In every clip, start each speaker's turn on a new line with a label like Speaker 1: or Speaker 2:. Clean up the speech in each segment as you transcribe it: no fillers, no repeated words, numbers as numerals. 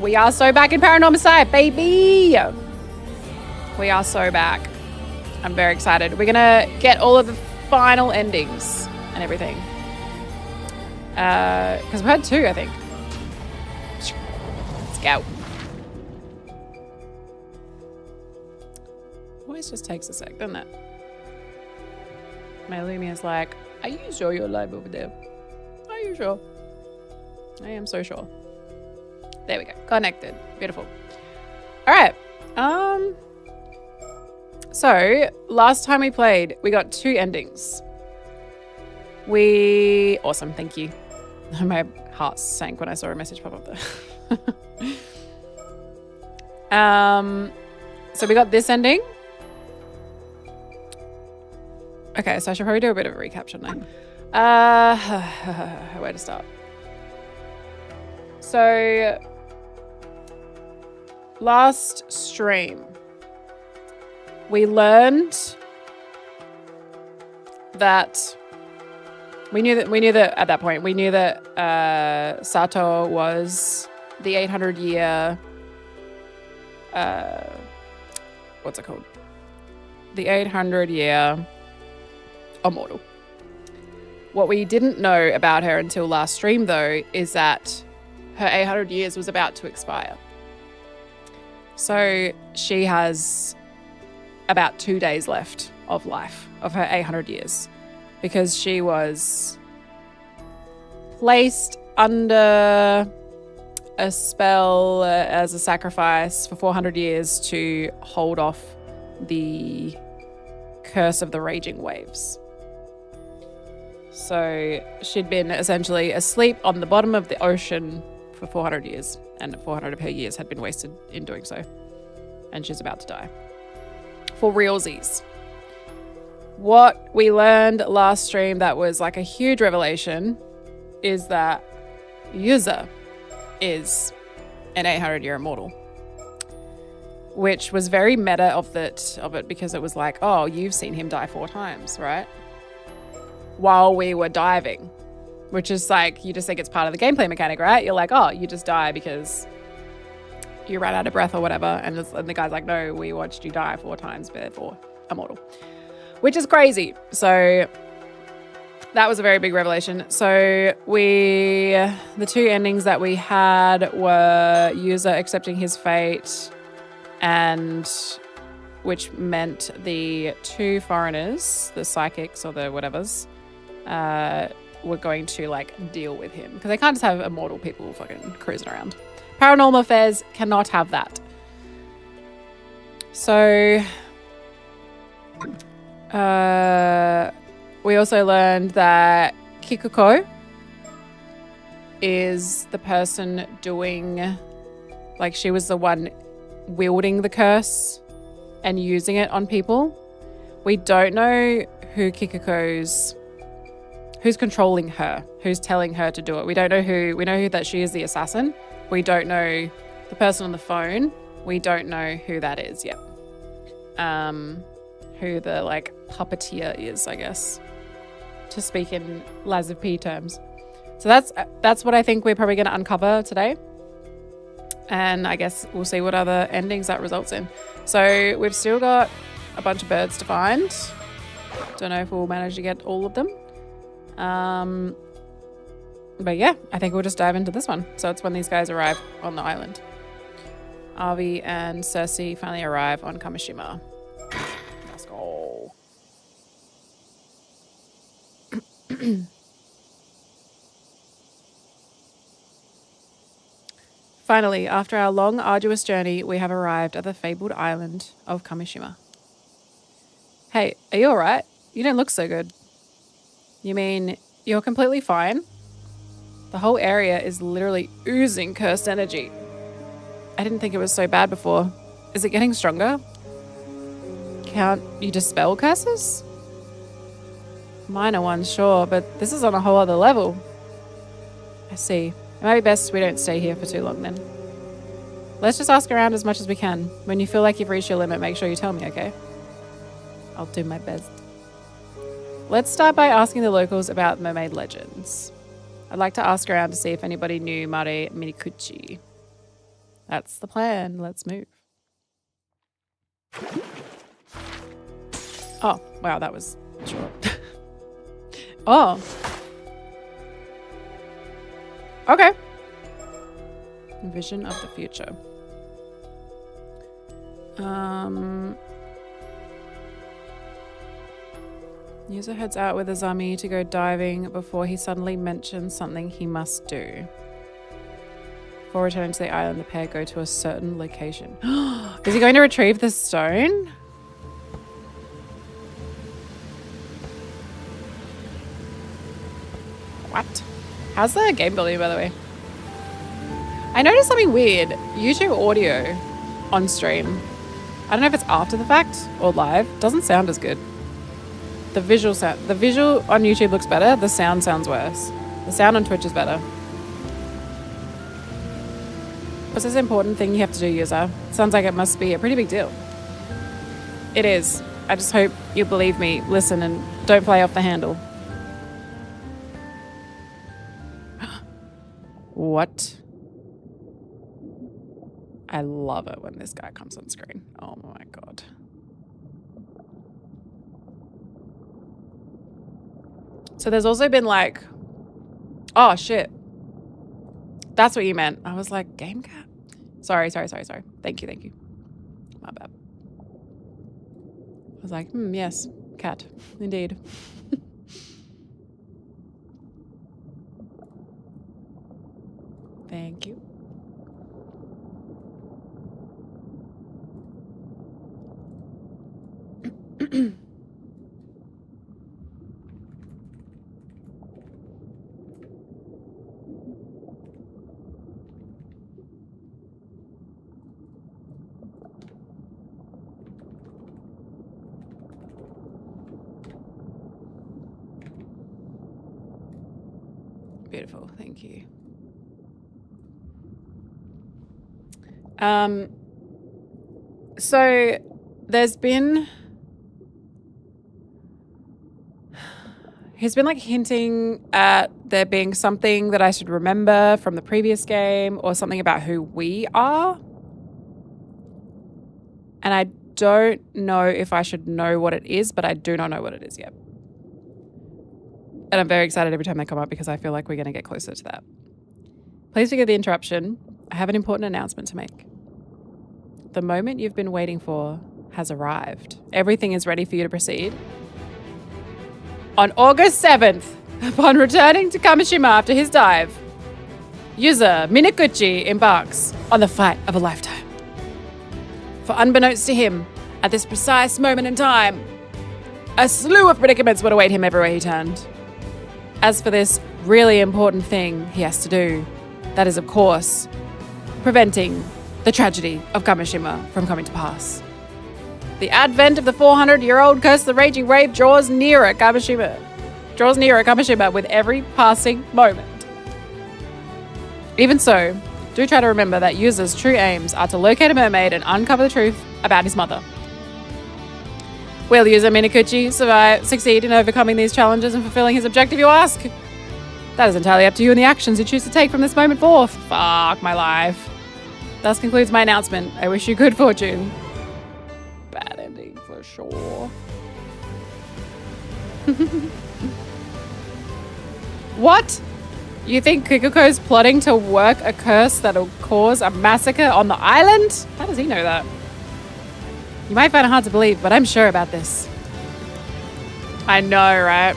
Speaker 1: We are so back in Paranormasight, baby. We are so back. I'm very excited. We're going to get all of the final endings and everything. Because we've had 2, I think. Let's go. Always just takes a sec, doesn't it? My Lumia's like, are you sure you're live over there? Are you sure? I am so sure. There we go. Connected. Beautiful. All right. So last time we played, we got 2 endings. Awesome. Thank you. My heart sank when I saw a message pop up there. So we got this ending. Okay, so I should probably do a bit of a recap, shouldn't I? Where to start? So, last stream, we learned that we knew that at that point we knew that Sato was the 800-year what's it called? The 800-year immortal. What we didn't know about her until last stream, though, is that her 800 years was about to expire. So she has about 2 days left of life, of her 800 years, because she was placed under a spell as a sacrifice for 400 years to hold off the curse of the raging waves. So she'd been essentially asleep on the bottom of the ocean for 400 years, and 400 of her years had been wasted in doing so. And she's about to die. For realsies. What we learned last stream that was like a huge revelation is that Yuza is an 800-year immortal. Which was very meta of it because it was like, oh, you've seen him die 4 times, right? While we were diving, which is like, you just think it's part of the gameplay mechanic, right? You're like, oh, you just die because you ran out of breath or whatever. And the guy's like, no, we watched you die 4 times, therefore immortal, which is crazy. So that was a very big revelation. So the 2 endings that we had were Yuza accepting his fate, and which meant the 2 foreigners, the psychics or the whatevers, were going to like deal with him, because they can't just have immortal people fucking cruising around. Paranormal affairs cannot have that. So we also learned that Kikuko is the person doing, like, she was the one wielding the curse and using it on people. We don't know who's controlling her, who's telling her to do it. We don't know who. We know that she is the assassin. We don't know the person on the phone. We don't know who that is yet. Who the like puppeteer is, I guess, to speak in Laz of P terms. So that's what I think we're probably going to uncover today. And I guess we'll see what other endings that results in. So we've still got a bunch of birds to find. Don't know if we'll manage to get all of them. But yeah, I think we'll just dive into this one. So it's when these guys arrive on the island. Avi and Cersei finally arrive on Kamishima. Let's go. Finally, after our long, arduous journey, we have arrived at the fabled island of Kamishima. Hey, are you alright? You don't look so good. You mean you're completely fine? The whole area is literally oozing cursed energy. I didn't think it was so bad before. Is it getting stronger? Can't you dispel curses? Minor ones, sure, but this is on a whole other level. I see. It might be best we don't stay here for too long then. Let's just ask around as much as we can. When you feel like you've reached your limit, make sure you tell me, okay? I'll do my best. Let's start by asking the locals about mermaid legends. I'd like to ask around to see if anybody knew Mare Minikuchi. That's the plan. Let's move. Oh, wow, that was short. Oh. Okay. Vision of the future. User heads out with Azami to go diving before he suddenly mentions something he must do. Before returning to the island, the pair go to a certain location. Is he going to retrieve the stone? What? How's the game building, by the way? I noticed something weird. YouTube audio on stream. I don't know if it's after the fact or live. Doesn't sound as good. The visual on YouTube looks better. The sound sounds worse. The sound on Twitch is better. What's this important thing you have to do, user? Sounds like it must be a pretty big deal. It is. I just hope you believe me, listen, and don't play off the handle. What? I love it when this guy comes on screen. Oh my god. So there's also been like, oh shit. That's what you meant. I was like, game cat? Sorry. Thank you. My bad. I was like, yes, cat, indeed. Thank you. Beautiful, thank you. So he's been like hinting at there being something that I should remember from the previous game or something about who we are. And I don't know if I should know what it is, but I do not know what it is yet. And I'm very excited every time they come up because I feel like we're going to get closer to that. Please forgive the interruption. I have an important announcement to make. The moment you've been waiting for has arrived. Everything is ready for you to proceed. On August 7th, upon returning to Kamishima after his dive, user Minakuchi embarks on the fight of a lifetime. For unbeknownst to him, at this precise moment in time, a slew of predicaments would await him everywhere he turned. As for this really important thing he has to do, that is, of course, preventing the tragedy of Kamishima from coming to pass. The advent of the 400-year-old curse of the raging wave draws nearer Kamishima with every passing moment. Even so, do try to remember that users' true aims are to locate a mermaid and uncover the truth about his mother. Will user Minakuchi succeed in overcoming these challenges and fulfilling his objective, you ask? That is entirely up to you and the actions you choose to take from this moment forth. Fuck my life. Thus concludes my announcement. I wish you good fortune. Bad ending for sure. What? You think Kikuko's plotting to work a curse that'll cause a massacre on the island? How does he know that? You might find it hard to believe, but I'm sure about this. I know, right?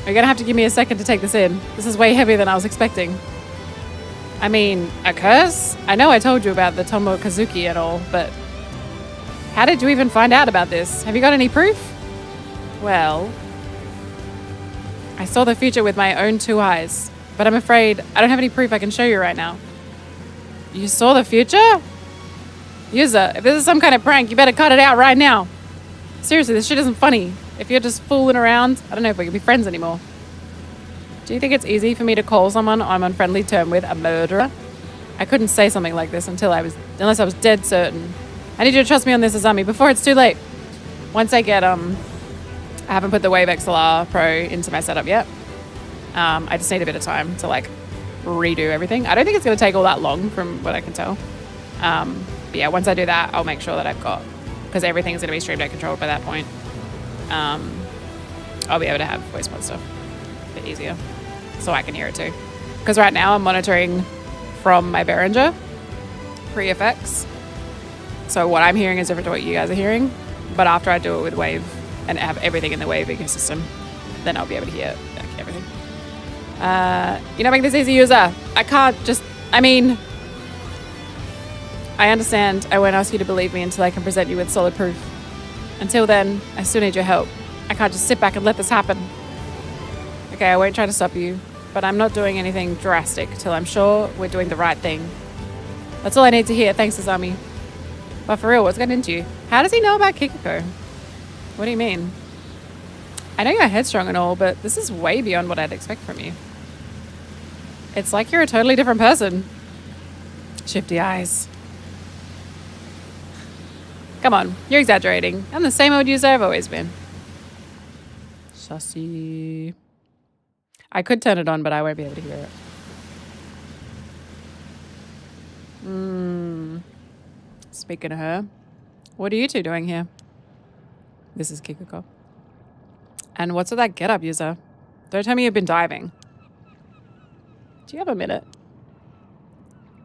Speaker 1: You're gonna have to give me a second to take this in. This is way heavier than I was expecting. I mean, a curse? I know I told you about the Tomokazuki and all, but how did you even find out about this? Have you got any proof? Well, I saw the future with my own two eyes, but I'm afraid I don't have any proof I can show you right now. You saw the future? User, if this is some kind of prank, you better cut it out right now. Seriously, this shit isn't funny. If you're just fooling around, I don't know if we can be friends anymore. Do you think it's easy for me to call someone I'm on friendly term with a murderer? I couldn't say something like this unless I was dead certain. I need you to trust me on this, Azami, before it's too late. Once I get, I haven't put the Wave XLR Pro into my setup yet. I just need a bit of time to, like, redo everything. I don't think it's going to take all that long from what I can tell. But yeah, once I do that, I'll make sure that I've got, because everything's going to be Stream Deck controlled by that point. I'll be able to have voice mod stuff a bit easier, so I can hear it too. Because right now I'm monitoring from my Behringer pre-effects. So what I'm hearing is different to what you guys are hearing. But after I do it with Wave and have everything in the Wave ecosystem, then I'll be able to hear like, everything. You know, make this easy, user. I can't just, I mean, I understand I won't ask you to believe me until I can present you with solid proof. Until then, I still need your help. I can't just sit back and let this happen. Okay, I won't try to stop you, but I'm not doing anything drastic till I'm sure we're doing the right thing. That's all I need to hear. Thanks, Azami. But for real, what's gotten into you? How does he know about Kikiko? What do you mean? I know you're headstrong and all, but this is way beyond what I'd expect from you. It's like you're a totally different person. Shifty eyes. Come on, you're exaggerating. I'm the same old user I've always been. Sussy. I could turn it on, but I won't be able to hear it. Speaking of her, what are you two doing here? This is Kikiko. And what's with that get-up, user? Don't tell me you've been diving. Do you have a minute?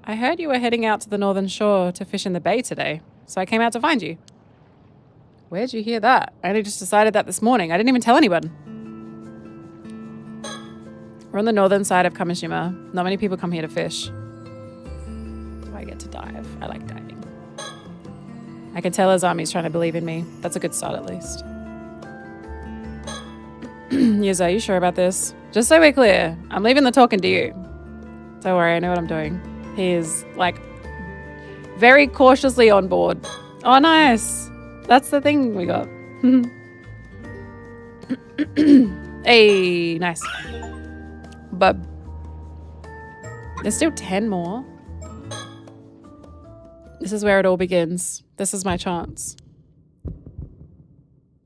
Speaker 1: I heard you were heading out to the northern shore to fish in the bay today, so I came out to find you. Where'd you hear that? I only just decided that this morning. I didn't even tell anyone. We're on the northern side of Kamishima. Not many people come here to fish. Do I get to dive? I like diving. I can tell Azami's trying to believe in me. That's a good start at least. Yuza, are you sure about this? Just so we're clear, I'm leaving the talking to you. Don't worry, I know what I'm doing. He is, like, very cautiously on board. Oh, nice. That's the thing we got. Hey, nice. But there's still 10 more. This is where it all begins. This is my chance.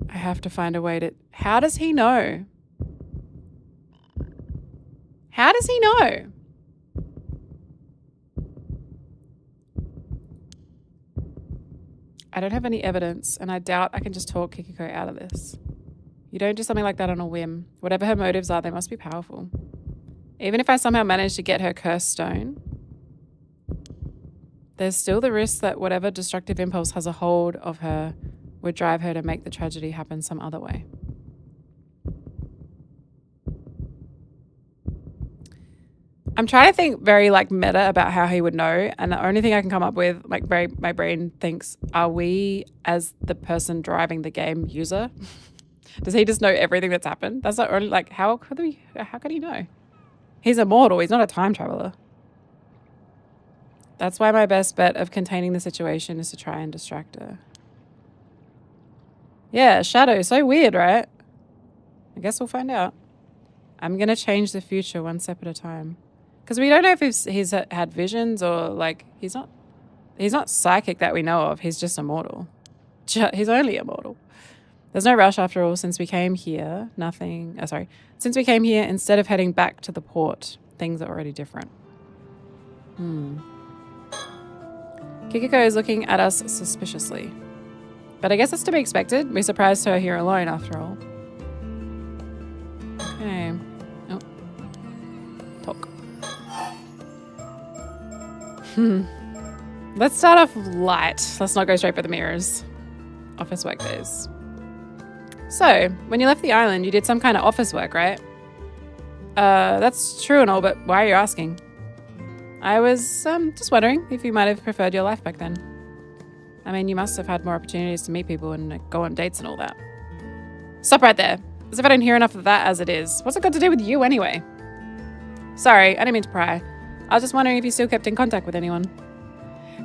Speaker 1: I have to find a way to... How does he know? How does he know? I don't have any evidence, and I doubt I can just talk Kikiko out of this. You don't do something like that on a whim. Whatever her motives are, they must be powerful. Even if I somehow manage to get her cursed stone, there's still the risk that whatever destructive impulse has a hold of her would drive her to make the tragedy happen some other way. I'm trying to think very like meta about how he would know, and the only thing I can come up with, like my brain thinks, are we as the person driving the game user? Does he just know everything that's happened? That's not only like how could he know? He's immortal. He's not a time traveler. That's why my best bet of containing the situation is to try and distract her. Yeah, Shadow. So weird, right? I guess we'll find out. I'm going to change the future one step at a time. Because we don't know if he's had visions or, like, he's not psychic that we know of. He's just immortal. He's only immortal. There's no rush after all. Since we came here, Since we came here, instead of heading back to the port, things are already different. Kikiko is looking at us suspiciously. But I guess that's to be expected. We surprised her here alone, after all. Okay. Oh. Talk. Let's start off light. Let's not go straight for the mirrors. Office work days. So, when you left the island, you did some kind of office work, right? That's true and all, but why are you asking? I was just wondering if you might have preferred your life back then. I mean, you must have had more opportunities to meet people and go on dates and all that. Stop right there. As if I don't hear enough of that as it is. What's it got to do with you anyway? Sorry, I didn't mean to pry. I was just wondering if you still kept in contact with anyone.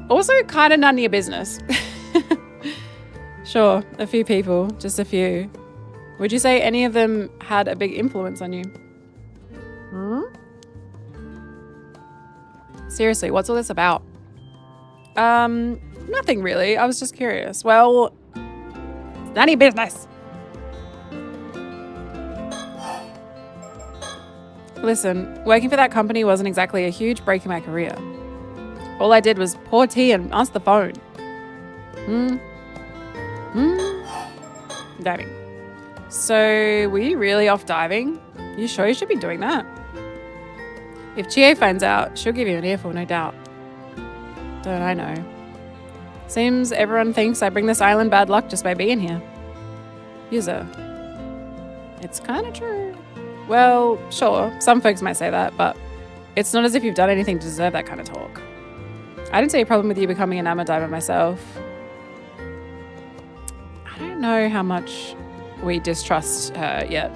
Speaker 1: Also, kind of none of your business. Sure, a few people, just a few. Would you say any of them had a big influence on you? Seriously, what's all this about? Nothing really. I was just curious. Well, it's none of your business. Listen, working for that company wasn't exactly a huge break in my career. All I did was pour tea and answer the phone. Diving. So, were you really off diving? You sure you should be doing that? If Chie finds out, she'll give you an earful, no doubt. Don't I know? Seems everyone thinks I bring this island bad luck just by being here. User. It's kind of true. Well, sure, some folks might say that, but it's not as if you've done anything to deserve that kind of talk. I didn't see a problem with you becoming an amateur diver myself. I don't know how much we distrust her yet.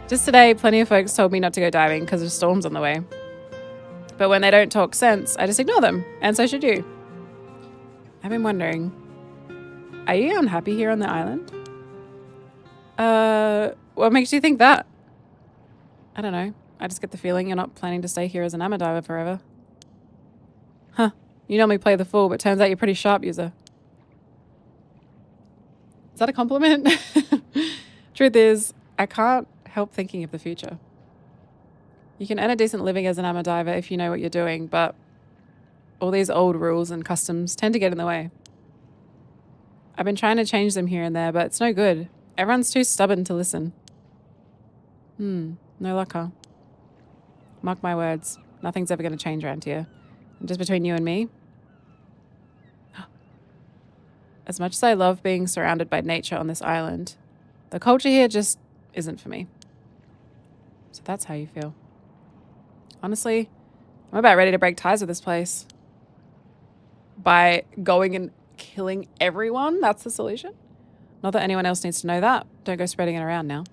Speaker 1: Just today, plenty of folks told me not to go diving because of storms on the way. But when they don't talk sense, I just ignore them, and so should you. I've been wondering, are you unhappy here on the island? What makes you think that? I don't know. I just get the feeling you're not planning to stay here as an amateur diver forever. Huh. You normally play the fool, but turns out you're pretty sharp, user. Is that a compliment? Truth is, I can't help thinking of the future. You can earn a decent living as an amateur diver if you know what you're doing, but all these old rules and customs tend to get in the way. I've been trying to change them here and there, but it's no good. Everyone's too stubborn to listen. No luck, huh? Mark my words, nothing's ever going to change around here. And just between you and me, as much as I love being surrounded by nature on this island, the culture here just isn't for me. So that's how you feel. Honestly, I'm about ready to break ties with this place. By going and killing everyone, that's the solution? Not that anyone else needs to know that. Don't go spreading it around now.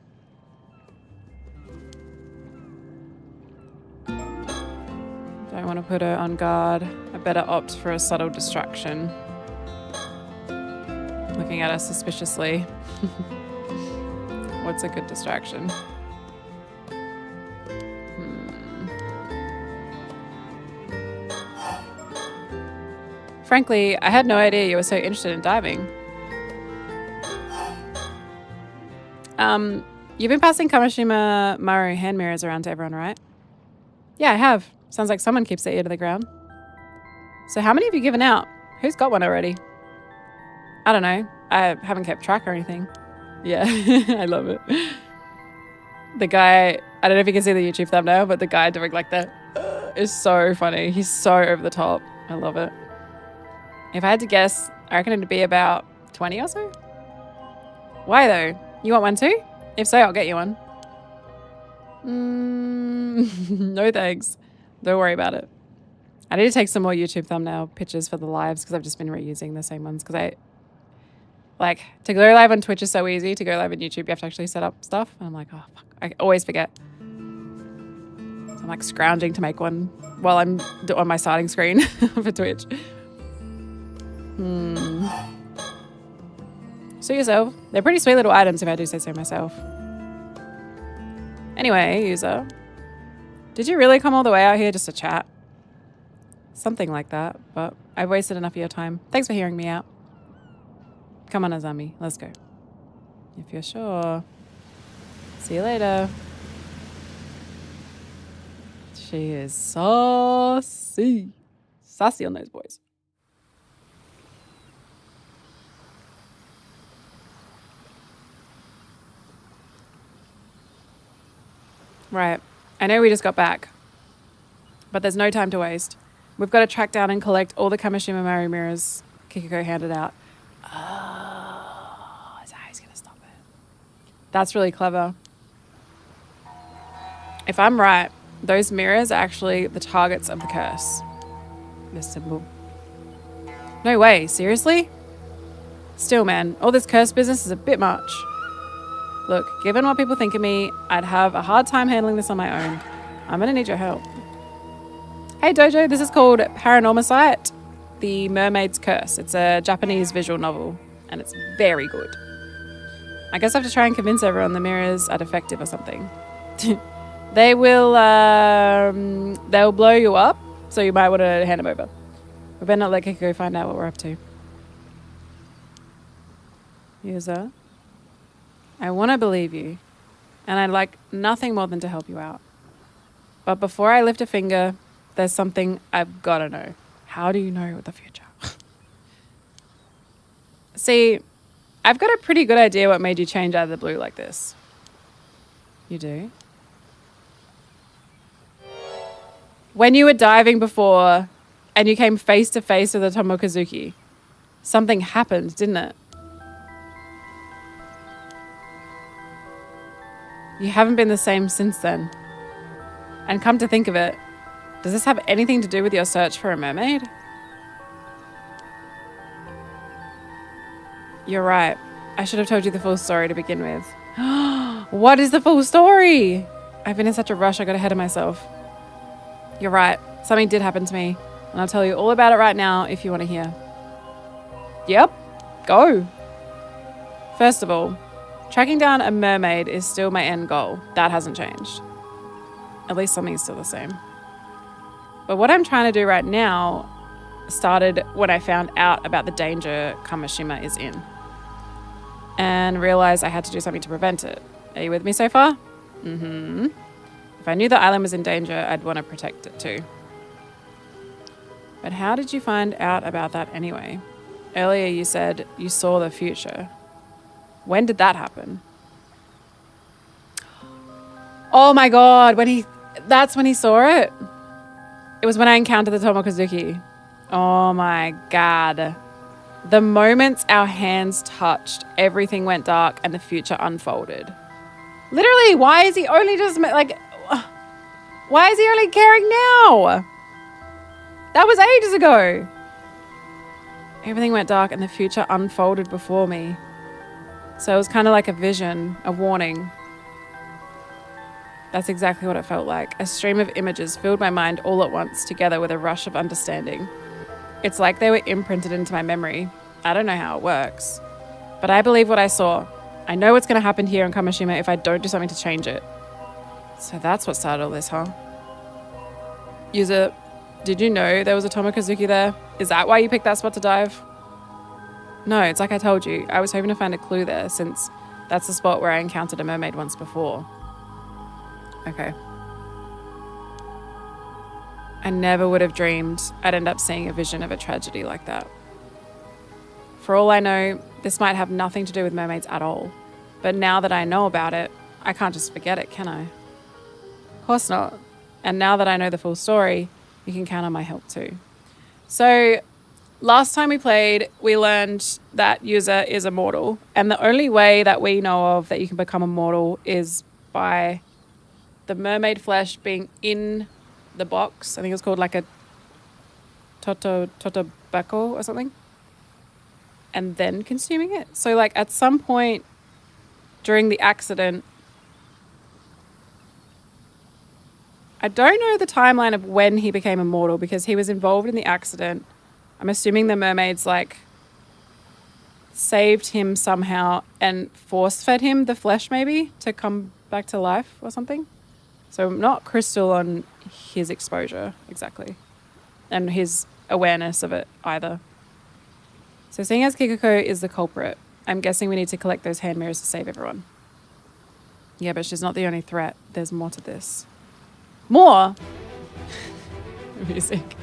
Speaker 1: Don't want to put her on guard. I better opt for a subtle distraction. Looking at us suspiciously. What's a good distraction? Frankly, I had no idea you were so interested in diving. You've been passing Kamishima Maru hand mirrors around to everyone, right? Yeah, I have. Sounds like someone keeps their ear to the ground. So how many have you given out? Who's got one already? I don't know. I haven't kept track or anything. Yeah, I love it. The guy, I don't know if you can see the YouTube thumbnail, but the guy doing like that is so funny. He's so over the top. I love it. If I had to guess, I reckon it'd be about 20 or so. Why though? You want one too? If so, I'll get you one. No thanks. Don't worry about it. I need to take some more YouTube thumbnail pictures for the lives because I've just been reusing the same ones because to go live on Twitch is so easy. To go live on YouTube, you have to actually set up stuff. And I'm like, oh, fuck. I always forget. So I'm like scrounging to make one while I'm on my starting screen for Twitch. Suit yourself. They're pretty sweet little items if I do say so myself. Anyway, user. Did you really come all the way out here just to chat? Something like that, but I've wasted enough of your time. Thanks for hearing me out. Come on, Azami. Let's go. If you're sure. See you later. She is saucy. Sassy on those boys. Right. I know we just got back, but there's no time to waste. We've got to track down and collect all the Kamishima Maru mirrors Kikiko handed out. Oh, is that how he's going to stop it? That's really clever. If I'm right, those mirrors are actually the targets of the curse. This symbol. No way, seriously? Still, man, all this curse business is a bit much. Look, given what people think of me, I'd have a hard time handling this on my own. I'm going to need your help. Hey Dojo, this is called PARANORMASIGHT, The Mermaid's Curse. It's a Japanese visual novel, and it's very good. I guess I have to try and convince everyone the mirrors are defective or something. They'll blow you up, so you might want to hand them over. We better not let Kiko find out what we're up to. User, I want to believe you, and I'd like nothing more than to help you out. But before I lift a finger, There's something I've got to know. How do you know the future? See, I've got a pretty good idea what made you change out of the blue like this. You do? When you were diving before and you came face to face with a Tomokazuki, something happened, didn't it? You haven't been the same since then. And come to think of it, does this have anything to do with your search for a mermaid? You're right. I should have told you the full story to begin with. What is the full story? I've been in such a rush, I got ahead of myself. You're right. Something did happen to me, and I'll tell you all about it right now if you want to hear. Yep, go. First of all, tracking down a mermaid is still my end goal. That hasn't changed. At least something's still the same. But what I'm trying to do right now started when I found out about the danger Kamishima is in and realized I had to do something to prevent it. Are you with me so far? Mm-hmm. If I knew the island was in danger, I'd want to protect it too. But how did you find out about that anyway? Earlier you said you saw the future. When did that happen? Oh my God, that's when he saw it? It was when I encountered the Tomokazuki. Oh my God. The moment our hands touched, everything went dark and the future unfolded. Literally, why is he only why is he only caring now? That was ages ago. Everything went dark and the future unfolded before me. So it was kind of like a vision, a warning. That's exactly what it felt like. A stream of images filled my mind all at once, together with a rush of understanding. It's like they were imprinted into my memory. I don't know how it works, but I believe what I saw. I know what's going to happen here in Kamishima if I don't do something to change it. So that's what started all this, huh? User, did you know there was a Tomokazuki there? Is that why you picked that spot to dive? No, it's like I told you. I was hoping to find a clue there, since that's the spot where I encountered a mermaid once before. Okay. I never would have dreamed I'd end up seeing a vision of a tragedy like that. For all I know, this might have nothing to do with mermaids at all. But now that I know about it, I can't just forget it, can I? Of course not. And now that I know the full story, you can count on my help too. So, last time we played, we learned that User is immortal. And the only way that we know of that you can become immortal is by the mermaid flesh being in the box. I think it's called like a totobako or something. And then consuming it. So like at some point during the accident, I don't know the timeline of when he became immortal because he was involved in the accident. I'm assuming the mermaids like saved him somehow and force-fed him the flesh maybe to come back to life or something. So not crystal on his exposure exactly and his awareness of it either. So seeing as Kikako is the culprit, I'm guessing we need to collect those hand mirrors to save everyone. Yeah, but she's not the only threat. There's more to this. More? Music.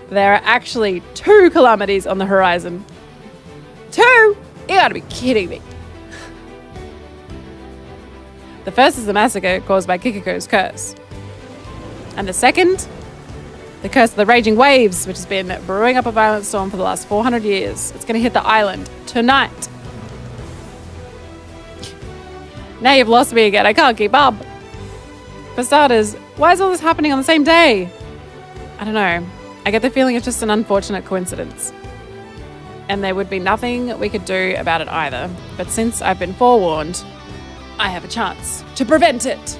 Speaker 1: There are actually 2 calamities on the horizon. 2? You gotta be kidding me. The first is the massacre caused by Kikako's curse. And the second, the curse of the raging waves, which has been brewing up a violent storm for the last 400 years. It's going to hit the island tonight. Now you've lost me again. I can't keep up. For starters, why is all this happening on the same day? I don't know. I get the feeling it's just an unfortunate coincidence. And there would be nothing we could do about it either. But since I've been forewarned, I have a chance to prevent it.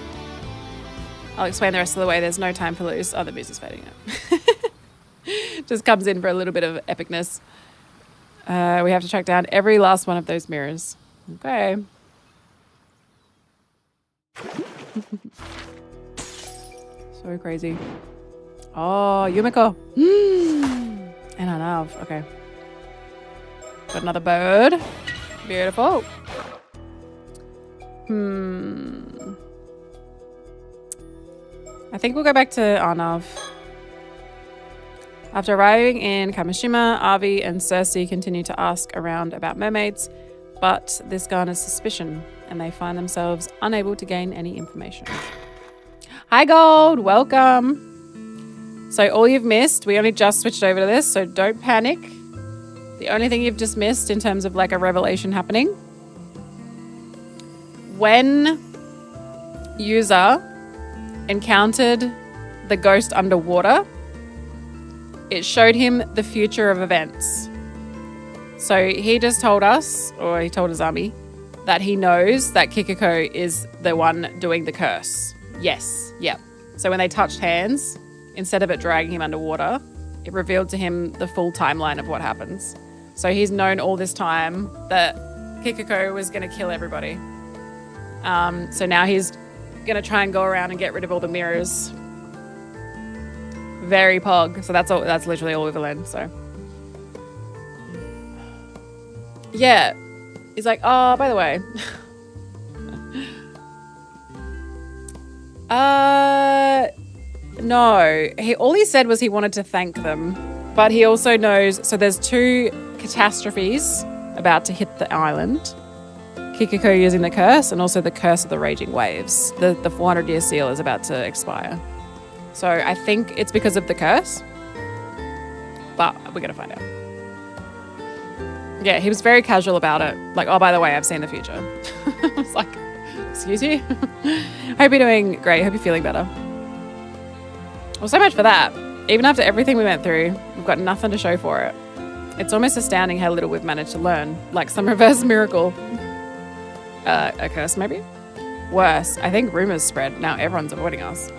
Speaker 1: I'll explain the rest of the way. There's no time to lose. Oh, the music's fading out. Just comes in for a little bit of epicness. We have to track down every last one of those mirrors. Okay. So crazy. Oh, Yumiko. And I love. Okay. Got another bird. Beautiful. I think we'll go back to Arnav. After arriving in Kamishima, Avi and Cersei continue to ask around about mermaids, but this garners suspicion and they find themselves unable to gain any information. Hi Gold, welcome. So all you've missed, we only just switched over to this, so don't panic. The only thing you've just missed in terms of like a revelation happening, when user encountered the ghost underwater, it showed him the future of events. So he just told us, or he told Azami, that he knows that Kikiko is the one doing the curse. Yes, yep. So when they touched hands, instead of it dragging him underwater, it revealed to him the full timeline of what happens. So he's known all this time that Kikiko was going to kill everybody. So now he's going to try and go around and get rid of all the mirrors. Very pog. So that's all. That's literally all we've learned. So yeah, he's like, oh, by the way, no. All he said was he wanted to thank them, but he also knows. So there's 2 catastrophes about to hit the island. Kikiko using the curse, and also the curse of the raging waves. The 400-year seal is about to expire. So I think it's because of the curse, but we're going to find out. Yeah, he was very casual about it. Like, oh, by the way, I've seen the future. I was like, excuse you? Hope you're doing great. Hope you're feeling better. Well, so much for that. Even after everything we went through, we've got nothing to show for it. It's almost astounding how little we've managed to learn. Like some reverse miracle. A curse, maybe? Worse, I think rumors spread. Now everyone's avoiding us.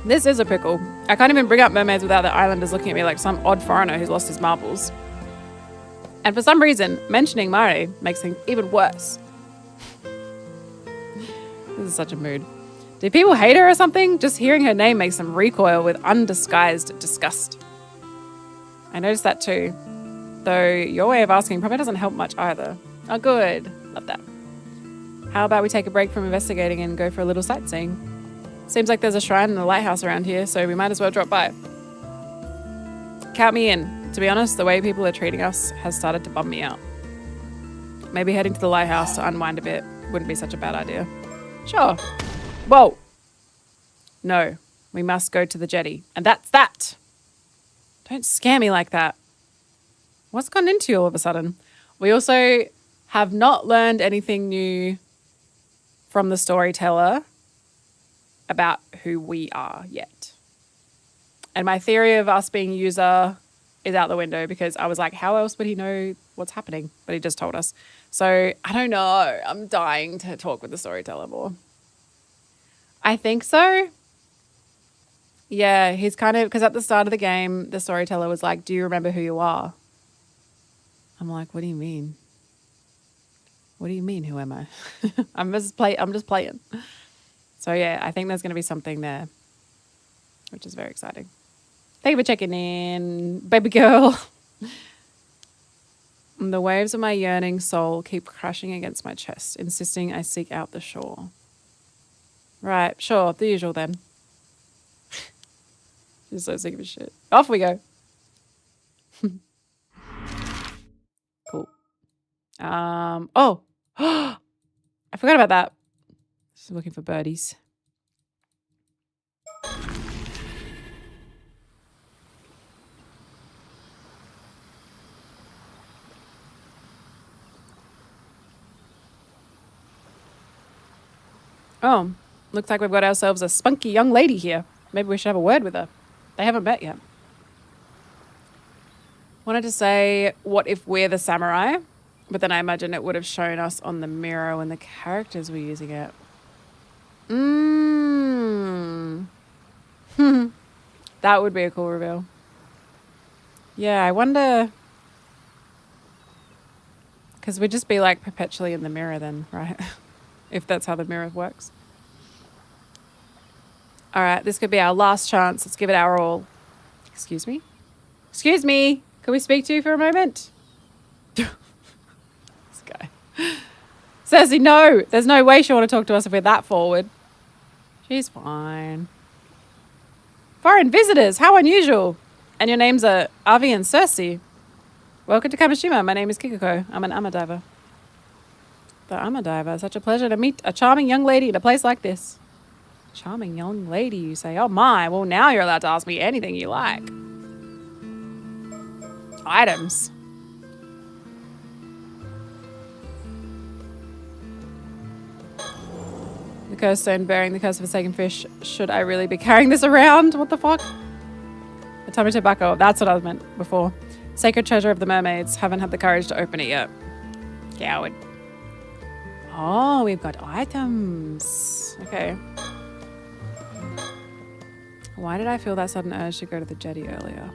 Speaker 1: This is a pickle. I can't even bring up mermaids without the islanders looking at me like some odd foreigner who's lost his marbles. And for some reason, mentioning Mari makes things even worse. This is such a mood. Do people hate her or something? Just hearing her name makes them recoil with undisguised disgust. I noticed that too. Though your way of asking probably doesn't help much either. Oh, good. Love that. How about we take a break from investigating and go for a little sightseeing? Seems like there's a shrine and a lighthouse around here, so we might as well drop by. Count me in. To be honest, the way people are treating us has started to bum me out. Maybe heading to the lighthouse to unwind a bit wouldn't be such a bad idea. Sure. Whoa. No, we must go to the jetty. And that's that. Don't scare me like that. What's gone into you all of a sudden? We also have not learned anything new from the storyteller about who we are yet. And my theory of us being user is out the window because I was like, how else would he know what's happening? But he just told us. So I don't know. I'm dying to talk with the storyteller more. I think so. Yeah, he's kind of, because at the start of the game, the storyteller was like, do you remember who you are? I'm like, what do you mean? What do you mean, who am I? I'm just playing. So yeah, I think there's going to be something there, which is very exciting. Thank you for checking in, baby girl. The waves of my yearning soul keep crashing against my chest, insisting I seek out the shore. Right, sure, the usual then. She's so sick of his shit. Off we go. Cool. Oh, I forgot about that. Just looking for birdies. Oh, looks like we've got ourselves a spunky young lady here. Maybe we should have a word with her. They haven't met yet. Wanted to say, what if we're the samurai? But then I imagine it would have shown us on the mirror when the characters were using it. That would be a cool reveal. Yeah, I wonder... Because we'd just be like perpetually in the mirror then, right? If that's how the mirror works. All right, this could be our last chance. Let's give it our all. Excuse me? Excuse me. Can we speak to you for a moment? This guy. Cersei, no. There's no way she'll want to talk to us if we're that forward. She's fine. Foreign visitors, how unusual. And your names are Avi and Cersei. Welcome to Kamishima. My name is Kikiko. I'm an Ama diver. The Ama diver. Such a pleasure to meet a charming young lady in a place like this. Charming young lady, you say? Oh my. Well, now you're allowed to ask me anything you like. Items. The curse stone bearing the curse of a forsaken fish. Should I really be carrying this around? What the fuck? A tummy tobacco. That's what I meant before. Sacred treasure of the mermaids. Haven't had the courage to open it yet. Coward. Oh, we've got items. Okay. Why did I feel that sudden urge to go to the jetty earlier?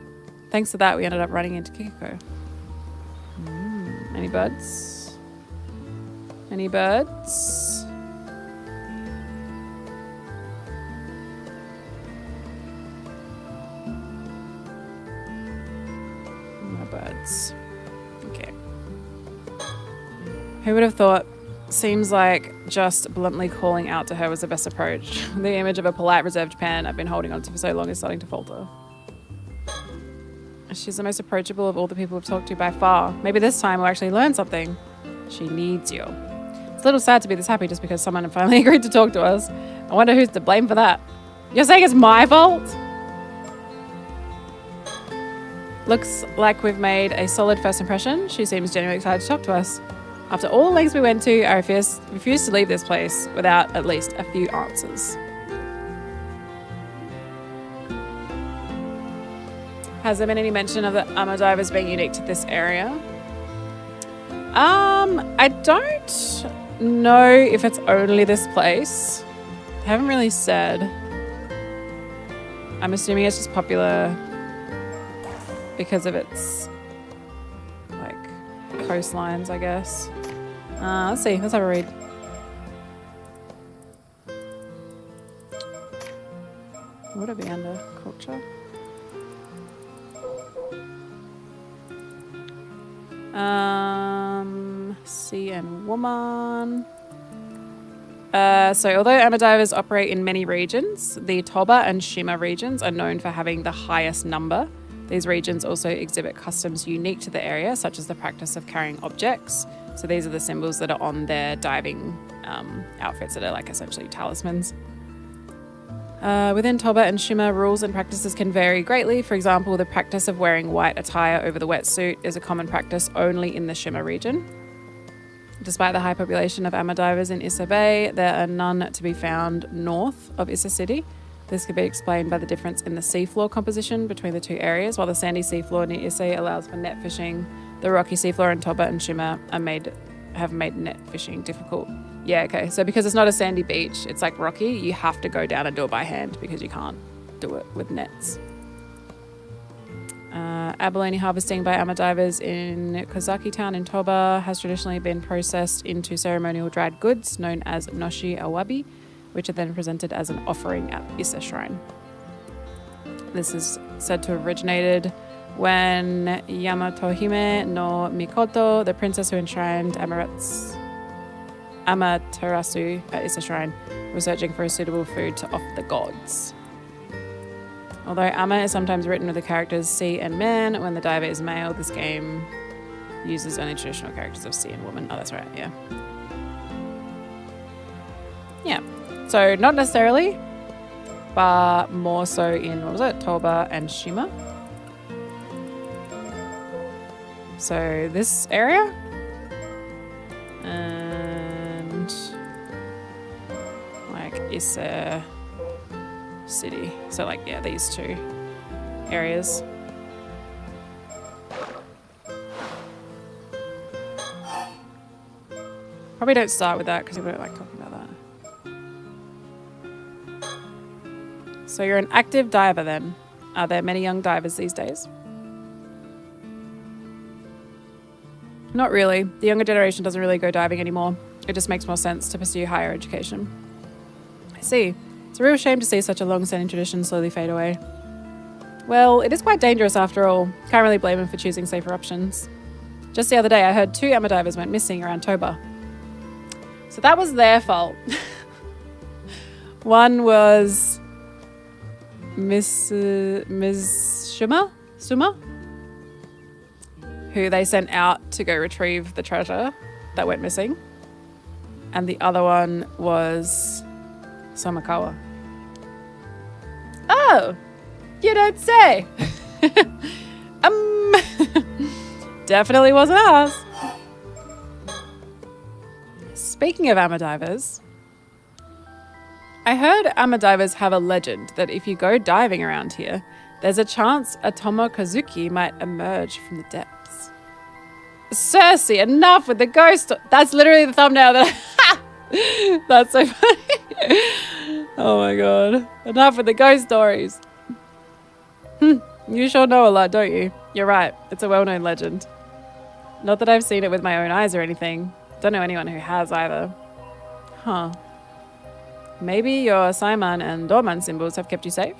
Speaker 1: Thanks to that, we ended up running into Kikiko. Any birds? Any birds? No birds. Okay. Who would have thought? Seems like just bluntly calling out to her was the best approach. The image of a polite, reserved Pan I've been holding on to for so long is starting to falter. She's the most approachable of all the people we've talked to by far. Maybe this time we'll actually learn something. She needs you. It's a little sad to be this happy just because someone finally agreed to talk to us. I wonder who's to blame for that. You're saying it's my fault? Looks like we've made a solid first impression. She seems genuinely excited to talk to us. After all the lengths we went to, I refuse to leave this place without at least a few answers. Has there been any mention of the Ama divers being unique to this area? I don't know if it's only this place. They haven't really said. I'm assuming it's just popular because of its like coastlines, I guess. Let's see. Let's have a read. Would it be under culture? Sea and woman. So although Ama divers operate in many regions, the Toba and Shima regions are known for having the highest number. These regions also exhibit customs unique to the area, such as the practice of carrying objects. So these are the symbols that are on their diving outfits that are like essentially talismans. Within Toba and Shima, rules and practices can vary greatly. For example, the practice of wearing white attire over the wetsuit is a common practice only in the Shima region. Despite the high population of Ama divers in Issa Bay, there are none to be found north of Issa City. This could be explained by the difference in the seafloor composition between the two areas. While the sandy seafloor near Issa allows for net fishing, the rocky seafloor in Toba and Shima have made net fishing difficult. Yeah, okay. So because it's not a sandy beach, it's like rocky, you have to go down and do it by hand because you can't do it with nets. Abalone harvesting by Ama divers in Kozaki town in Toba has traditionally been processed into ceremonial dried goods known as noshi awabi, which are then presented as an offering at Issa Shrine. This is said to have originated when Yamatohime no Mikoto, the princess who enshrined Amaterasu at Issa Shrine, was searching for a suitable food to offer the gods. Although Ama is sometimes written with the characters sea and man, when the diver is male, this game uses only traditional characters of sea and woman. Oh, that's right, yeah. Yeah, so not necessarily, but more so in, what was it, Toba and Shima. So this area, and like Issa City. So like, yeah, these two areas. Probably don't start with that because we don't like talking about that. So you're an active diver then. Are there many young divers these days? Not really. The younger generation doesn't really go diving anymore. It just makes more sense to pursue higher education. I see. It's a real shame to see such a long-standing tradition slowly fade away. Well, it is quite dangerous after all. Can't really blame them for choosing safer options. Just the other day, I heard 2 Ama divers went missing around Toba. So that was their fault. One was Miss Suma, who they sent out to go retrieve the treasure that went missing. And the other one was Somakawa. Oh, you don't say. Definitely wasn't us. Speaking of Amadivers, I heard Amadivers have a legend that if you go diving around here, there's a chance a Tomokazuki might emerge from the depths. Cersei, enough with the ghost. That's literally the thumbnail that That's so funny. Oh my god. Enough with the ghost stories. You sure know a lot, don't you? You're right. It's a well-known legend. Not that I've seen it with my own eyes or anything. Don't know anyone who has either. Huh. Maybe your Saiman and Dorman symbols have kept you safe?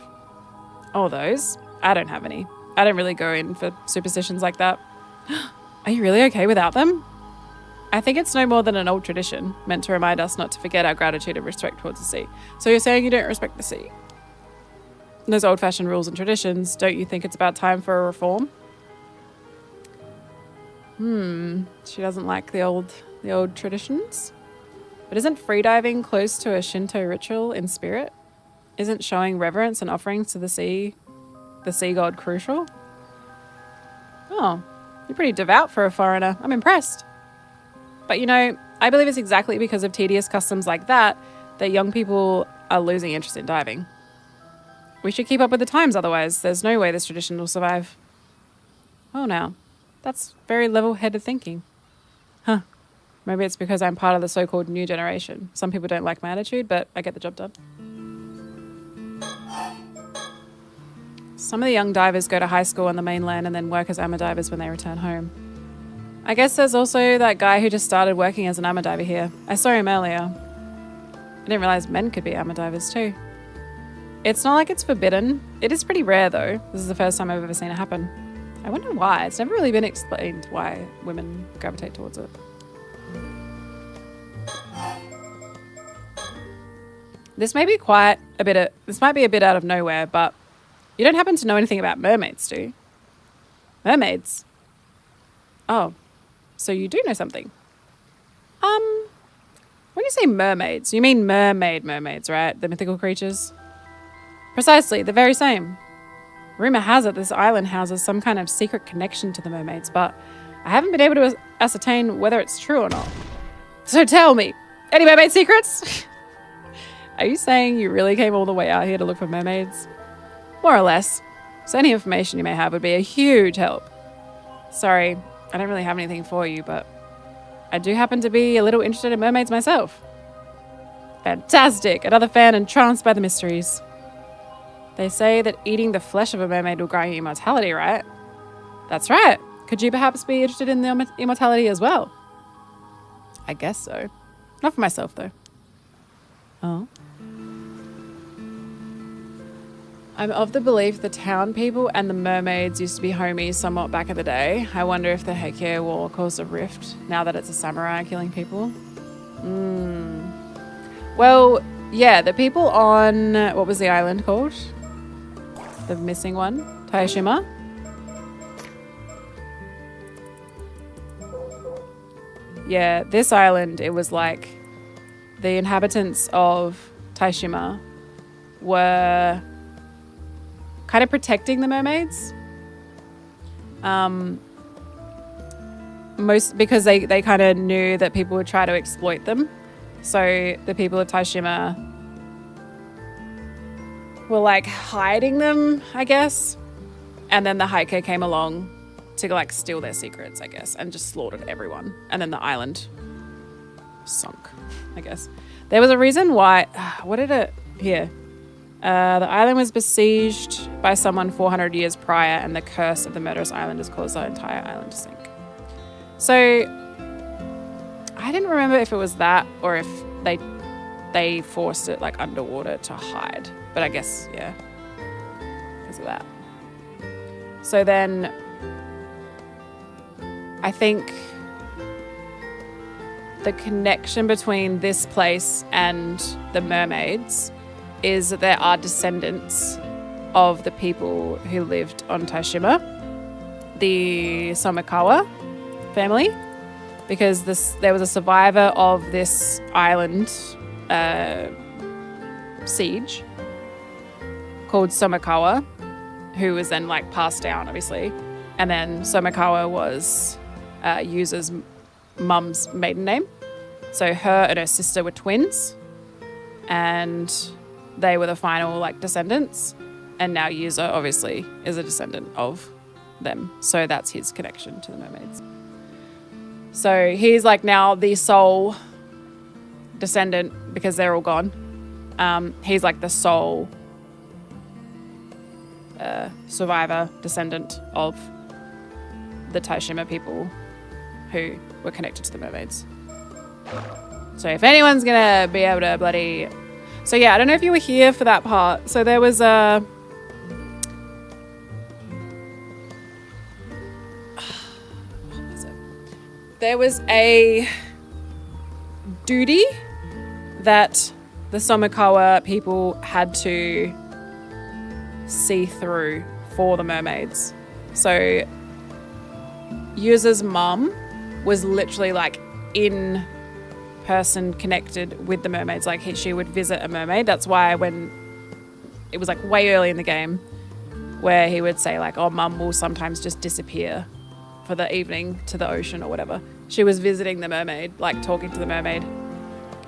Speaker 1: Oh, those? I don't have any. I don't really go in for superstitions like that. Are you really okay without them? I think it's no more than an old tradition, meant to remind us not to forget our gratitude and respect towards the sea. So you're saying you don't respect the sea? Those old-fashioned rules and traditions, don't you think it's about time for a reform? She doesn't like the old traditions. But isn't freediving close to a Shinto ritual in spirit? Isn't showing reverence and offerings to the sea god, crucial? Oh, you're pretty devout for a foreigner. I'm impressed. But you know, I believe it's exactly because of tedious customs like that young people are losing interest in diving. We should keep up with the times, otherwise there's no way this tradition will survive. Oh, now, that's very level-headed thinking. Huh. Maybe it's because I'm part of the so-called new generation. Some people don't like my attitude, but I get the job done. Some of the young divers go to high school on the mainland and then work as amadivers when they return home. I guess there's also that guy who just started working as an amadiver here. I saw him earlier. I didn't realize men could be amadivers too. It's not like it's forbidden. It is pretty rare though. This is the first time I've ever seen it happen. I wonder why. It's never really been explained why women gravitate towards it. This may be this might be a bit out of nowhere, but you don't happen to know anything about mermaids, do you? Mermaids? Oh, so you do know something. When you say mermaids, you mean mermaids, right? The mythical creatures? Precisely, the very same. Rumour has it this island houses some kind of secret connection to the mermaids, but I haven't been able to ascertain whether it's true or not. So tell me, any mermaid secrets? Are you saying you really came all the way out here to look for mermaids? More or less. So any information you may have would be a huge help. Sorry, I don't really have anything for you, but I do happen to be a little interested in mermaids myself. Fantastic! Another fan entranced by the mysteries. They say that eating the flesh of a mermaid will grant you immortality, right? That's right. Could you perhaps be interested in the immortality as well? I guess so. Not for myself, though. Oh? I'm of the belief the town people and the mermaids used to be homies somewhat back in the day. I wonder if the Heike War caused a rift now that it's a samurai killing people. Well, yeah, the people on... what was the island called? The missing one? Taishima? Yeah, this island, it was like... the inhabitants of Taishima were... kind of protecting the mermaids. Because they kind of knew that people would try to exploit them. So the people of Taishima were like hiding them, I guess. And then the Heike came along to like steal their secrets, I guess, and just slaughtered everyone. And then the island sunk, I guess. There was a reason why, what did it, here. The island was besieged by someone 400 years prior, and the curse of the murderous islanders caused the entire island to sink. So, I didn't remember if it was that or if they forced it like underwater to hide. But I guess, yeah, because of that. So then, I think the connection between this place and the mermaids is that there are descendants of the people who lived on Taishima, the Somikawa family, because there was a survivor of this island siege called Somikawa, who was then like passed down, obviously. And then Somikawa was Yuza's mum's maiden name. So her and her sister were twins, and they were the final like descendants. And now Yuza obviously is a descendant of them. So that's his connection to the mermaids. So he's like now the sole descendant because they're all gone. He's like the sole survivor descendant of the Taishima people who were connected to the mermaids. So if anyone's gonna be able to bloody... So yeah, I don't know if you were here for that part. So there was a... What was it? There was a duty that the Somikawa people had to see through for the mermaids. So Yuza's mum was literally like in person connected with the mermaids. Like she would visit a mermaid. That's why when it was like way early in the game where he would say like, oh, mum will sometimes just disappear for the evening to the ocean or whatever. She was visiting the mermaid, like talking to the mermaid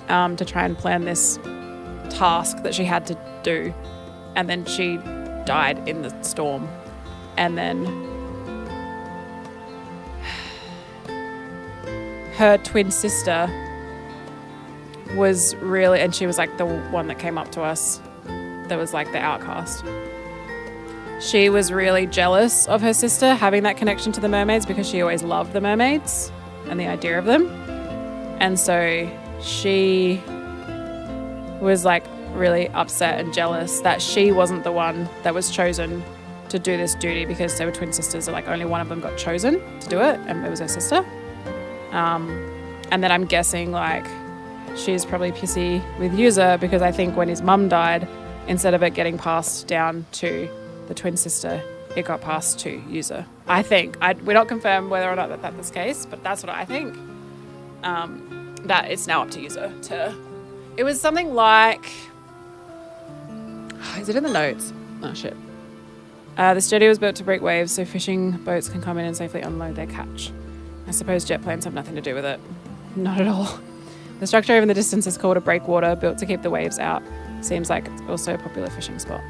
Speaker 1: to try and plan this task that she had to do. And then she died in the storm. And then her twin sister was really, and she was like the one that came up to us that was like the outcast. She was really jealous of her sister having that connection to the mermaids because she always loved the mermaids and the idea of them. And so she was like really upset and jealous that she wasn't the one that was chosen to do this duty because they were twin sisters, so like only one of them got chosen to do it, and it was her sister. And then I'm guessing like she's probably pissy with Yuza because I think when his mum died, instead of it getting passed down to the twin sister, it got passed to Yuza. I think. We're not confirmed whether or not that's the case, but that's what I think. That it's now up to Yuza to... It was something like... Is it in the notes? Oh, shit. This jetty was built to break waves so fishing boats can come in and safely unload their catch. I suppose jet planes have nothing to do with it. Not at all. The structure over in the distance is called a breakwater, built to keep the waves out. Seems like it's also a popular fishing spot.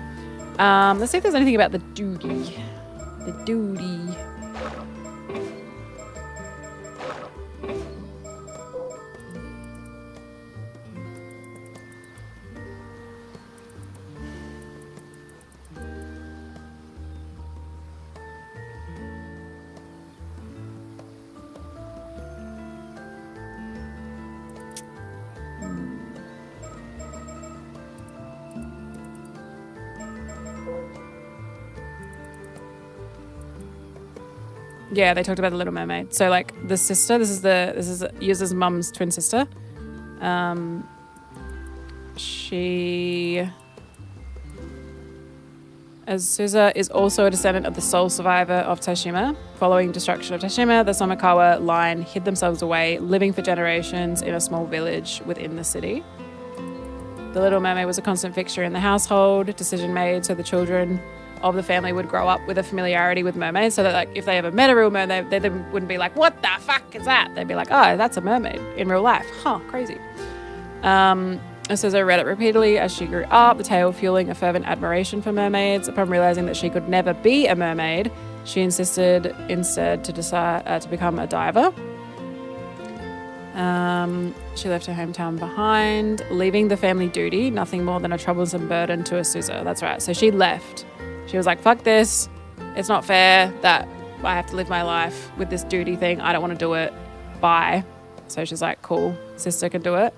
Speaker 1: Let's see if there's anything about the duty. The duty. Yeah, they talked about the Little Mermaid. So like the sister, this is Yuza's mum's twin sister. Azusa is also a descendant of the sole survivor of Taishima. Following destruction of Taishima, the Somikawa line hid themselves away, living for generations in a small village within the city. The Little Mermaid was a constant fixture in the household, decision made so the children of the family would grow up with a familiarity with mermaids, so that like if they ever met a real mermaid, they wouldn't be like, what the fuck is that? They'd be like, oh, that's a mermaid in real life. Huh, crazy. Azusa read it repeatedly as she grew up, the tale fueling a fervent admiration for mermaids. Upon realizing that she could never be a mermaid, she insisted instead to become a diver. She left her hometown behind, leaving the family duty, nothing more than a troublesome burden to Azusa. That's right. So she left. She was like, fuck this. It's not fair that I have to live my life with this duty thing. I don't want to do it. Bye. So she's like, cool, sister can do it.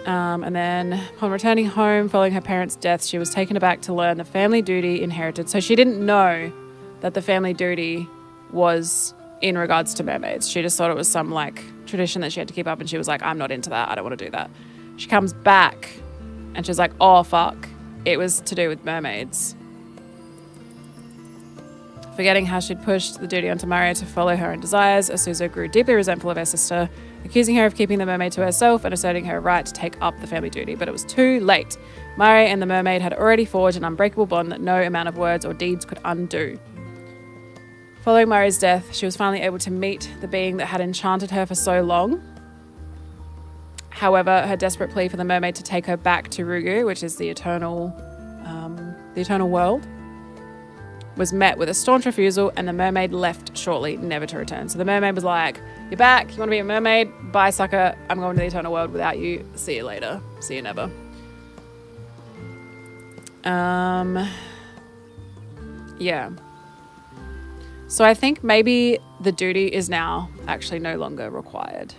Speaker 1: And then upon returning home following her parents' death, she was taken aback to learn the family duty inherited. So she didn't know that the family duty was in regards to mermaids. She just thought it was some like tradition that she had to keep up, and she was like, I'm not into that. I don't want to do that. She comes back and she's like, oh, fuck. It was to do with mermaids. Forgetting how she'd pushed the duty onto Maria to follow her own desires, Azusa grew deeply resentful of her sister, accusing her of keeping the mermaid to herself and asserting her right to take up the family duty. But it was too late. Maria and the mermaid had already forged an unbreakable bond that no amount of words or deeds could undo. Following Maria's death, she was finally able to meet the being that had enchanted her for so long. However, her desperate plea for the mermaid to take her back to Rugu, which is the eternal world, was met with a staunch refusal, and the mermaid left shortly, never to return. So the mermaid was like, you're back, you want to be a mermaid? Bye, sucker. I'm going to the eternal world without you. See you later. See you never. Yeah. So I think maybe the duty is now actually no longer required,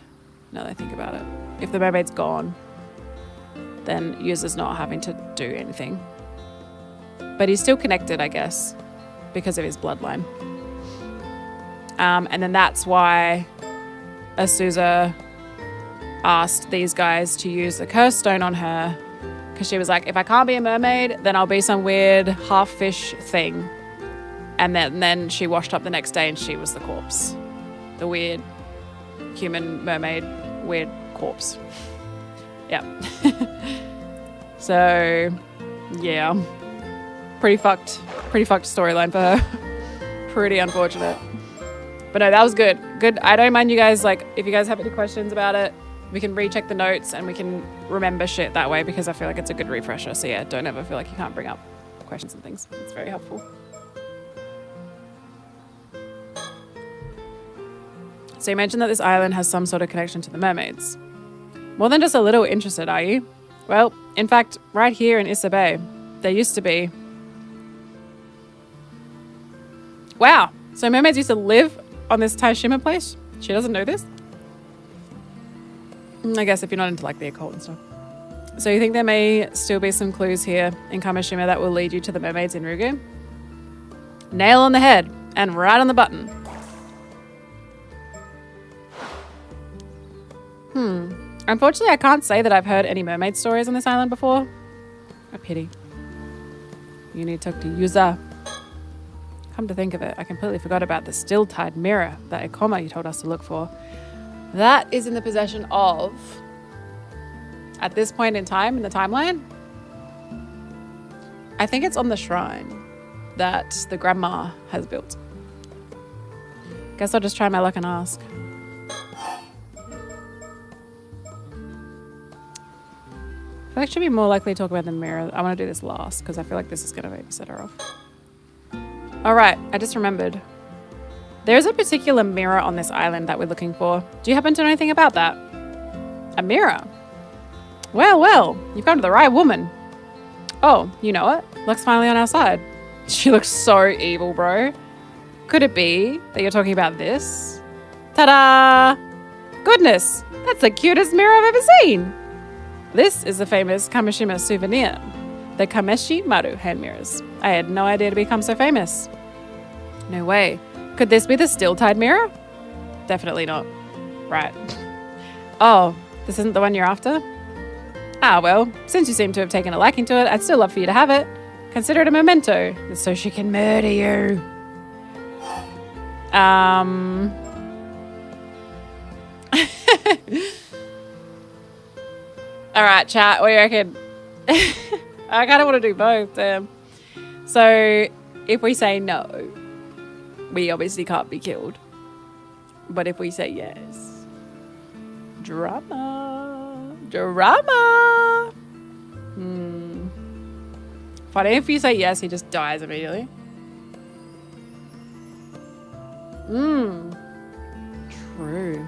Speaker 1: now that I think about it. If the mermaid's gone, then Yuza's not having to do anything. But he's still connected, I guess, because of his bloodline. And then that's why Azusa asked these guys to use the curse stone on her, because she was like, if I can't be a mermaid, then I'll be some weird half fish thing. And then she washed up the next day and she was the corpse. The weird human mermaid, weird corpse. Yeah. So, yeah. Pretty fucked storyline for her. Pretty unfortunate. But no, that was good. Good. I don't mind you guys, like, if you guys have any questions about it, we can recheck the notes and we can remember shit that way, because I feel like it's a good refresher. So yeah, don't ever feel like you can't bring up questions and things. It's very helpful. So you mentioned that this island has some sort of connection to the mermaids. More than just a little interested, are you? Well, in fact, right here in Issa Bay, there used to be... Wow! So mermaids used to live on this Taishima place? She doesn't know this? I guess if you're not into like the occult and stuff. So you think there may still be some clues here in Kamishima that will lead you to the mermaids in Rugu? Nail on the head and right on the button. Unfortunately, I can't say that I've heard any mermaid stories on this island before. A pity. You need to talk to Yuza. Come to think of it, I completely forgot about the still-tide mirror that Ikoma you told us to look for. That is in the possession of, at this point in time, in the timeline, I think it's on the shrine that the grandma has built. Guess I'll just try my luck and ask. I feel like I should be more likely to talk about the mirror. I want to do this last because I feel like this is going to maybe set her off. All right, I just remembered. There's a particular mirror on this island that we're looking for. Do you happen to know anything about that? A mirror? Well, you've come to the right woman. Oh, you know it. Luck's finally on our side. She looks so evil, bro. Could it be that you're talking about this? Ta-da! Goodness, that's the cutest mirror I've ever seen. This is the famous Kamishima souvenir, the Kameshi Maru hand mirrors. I had no idea to become so famous. No way. Could this be the still-tide mirror? Definitely not. Right. Oh, this isn't the one you're after? Ah, well, since you seem to have taken a liking to it, I'd still love for you to have it. Consider it a memento, so she can murder you. All right, chat, what do you reckon? I kind of want to do both. So if we say no, we obviously can't be killed. But if we say yes, drama. Funny if you say yes, he just dies immediately. True.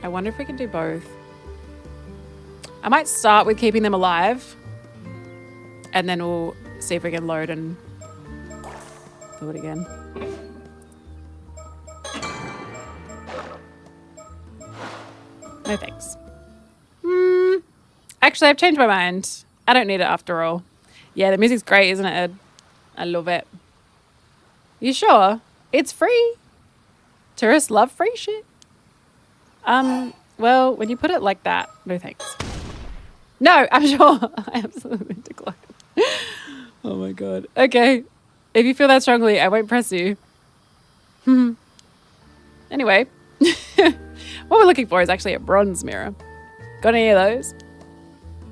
Speaker 1: I wonder if we can do both. I might start with keeping them alive, and then we'll see if we can load and do it again. No thanks. Actually, I've changed my mind. I don't need it after all. Yeah, the music's great, isn't it, Ed? I love it. You sure? It's free. Tourists love free shit. Well, when you put it like that, no thanks. No, I'm sure. I absolutely decline. Oh my god. Okay. If you feel that strongly, I won't press you. Anyway. What we're looking for is actually a bronze mirror. Got any of those?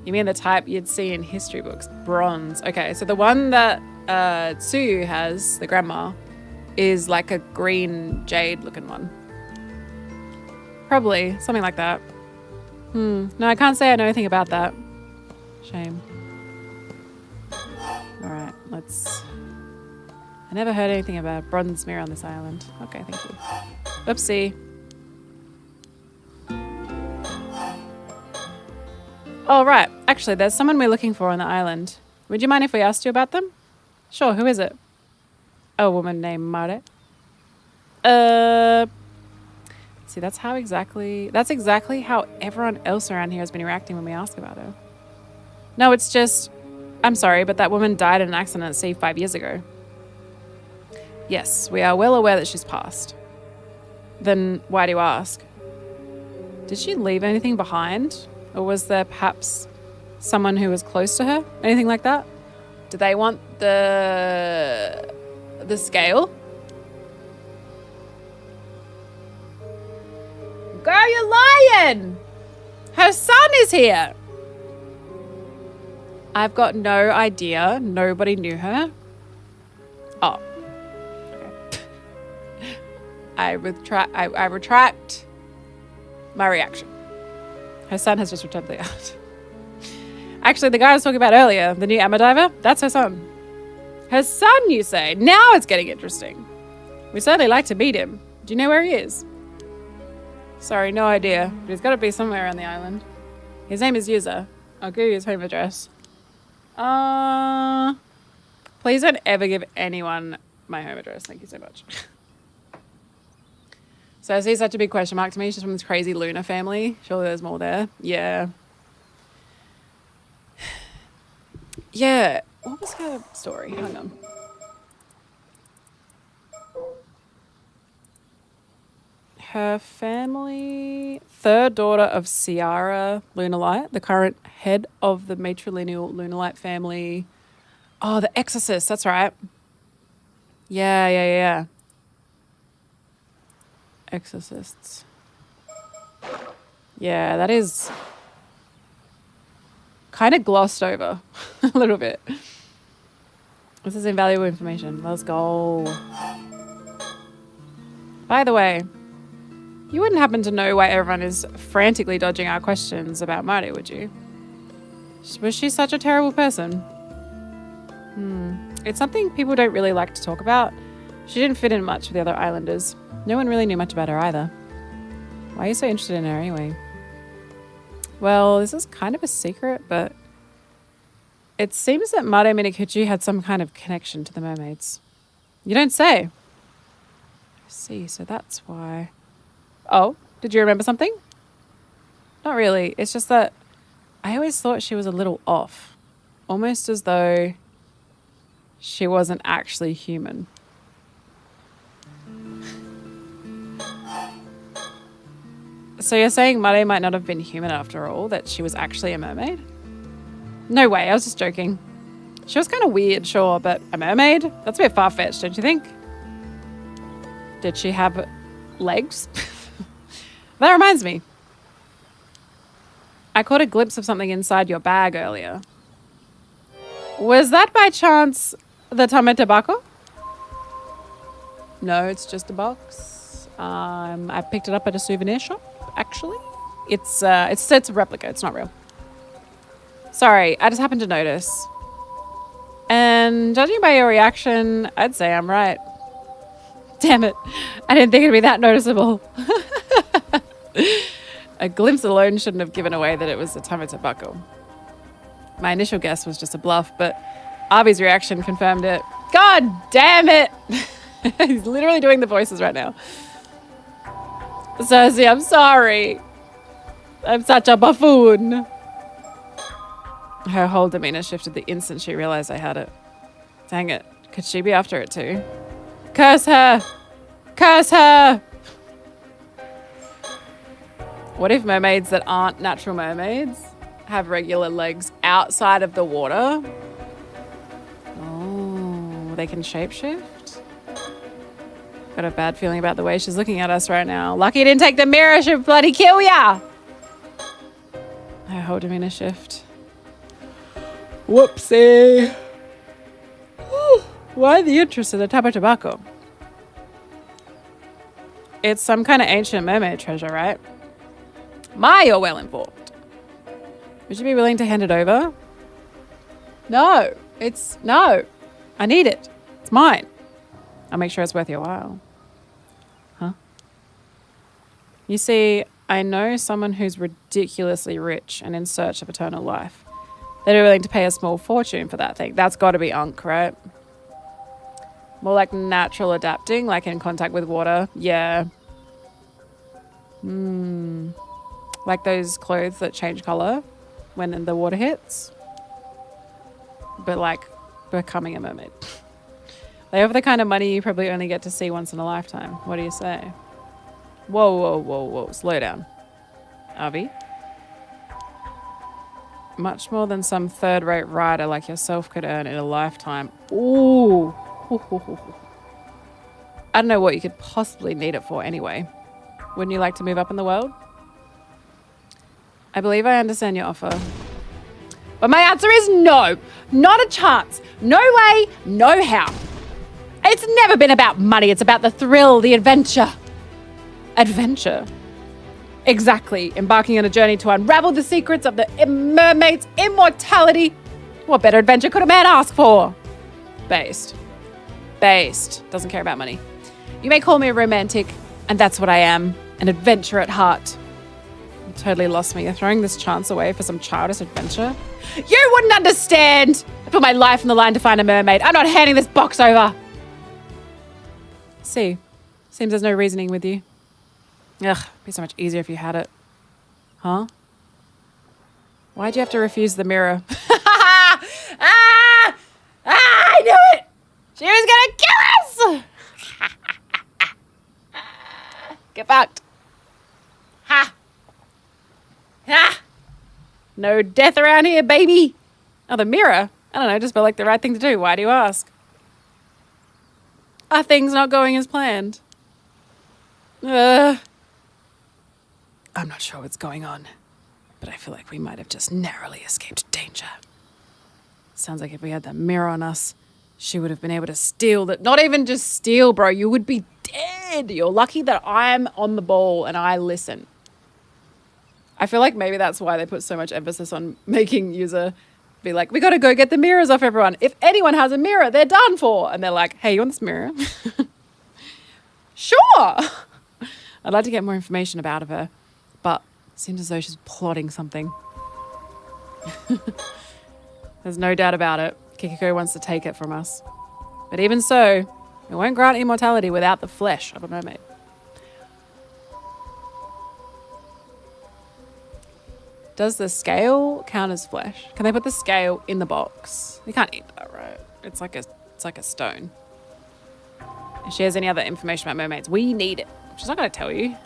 Speaker 1: You mean the type you'd see in history books? Bronze. Okay, so the one that Tsuyu has, the grandma, is like a green jade looking one. Probably. Something like that. No, I can't say I know anything about that. Shame. Alright, let's... I never heard anything about a bronze mirror on this island. Okay, thank you. Oopsie. Oh, right. Actually, there's someone we're looking for on the island. Would you mind if we asked you about them? Sure, who is it? A woman named Mare. See, that's exactly how everyone else around here has been reacting when we ask about her. No, it's just... I'm sorry, but that woman died in an accident at sea 5 years ago. Yes, we are well aware that she's passed. Then why do you ask? Did she leave anything behind? Or was there perhaps someone who was close to her? Anything like that? Do they want the scale? Girl, you're lying! Her son is here! I've got no idea. Nobody knew her. Oh. Okay. I retract my reaction. Her son has just returned to the yard. Actually, the guy I was talking about earlier, the new Amma diver, that's her son. Her son, you say? Now it's getting interesting. We'd certainly like to meet him. Do you know where he is? Sorry, no idea. But he's got to be somewhere around the island. His name is Yuza. I'll give you his home address. Please don't ever give anyone my home address. Thank you so much. So I see such a big question mark to me. She's from this crazy Luna family. Surely there's more there. Yeah. Yeah. What was her story? Hang on. Her family, third daughter of Ciara Lunalight, the current head of the matrilineal Lunalight family. Oh, the Exorcist. That's right. Yeah. Exorcists. Yeah, that is kind of glossed over a little bit. This is invaluable information. Let's go. By the way, you wouldn't happen to know why everyone is frantically dodging our questions about Mari, would you? Was she such a terrible person? It's something people don't really like to talk about. She didn't fit in much with the other islanders. No one really knew much about her either. Why are you so interested in her anyway? Well, this is kind of a secret, but it seems that Mare Minikuchi had some kind of connection to the mermaids. You don't say. I see, so that's why. Oh, did you remember something? Not really. It's just that I always thought she was a little off. Almost as though she wasn't actually human. So you're saying Mare might not have been human after all, that she was actually a mermaid? No way, I was just joking. She was kind of weird, sure, but a mermaid? That's a bit far-fetched, don't you think? Did she have legs? That reminds me. I caught a glimpse of something inside your bag earlier. Was that by chance the tame tobacco? No, it's just a box. I picked it up at a souvenir shop, actually. It's a replica, it's not real. Sorry, I just happened to notice. And judging by your reaction, I'd say I'm right. Damn it, I didn't think it'd be that noticeable. A glimpse alone shouldn't have given away that it was a tame tobacco. My initial guess was just a bluff, but Avi's reaction confirmed it. God damn it! He's literally doing the voices right now. Cersei, I'm sorry. I'm such a buffoon. Her whole demeanor shifted the instant she realized I had it. Dang it. Could she be after it too? Curse her! Curse her! What if mermaids that aren't natural mermaids have regular legs outside of the water? Oh, they can shapeshift? Got a bad feeling about the way she's looking at us right now. Lucky you didn't take the mirror, she'd bloody kill ya! Her whole demeanor shift. Whoopsie. Why the interest in the tub of tobacco? It's some kind of ancient mermaid treasure, right? You're well informed. Would you be willing to hand it over? No. No. I need it. It's mine. I'll make sure it's worth your while. Huh? You see, I know someone who's ridiculously rich and in search of eternal life. They'd be willing to pay a small fortune for that thing. That's got to be Unk, right? More like natural adapting, like in contact with water. Yeah. Like those clothes that change color when the water hits. But like becoming a mermaid. They have the kind of money you probably only get to see once in a lifetime. What do you say? Whoa, whoa, whoa, whoa. Slow down. Avi. Much more than some third-rate rider like yourself could earn in a lifetime. Ooh. I don't know what you could possibly need it for anyway. Wouldn't you like to move up in the world? I believe I understand your offer. But my answer is no. Not a chance. No way, no how. It's never been about money. It's about the thrill, the adventure. Adventure? Exactly. Embarking on a journey to unravel the secrets of the mermaid's immortality. What better adventure could a man ask for? Based. Doesn't care about money. You may call me a romantic, and that's what I am. An adventurer at heart. You totally lost me. You're throwing this chance away for some childish adventure? You wouldn't understand! I put my life on the line to find a mermaid. I'm not handing this box over. See, seems there's no reasoning with you. Ugh, it'd be so much easier if you had it. Huh? Why'd you have to refuse the mirror? I knew it! She was gonna kill us! Get fucked. Ha! Ha! No death around here, baby. Oh, the mirror? I don't know, just felt like the right thing to do. Why do you ask? Are things not going as planned? I'm not sure what's going on, but I feel like we might have just narrowly escaped danger. Sounds like if we had that mirror on us, she would have been able to steal that. Not even just steal, bro. You would be dead. You're lucky that I'm on the ball and I listen. I feel like maybe that's why they put so much emphasis on making user be like, we got to go get the mirrors off everyone. If anyone has a mirror, they're done for. And they're like, hey, you want this mirror? Sure. I'd like to get more information about her, but it seems as though she's plotting something. There's no doubt about it. Kikiko wants to take it from us. But even so, it won't grant immortality without the flesh of a mermaid. Does the scale count as flesh? Can they put the scale in the box? You can't eat that, right? It's like a stone. If she has any other information about mermaids, we need it. She's not going to tell you.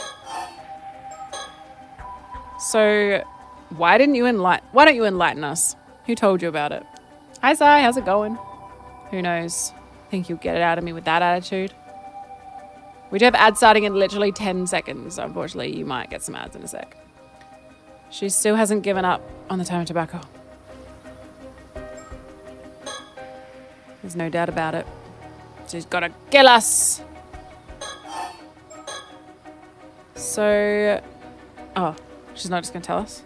Speaker 1: So, why don't you enlighten us? Who told you about it? Hi, Sai. How's it going? Who knows? Think you'll get it out of me with that attitude? We do have ads starting in literally 10 seconds. So unfortunately, you might get some ads in a sec. She still hasn't given up on the time of tobacco. There's no doubt about it. She's got to kill us. So, oh, she's not just going to tell us?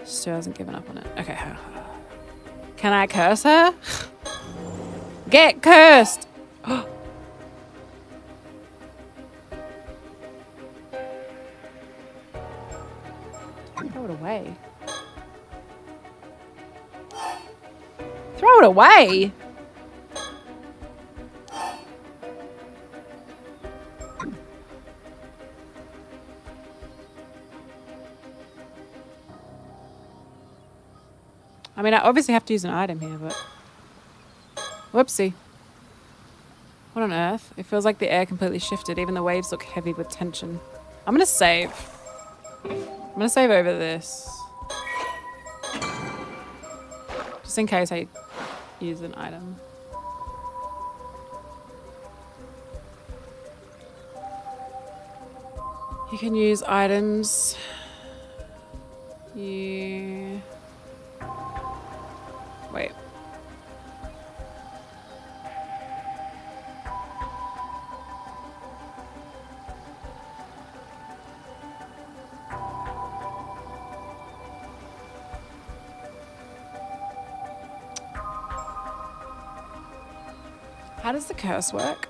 Speaker 1: She still hasn't given up on it. Okay. Can I curse her? Get cursed. Throw it away. Throw it away. I mean, I obviously have to use an item here, but whoopsie. What on earth? It feels like the air completely shifted. Even the waves look heavy with tension. I'm gonna save. I'm gonna save over this. Just in case I use an item. You can use items. You... Wait. How does the curse work?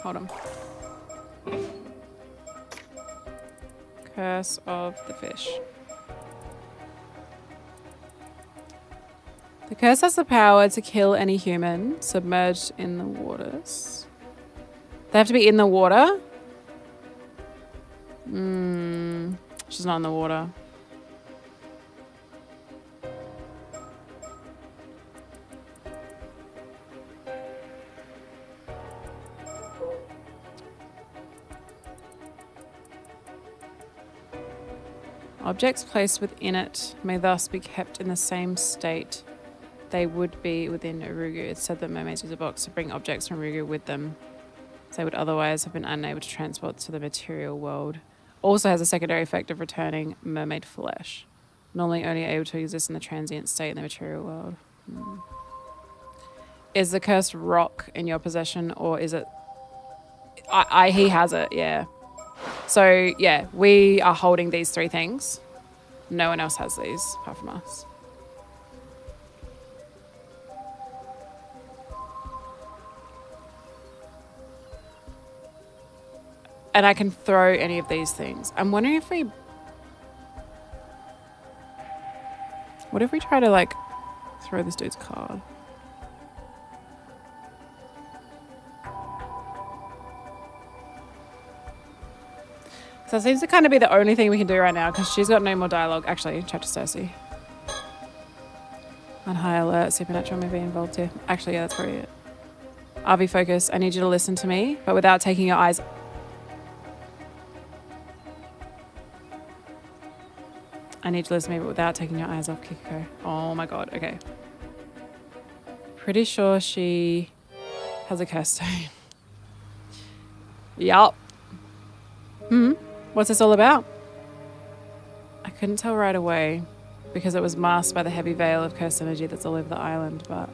Speaker 1: Hold on. Curse of the fish. The curse has the power to kill any human submerged in the waters. They have to be in the water? She's not in the water. Objects placed within it may thus be kept in the same state they would be within Urugu. It said that mermaids use a box to bring objects from Urugu with them, as they would otherwise have been unable to transport to the material world. Also has a secondary effect of returning mermaid flesh. Normally only able to exist in the transient state in the material world. Is the cursed rock in your possession, or is it... he has it, yeah. So, yeah, we are holding these three things. No one else has these apart from us. And I can throw any of these things. I'm wondering if we... What if we try to, like, throw this dude's card? So it seems to kind of be the only thing we can do right now because she's got no more dialogue. Actually, chat to Cersei. On high alert, supernatural may be involved here. Actually, yeah, that's probably it. RV focus, I need you to listen to me, but without taking your eyes... I need you to listen to me, but without taking your eyes off Kikiko. Oh my god, okay. Pretty sure she has a curse stone. Yup. What's this all about? I couldn't tell right away because it was masked by the heavy veil of cursed energy that's all over the island, but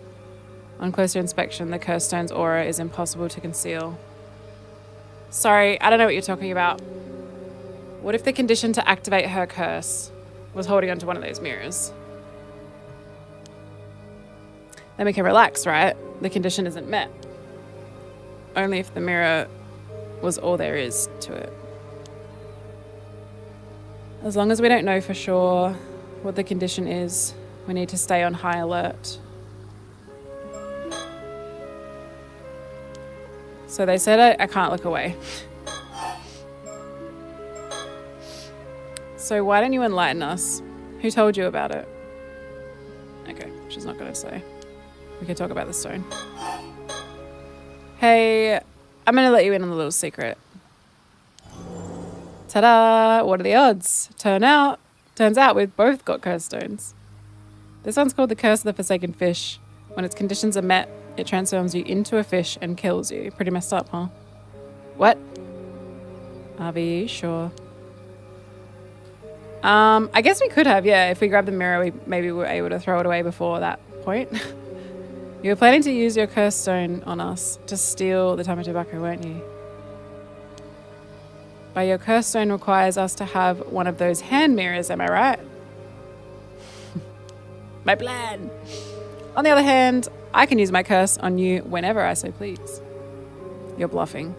Speaker 1: on closer inspection, the cursed stone's aura is impossible to conceal. Sorry, I don't know what you're talking about. What if the condition to activate her curse was holding onto one of those mirrors? Then we can relax, right? The condition isn't met. Only if the mirror was all there is to it. As long as we don't know for sure what the condition is, we need to stay on high alert. So they said I can't look away. So why don't you enlighten us? Who told you about it? Okay, she's not going to say. We can talk about the stone. Hey, I'm going to let you in on the little secret. Ta-da! What are the odds? Turns out we've both got curse stones. This one's called the Curse of the Forsaken Fish. When its conditions are met, it transforms you into a fish and kills you. Pretty messed up, huh? What? Are you sure? I guess we could have, yeah. If we grabbed the mirror, maybe we were able to throw it away before that point. You were planning to use your curse stone on us to steal the time of tobacco, weren't you? But your curse stone requires us to have one of those hand mirrors, am I right? My plan. On the other hand, I can use my curse on you whenever I so please. You're bluffing.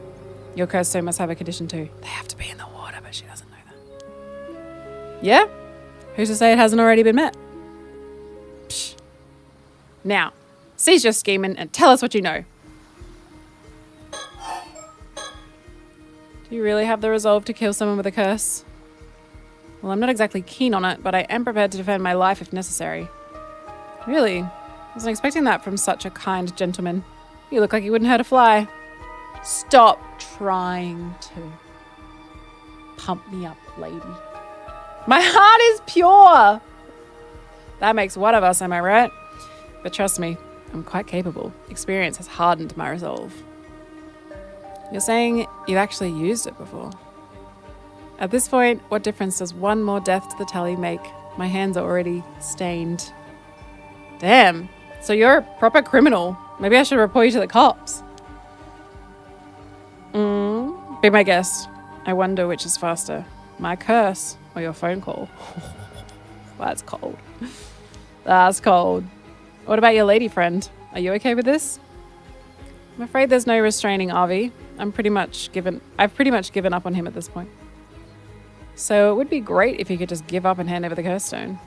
Speaker 1: Your curse stone must have a condition too. They have to be in the water, but she doesn't know that. Yeah? Who's to say it hasn't already been met? Psh. Now, cease your scheming and tell us what you know. Do you really have the resolve to kill someone with a curse? Well, I'm not exactly keen on it, but I am prepared to defend my life if necessary. Really? I wasn't expecting that from such a kind gentleman. You look like you wouldn't hurt a fly. Stop trying to pump me up, lady. My heart is pure. That makes one of us, am I right? But trust me, I'm quite capable. Experience has hardened my resolve. You're saying you've actually used it before. At this point, what difference does one more death to the tally make? My hands are already stained. Damn. So you're a proper criminal. Maybe I should report you to the cops. Be my guest. I wonder which is faster. My curse or your phone call. That's cold. That's cold. What about your lady friend? Are you okay with this? I'm afraid there's no restraining Avi. I've pretty much given up on him at this point. So it would be great if you could just give up and hand over the curse stone.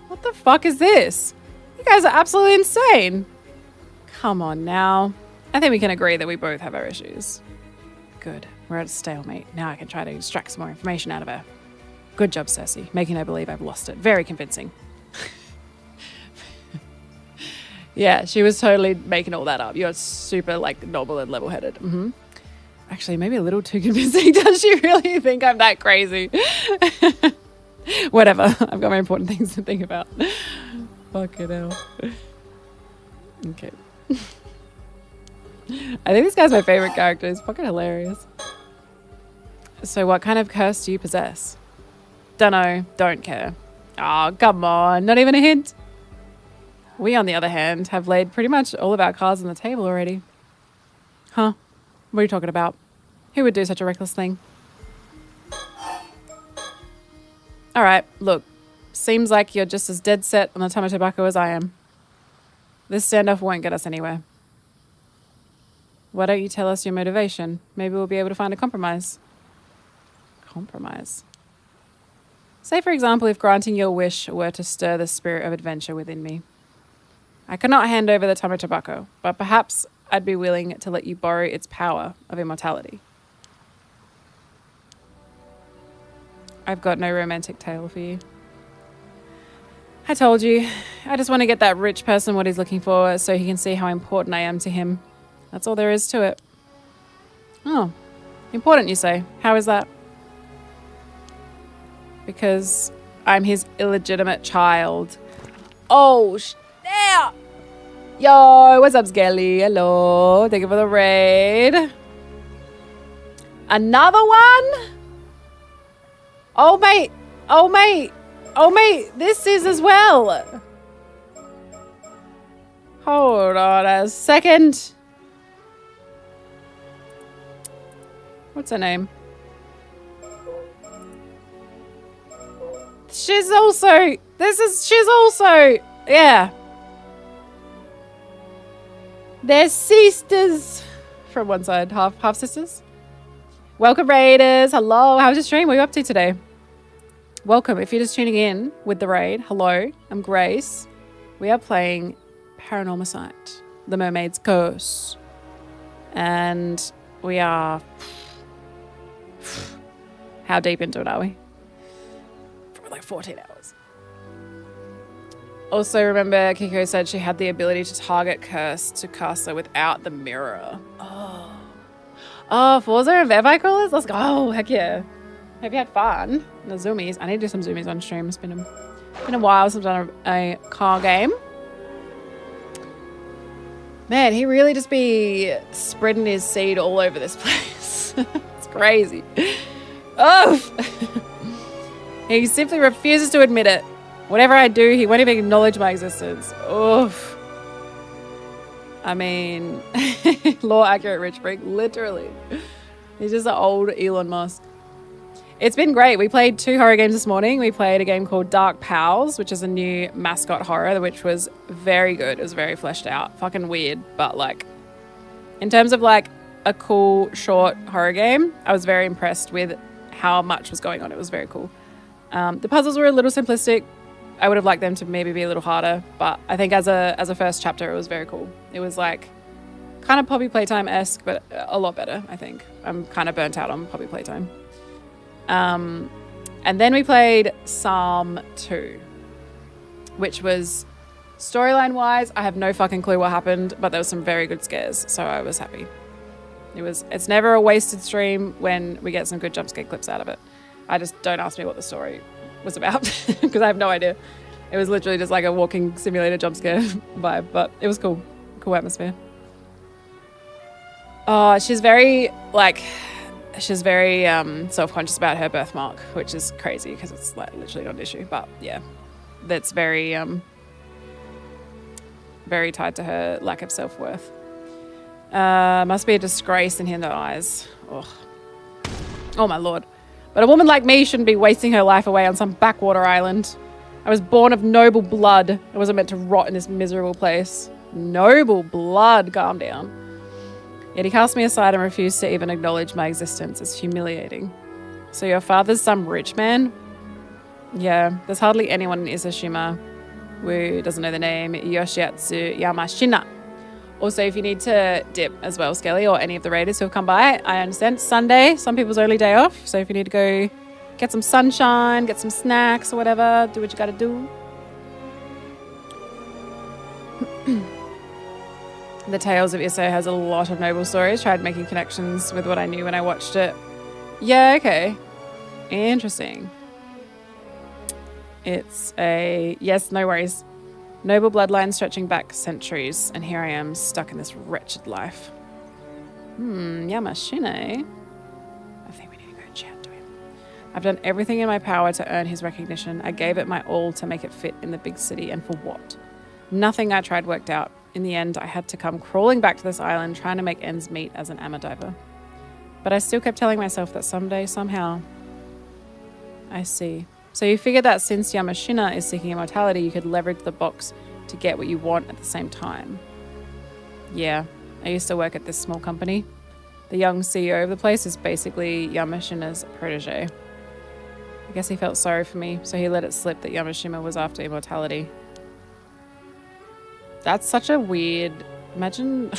Speaker 1: What the fuck is this? You guys are absolutely insane. Come on now. I think we can agree that we both have our issues. Good. We're at a stalemate. Now I can try to extract some more information out of her. Good job, Cersei. Making her believe I've lost it. Very convincing. Yeah, she was totally making all that up. You're super, like, noble and level-headed. Actually, maybe a little too convincing. Does she really think I'm that crazy? Whatever. I've got my important things to think about. Fucking hell. Okay. I think this guy's my favorite character. He's fucking hilarious. So what kind of curse do you possess? Dunno. Don't care. Oh, come on. Not even a hint? We, on the other hand, have laid pretty much all of our cards on the table already. Huh? What are you talking about? Who would do such a reckless thing? Alright, look. Seems like you're just as dead set on the Tama Tobacco as I am. This standoff won't get us anywhere. Why don't you tell us your motivation? Maybe we'll be able to find a compromise. Compromise? Say, for example, if granting your wish were to stir the spirit of adventure within me. I cannot hand over the Tama Tobacco, but perhaps I'd be willing to let you borrow its power of immortality. I've got no romantic tale for you. I told you, I just want to get that rich person what he's looking for so he can see how important I am to him. That's all there is to it. Oh, important you say. How is that? Because I'm his illegitimate child. Oh, snap! Yo, what's up, Skelly? Hello. Thank you for the raid. Another one? Oh, mate. Oh, mate. Oh, mate. This is as well. Hold on a second. What's her name? She's also... She's also... Yeah. They're sisters. From one side. Half sisters. Welcome, Raiders. Hello. How was your stream? What are you up to today? Welcome. If you're just tuning in with the raid, hello. I'm Grace. We are playing Paranormasight, the Mermaid's Curse. And we are... How deep into it are we? For like 14 hours. Also, remember, Kiko said she had the ability to target curse to caster without the mirror. Oh. Oh, Forza and Vampire Crawlers? Let's go. Heck yeah. Hope you had fun. The zoomies. I need to do some zoomies on stream. It's been a while since I've done a car game. Man, he really just be spreading his seed all over this place. It's crazy. Oh! He simply refuses to admit it. Whatever I do, he won't even acknowledge my existence. Oof. I mean, law accurate rich freak, literally. He's just an old Elon Musk. It's been great. We played 2 horror games this morning. We played a game called Dark Pals, which is a new mascot horror, which was very good. It was very fleshed out. Fucking weird, but like, in terms of like a cool short horror game, I was very impressed with how much was going on. It was very cool. The puzzles were a little simplistic. I would have liked them to maybe be a little harder, but I think as a first chapter, it was very cool. It was like kind of Poppy Playtime-esque, but a lot better, I think. I'm kind of burnt out on Poppy Playtime. And then we played Psalm 2, which was Storyline wise, I have no fucking clue what happened, but there was some very good scares, so I was happy. It's never a wasted stream when we get some good jump scare clips out of it. I just don't ask me what the story was about because I have no idea. It was literally just like a walking simulator jump scare vibe, but it was cool. Cool atmosphere. Oh, she's very self-conscious about her birthmark, which is crazy because it's like literally not an issue. But yeah, that's very very tied to her lack of self-worth. Must be a disgrace in her eyes. Oh my lord. But a woman like me shouldn't be wasting her life away on some backwater island. I was born of noble blood. I wasn't meant to rot in this miserable place. Noble blood, calm down. Yet he cast me aside and refused to even acknowledge my existence. It's humiliating. So your father's some rich man? Yeah, there's hardly anyone in Isashima who doesn't know the name Yoshiatsu Yamashina. Also, if you need to dip as well, Skelly, or any of the raiders who have come by, I understand it's Sunday, some people's only day off. So if you need to go get some sunshine, get some snacks or whatever, do what you gotta do. The Tales of Isso has a lot of noble stories. Tried making connections with what I knew when I watched it. Yeah, okay. Interesting. It's a... Yes, no worries. Noble bloodline stretching back centuries, and here I am, stuck in this wretched life. Yamashine. I think we need to go chat to him. I've done everything in my power to earn his recognition. I gave it my all to make it fit in the big city, and for what? Nothing I tried worked out. In the end, I had to come crawling back to this island, trying to make ends meet as an amateur diver. But I still kept telling myself that someday, somehow... I see. So you figured that since Yamashina is seeking immortality, you could leverage the box to get what you want at the same time. Yeah, I used to work at this small company. The young CEO of the place is basically Yamashina's protege. I guess he felt sorry for me, so he let it slip that Yamashina was after immortality. That's such a weird... Imagine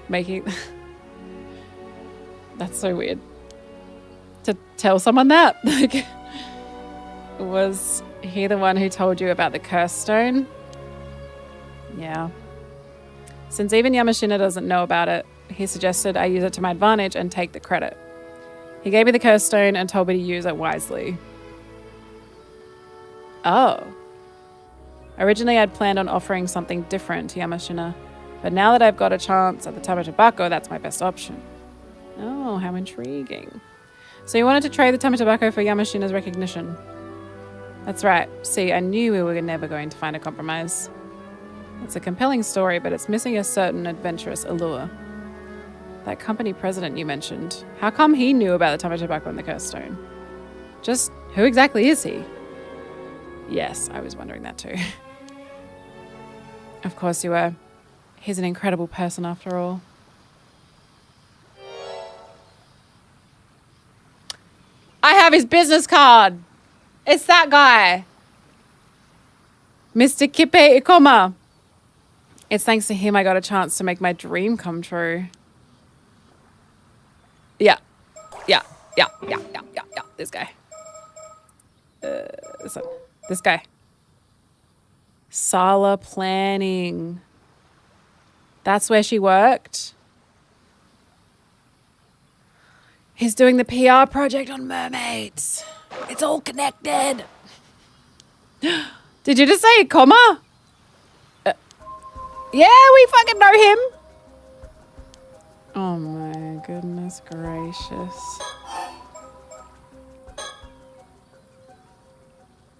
Speaker 1: making... That's so weird. To tell someone that. Like... Was he the one who told you about the curse stone? Yeah. Since even Yamashina doesn't know about it, he suggested I use it to my advantage and take the credit. He gave me the curse stone and told me to use it wisely. Oh. Originally, I'd planned on offering something different to Yamashina, but now that I've got a chance at the Tamatabako, that's my best option. Oh, how intriguing. So you wanted to trade the Tamatabako for Yamashina's recognition? That's right. See, I knew we were never going to find a compromise. It's a compelling story, but it's missing a certain adventurous allure. That company president you mentioned, how come he knew about the Tamatabako and the Curse Stone? Just who exactly is he? Yes, I was wondering that too. Of course you were. He's an incredible person after all. I have his business card! It's that guy. Mr. Kipe Ikoma. It's thanks to him I got a chance to make my dream come true. Yeah. This guy. This guy. Sala Planning. That's where she worked. He's doing the PR project on mermaids. It's all connected. Did you just say Ikoma? Yeah, we fucking know him. Oh my goodness gracious.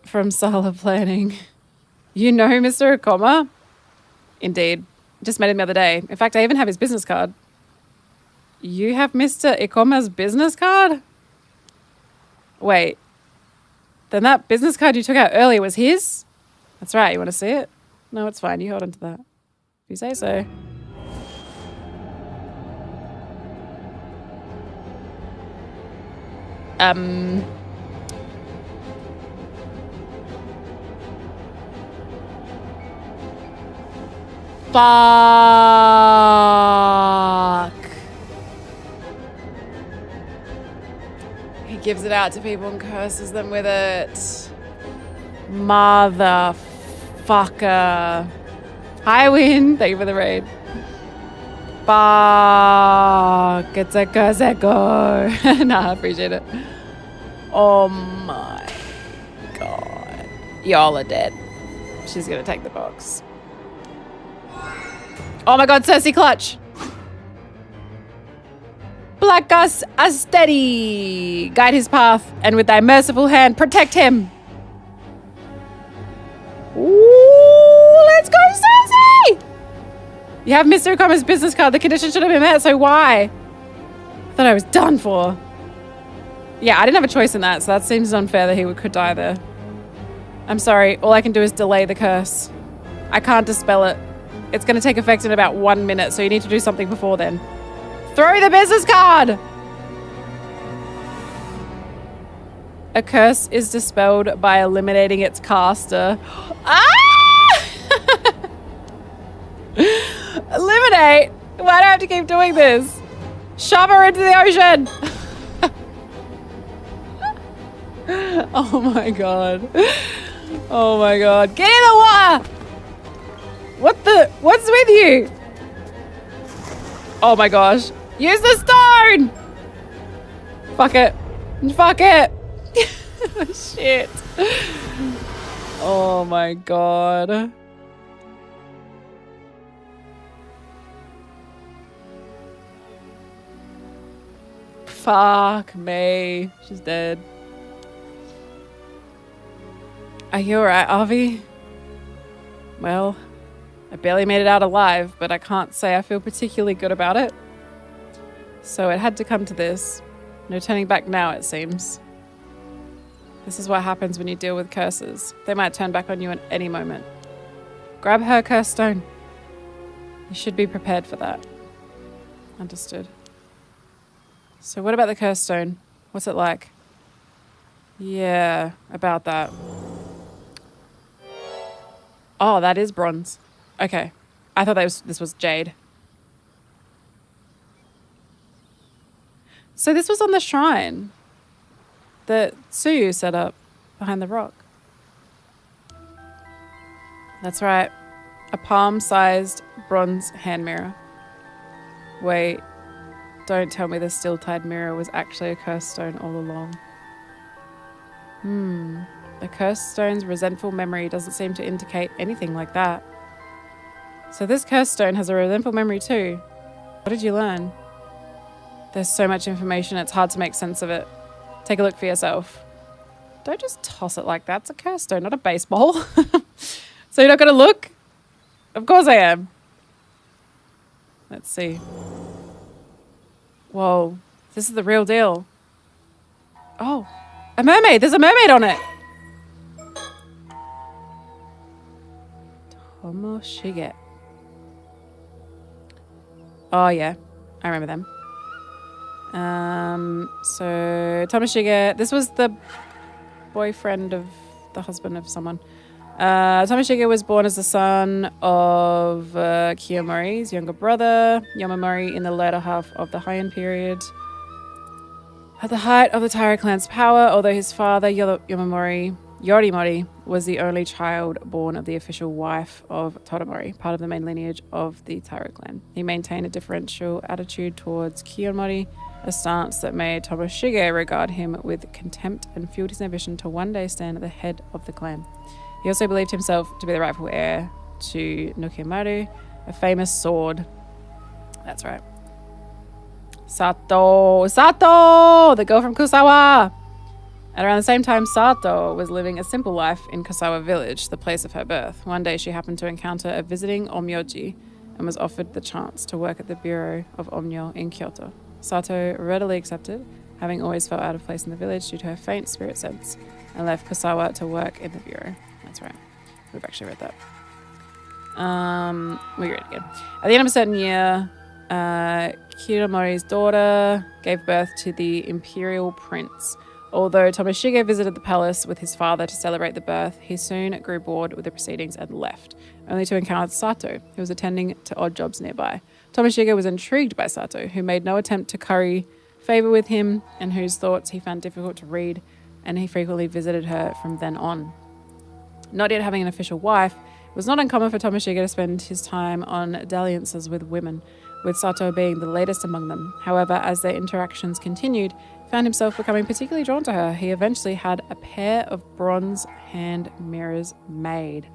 Speaker 1: From Sala Planning. You know Mr. Ikoma? Indeed. Just met him the other day. In fact, I even have his business card. You have Mr. Ikoma's business card? Wait. Then that business card you took out earlier was his? That's right. You want to see it? No, it's fine. You hold on to that. If you say so. Fuck. He gives it out to people and curses them with it. Motherfucker. Fucker. Hi, Win. Thank you for the raid. Fuck. It's a Kazeko. Nah, I appreciate it. Oh my god. Y'all are dead. She's gonna take the box. Oh my god, Cersei clutch. Black us as steady. Guide his path, and with thy merciful hand, protect him. Ooh, let's go, Cersei! You have Mr. Okamo's business card. The condition should have been met, so why? I thought I was done for. Yeah, I didn't have a choice in that, so that seems unfair that he could die there. I'm sorry. All I can do is delay the curse. I can't dispel it. It's going to take effect in about 1 minute, so you need to do something before then. Throw the business card! A curse is dispelled by eliminating its caster. Ah! Eliminate? Why do I have to keep doing this? Shove her into the ocean! Oh my god. Oh my god. Get in the water! What's with you? Oh my gosh. Use the stone! Fuck it. Fuck it. Shit. Oh my god. Fuck me. She's dead. Are you alright, Avi? Well, I barely made it out alive, but I can't say I feel particularly good about it. So it had to come to this. No turning back now, it seems. This is what happens when you deal with curses. They might turn back on you at any moment. Grab her cursed stone. You should be prepared for that. Understood. So what about the cursed stone? What's it like? Yeah, about that. Oh, that is bronze. Okay. I thought this was jade. So this was on the shrine that Suyu set up behind the rock. That's right. A palm-sized bronze hand mirror. Wait, don't tell me the still-tied mirror was actually a cursed stone all along. The cursed stone's resentful memory doesn't seem to indicate anything like that. So this cursed stone has a resentful memory too. What did you learn? There's so much information, it's hard to make sense of it. Take a look for yourself. Don't just toss it like that. It's a cursed stone, not a baseball. So you're not going to look? Of course I am. Let's see. Whoa, this is the real deal. Oh, a mermaid. There's a mermaid on it. Tomoshige. Oh, yeah. I remember them. So Tomoshige, this was the boyfriend of the husband of someone. Tomoshige was born as the son of Kiyomori's younger brother, Yamamori, in the latter half of the Heian period. At the height of the Taira clan's power, although his father, Yorimori, was the only child born of the official wife of Todomori, part of the main lineage of the Taira clan. He maintained a differential attitude towards Kiyomori, a stance that made Tomoshige regard him with contempt and fueled his ambition to one day stand at the head of the clan. He also believed himself to be the rightful heir to Nukimaru, a famous sword. That's right. Sato, the girl from Kusawa! At around the same time, Sato was living a simple life in Kusawa village, the place of her birth. One day she happened to encounter a visiting Omyoji and was offered the chance to work at the Bureau of Omyo in Kyoto. Sato readily accepted, having always felt out of place in the village due to her faint spirit sense, and left Kusawa to work in the Bureau. That's right. We've actually read that. We read it again. At the end of a certain year, Kiyomori's daughter gave birth to the imperial prince. Although Tomoshige visited the palace with his father to celebrate the birth, he soon grew bored with the proceedings and left, only to encounter Sato, who was attending to odd jobs nearby. Tomoshige was intrigued by Sato, who made no attempt to curry favor with him and whose thoughts he found difficult to read, and he frequently visited her from then on. Not yet having an official wife, It was not uncommon for Tomoshige to spend his time on dalliances with women, with Sato being the latest among them. However, as their interactions continued, he found himself becoming particularly drawn to her. He eventually had a pair of bronze hand mirrors made.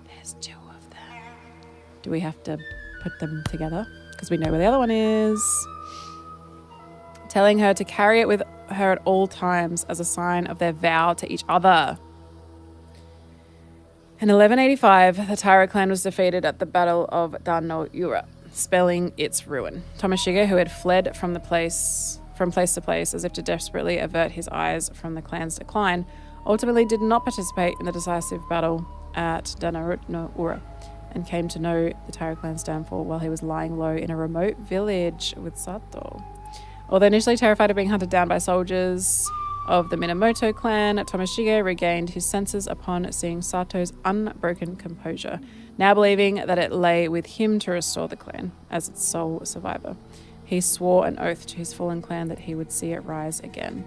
Speaker 1: There's 2 of them. Do we have to put them together? Because we know where the other one is. Telling her to carry it with her at all times as a sign of their vow to each other. In 1185, the Taira clan was defeated at the Battle of Dan-no-ura, spelling its ruin. Tomoshige, who had fled from place to place as if to desperately avert his eyes from the clan's decline, ultimately did not participate in the decisive battle at Dan-no-ura and came to know the Taira clan's downfall while he was lying low in a remote village with Sato. Although initially terrified of being hunted down by soldiers of the Minamoto clan, Tomoshige regained his senses upon seeing Sato's unbroken composure, now believing that it lay with him to restore the clan as its sole survivor. He swore an oath to his fallen clan that he would see it rise again.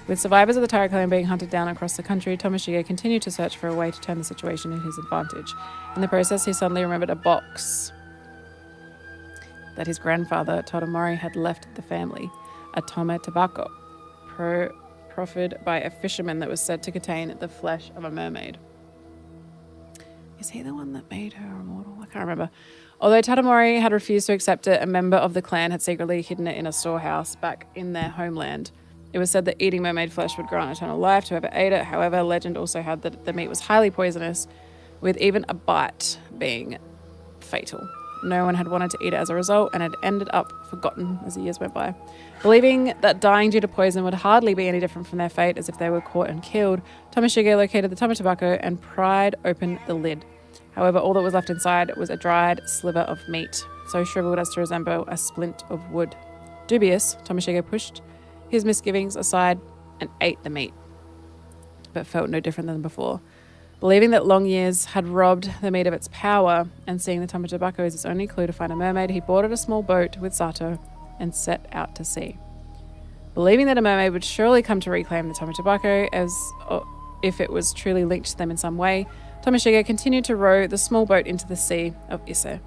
Speaker 1: With survivors of the Taira clan being hunted down across the country, Tomoshige continued to search for a way to turn the situation in his advantage. In the process, he suddenly remembered a box that his grandfather, Todomori, had left the family, a tome tobacco, proffered by a fisherman that was said to contain the flesh of a mermaid. Is he the one that made her immortal? I can't remember. Although Todomori had refused to accept it, a member of the clan had secretly hidden it in a storehouse back in their homeland. It was said that eating mermaid flesh would grant eternal life to whoever ate it. However, legend also had that the meat was highly poisonous, with even a bite being fatal. No one had wanted to eat it as a result and had ended up forgotten as the years went by. Believing that dying due to poison would hardly be any different from their fate as if they were caught and killed, Tomoshige located the tome tobacco and pried open the lid. However, all that was left inside was a dried sliver of meat, so shriveled as to resemble a splint of wood. Dubious, Tomoshige pushed his misgivings aside and ate the meat, but felt no different than before. Believing that long years had robbed the meat of its power and seeing the tome tobacco as its only clue to find a mermaid, he boarded a small boat with Sato and set out to sea. Believing that a mermaid would surely come to reclaim the tome tobacco as if it was truly linked to them in some way, Tomoshige continued to row the small boat into the sea of Ise.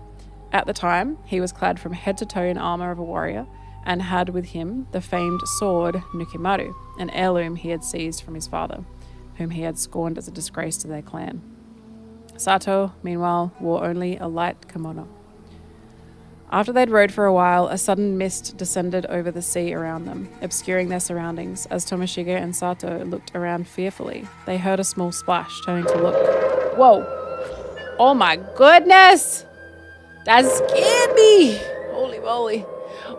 Speaker 1: At the time, he was clad from head to toe in armor of a warrior and had with him the famed sword Nukimaru, an heirloom he had seized from his father, whom he had scorned as a disgrace to their clan. Sato, meanwhile, wore only a light kimono. After they'd rowed for a while, a sudden mist descended over the sea around them, obscuring their surroundings. As Tomoshige and Sato looked around fearfully, they heard a small splash. Turning to look. Whoa! Oh my goodness! That scared me! Holy moly.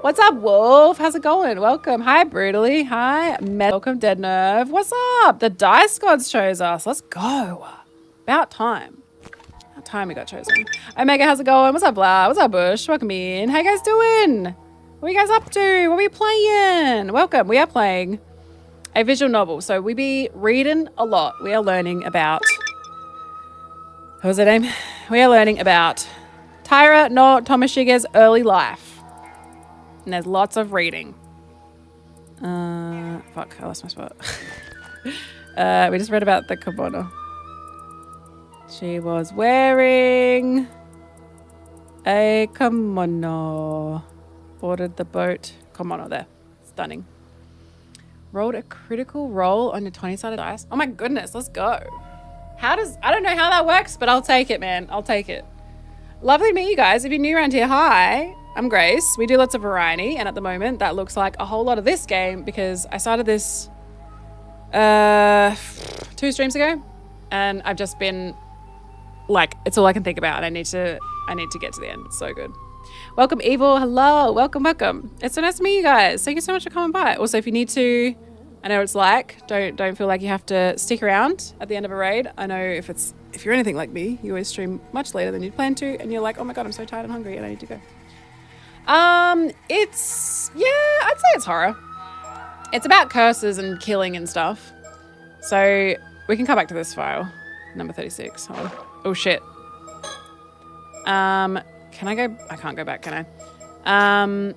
Speaker 1: What's up, Wolf? How's it going? Welcome. Hi, Brutally. Hi, welcome, Dead Nerve. What's up? The Dice Gods chose us. Let's go. About time. About time we got chosen. Omega, how's it going? What's up, Blah? What's up, Bush? Welcome in. How you guys doing? What are you guys up to? What are we playing? Welcome. We are playing a visual novel. So we be reading a lot. We are learning about... What was her name? We are learning about Taira no Tomoshige's early life. And there's lots of reading. Fuck, I lost my spot. We just read about the kimono. She was wearing a kimono. Boarded the boat. Kimono there. Stunning. Rolled a critical roll on your 20-sided dice. Oh my goodness, let's go. I don't know how that works, but I'll take it, man. I'll take it. Lovely to meet you guys. If you're new around here, hi. I'm Grace. We do lots of variety, and at the moment that looks like a whole lot of this game because I started this 2 streams ago, and I've just been like, it's all I can think about, and I need to get to the end. It's so good. Welcome, Evil. Hello. Welcome. It's so nice to meet you guys. Thank you so much for coming by. Also, if you need to, I know what it's like. Don't feel like you have to stick around at the end of a raid. I know if you're anything like me, you always stream much later than you'd planned to, and you're like, oh my god, I'm so tired and hungry, and I need to go. I'd say it's horror. It's about curses and killing and stuff. So we can come back to this file, number 36. Oh shit. Can I go? I can't go back, can I?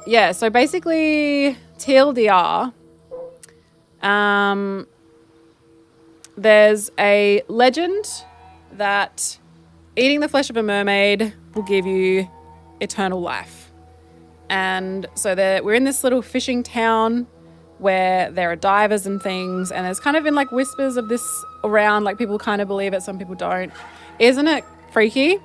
Speaker 1: Yeah. So basically, TLDR. There's a legend that eating the flesh of a mermaid will give you eternal life. And so we're in this little fishing town where there are divers and things, and there's kind of been like whispers of this around, like people kind of believe it, some people don't. Isn't it freaky?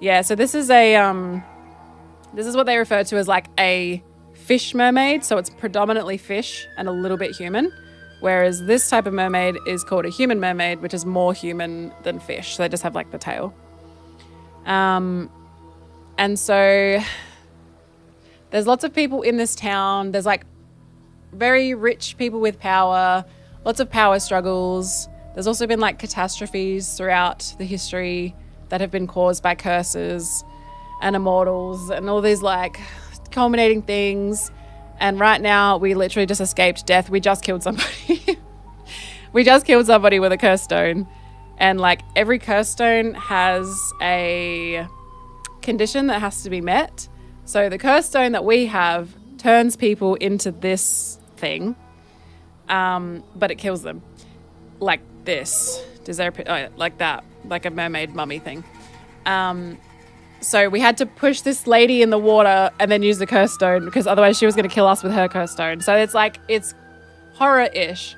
Speaker 1: Yeah, so this is what they refer to as like a fish mermaid. So it's predominantly fish and a little bit human. Whereas this type of mermaid is called a human mermaid, which is more human than fish. So they just have like the tail. And so there's lots of people in this town. There's like very rich people with power, lots of power struggles. There's also been like catastrophes throughout the history that have been caused by curses and immortals and all these like culminating things. And right now we literally just escaped death. We just killed somebody. We just killed somebody with a curse stone. And like every curse stone has a condition that has to be met. So the curse stone that we have turns people into this thing, but it kills them. Like this. Does there like that, like a mermaid mummy thing. So we had to push this lady in the water and then use the curse stone because otherwise she was going to kill us with her curse stone. So it's like, it's horror-ish.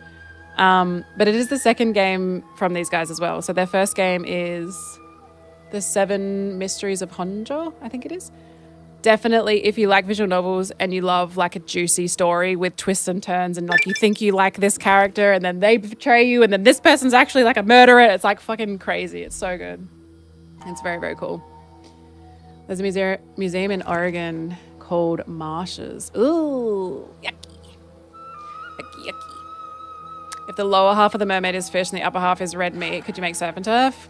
Speaker 1: But it is the second game from these guys as well. So their first game is The 7 Mysteries of Honjo, I think it is. Definitely, if you like visual novels and you love like a juicy story with twists and turns and like you think you like this character and then they betray you and then this person's actually like a murderer. It's like fucking crazy. It's so good. It's very, very cool. There's a museum in Oregon called Marshes. Ooh, yucky. Yucky, yucky. If the lower half of the mermaid is fish and the upper half is red meat, could you make surf and turf?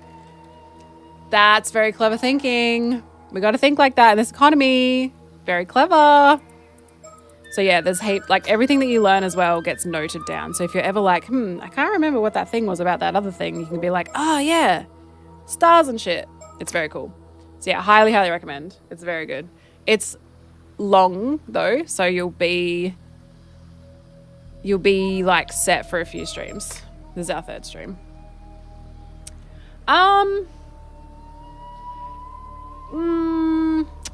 Speaker 1: That's very clever thinking. We got to think like that in this economy. Very clever. So yeah, there's like everything that you learn as well gets noted down. So if you're ever like, I can't remember what that thing was about that other thing, you can be like, oh yeah, stars and shit. It's very cool. So yeah, highly, highly recommend. It's very good. It's long though, so you'll be like set for a few streams. This is our 3rd stream.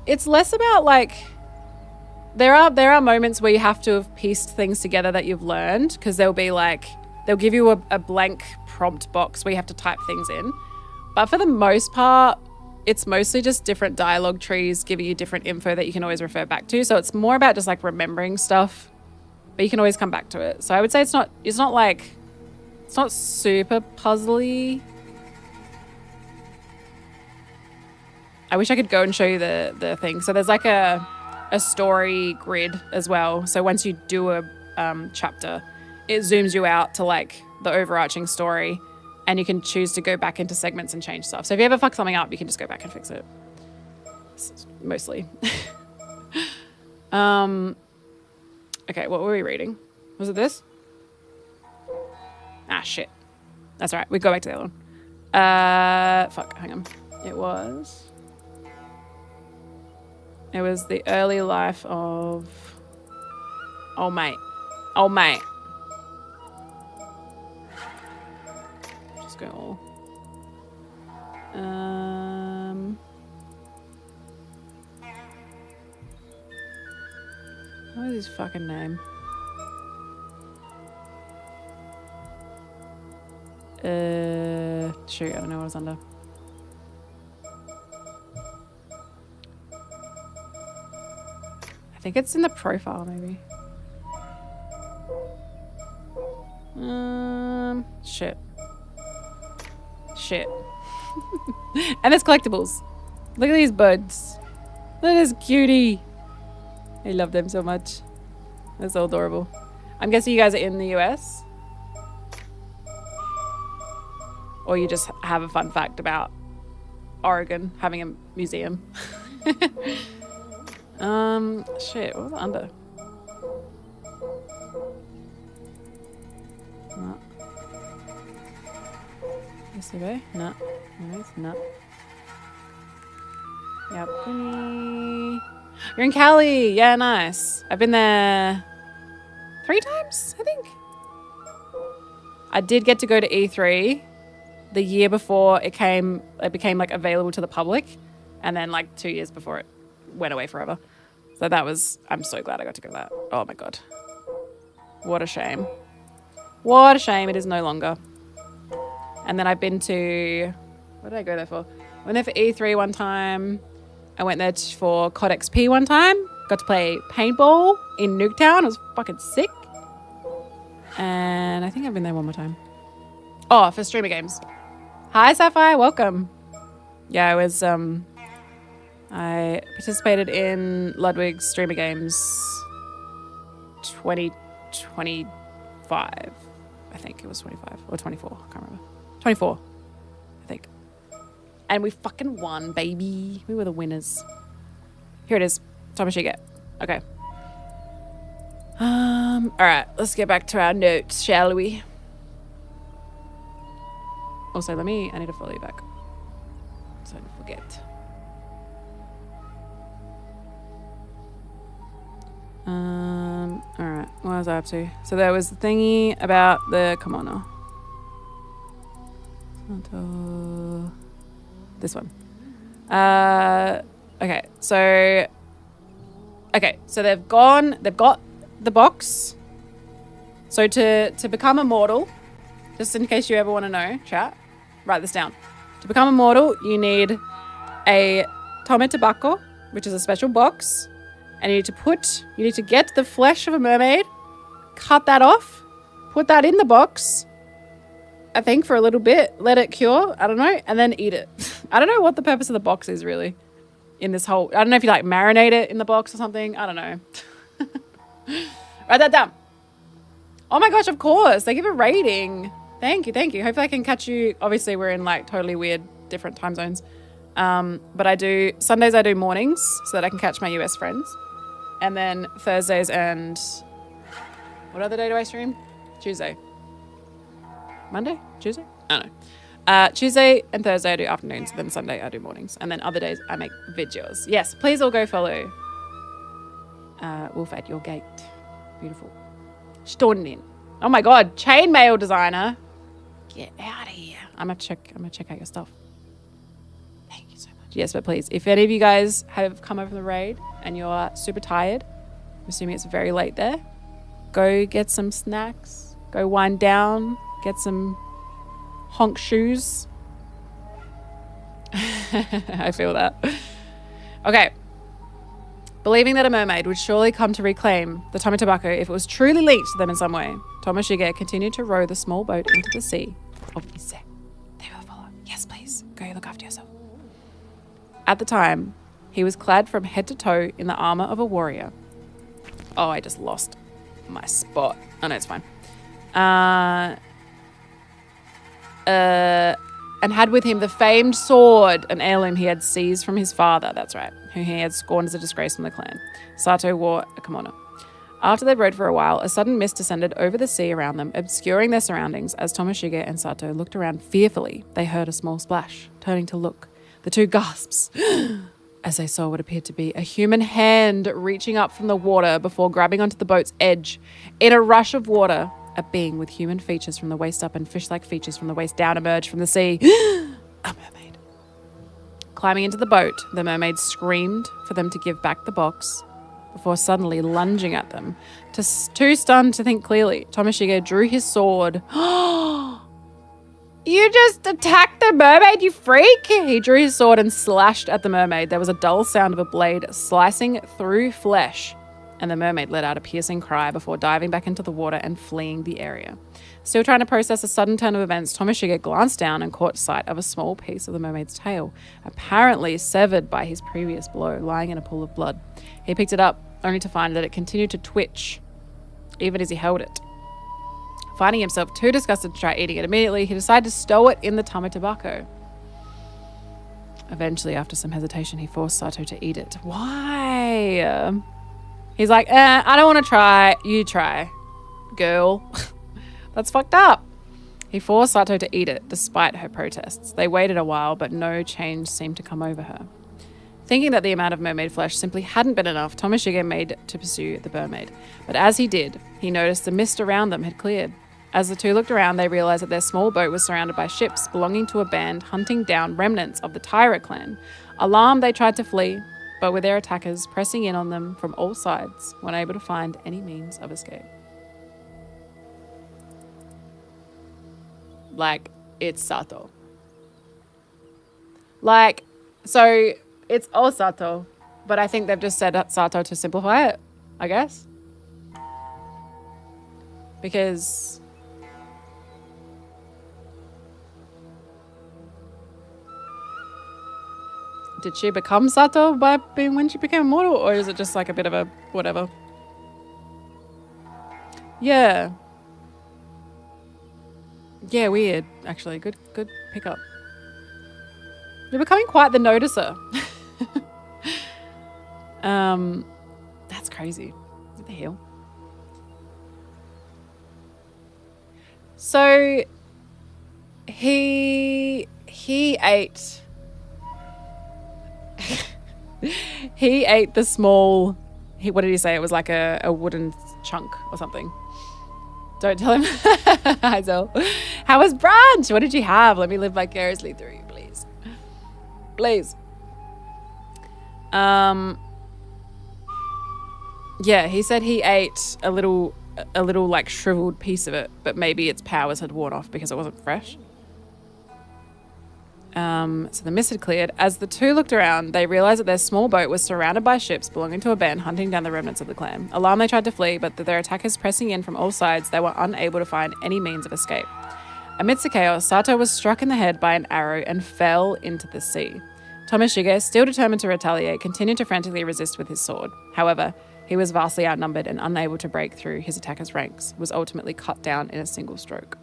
Speaker 1: It's less about like there are moments where you have to have pieced things together that you've learned, because they'll give you a blank prompt box where you have to type things in. But for the most part, it's mostly just different dialogue trees giving you different info that you can always refer back to. So it's more about just like remembering stuff, but you can always come back to it. So I would say it's not super puzzly. I wish I could go and show you the thing. So there's like a story grid as well. So once you do a chapter, it zooms you out to like the overarching story, and you can choose to go back into segments and change stuff. So if you ever fuck something up, you can just go back and fix it. Mostly. Okay, what were we reading? Was it this? Ah, shit. That's all right. We go back to the other one. Fuck, hang on. It was the early life of... Oh, mate. Just go all... What is his fucking name? Shoot, I don't know what it's under. I think it's in the profile, maybe. Shit. And there's collectibles. Look at these birds. Look at this cutie. I love them so much. They're so adorable. I'm guessing you guys are in the US? Or you just have a fun fact about Oregon having a museum. Shit, what was it under? No. Yesterday? No. Nice, no. Yep. You're in Cali. Yeah, nice. I've been there 3 times, I think. I did get to go to E3 the year before it became like available to the public, and then like 2 years before it went away forever. So I'm so glad I got to go to that. Oh my God. What a shame. What a shame it is no longer. And then I've been to, what did I go there for? I went there for E3 one time. I went there for COD XP one time. Got to play paintball in Nuketown. It was fucking sick. And I think I've been there one more time. Oh, for streamer games. Hi, Sapphire. Welcome. Yeah, I participated in Ludwig's streamer games 2025. I think it was 25 or 24. I can't remember. 24, I think. And we fucking won, baby. We were the winners. Here it is. Tomashige. Okay. All right. Let's get back to our notes, shall we? Also, I need to follow you back so I don't forget. All right. What was I up to? So there was the thingy about the kimono. This one. Okay. So they've got the box. So to become immortal, just in case you ever want to know, chat, write this down. To become immortal, you need a tome tobacco, which is a special box, and you need to get the flesh of a mermaid, cut that off, put that in the box, I think for a little bit, let it cure, I don't know, and then eat it. I don't know what the purpose of the box is really in this whole, I don't know if you like marinate it in the box or something, I don't know. Write that down. Oh my gosh, of course, they give a rating. Thank you. Hopefully I can catch you. Obviously we're in like totally weird different time zones. But Sundays I do mornings so that I can catch my US friends. And then Thursdays and what other day do I stream? Tuesday. Monday? Tuesday? I don't know. Tuesday and Thursday I do afternoons. Then Sunday I do mornings. And then other days I make videos. Yes, please all go follow Wolf at your gate. Beautiful. Stunning. Oh my God, chainmail designer. Get out of here. I'm gonna check out your stuff. Thank you so much. Yes, but please, if any of you guys have come over the raid and you're super tired, I'm assuming it's very late there, go get some snacks, go wind down, get some honk shoes. I feel that. Okay. Believing that a mermaid would surely come to reclaim the tome tobacco if it was truly linked to them in some way, Tomashige continued to row the small boat into the sea of Ise. They will follow. Yes, please. Go look after yourself. At the time, he was clad from head to toe in the armor of a warrior. Oh, I just lost my spot. Oh, no, it's fine. And had with him the famed sword, an heirloom he had seized from his father, that's right, who he had scorned as a disgrace from the clan. Sato wore a kimono. After they rode for a while, a sudden mist descended over the sea around them, obscuring their surroundings. As Tomashige and Sato looked around fearfully, they heard a small splash. Turning to look, the two gasped as they saw what appeared to be a human hand reaching up from the water before grabbing onto the boat's edge. In a rush of water, a being with human features from the waist up and fish-like features from the waist down emerged from the sea. A mermaid. Climbing into the boat, the mermaid screamed for them to give back the box before suddenly lunging at them. Too stunned to think clearly, Tomashige drew his sword. You just attacked the mermaid, you freak! He drew his sword and slashed at the mermaid. There was a dull sound of a blade slicing through flesh, and the mermaid let out a piercing cry before diving back into the water and fleeing the area. Still trying to process a sudden turn of events, Tomashige glanced down and caught sight of a small piece of the mermaid's tail, apparently severed by his previous blow, lying in a pool of blood. He picked it up, only to find that it continued to twitch, even as he held it. Finding himself too disgusted to try eating it immediately, he decided to stow it in the tame tobacco. Eventually, after some hesitation, he forced Sato to eat it. Why? He's like, I don't want to try. You try, girl. That's fucked up. He forced Sato to eat it, despite her protests. They waited a while, but no change seemed to come over her. Thinking that the amount of mermaid flesh simply hadn't been enough, Tomashige made to pursue the mermaid. But as he did, he noticed the mist around them had cleared. As the two looked around, they realized that their small boat was surrounded by ships belonging to a band hunting down remnants of the Tyra clan. Alarmed, they tried to flee, but with their attackers pressing in on them from all sides, weren't able to find any means of escape. Like, it's Sato. Like, so it's all Sato, but I think they've just said Sato to simplify it, I guess. Because did she become Sato when she became immortal, or is it just like a bit of a whatever? Yeah. Yeah, weird, actually. Good pickup. You're becoming quite the noticer. That's crazy. What the hell? So he ate he ate the small, what did he say? It was like a wooden chunk or something. Don't tell him. Hi, Zell. How was brunch? What did you have? Let me live vicariously through you, please. Please. Yeah, he said he ate a little like shriveled piece of it, but maybe its powers had worn off because it wasn't fresh. So the mist had cleared. As the two looked around, they realized that their small boat was surrounded by ships belonging to a band hunting down the remnants of the clan. Alarmed, they tried to flee, but with their attackers pressing in from all sides, they were unable to find any means of escape. Amidst the chaos, Sato was struck in the head by an arrow and fell into the sea. Tomoshige, still determined to retaliate, continued to frantically resist with his sword. However, he was vastly outnumbered and unable to break through his attacker's ranks, was ultimately cut down in a single stroke.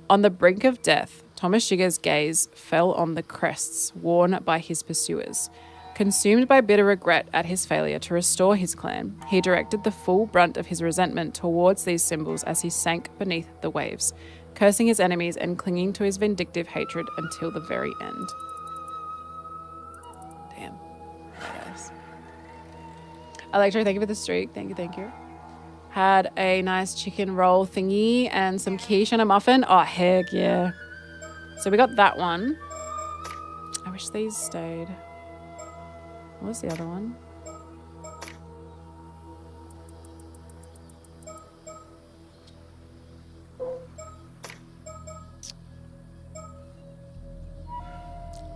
Speaker 1: On the brink of death, Tomoshige's gaze fell on the crests worn by his pursuers. Consumed by bitter regret at his failure to restore his clan, he directed the full brunt of his resentment towards these symbols as he sank beneath the waves, cursing his enemies and clinging to his vindictive hatred until the very end. Damn. Yes. Electro, thank you for the streak. Thank you. Had a nice chicken roll thingy and some quiche and a muffin. Oh, heck yeah. So we got that one. I wish these stayed. What was the other one?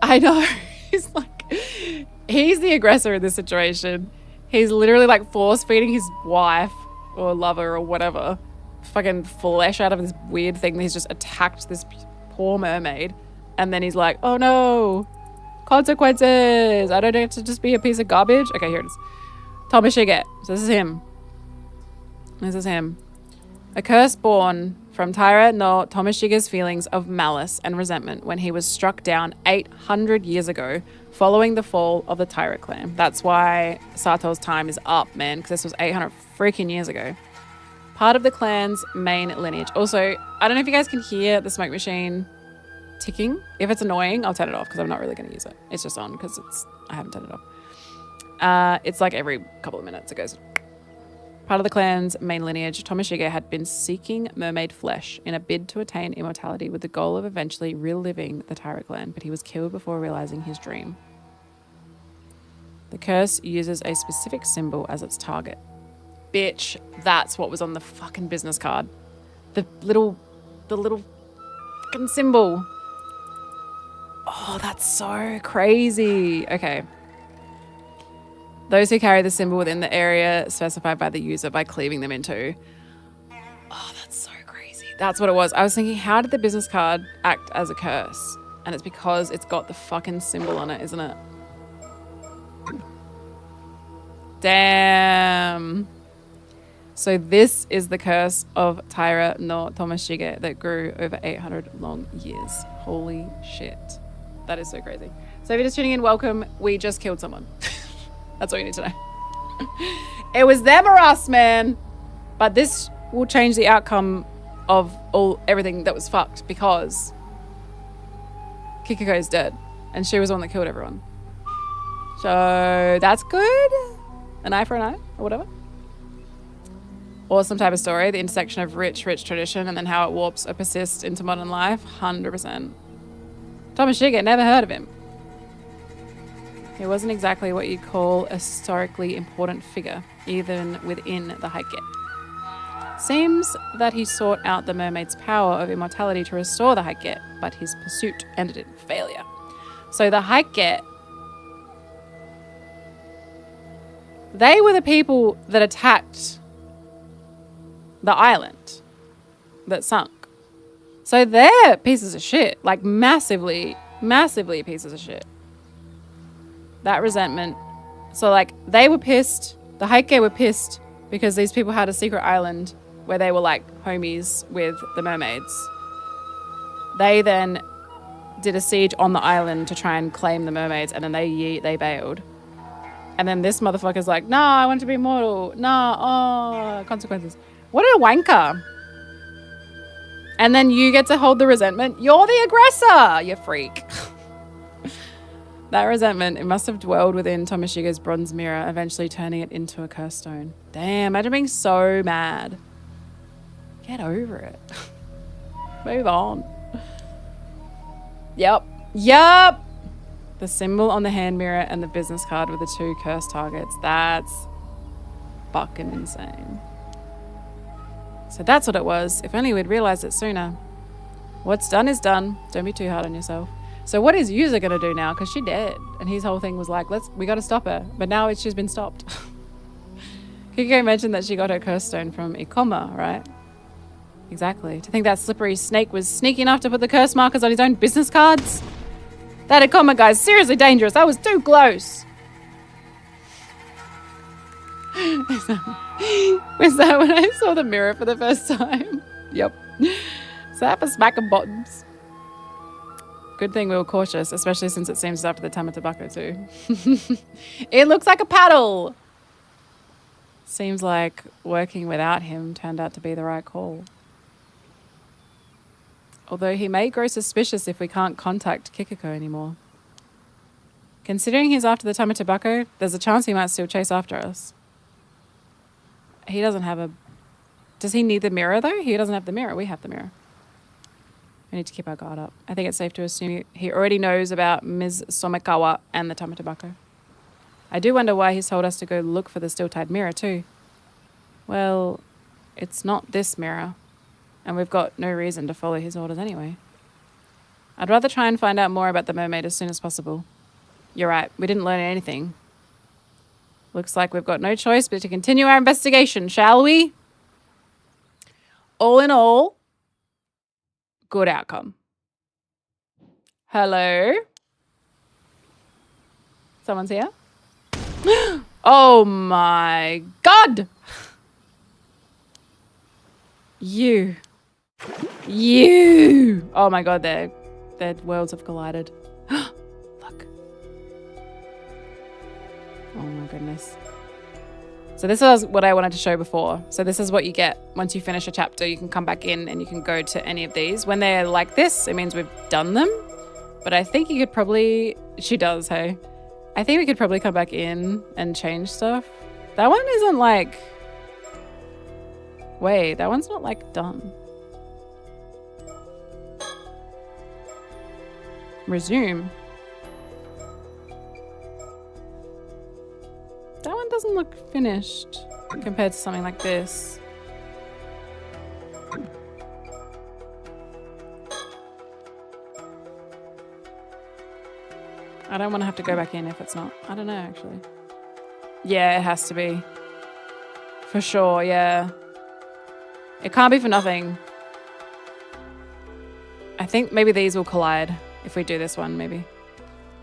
Speaker 1: I know. He's the aggressor in this situation. He's literally like force feeding his wife or lover or whatever fucking flesh out of this weird thing that he's just attacked this poor mermaid, and then he's like, oh no, consequences, I don't get to just be a piece of garbage. Okay, here it is. Tomoshige. So this is him. A curse born from Taira no Tomoshige's feelings of malice and resentment when he was struck down 800 years ago following the fall of the Taira clan. That's why Sato's time is up, man, because this was 800 freaking years ago. Part of the clan's main lineage. Also, I don't know if you guys can hear the smoke machine ticking. If it's annoying, I'll turn it off because I'm not really going to use it. It's just on because I haven't turned it off. It's like every couple of minutes it goes. Part of the clan's main lineage, Tomoshige had been seeking mermaid flesh in a bid to attain immortality with the goal of eventually reliving the Taira clan, but he was killed before realizing his dream. The curse uses a specific symbol as its target. Bitch, that's what was on the fucking business card. The little fucking symbol. Oh, that's so crazy. Okay. Those who carry the symbol within the area specified by the user by cleaving them into. Oh, that's so crazy. That's what it was. I was thinking, how did the business card act as a curse? And it's because it's got the fucking symbol on it, isn't it? Damn. So this is the curse of Taira no Tomoshige that grew over 800 long years. Holy shit. That is so crazy. So if you're just tuning in, welcome. We just killed someone. That's all you need to know. It was them or us, man. But this will change the outcome of everything that was fucked because Kikiko is dead and she was the one that killed everyone. So that's good. An eye for an eye or whatever. Awesome type of story. The intersection of rich tradition and then how it warps or persists into modern life. 100%. Tomashige, never heard of him. He wasn't exactly what you'd call a historically important figure, even within the Haikett. Seems that he sought out the mermaid's power of immortality to restore the Haikett, but his pursuit ended in failure. So the Haikett, they were the people that attacked the island that sunk. So they're pieces of shit, like massively pieces of shit. That resentment. So like they were pissed, the Heike were pissed because these people had a secret island where they were like homies with the mermaids. They then did a siege on the island to try and claim the mermaids, and then they bailed. And then this motherfucker's like, nah, I want to be immortal. Nah, oh, consequences. What a wanker. And then you get to hold the resentment. You're the aggressor, you freak. That resentment, it must have dwelled within Tomashige's bronze mirror, eventually turning it into a cursed stone. Damn, imagine being so mad. Get over it. Move on. Yep. The symbol on the hand mirror and the business card with the 2 cursed targets. That's fucking insane. So that's what it was. If only we'd realized it sooner. What's done is done. Don't be too hard on yourself. So what is Yuza gonna do now? Because she dead. And his whole thing was like, we gotta stop her. But now she's been stopped. Kiko mentioned that she got her curse stone from Ikoma, right? Exactly. To think that slippery snake was sneaky enough to put the curse markers on his own business cards? That Ikoma guy's seriously dangerous. That was too close. Was that when I saw the mirror for the first time? Yep. So that for smacking buttons. Good thing we were cautious, especially since it seems after the Tamatabako too. It looks like a paddle. Seems like working without him turned out to be the right call. Although he may grow suspicious if we can't contact Kikiko anymore. Considering he's after the Tamatabako, there's a chance he might still chase after us. He doesn't have a... Does he need the mirror though? He doesn't have the mirror. We have the mirror. We need to keep our guard up. I think it's safe to assume he already knows about Ms. Somekawa and the Tamatabako. I do wonder why he's told us to go look for the still-tied mirror too. Well, it's not this mirror. And we've got no reason to follow his orders anyway. I'd rather try and find out more about the mermaid as soon as possible. You're right, we didn't learn anything. Looks like we've got no choice but to continue our investigation, shall we? All in all, good outcome. Hello? Someone's here? Oh my God! You. Oh my God, their worlds have collided. Look. Oh my goodness. So this is what I wanted to show before. So this is what you get once you finish a chapter. You can come back in and you can go to any of these. When they're like this, it means we've done them. But I think you could probably... She does, hey. I think we could probably come back in and change stuff. That one isn't like... Wait, that one's not like done. Resume. That one doesn't look finished compared to something like this. I don't want to have to go back in if it's not. I don't know, actually. Yeah, it has to be. For sure, yeah. It can't be for nothing. I think maybe these will collide if we do this one, maybe.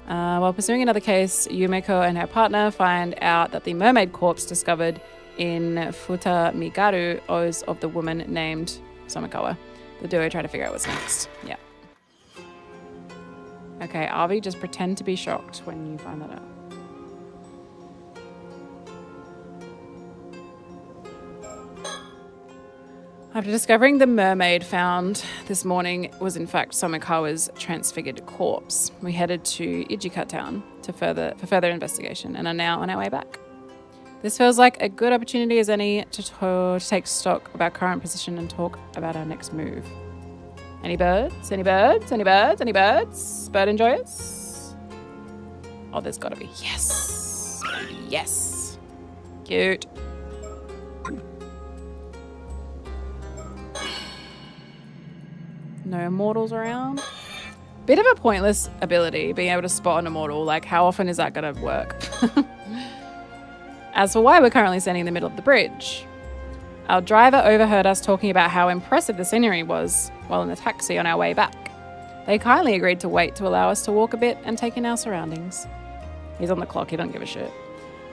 Speaker 1: While pursuing another case, Yumeko and her partner find out that the mermaid corpse discovered in Futa Migaru is of the woman named Somekawa. The duo try to figure out what's next. Yeah. Okay, Avi, just pretend to be shocked when you find that out. After discovering the mermaid found this morning was in fact Somekawa's transfigured corpse, we headed to Ijika town for further investigation and are now on our way back. This feels like a good opportunity as any to take stock of our current position and talk about our next move. Any birds? Any birds? Any birds? Any birds? Bird enjoyers? Oh, there's gotta be. Yes. Yes. Cute. No immortals around. Bit of a pointless ability, being able to spot an immortal. Like, how often is that going to work? As for why we're currently standing in the middle of the bridge, our driver overheard us talking about how impressive the scenery was while in the taxi on our way back. They kindly agreed to wait to allow us to walk a bit and take in our surroundings. He's on the clock, he don't give a shit.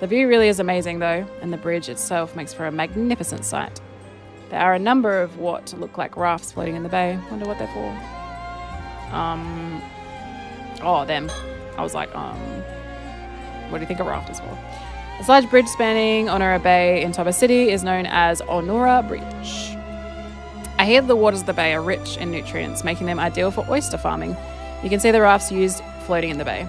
Speaker 1: The view really is amazing though, and the bridge itself makes for a magnificent sight. There are a number of what look like rafts floating in the bay. Wonder what they're for. Oh, them. I was like, what do you think a raft is for? This large bridge spanning Onura Bay in Toba City is known as Onura Bridge. I hear the waters of the bay are rich in nutrients, making them ideal for oyster farming. You can see the rafts used floating in the bay.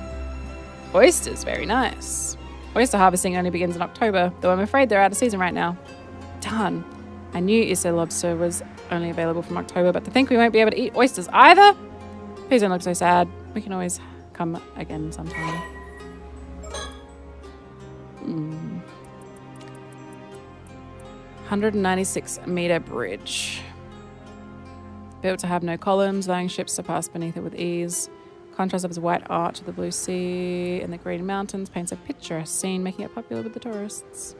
Speaker 1: Oysters, very nice. Oyster harvesting only begins in October, though I'm afraid they're out of season right now. Darn. I knew Isse lobster was only available from October, but to think we won't be able to eat oysters either? Please don't look so sad. We can always come again sometime. 196-meter bridge. Built to have no columns, allowing ships to pass beneath it with ease. Contrast of its white arch to the blue sea and the green mountains paints a picturesque scene, making it popular with the tourists.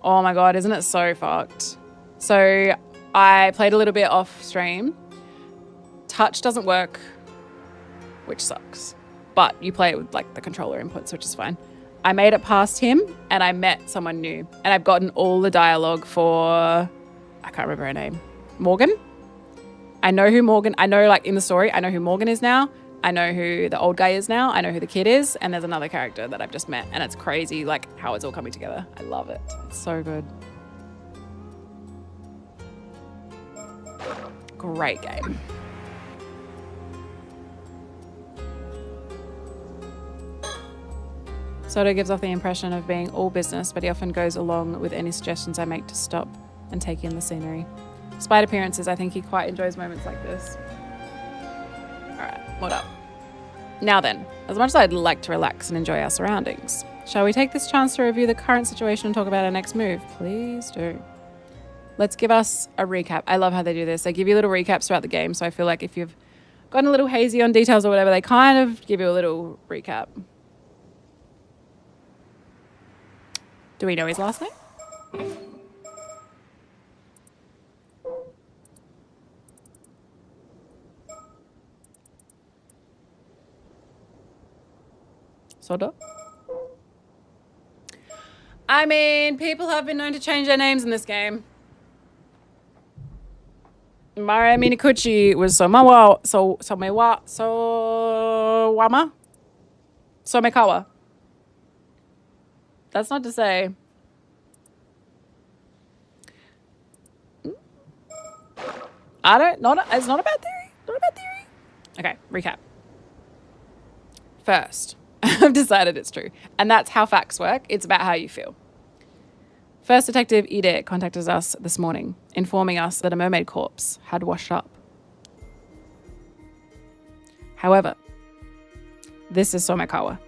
Speaker 1: Oh my god, isn't it so fucked? So I played a little bit off stream. Touch doesn't work, which sucks. But you play it with like the controller inputs, which is fine. I made it past him and I met someone new. And I've gotten all the dialogue for, I can't remember her name, Morgan? I know who Morgan, I know like in the story, I know who Morgan is now. I know who the old guy is now. I know who the kid is. And there's another character that I've just met. And it's crazy like how it's all coming together. I love it. It's so good. Great game. Soto gives off the impression of being all business, but he often goes along with any suggestions I make to stop and take in the scenery. Despite appearances, I think he quite enjoys moments like this. Alright, what up? Now then, as much as I'd like to relax and enjoy our surroundings, shall we take this chance to review the current situation and talk about our next move? Please do. Let's give us a recap. I love how they do this. They give you little recaps throughout the game, so I feel like if you've gotten a little hazy on details or whatever, they kind of give you a little recap. Do we know his last name? Soda? I mean, people have been known to change their names in this game. Mara Minikuchi was Somekawa. That's not to say. It's not a bad theory. Not a bad theory. Okay, recap. First, I've decided it's true. And that's how facts work. It's about how you feel. First Detective Ide contacted us this morning, informing us that a mermaid corpse had washed up. However, this is Somekawa.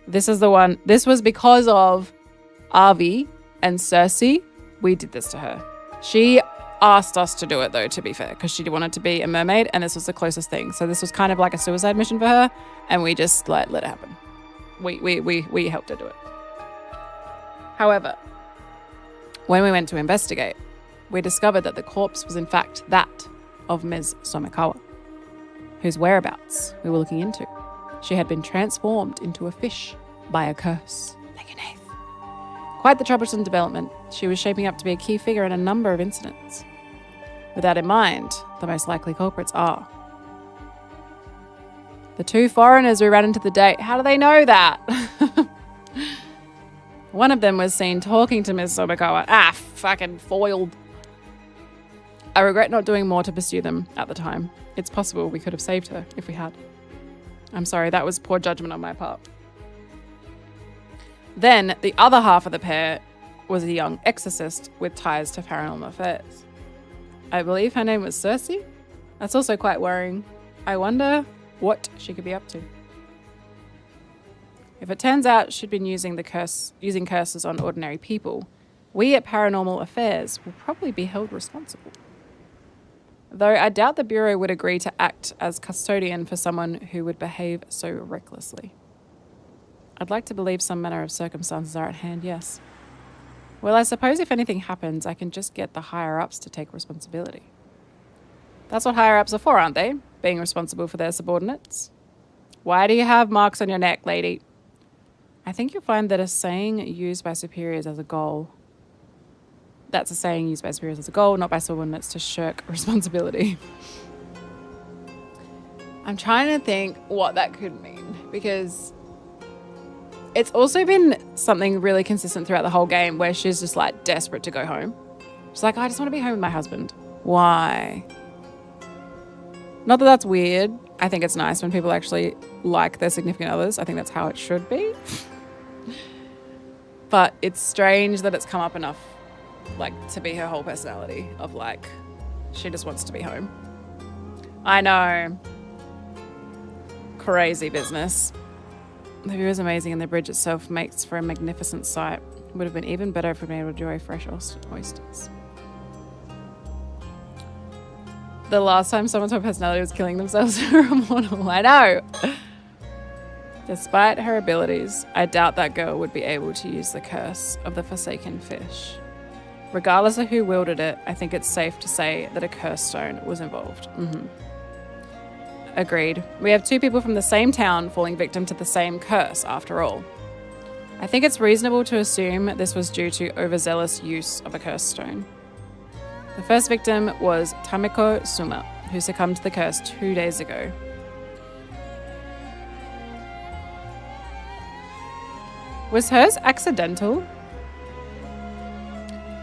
Speaker 1: This is the one. This was because of Avi and Cersei. We did this to her. She asked us to do it, though, to be fair, because she wanted to be a mermaid, and this was the closest thing. So this was kind of like a suicide mission for her, and we just let it happen. We helped her do it. However, when we went to investigate, we discovered that the corpse was in fact that of Ms. Somekawa, whose whereabouts we were looking into. She had been transformed into a fish by a curse. Quite the troublesome development. She was shaping up to be a key figure in a number of incidents. With that in mind, the most likely culprits are the two foreigners we ran into the date. How do they know that? One of them was seen talking to Ms. Somekawa. Fucking foiled. I regret not doing more to pursue them at the time. It's possible we could have saved her if we had. I'm sorry, that was poor judgment on my part. Then the other half of the pair was a young exorcist with ties to paranormal affairs. I believe her name was Cersei. That's also quite worrying. I wonder what she could be up to. If it turns out she'd been using curses on ordinary people, we at Paranormal Affairs will probably be held responsible. Though I doubt the Bureau would agree to act as custodian for someone who would behave so recklessly. I'd like to believe some manner of circumstances are at hand, yes. Well, I suppose if anything happens, I can just get the higher-ups to take responsibility. That's what higher-ups are for, aren't they? Being responsible for their subordinates. Why do you have marks on your neck, lady? I think you'll find that a saying used by superiors as a goal. That's a saying used by superiors as a goal, not by subordinates to shirk responsibility. I'm trying to think what that could mean, because it's also been something really consistent throughout the whole game where she's just like desperate to go home. She's like, I just want to be home with my husband. Why? Not that that's weird. I think it's nice when people actually like their significant others. I think that's how it should be. But it's strange that it's come up enough, like, to be her whole personality of, like, she just wants to be home. I know. Crazy business. The view is amazing and the bridge itself makes for a magnificent sight. It would have been even better if we'd been able to enjoy fresh oysters. The last time someone's whole personality was killing themselves for a mortal. I know. Despite her abilities, I doubt that girl would be able to use the curse of the Forsaken Fish. Regardless of who wielded it, I think it's safe to say that a curse stone was involved. Agreed. We have two people from the same town falling victim to the same curse, after all. I think it's reasonable to assume this was due to overzealous use of a curse stone. The first victim was Tamiko Suma, who succumbed to the curse 2 days ago. Was hers accidental?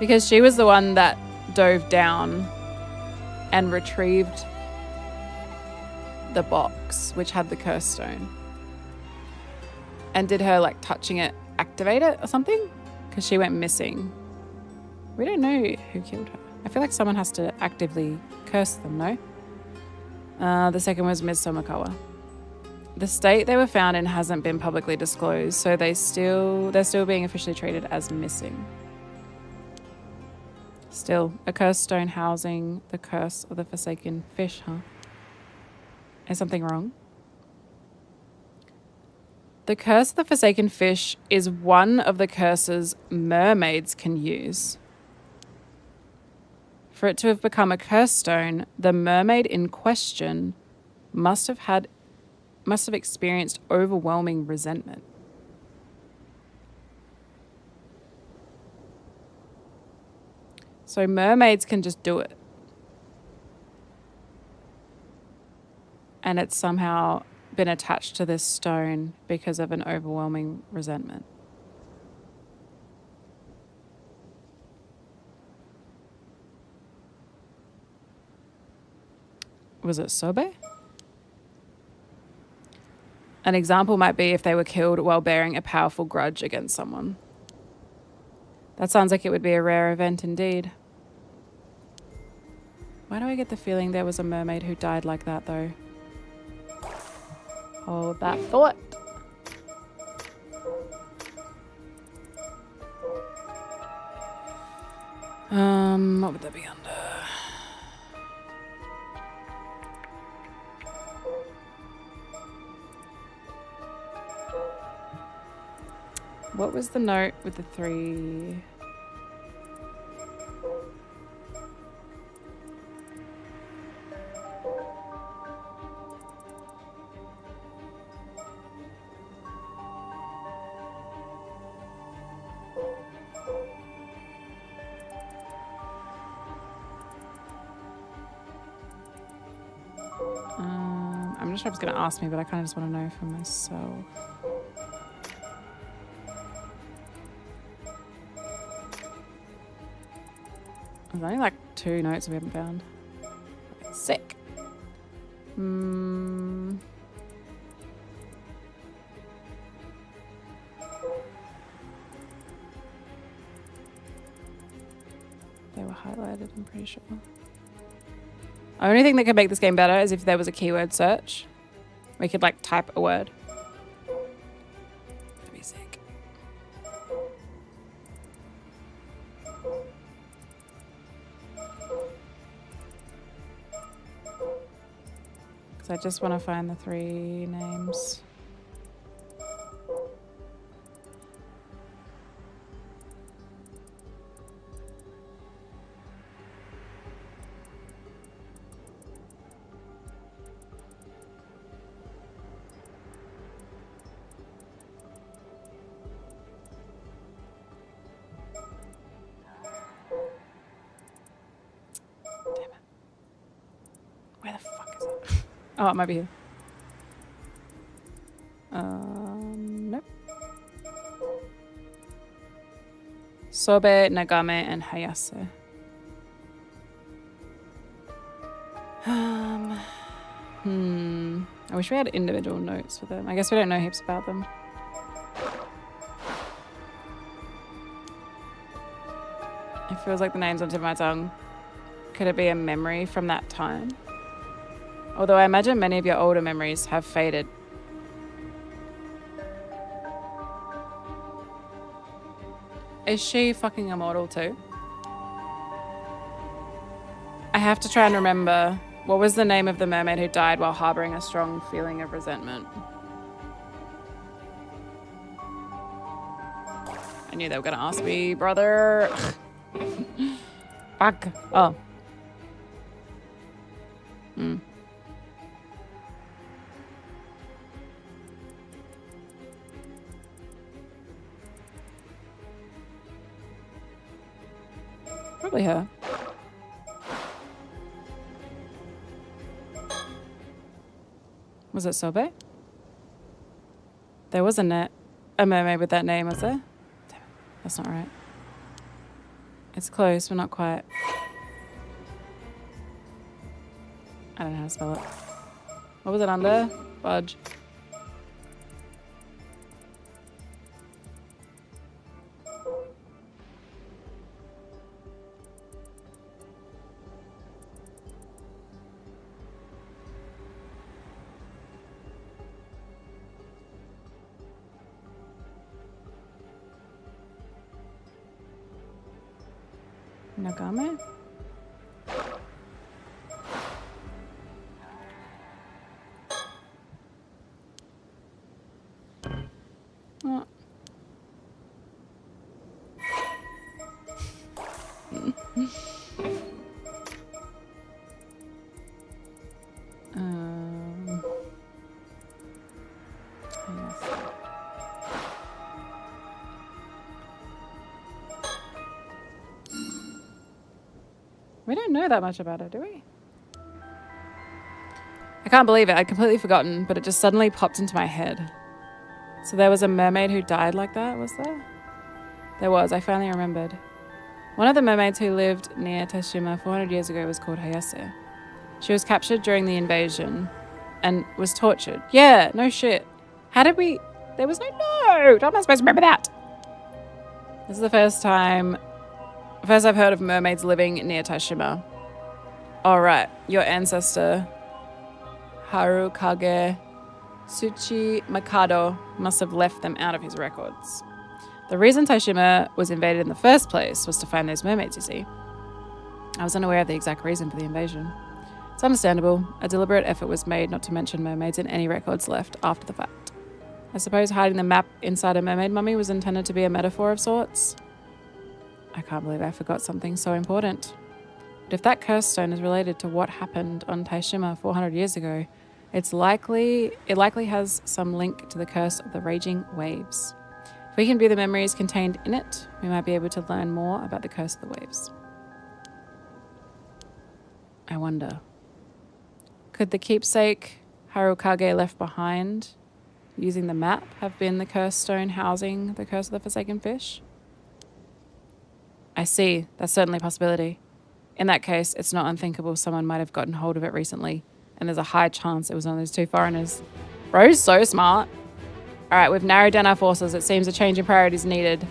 Speaker 1: Because she was the one that dove down and retrieved the box, which had the curse stone. And did her, like, touching it activate it or something? Because she went missing. We don't know who killed her. I feel like someone has to actively curse them, no? The second was Ms. Somakawa. The state they were found in hasn't been publicly disclosed, so they're still being officially treated as missing. Still, a cursed stone housing the curse of the Forsaken Fish, huh? Is something wrong? The curse of the Forsaken Fish is one of the curses mermaids can use. For it to have become a curse stone, the mermaid in question must have experienced overwhelming resentment. So mermaids can just do it. And it's somehow been attached to this stone because of an overwhelming resentment. Was it Sobe? An example might be if they were killed while bearing a powerful grudge against someone. That sounds like it would be a rare event indeed. Why do I get the feeling there was a mermaid who died like that, though? Hold that thought. What would that be under? What was the note with the 3? I'm not sure if it's going to ask me, but I kind of just want to know for myself. There's only like 2 notes we haven't found. Sick. highlighted, I'm pretty sure. The only thing that could make this game better is if there was a keyword search. We could like type a word. That'd be sick. Because I just want to find the 3 names. Where the fuck is it? Oh, it might be here. Nope. Sobe, Nagame, and Hayase. I wish we had individual notes for them. I guess we don't know heaps about them. It feels like the names on the tip of my tongue. Could it be a memory from that time? Although I imagine many of your older memories have faded. Is she fucking immortal too? I have to try and remember, what was the name of the mermaid who died while harboring a strong feeling of resentment? I knew they were gonna ask me, brother. Fuck. Oh. Probably her. Was it Sobe? There was a mermaid with that name, was there? Damn it. That's not right. It's close, but not quite. I don't know how to spell it. What was it under? Fudge. Nagame? Oh. We don't know that much about her, do we? I can't believe it. I'd completely forgotten, but it just suddenly popped into my head. So there was a mermaid who died like that, was there? There was. I finally remembered. One of the mermaids who lived near Tashima 400 years ago was called Hayase. She was captured during the invasion and was tortured. Yeah, no shit. How did we... There was no note. How am I supposed to remember that? This is the first I've heard of mermaids living near Tashima. All right, your ancestor, Harukage Tsuchi Mikado, must have left them out of his records. The reason Tashima was invaded in the first place was to find those mermaids, you see. I was unaware of the exact reason for the invasion. It's understandable. A deliberate effort was made not to mention mermaids in any records left after the fact. I suppose hiding the map inside a mermaid mummy was intended to be a metaphor of sorts. I can't believe I forgot something so important. But if that curse stone is related to what happened on Taishima 400 years ago, it likely has some link to the curse of the raging waves. If we can view the memories contained in it, we might be able to learn more about the curse of the waves. I wonder, could the keepsake Harukage left behind using the map have been the curse stone housing the curse of the Forsaken Fish? I see. That's certainly a possibility. In that case, it's not unthinkable someone might have gotten hold of it recently, and there's a high chance it was one of those 2 foreigners. Bro's so smart. All right, we've narrowed down our forces. It seems a change in priority is needed.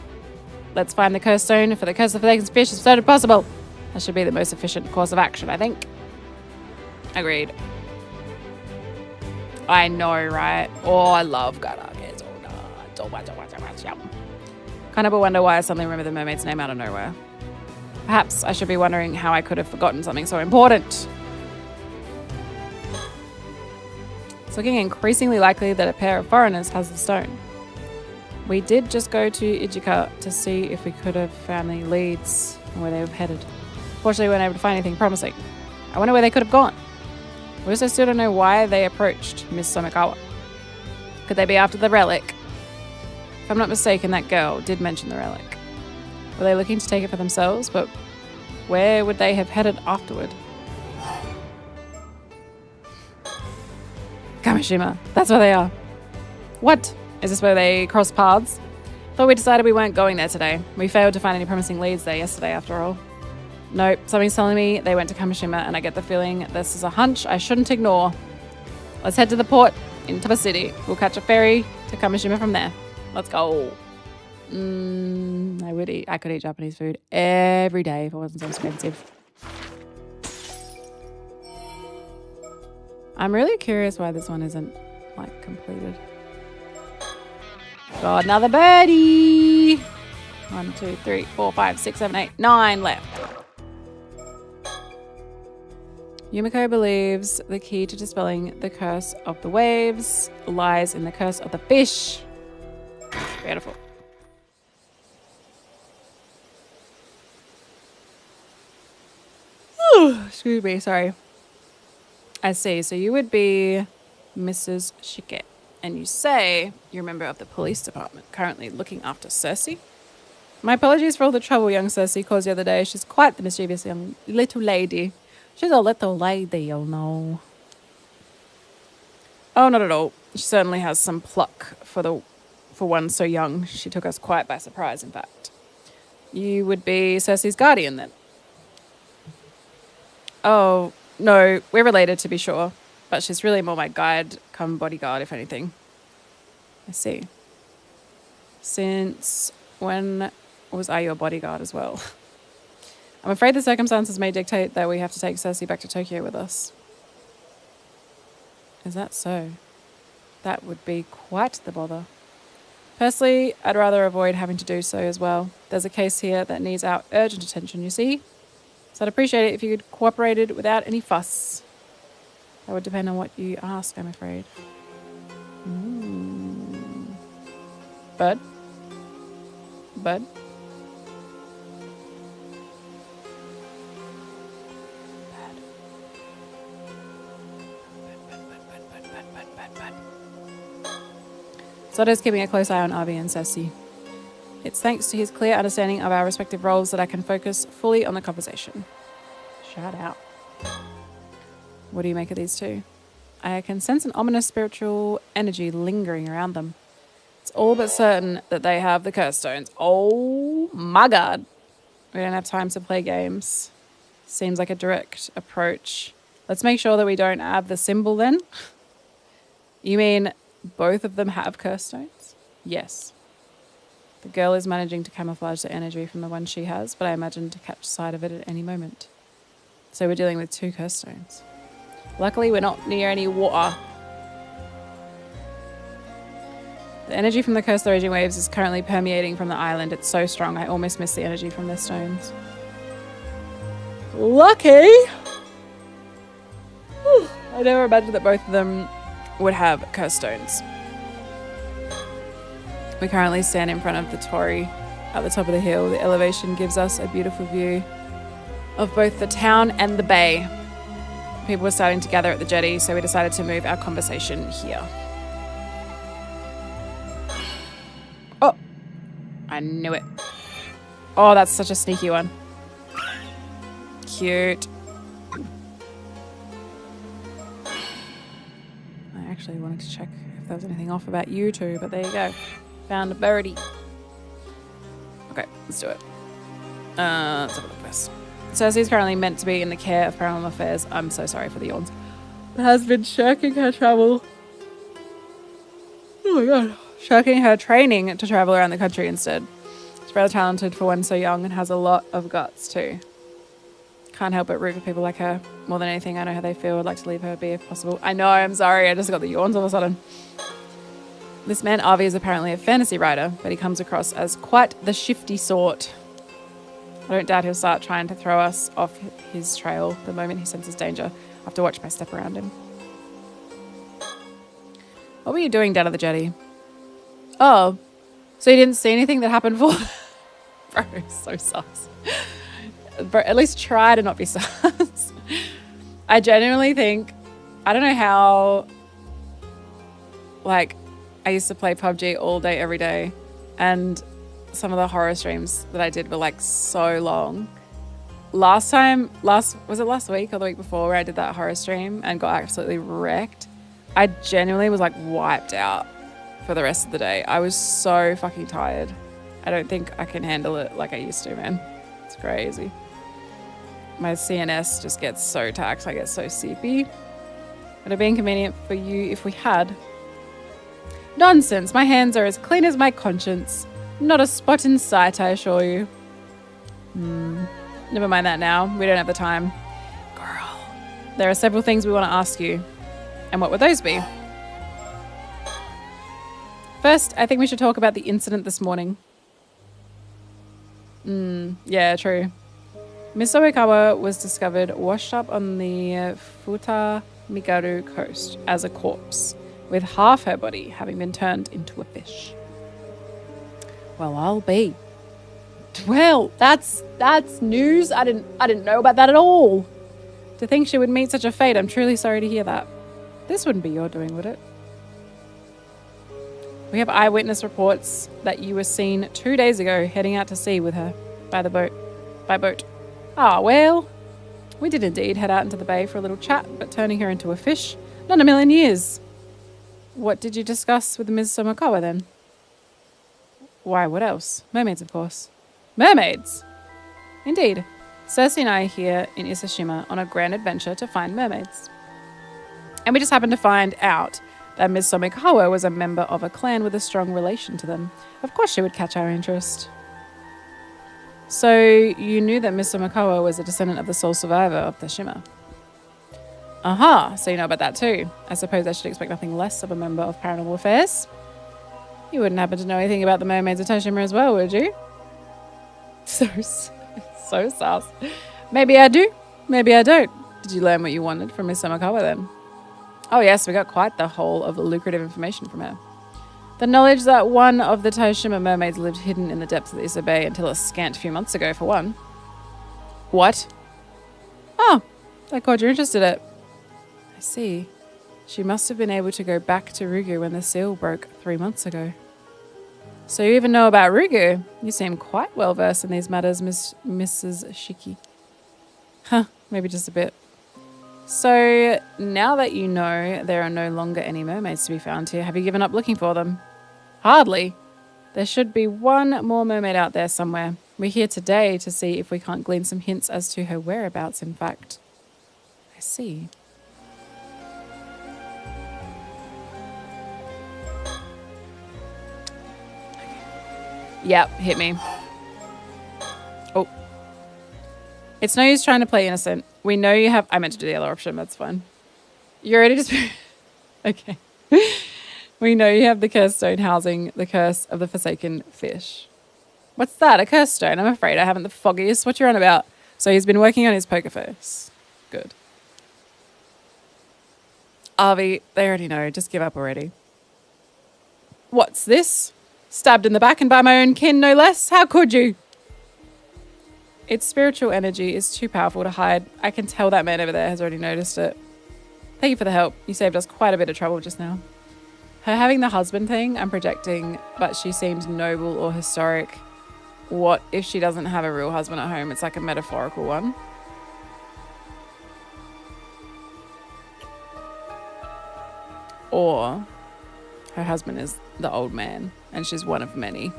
Speaker 1: Let's find the curse stone for the curse of the Forsaken Fish as soon as possible. That should be the most efficient course of action, I think. Agreed. I know, right? Oh, I love Garages. Oh, no. So much. Kind of wonder why I suddenly remember the mermaid's name out of nowhere. Perhaps I should be wondering how I could have forgotten something so important. It's looking increasingly likely that a pair of foreigners has the stone. We did just go to Ijika to see if we could have found any leads on where they were headed. Fortunately, we weren't able to find anything promising. I wonder where they could have gone. We also still don't know why they approached Miss Somikawa. Could they be after the relic? If I'm not mistaken, that girl did mention the relic. Were they looking to take it for themselves? But where would they have headed afterward? Kamishima. That's where they are. What? Is this where they cross paths? Thought we decided we weren't going there today. We failed to find any promising leads there yesterday after all. Nope, something's telling me they went to Kamishima, and I get the feeling this is a hunch I shouldn't ignore. Let's head to the port in Taba City. We'll catch a ferry to Kamishima from there. Let's go. I could eat Japanese food every day if it wasn't so expensive. I'm really curious why this one isn't, like, completed. Got another birdie. 1, 2, 3, 4, 5, 6, 7, 8, 9 left. Yumiko believes the key to dispelling the curse of the waves lies in the curse of the fish. Beautiful. Excuse me, sorry. I see. So you would be Mrs. Shike, and you say you're a member of the police department, currently looking after Cersei. My apologies for all the trouble young Cersei caused the other day. She's quite the mischievous young little lady. She's a little lady, you'll know. Oh, not at all. She certainly has some pluck for one so young. She took us quite by surprise, in fact. You would be Cersei's guardian, then? Oh, no, we're related, to be sure. But she's really more my guide, come bodyguard, if anything. I see. Since when was I your bodyguard as well? I'm afraid the circumstances may dictate that we have to take Cersei back to Tokyo with us. Is that so? That would be quite the bother. Personally, I'd rather avoid having to do so as well. There's a case here that needs our urgent attention, you see? So I'd appreciate it if you could cooperate without any fuss. That would depend on what you ask, I'm afraid. Bud? Bud? Soto's keeping a close eye on Avi and Cersei. It's thanks to his clear understanding of our respective roles that I can focus fully on the conversation. Shout out. What do you make of these two? I can sense an ominous spiritual energy lingering around them. It's all but certain that they have the curse stones. Oh my god. We don't have time to play games. Seems like a direct approach. Let's make sure that we don't have the symbol then. You mean both of them have curse stones? Yes. The girl is managing to camouflage the energy from the one she has, but I imagine to catch sight of it at any moment. So we're dealing with 2 curse stones. Luckily, we're not near any water. The energy from the cursed raging waves is currently permeating from the island. It's so strong, I almost miss the energy from their stones. Lucky! Whew. I never imagined that both of them would have cursed stones. We currently stand in front of the torii at the top of the hill. The elevation gives us a beautiful view of both the town and the bay. People were starting to gather at the jetty, so we decided to move our conversation here. Oh, I knew it. Oh, that's such a sneaky one. Cute. I actually wanted to check if there was anything off about you two, but there you go. Found a birdie. Okay, let's do it. Let's have a look first. Cersei is currently meant to be in the care of Paranormal Affairs. I'm so sorry for the yawns. But has been shirking her travel. Oh my god. Shirking her training to travel around the country instead. She's rather talented for one so young and has a lot of guts too. Can't help but root for people like her. More than anything, I know how they feel. I'd like to leave her be if possible. I know, I'm sorry. I just got the yawns all of a sudden. This man, Avi, is apparently a fantasy writer, but he comes across as quite the shifty sort. I don't doubt he'll start trying to throw us off his trail the moment he senses danger. I have to watch my step around him. What were you doing down at the jetty? Oh, so you didn't see anything that happened for... Bro, so sus. Bro, at least try to not be sus. I genuinely think... I don't know how... Like, I used to play PUBG all day, every day. And some of the horror streams that I did were like so long. Was it last week or the week before where I did that horror stream and got absolutely wrecked? I genuinely was like wiped out for the rest of the day. I was so fucking tired. I don't think I can handle it like I used to, man. It's crazy. My CNS just gets so taxed. I get so sleepy. Would it be inconvenient for you if we had? Nonsense. My hands are as clean as my conscience. Not a spot in sight, I assure you. Never mind that now. We don't have the time. Girl. There are several things we want to ask you. And what would those be? First, I think we should talk about the incident this morning. Yeah, true. Miss Oikawa was discovered washed up on the Futa Migaru coast as a corpse, with half her body having been turned into a fish. Well, I'll be. Well, that's news. I didn't know about that at all. To think she would meet such a fate, I'm truly sorry to hear that. This wouldn't be your doing, would it? We have eyewitness reports that you were seen 2 days ago heading out to sea with her by boat. Ah, well, we did indeed head out into the bay for a little chat, but turning her into a fish, not in a million years. What did you discuss with Ms. Somakawa then? Why, what else? Mermaids, of course. Mermaids? Indeed. Cersei and I are here in Isashima on a grand adventure to find mermaids. And we just happened to find out that Ms. Somikawa was a member of a clan with a strong relation to them. Of course she would catch our interest. So you knew that Ms. Somikawa was a descendant of the sole survivor of the Shima? Aha, so you know about that too. I suppose I should expect nothing less of a member of Paranormal Affairs. You wouldn't happen to know anything about the mermaids of Toshima as well, would you? So sus. Maybe I do, maybe I don't. Did you learn what you wanted from Miss Somikawa then? Oh yes, we got quite the whole of lucrative information from her. The knowledge that one of the Toshima mermaids lived hidden in the depths of the Issa Bay until a scant few months ago, for one. What? Oh, that caught your interest in it. I see. She must have been able to go back to Rugu when the seal broke 3 months ago. So you even know about Rugu? You seem quite well versed in these matters, Mrs. Shiki. Huh, maybe just a bit. So now that you know there are no longer any mermaids to be found here, have you given up looking for them? Hardly. There should be one more mermaid out there somewhere. We're here today to see if we can't glean some hints as to her whereabouts, in fact. I see. Yep, hit me. Oh. It's no use trying to play innocent. We know you have... I meant to do the other option, that's fine. You're ready to... Okay. We know you have the cursed stone housing the curse of the forsaken fish. What's that? A cursed stone? I'm afraid I haven't the foggiest. What you're on about? So he's been working on his poker face. Good. Avi, they already know. Just give up already. What's this? Stabbed in the back and by my own kin, no less? How could you? Its spiritual energy is too powerful to hide. I can tell that man over there has already noticed it. Thank you for the help. You saved us quite a bit of trouble just now. Her having the husband thing, I'm projecting, but she seems noble or historic. What if she doesn't have a real husband at home? It's like a metaphorical one. Or her husband is the old man and she's one of many.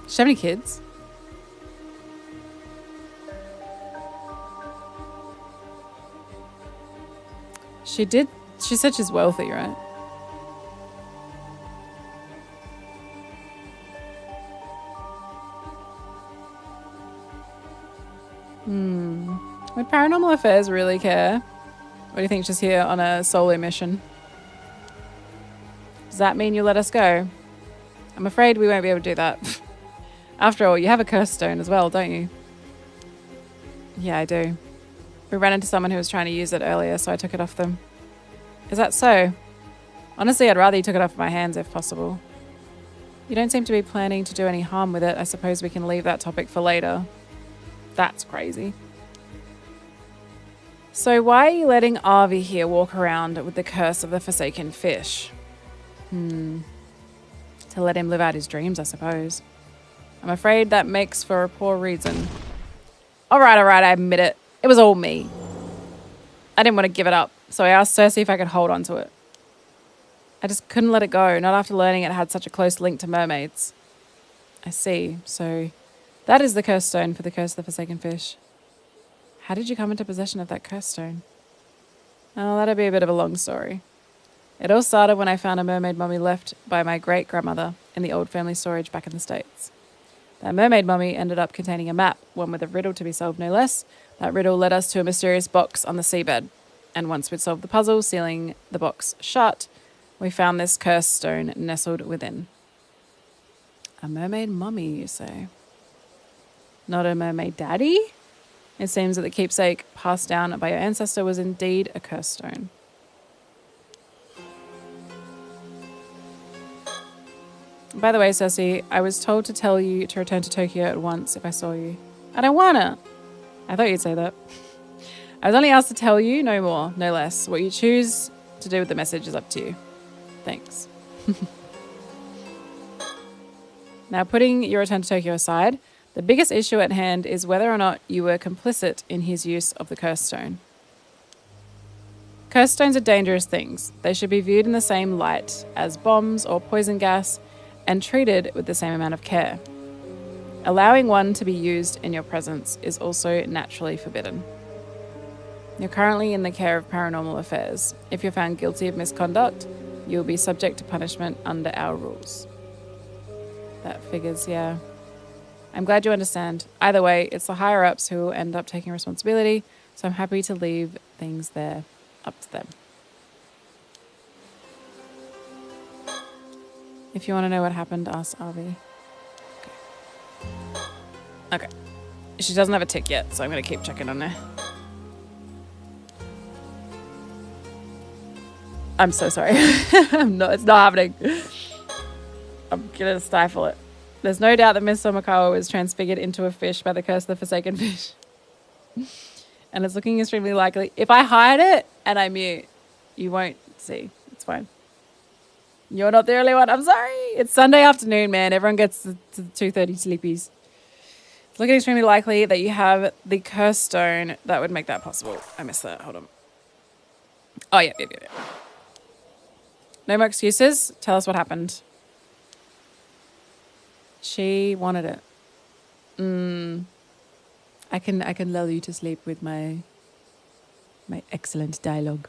Speaker 1: Does she have any kids? She did. She said she's wealthy, right? Would Paranormal Affairs really care? Or do you think she's here on a solo mission? Does that mean you let us go? I'm afraid we won't be able to do that. After all, you have a curse stone as well, don't you? Yeah, I do. We ran into someone who was trying to use it earlier, so I took it off them. Is that so? Honestly, I'd rather you took it off my hands if possible. You don't seem to be planning to do any harm with it. I suppose we can leave that topic for later. That's crazy. So why are you letting Arvi here walk around with the curse of the Forsaken Fish? To let him live out his dreams, I suppose. I'm afraid that makes for a poor reason. All right, I admit it. It was all me. I didn't want to give it up, so I asked Cersei if I could hold on to it. I just couldn't let it go, not after learning it had such a close link to mermaids. I see. So that is the curse stone for the curse of the Forsaken Fish. How did you come into possession of that curse stone? Oh, that'd be a bit of a long story. It all started when I found a mermaid mummy left by my great-grandmother in the old family storage back in the States. That mermaid mummy ended up containing a map, one with a riddle to be solved no less. That riddle led us to a mysterious box on the seabed. And once we'd solved the puzzle, sealing the box shut, we found this cursed stone nestled within. A mermaid mummy, you say? Not a mermaid daddy? It seems that the keepsake passed down by your ancestor was indeed a cursed stone. By the way, Cersei, I was told to tell you to return to Tokyo at once if I saw you. I don't wanna. I thought you'd say that. I was only asked to tell you, no more, no less. What you choose to do with the message is up to you. Thanks. Now, putting your return to Tokyo aside, the biggest issue at hand is whether or not you were complicit in his use of the curse stone. Curse stones are dangerous things. They should be viewed in the same light as bombs or poison gas and treated with the same amount of care. Allowing one to be used in your presence is also naturally forbidden. You're currently in the care of Paranormal Affairs. If you're found guilty of misconduct, you will be subject to punishment under our rules. That figures, yeah. I'm glad you understand. Either way, it's the higher-ups who will end up taking responsibility, so I'm happy to leave things there up to them. If you want to know what happened, ask Arvi. Okay. She doesn't have a tick yet, so I'm going to keep checking on her. I'm so sorry. It's not happening. I'm going to stifle it. There's no doubt that Miss Somakawa was transfigured into a fish by the curse of the Forsaken Fish. And it's looking extremely likely. If I hide it and I mute, you won't see. It's fine. You're not the only one. I'm sorry. It's Sunday afternoon, man. Everyone gets to 2:30 sleepies. It's looking extremely likely that you have the curse stone that would make that possible. I missed that. Hold on. Oh, yeah. No more excuses. Tell us what happened. She wanted it. I can lull you to sleep with my excellent dialogue.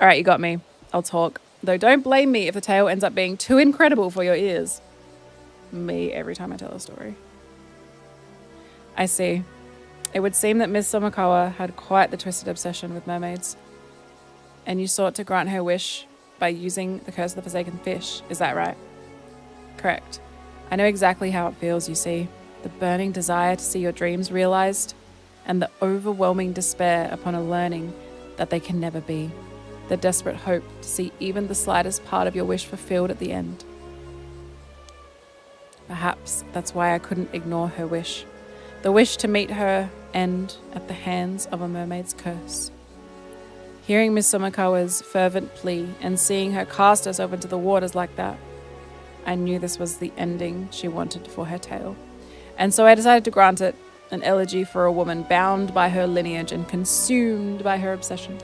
Speaker 1: All right, you got me. I'll talk. Though don't blame me if the tale ends up being too incredible for your ears. Me every time I tell a story. I see. It would seem that Miss Somakawa had quite the twisted obsession with mermaids. And you sought to grant her wish by using the curse of the Forsaken Fish. Is that right? Correct. I know exactly how it feels, you see. The burning desire to see your dreams realized, and the overwhelming despair upon learning that they can never be. The desperate hope to see even the slightest part of your wish fulfilled at the end. Perhaps that's why I couldn't ignore her wish. The wish to meet her end at the hands of a mermaid's curse. Hearing Miss Somakawa's fervent plea and seeing her cast herself into the waters like that, I knew this was the ending she wanted for her tale. And so I decided to grant it, an elegy for a woman bound by her lineage and consumed by her obsession.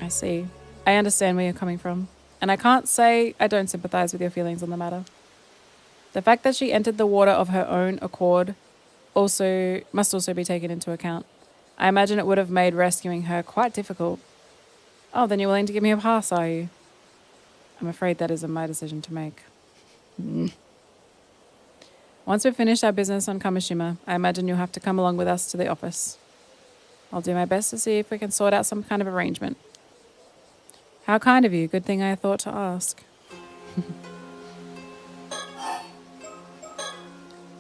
Speaker 1: I see. I understand where you're coming from. And I can't say I don't sympathize with your feelings on the matter. The fact that she entered the water of her own accord must also be taken into account. I imagine it would have made rescuing her quite difficult. Oh, then you're willing to give me a pass, are you? I'm afraid that isn't my decision to make. Once we've finished our business on Kamishima, I imagine you'll have to come along with us to the office. I'll do my best to see if we can sort out some kind of arrangement. How kind of you. Good thing I thought to ask.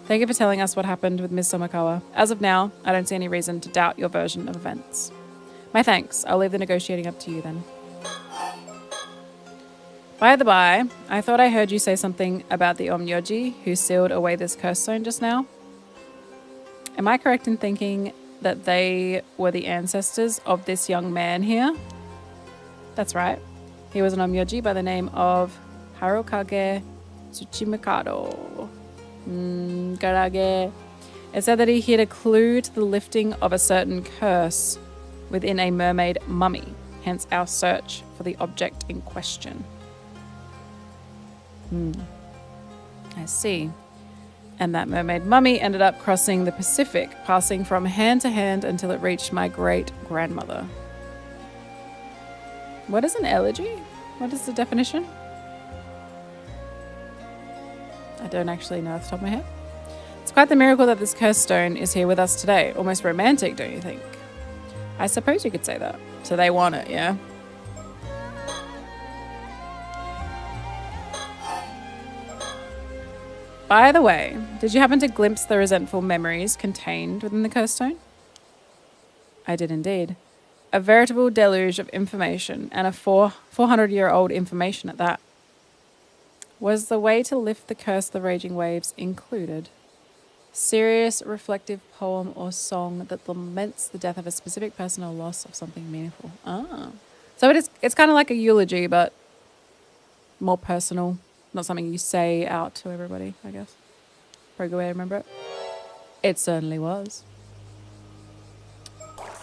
Speaker 1: Thank you for telling us what happened with Ms. Somakawa. As of now, I don't see any reason to doubt your version of events. My thanks. I'll leave the negotiating up to you then. By the by, I thought I heard you say something about the Omnyoji who sealed away this curse stone just now. Am I correct in thinking that they were the ancestors of this young man here? That's right. He was an Omnyoji by the name of Harokage Tsuchimikado. Garage. It said that he hid a clue to the lifting of a certain curse within a mermaid mummy, hence our search for the object in question. I see. And that mermaid mummy ended up crossing the Pacific, passing from hand to hand until it reached my great-grandmother. What is an elegy? What is the definition? I don't actually know off the top of my head. It's quite the miracle that this cursed stone is here with us today. Almost romantic, don't you think? I suppose you could say that. So they want it, yeah? By the way, did you happen to glimpse the resentful memories contained within the cursed stone? I did indeed. A veritable deluge of information, and a 400-year-old information at that. Was the way to lift the curse of the raging waves included? Serious, reflective poem or song that laments the death of a specific person or loss of something meaningful. Ah. So it's kind of like a eulogy, but more personal. Not something you say out to everybody, I guess. Probably a good way to remember it. It certainly was.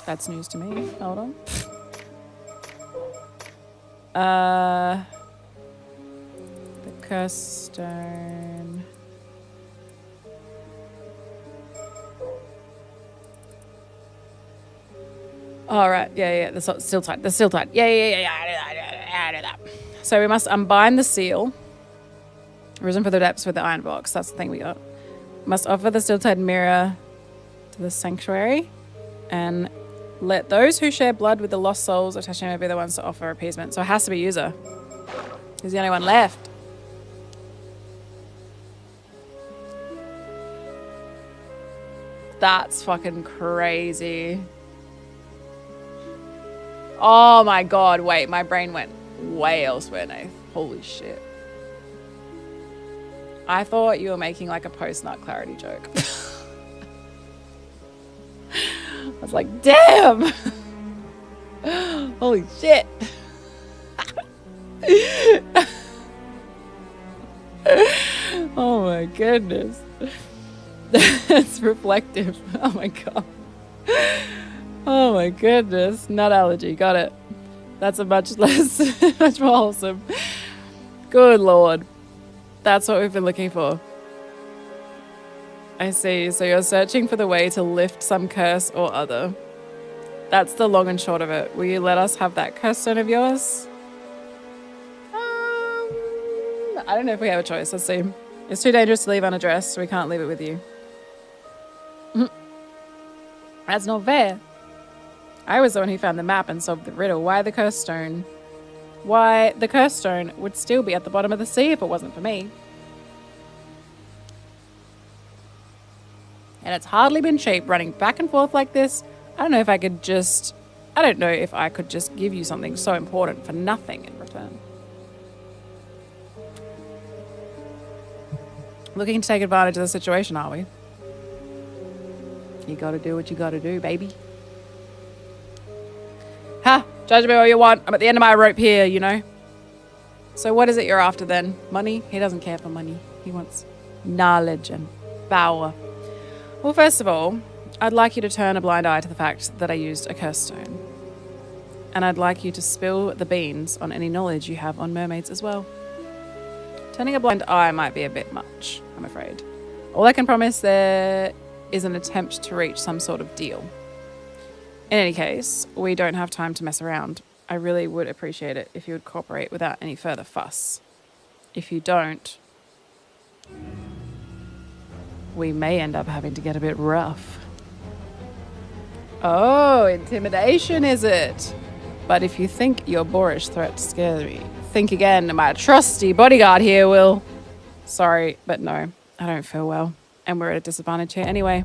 Speaker 1: That's news to me. Hold on. The cursed stone. All right. Yeah. The still tight. The still tight. Yeah. I do that. So we must unbind the seal. Risen for the depths with the iron box. That's the thing we got. Must offer the still-tied mirror to the sanctuary. And let those who share blood with the lost souls of Tashima be the ones to offer appeasement. So it has to be Yuza. He's the only one left. That's fucking crazy. Oh my god, wait. My brain went way elsewhere now. Holy shit. I thought you were making like a post-nut clarity joke. I was like, damn! Holy shit! Oh my goodness. That's reflective. Oh my god. Oh my goodness. Nut allergy. Got it. That's a much more wholesome. Good lord. That's what we've been looking for. I see. So you're searching for the way to lift some curse or other. That's the long and short of it. Will you let us have that curse stone of yours? I don't know if we have a choice. Let's see. It's too dangerous to leave unaddressed. So we can't leave it with you. That's not fair. I was the one who found the map and solved the riddle. Why the cursed stone? Why, the cursed stone would still be at the bottom of the sea if it wasn't for me. And it's hardly been cheap running back and forth like this. I don't know if I could just give you something so important for nothing in return. Looking to take advantage of the situation, are we? You gotta do what you gotta do, baby. Ha! Judge me all you want. I'm at the end of my rope here, you know. So what is it you're after then? Money? He doesn't care for money. He wants knowledge and power. Well, first of all, I'd like you to turn a blind eye to the fact that I used a curse stone. And I'd like you to spill the beans on any knowledge you have on mermaids as well. Turning a blind eye might be a bit much, I'm afraid. All I can promise there is an attempt to reach some sort of deal. In any case, we don't have time to mess around. I really would appreciate it if you would cooperate without any further fuss. If you don't... we may end up having to get a bit rough. Oh, intimidation is it? But if you think your boorish threat scares me, think again. My trusty bodyguard here will... Sorry, but no, I don't feel well. And we're at a disadvantage here anyway.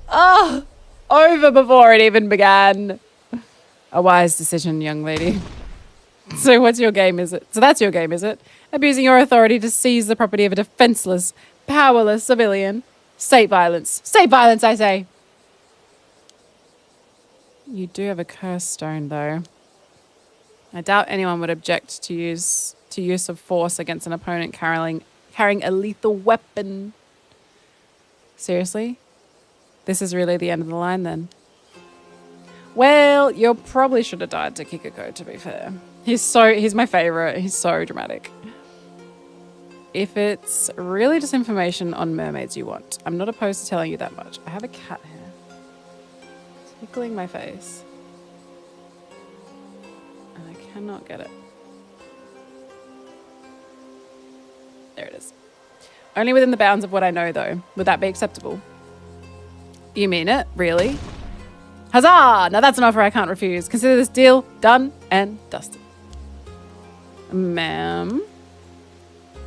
Speaker 1: Oh, over before it even began. A wise decision, young lady. So what's your game, is it? So that's your game, is it? Abusing your authority to seize the property of a defenseless, powerless civilian. State violence. State violence, I say. You do have a curse stone, though. I doubt anyone would object to use of force against an opponent carrying a lethal weapon. Seriously? This is really the end of the line, then? Well, you probably should have died to Kikiko, to be fair. He's my favorite. He's so dramatic. If it's really just information on mermaids you want, I'm not opposed to telling you that much. I have a cat here. Tickling my face. And I cannot get it. There it is. Only within the bounds of what I know, though. Would that be acceptable? You mean it? Really? Huzzah! Now that's an offer I can't refuse. Consider this deal done and dusted. Ma'am,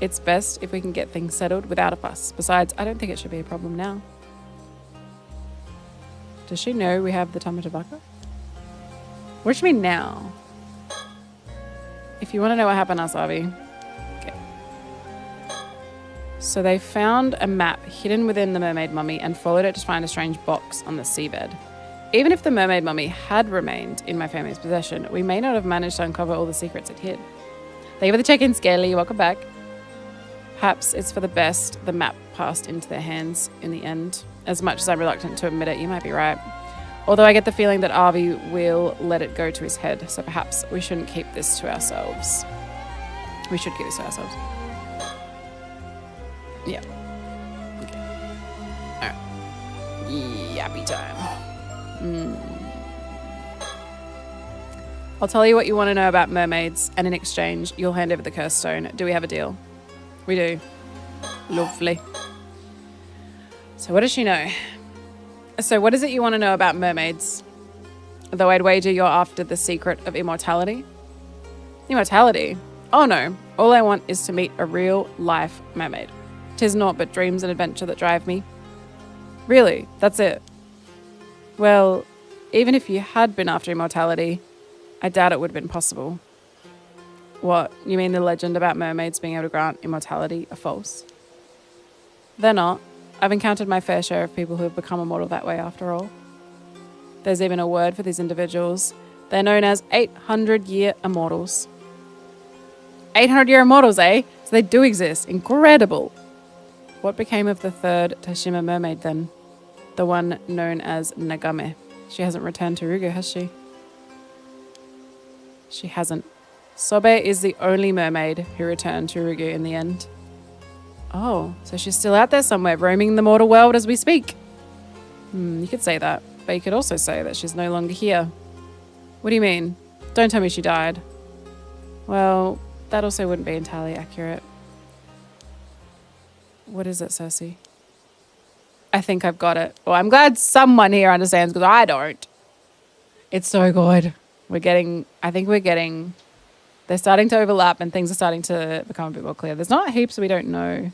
Speaker 1: it's best if we can get things settled without a fuss. Besides, I don't think it should be a problem now. Does she know we have the Tamatavaka? What does she mean now? If you want to know what happened, Asabi. Okay. So they found a map hidden within the mermaid mummy and followed it to find a strange box on the seabed. Even if the mermaid mummy had remained in my family's possession, we may not have managed to uncover all the secrets it hid. Thank you for the check-in, Scaly. Welcome back. Perhaps it's for the best the map passed into their hands in the end. As much as I'm reluctant to admit it, you might be right. Although I get the feeling that Avi will let it go to his head, so perhaps we shouldn't keep this to ourselves. We should keep this to ourselves. Yeah. Okay. Alright. Yappy time. I'll tell you what you want to know about mermaids, and in exchange, you'll hand over the curse stone. Do we have a deal? We do. Lovely. So what does she know? So what is it you want to know about mermaids? Though I'd wager you're after the secret of immortality. Immortality? Oh no. All I want is to meet a real-life mermaid. 'Tis naught but dreams and adventure that drive me. Really? That's it? Well, even if you had been after immortality, I doubt it would have been possible. What? You mean the legend about mermaids being able to grant immortality are false? They're not. I've encountered my fair share of people who have become immortal that way after all. There's even a word for these individuals. They're known as 800-year immortals. 800-year immortals, eh? So they do exist. Incredible. What became of the third Tashima mermaid then? The one known as Nagame. She hasn't returned to Rugo, has she? She hasn't. Sobe is the only mermaid who returned to Rugo in the end. Oh, so she's still out there somewhere, roaming the mortal world as we speak. You could say that, but you could also say that she's no longer here. What do you mean? Don't tell me she died. Well, that also wouldn't be entirely accurate. What is it, Cersei? I think I've got it. Well, I'm glad someone here understands, because I don't. It's so good. I think we're getting, they're starting to overlap and things are starting to become a bit more clear. There's not heaps we don't know.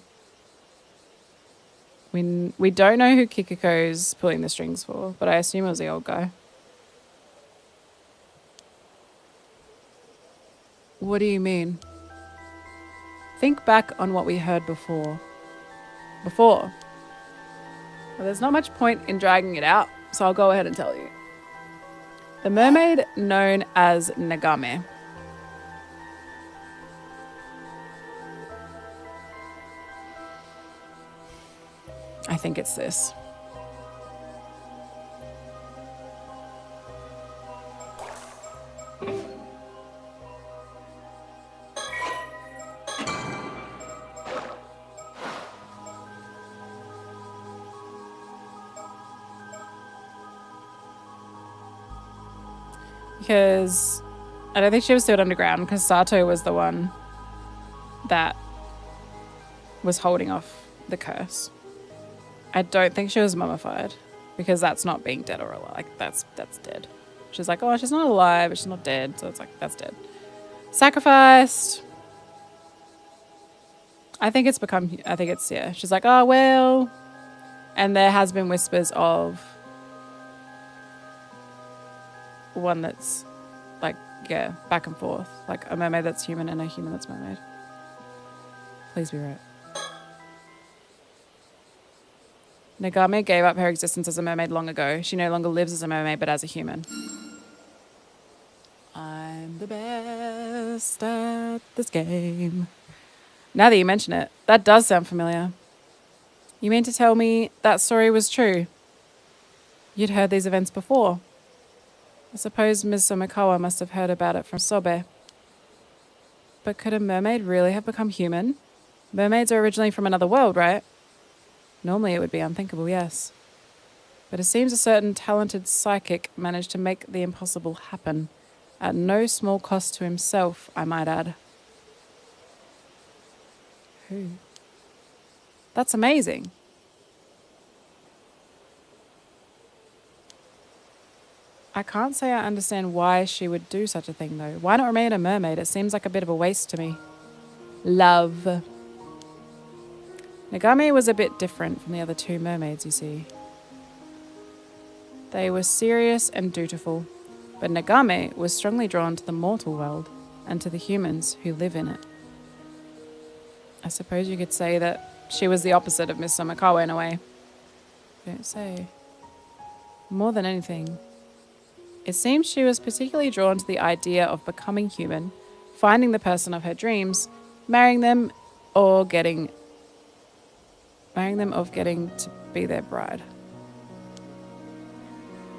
Speaker 1: We don't know who Kikiko's pulling the strings for, but I assume it was the old guy. What do you mean? Think back on what we heard before. Well, there's not much point in dragging it out, so I'll go ahead and tell you. The mermaid known as Nagame. I think it's this. Because I don't think she was sealed underground, because Sato was the one that was holding off the curse. I don't think she was mummified because that's not being dead or alive. Like that's dead. She's like, oh, she's not alive, but she's not dead. So it's like, that's dead. Sacrificed. Yeah. She's like, oh, well. And there has been whispers of one that's like, yeah, back and forth. Like a mermaid that's human and a human that's mermaid. Please be right. Nagame gave up her existence as a mermaid long ago. She no longer lives as a mermaid, but as a human. I'm the best at this game. Now that you mention it, that does sound familiar. You mean to tell me that story was true? You'd heard these events before. I suppose Ms. Somikawa must have heard about it from Sobe. But could a mermaid really have become human? Mermaids are originally from another world, right? Normally it would be unthinkable, yes. But it seems a certain talented psychic managed to make the impossible happen, at no small cost to himself, I might add. Who? That's amazing. I can't say I understand why she would do such a thing, though. Why not remain a mermaid? It seems like a bit of a waste to me. Love. Nagame was a bit different from the other two mermaids, you see. They were serious and dutiful, but Nagame was strongly drawn to the mortal world and to the humans who live in it. I suppose you could say that she was the opposite of Miss Somikawa in a way. Don't say. More than anything, it seems she was particularly drawn to the idea of becoming human, finding the person of her dreams, marrying them of getting to be their bride.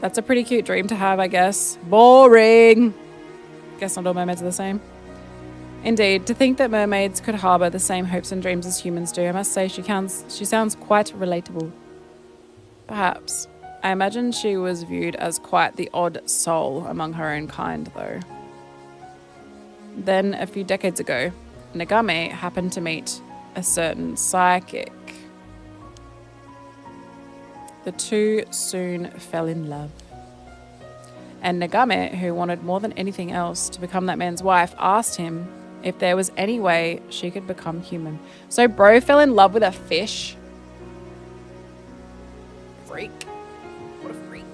Speaker 1: That's a pretty cute dream to have, I guess. Boring! Guess not all mermaids are the same. Indeed, to think that mermaids could harbour the same hopes and dreams as humans do, I must say she sounds quite relatable. Perhaps. I imagine she was viewed as quite the odd soul among her own kind, though. Then, a few decades ago, Nagame happened to meet a certain psychic. The two soon fell in love. And Nagame, who wanted more than anything else to become that man's wife, asked him if there was any way she could become human. So bro fell in love with a fish? Freak. What a freak.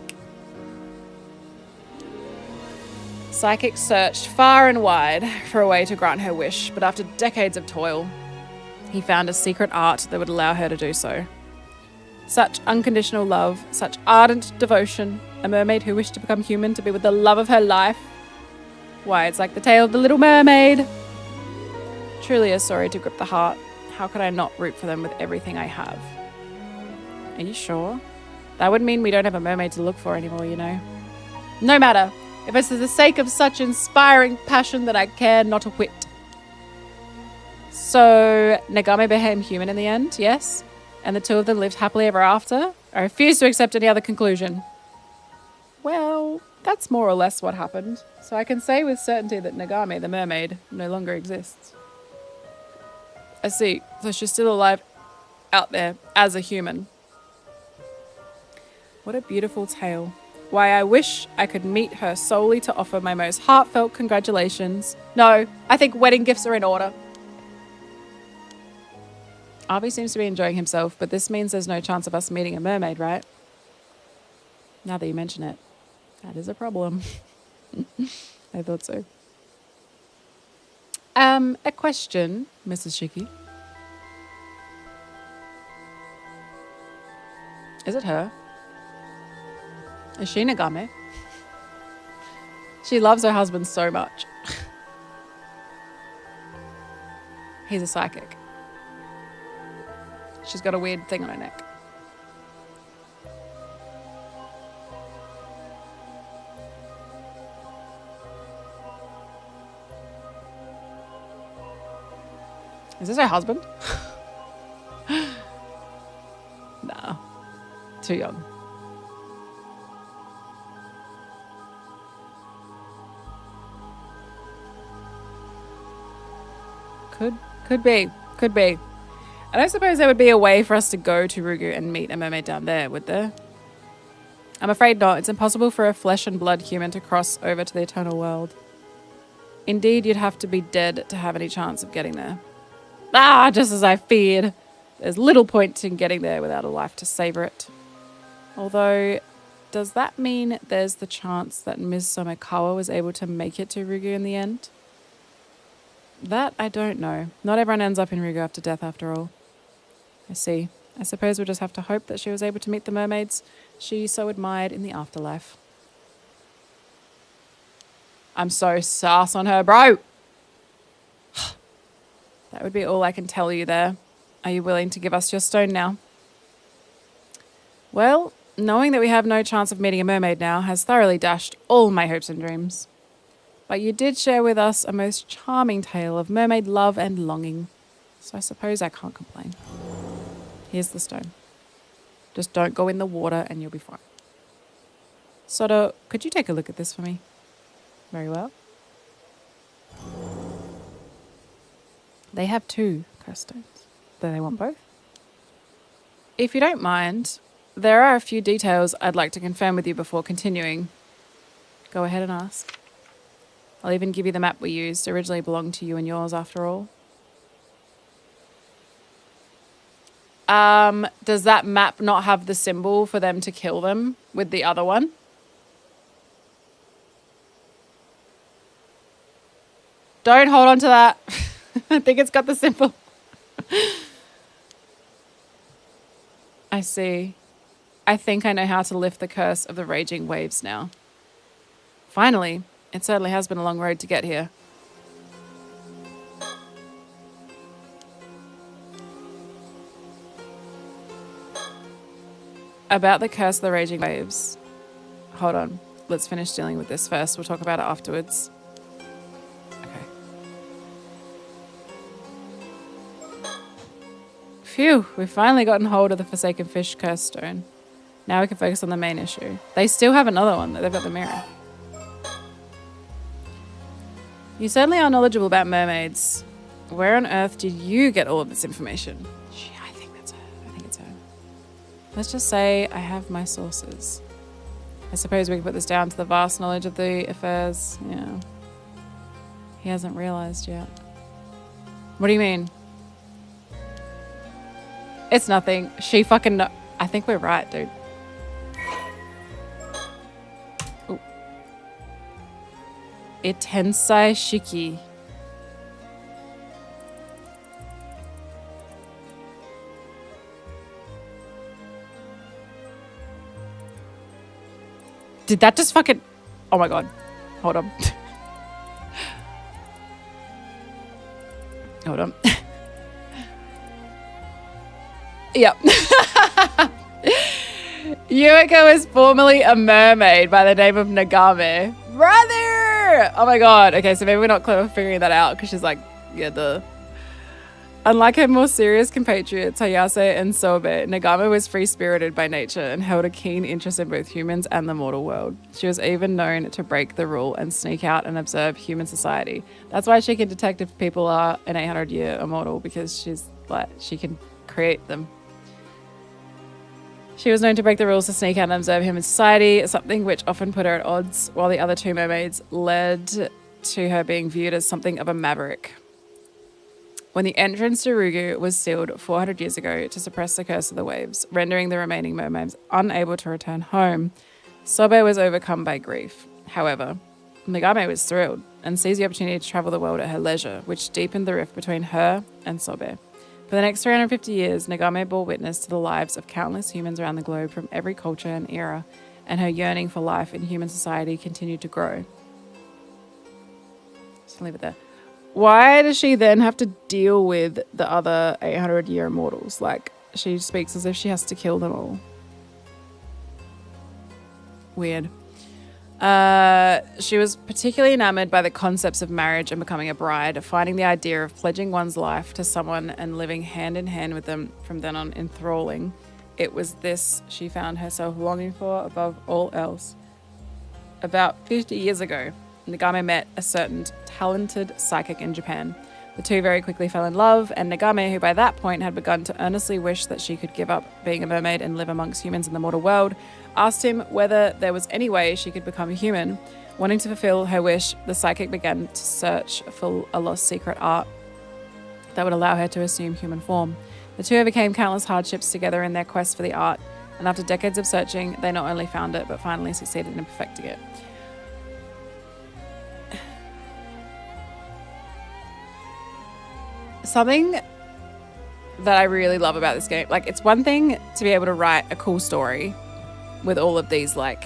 Speaker 1: Psychic searched far and wide for a way to grant her wish, but after decades of toil, he found a secret art that would allow her to do so. Such unconditional love, such ardent devotion, a mermaid who wished to become human to be with the love of her life. Why, it's like the tale of the Little Mermaid. Truly a story to grip the heart. How could I not root for them with everything I have? Are you sure? That would mean we don't have a mermaid to look for anymore, you know. No matter. If it's for the sake of such inspiring passion that I care not a whit. So, Nagame became human in the end, yes? And the two of them lived happily ever after? I refuse to accept any other conclusion. Well, that's more or less what happened. So I can say with certainty that Nagame, the mermaid, no longer exists. I see. So she's still alive out there as a human. What a beautiful tale. Why, I wish I could meet her solely to offer my most heartfelt congratulations. No, I think wedding gifts are in order. Arby seems to be enjoying himself, but this means there's no chance of us meeting a mermaid, right? Now that you mention it, that is a problem. I thought so. A question, Mrs. Shiki. Is it her? Is she Nagame? She loves her husband so much. He's a psychic. She's got a weird thing on her neck. Is this her husband? Nah. Too young. Could be. I don't suppose there would be a way for us to go to Rugu and meet a mermaid down there, would there? I'm afraid not. It's impossible for a flesh and blood human to cross over to the eternal world. Indeed, you'd have to be dead to have any chance of getting there. Ah, just as I feared. There's little point in getting there without a life to savour it. Although, does that mean there's the chance that Ms. Somekawa was able to make it to Rugu in the end? That I don't know. Not everyone ends up in Rugu after death, after all. I see. I suppose we'll just have to hope that she was able to meet the mermaids she so admired in the afterlife. I'm so sus on her, bro. That would be all I can tell you there. Are you willing to give us your stone now? Well, knowing that we have no chance of meeting a mermaid now has thoroughly dashed all my hopes and dreams. But you did share with us a most charming tale of mermaid love and longing, so I suppose I can't complain. Here's the stone. Just don't go in the water and you'll be fine. Soto, could you take a look at this for me? Very well. They have 2 cursed stones. Do they want both? If you don't mind, there are a few details I'd like to confirm with you before continuing. Go ahead and ask. I'll even give you the map we used. It originally belonged to you and yours, after all. Does that map not have the symbol for them to kill them with the other one? Don't hold on to that. I think it's got the symbol. I see. I think I know how to lift the curse of the raging waves now. Finally, it certainly has been a long road to get here. About the curse of the raging waves. Hold on. Let's finish dealing with this first. We'll talk about it afterwards. Okay. Phew, we've finally gotten hold of the Forsaken Fish curse stone. Now we can focus on the main issue. They still have another one. They've got the mirror. You certainly are knowledgeable about mermaids. Where on earth did you get all of this information? I think that's her. I think it's her. Let's just say I have my sources. I suppose we can put this down to the vast knowledge of the affairs. Yeah. He hasn't realized yet. What do you mean? It's nothing. She fucking know. I think we're right, dude. Ooh. Itensai Shiki. Did that just fucking... Oh my god. Hold on. Hold on. Yep. Yuiko is formerly a mermaid by the name of Nagame. Brother! Oh my god. Okay, so maybe we're not clever figuring that out because she's like, yeah, duh. Unlike her more serious compatriots, Hayase and Sobe, Nagame was free-spirited by nature and held a keen interest in both humans and the mortal world. She was even known to break the rule and sneak out and observe human society. That's why she can detect if people are an 800-year immortal, because she's like, she can create them. She was known to break the rules to sneak out and observe human society, something which often put her at odds, while the other 2 mermaids led to her being viewed as something of a maverick. When the entrance to Rugu was sealed 400 years ago to suppress the curse of the waves, rendering the remaining mermaids unable to return home, Sobe was overcome by grief. However, Nagame was thrilled and seized the opportunity to travel the world at her leisure, which deepened the rift between her and Sobe. For the next 350 years, Nagame bore witness to the lives of countless humans around the globe from every culture and era, and her yearning for life in human society continued to grow. Just leave it there. Why does she then have to deal with the other 800-year immortals? Like, she speaks as if she has to kill them all. Weird. She was particularly enamored by the concepts of marriage and becoming a bride, finding the idea of pledging one's life to someone and living hand in hand with them from then on enthralling. It was this she found herself longing for above all else. About 50 years ago, Nagame met a certain talented psychic in Japan. The two very quickly fell in love, and Nagame, who by that point had begun to earnestly wish that she could give up being a mermaid and live amongst humans in the mortal world, asked him whether there was any way she could become a human. Wanting to fulfill her wish, the psychic began to search for a lost secret art that would allow her to assume human form. The two overcame countless hardships together in their quest for the art, and after decades of searching, they not only found it, but finally succeeded in perfecting it. Something that I really love about this game, like, it's one thing to be able to write a cool story with all of these, like,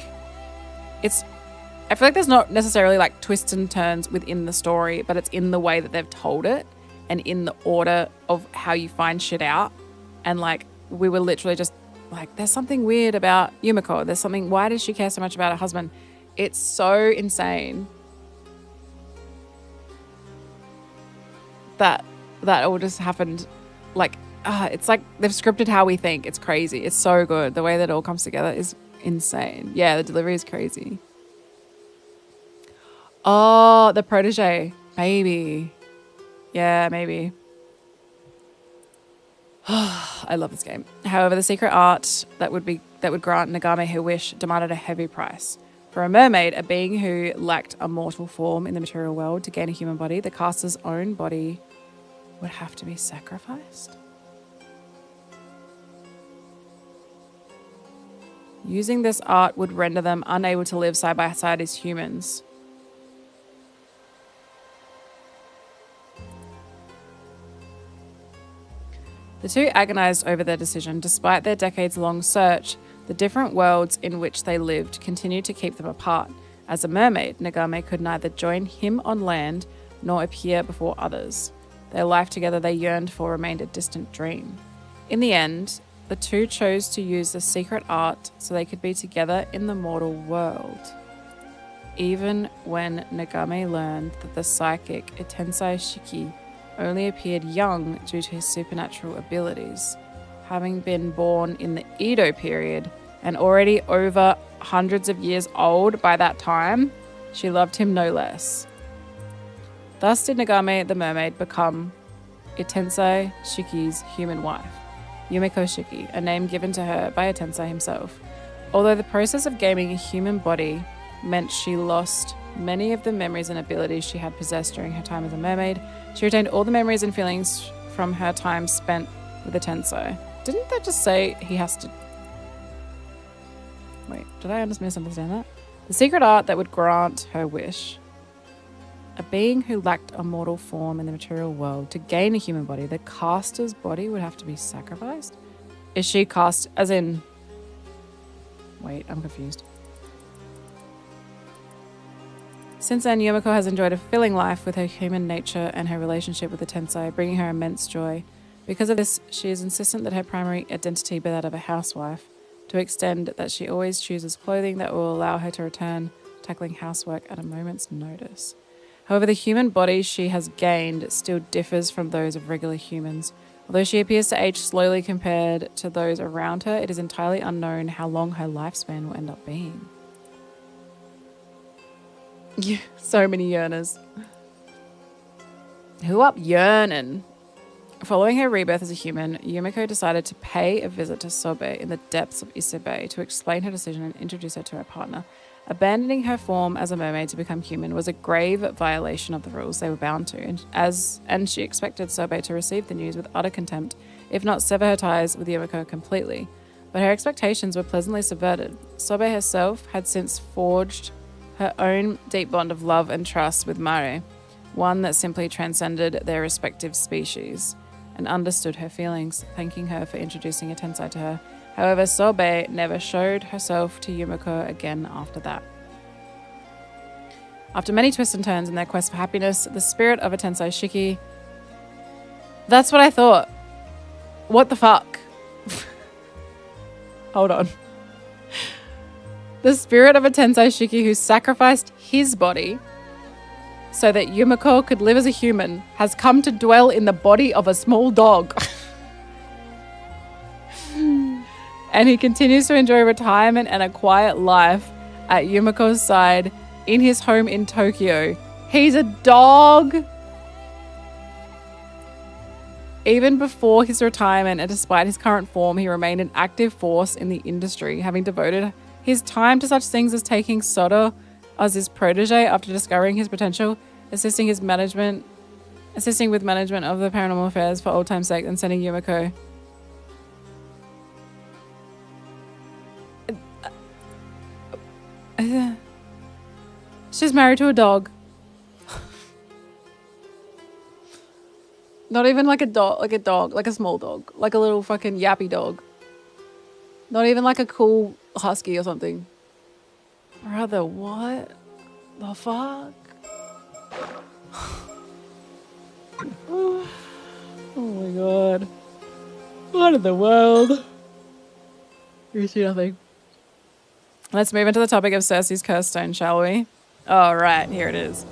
Speaker 1: I feel like there's not necessarily like twists and turns within the story, but it's in the way that they've told it and in the order of how you find shit out. And like, we were literally just like, there's something weird about Yumiko. Why does she care so much about her husband? It's so insane that all just happened. Like, it's like they've scripted how we think. It's crazy. It's so good. The way that it all comes together is insane. Yeah, the delivery is crazy. Oh, the protege. Maybe. Yeah, maybe. I love this game. However, the secret art that would grant Nagame her wish demanded a heavy price. For a mermaid, a being who lacked a mortal form in the material world, to gain a human body, the caster's own body would have to be sacrificed. Using this art would render them unable to live side by side as humans. The two agonized over their decision. Despite their decades-long search, the different worlds in which they lived continued to keep them apart. As a mermaid, Nagame could neither join him on land nor appear before others. Their life together they yearned for remained a distant dream. In the end, the two chose to use the secret art so they could be together in the mortal world. Even when Nagame learned that the psychic Itensai Shiki only appeared young due to his supernatural abilities, having been born in the Edo period and already over hundreds of years old by that time, she loved him no less. Thus did Nagame the mermaid become Itensai Shiki's human wife, Yumiko Shiki, a name given to her by Itensai himself. Although the process of gaining a human body meant she lost many of the memories and abilities she had possessed during her time as a mermaid, she retained all the memories and feelings from her time spent with Itensai. Didn't that just say he has to... Wait, did I misunderstand that? The secret art that would grant her wish. A being who lacked a mortal form in the material world, to gain a human body, the caster's body would have to be sacrificed? Is she cast as in... Wait, I'm confused. Since then, Yumiko has enjoyed a fulfilling life with her human nature and her relationship with the Tensai, bringing her immense joy. Because of this, she is insistent that her primary identity be that of a housewife, to extend that she always chooses clothing that will allow her to return, tackling housework at a moment's notice. However, the human body she has gained still differs from those of regular humans. Although she appears to age slowly compared to those around her, it is entirely unknown how long her lifespan will end up being. Yeah, so many yearners. Who up yearning? Following her rebirth as a human, Yumiko decided to pay a visit to Sobe in the depths of Ise Bay to explain her decision and introduce her to her partner. Abandoning her form as a mermaid to become human was a grave violation of the rules they were bound to, and she expected Sobe to receive the news with utter contempt, if not sever her ties with Yumiko completely. But her expectations were pleasantly subverted. Sobe herself had since forged her own deep bond of love and trust with Mare, one that simply transcended their respective species, and understood her feelings, thanking her for introducing a Tensai to her. However, Sobe never showed herself to Yumiko again after that. After many twists and turns in their quest for happiness, the spirit of a Tensai Shiki... That's what I thought. What the fuck? Hold on. The spirit of a Tensai Shiki who sacrificed his body so that Yumiko could live as a human has come to dwell in the body of a small dog. And he continues to enjoy retirement and a quiet life at Yumiko's side in his home in Tokyo. He's a dog. Even before his retirement and despite his current form, he remained an active force in the industry, having devoted his time to such things as taking Soto as his protege after discovering his potential, assisting with management of the paranormal affairs for old time's sake, and sending Yumiko. She's married to a dog. Not even like a dog, like a small dog, like a little fucking yappy dog. Not even like a cool husky or something. Brother, what the fuck? Oh my god. What in the world? You see nothing. Let's move into the topic of Cersei's curse stone, shall we? Oh, right, here it is.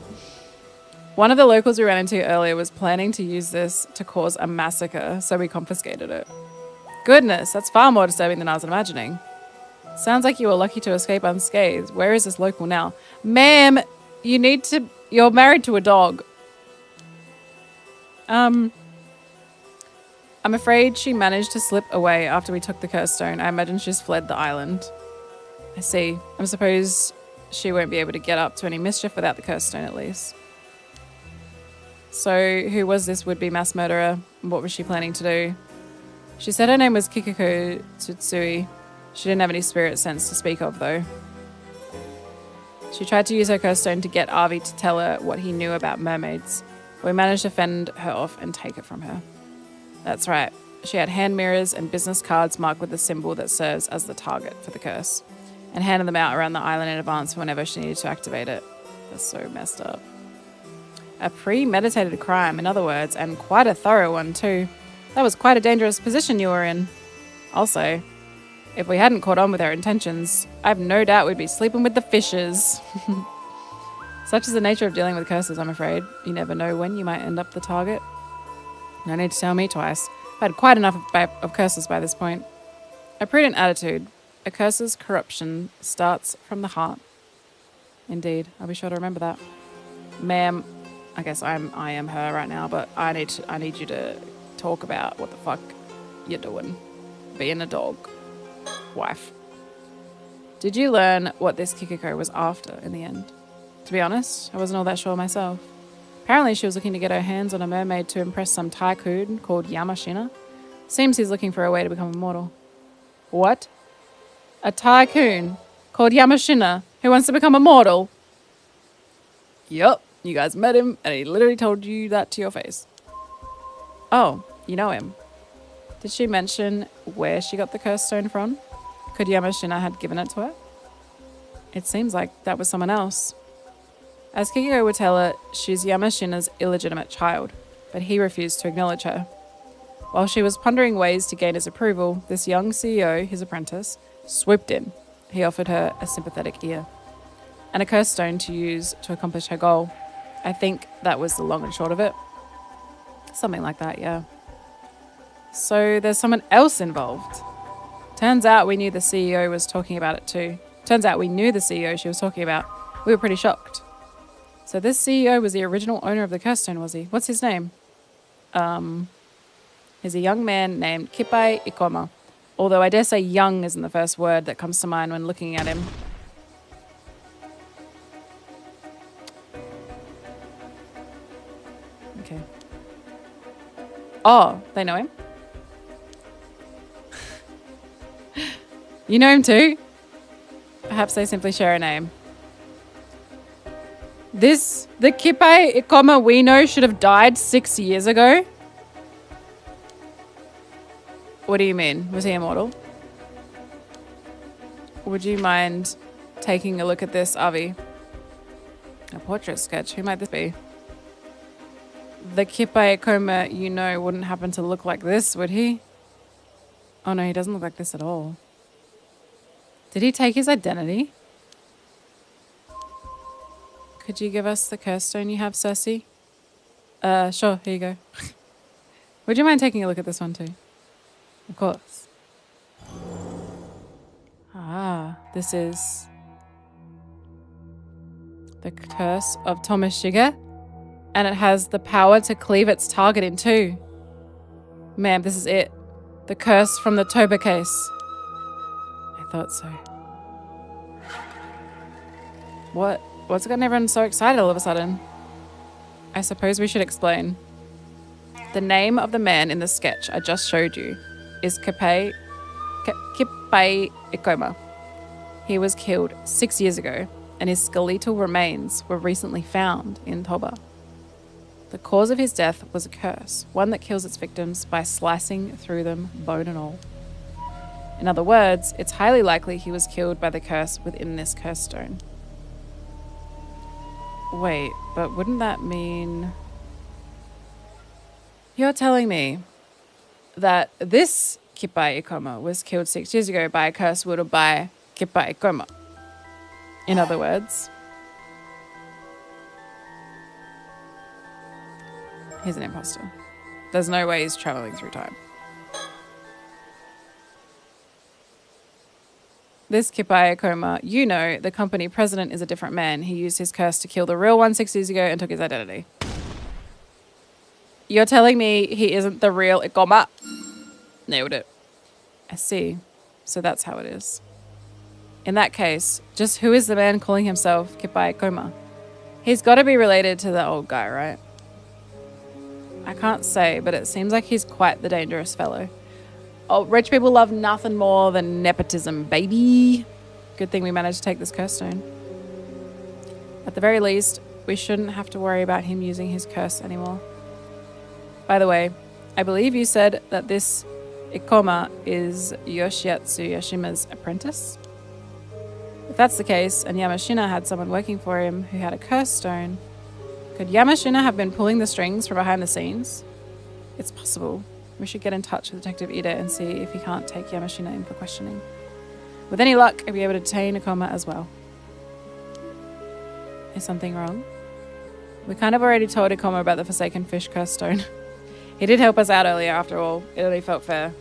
Speaker 1: One of the locals we ran into earlier was planning to use this to cause a massacre, so we confiscated it. Goodness, that's far more disturbing than I was imagining. Sounds like you were lucky to escape unscathed. Where is this local now? Ma'am, you're married to a dog. I'm afraid she managed to slip away after we took the curse stone. I imagine she's fled the island. I see. I suppose she won't be able to get up to any mischief without the curse stone at least. So, who was this would-be mass murderer? What was she planning to do? She said her name was Kikiko Tsutsui. She didn't have any spirit sense to speak of, though. She tried to use her curse stone to get Avi to tell her what he knew about mermaids. We managed to fend her off and take it from her. That's right. She had hand mirrors and business cards marked with the symbol that serves as the target for the curse, and handed them out around the island in advance for whenever she needed to activate it. That's so messed up. A premeditated crime, in other words, and quite a thorough one too. That was quite a dangerous position you were in. Also, if we hadn't caught on with our intentions, I've no doubt we'd be sleeping with the fishes. Such is the nature of dealing with curses, I'm afraid. You never know when you might end up the target. No need to tell me twice. I've had quite enough of curses by this point. A prudent attitude. A curse's corruption starts from the heart. Indeed, I'll be sure to remember that. Ma'am, I guess I am her right now, but I need you to talk about what the fuck you're doing. Being a dog. Wife. Did you learn what this Kikiko was after in the end? To be honest, I wasn't all that sure myself. Apparently she was looking to get her hands on a mermaid to impress some tycoon called Yamashina. Seems he's looking for a way to become immortal. What? A tycoon called Yamashina who wants to become immortal? Yup, you guys met him and he literally told you that to your face. Oh, you know him. Did she mention where she got the curse stone from? Could Yamashina have given it to her? It seems like that was someone else. As Kikiko would tell her, she's Yamashina's illegitimate child, but he refused to acknowledge her. While she was pondering ways to gain his approval, this young CEO, his apprentice, swooped in. He offered her a sympathetic ear and a curse stone to use to accomplish her goal. I think that was the long and short of it. Something like that, yeah. So there's someone else involved. Turns out we knew the CEO was talking about it too. Turns out we knew the CEO she was talking about. We were pretty shocked. So this CEO was the original owner of the curse stone, was he? What's his name? He's a young man named Kippai Ikoma. Although I dare say young isn't the first word that comes to mind when looking at him. Okay. Oh, they know him? You know him too? Perhaps they simply share a name. The Kippai Ikoma we know should have died 6 years ago? What do you mean? Was he immortal? Would you mind taking a look at this, Avi? A portrait sketch. Who might this be? The Kippai Ikoma you know wouldn't happen to look like this, would he? Oh no, he doesn't look like this at all. Did he take his identity? Could you give us the curse stone you have, Cersei? Sure, here you go. Would you mind taking a look at this one too? Of course. Ah, this is the curse of Tomashige, and it has the power to cleave its target in two. Ma'am, this is it. The curse from the Toba case. I thought so. What? What's gotten everyone so excited all of a sudden? I suppose we should explain. The name of the man in the sketch I just showed you is Kipai Ikoma. He was killed 6 years ago, and his skeletal remains were recently found in Toba. The cause of his death was a curse, one that kills its victims by slicing through them, bone and all. In other words, it's highly likely he was killed by the curse within this curse stone. Wait, but wouldn't that mean... You're telling me that this Kipai Ikoma was killed 6 years ago by a curse wielded by Kipai Ikoma. In other words, he's an imposter. There's no way he's traveling through time. This Kipai Ikoma, you know, the company president is a different man. He used his curse to kill the real one 6 years ago and took his identity. You're telling me he isn't the real Ikoma? Nailed it. I see. So that's how it is. In that case, just who is the man calling himself Kipai Ikoma? He's got to be related to the old guy, right? I can't say, but it seems like he's quite the dangerous fellow. Oh, rich people love nothing more than nepotism, baby. Good thing we managed to take this curse stone. At the very least, we shouldn't have to worry about him using his curse anymore. By the way, I believe you said that this Ikoma is Yoshiatsu Yashima's apprentice? If that's the case, and Yamashina had someone working for him who had a curse stone, could Yamashina have been pulling the strings from behind the scenes? It's possible. We should get in touch with Detective Ida and see if he can't take Yamashina in for questioning. With any luck, I'll be able to detain Ikoma as well. Is something wrong? We kind of already told Ikoma about the Forsaken Fish curse stone. He did help us out earlier, after all. It only felt fair.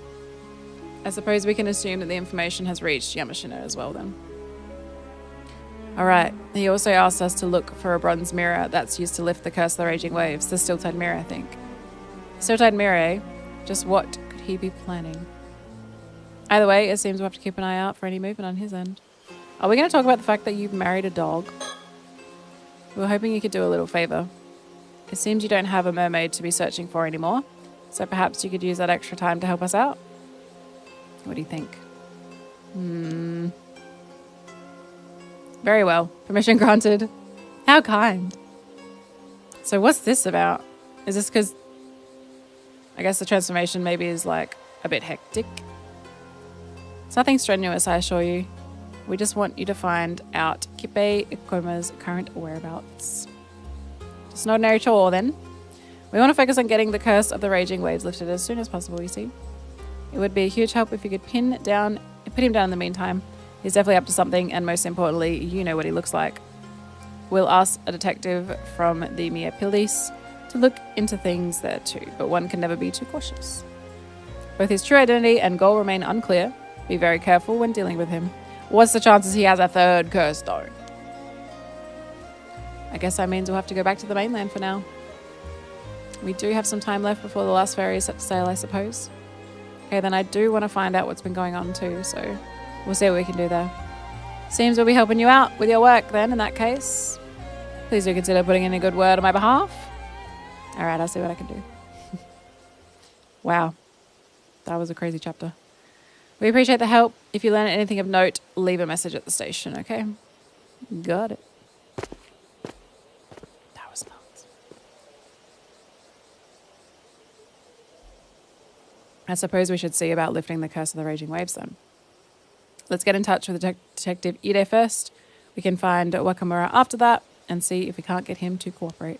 Speaker 1: I suppose we can assume that the information has reached Yamashina as well then. Alright, he also asked us to look for a bronze mirror that's used to lift the curse of the raging waves. The still-tide mirror, I think. Still-tide mirror, eh? Just what could he be planning? Either way, it seems we'll have to keep an eye out for any movement on his end. Are we going to talk about the fact that you've married a dog? We were hoping you could do a little favour. It seems you don't have a mermaid to be searching for anymore, so perhaps you could use that extra time to help us out. What do you think? Very well. Permission granted. How kind. So what's this about? Is this because... I guess the transformation maybe is like a bit hectic. It's nothing strenuous, I assure you. We just want you to find out Kipai Ikoma's current whereabouts. Just an ordinary chore then. We want to focus on getting the curse of the raging waves lifted as soon as possible, you see. It would be a huge help if you could put him down in the meantime. He's definitely up to something, and most importantly, you know what he looks like. We'll ask a detective from the Mia Police to look into things there too, but one can never be too cautious. Both his true identity and goal remain unclear. Be very careful when dealing with him. What's the chances he has a third curse stone? I guess that means we'll have to go back to the mainland for now. We do have some time left before the last ferry is set to sail, I suppose. Okay, then I do want to find out what's been going on too, so we'll see what we can do there. Seems we'll be helping you out with your work then, in that case. Please do consider putting in a good word on my behalf. Alright, I'll see what I can do. Wow. That was a crazy chapter. We appreciate the help. If you learn anything of note, leave a message at the station, okay? Got it. That was nuts. I suppose we should see about lifting the curse of the raging waves then. Let's get in touch with Detective Ide first. We can find Wakamura after that and see if we can't get him to cooperate.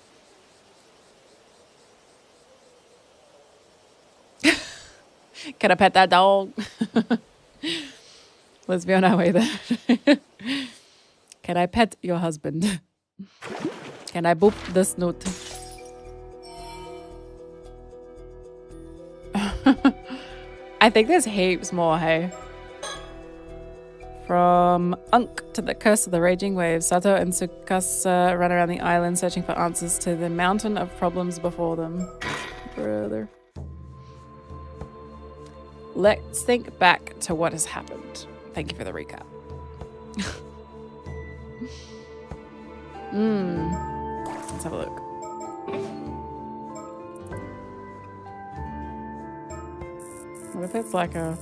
Speaker 1: Can I pet that dog? Let's be on our way there. Can I pet your husband? Can I boop the snoot? I think there's heaps more, hey? From Unk to the curse of the raging waves, Sato and Tsukasa run around the island searching for answers to the mountain of problems before them. Brother. Let's think back to what has happened. Thank you for the recap. Let's have a look. What if it's like a...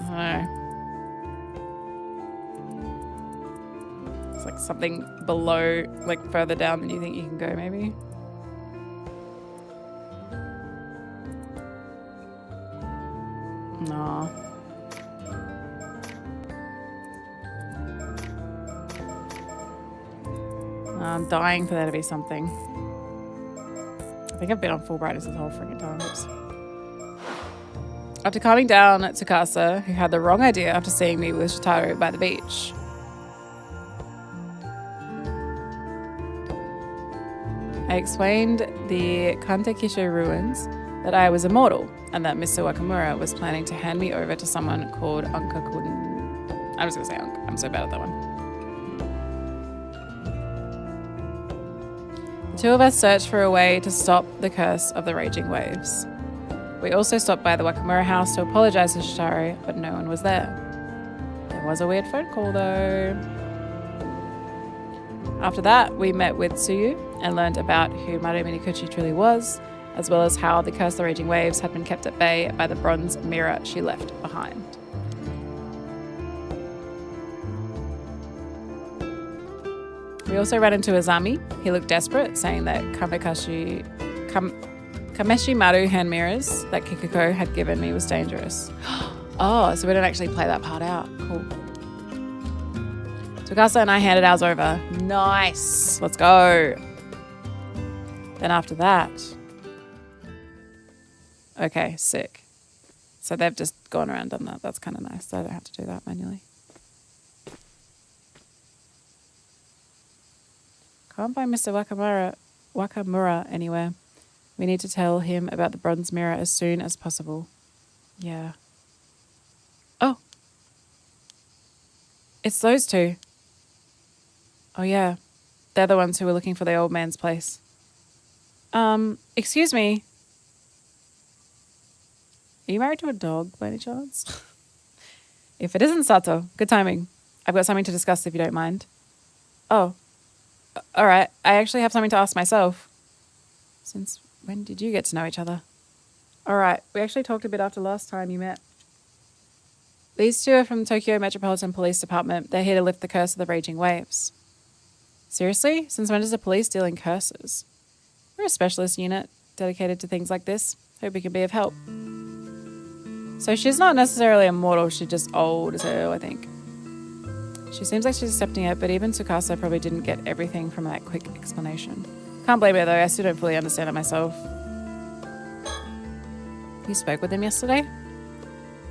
Speaker 1: I don't know. It's like something below, like further down than you think you can go, maybe? Nah. I'm dying for there to be something. I think I've been on full brightness this whole freaking time. Oops. After calming down Tsukasa, who had the wrong idea after seeing me with Shitaru by the beach. I explained the Kantekisho ruins that I was immortal and that Mr. Wakamura was planning to hand me over to someone called Anka Kun. I was going to say Anka. I'm so bad at that one. The two of us searched for a way to stop the curse of the raging waves. We also stopped by the Wakamura house to apologize to Shitaru, but no one was there. There was a weird phone call though. After that, we met with Tsuyu and learned about who Maru Minikuchi truly was, as well as how the curse of the raging waves had been kept at bay by the bronze mirror she left behind. We also ran into Azami. He looked desperate, saying that Kameshi Maru hand mirrors that Kikuko had given me was dangerous. Oh, so we didn't actually play that part out. Cool. Tsukasa and I handed ours over. Nice. Let's go. Then after that... Okay, sick. So they've just gone around and done that. That's kind of nice. So I don't have to do that manually. Can't find Mr. Wakamura anywhere. We need to tell him about the bronze mirror as soon as possible. Yeah. Oh. It's those two. Oh, yeah. They're the ones who were looking for the old man's place. Excuse me. Are you married to a dog by any chance? If it isn't Sato, good timing. I've got something to discuss if you don't mind. Oh. All right. I actually have something to ask myself. Since when did you get to know each other? All right. We actually talked a bit after last time you met. These two are from the Tokyo Metropolitan Police Department. They're here to lift the curse of the raging waves. Seriously? Since when does the police deal in curses? We're a specialist unit dedicated to things like this. Hope we can be of help. So she's not necessarily immortal, she's just old as hell, I think. She seems like she's accepting it, but even Tsukasa probably didn't get everything from that quick explanation. Can't blame her though, I still don't fully understand it myself. You spoke with them yesterday?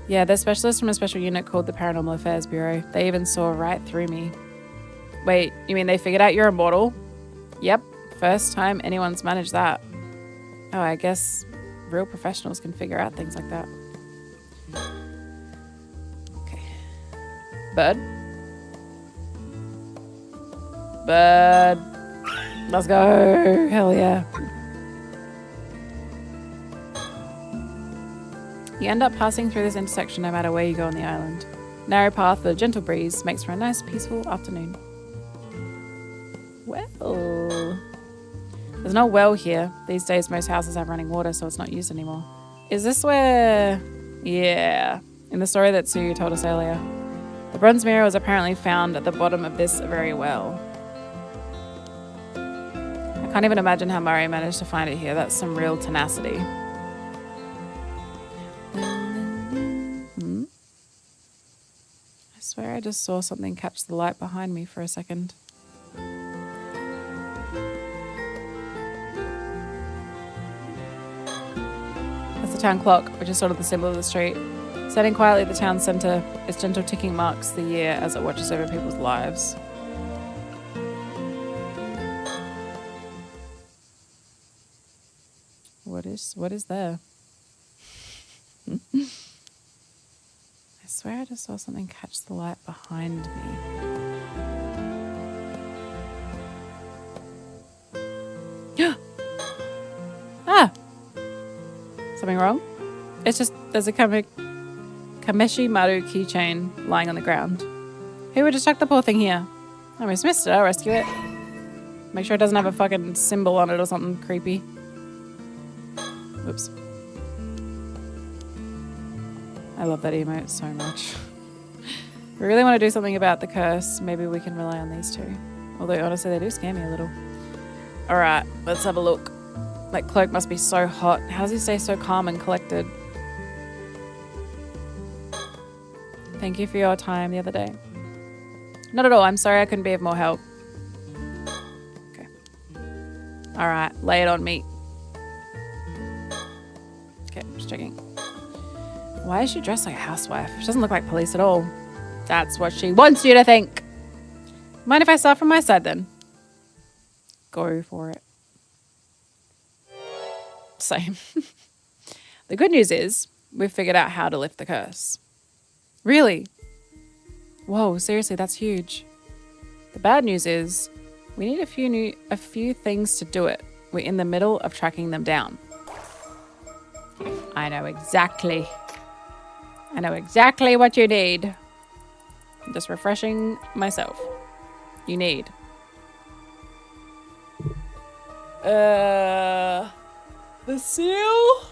Speaker 1: Yeah, they're specialists from a special unit called the Paranormal Affairs Bureau. They even saw right through me. Wait, you mean they figured out you're immortal? Yep, first time anyone's managed that. Oh, I guess real professionals can figure out things like that. Okay. Bird. Let's go. Hell yeah. You end up passing through this intersection no matter where you go on the island. Narrow path with a gentle breeze makes for a nice peaceful afternoon. Well, there's no well here. These days most houses have running water, so it's not used anymore. Is this where... Yeah, in the story that Tsuyu told us earlier. The bronze mirror was apparently found at the bottom of this very well. I can't even imagine how Murray managed to find it here. That's some real tenacity. I swear I just saw something catch the light behind me for a second. That's the town clock, which is sort of the symbol of the street. Standing quietly at the town centre, its gentle ticking marks the year as it watches over people's lives. What is there? I swear I just saw something catch the light behind me. Ah! Something wrong? It's just, there's a Kameshi Maru keychain lying on the ground. Who would just chuck the poor thing here? I almost missed it. I'll rescue it. Make sure it doesn't have a fucking symbol on it or something creepy. Whoops. I love that emote so much. If we really want to do something about the curse, maybe we can rely on these two. Although, honestly, they do scare me a little. Alright, let's have a look. That cloak must be so hot. How does he stay so calm and collected? Thank you for your time the other day. Not at all. I'm sorry I couldn't be of more help. Okay. Alright, lay it on me. Okay, just checking. Why is she dressed like a housewife? She doesn't look like police at all. That's what she wants you to think. Mind if I start from my side then? Go for it. Same. The good news is we've figured out how to lift the curse. Really? Whoa, seriously, that's huge. The bad news is we need a few things to do it. We're in the middle of tracking them down. I know exactly. I know exactly what you need. I'm just refreshing myself. You need the seal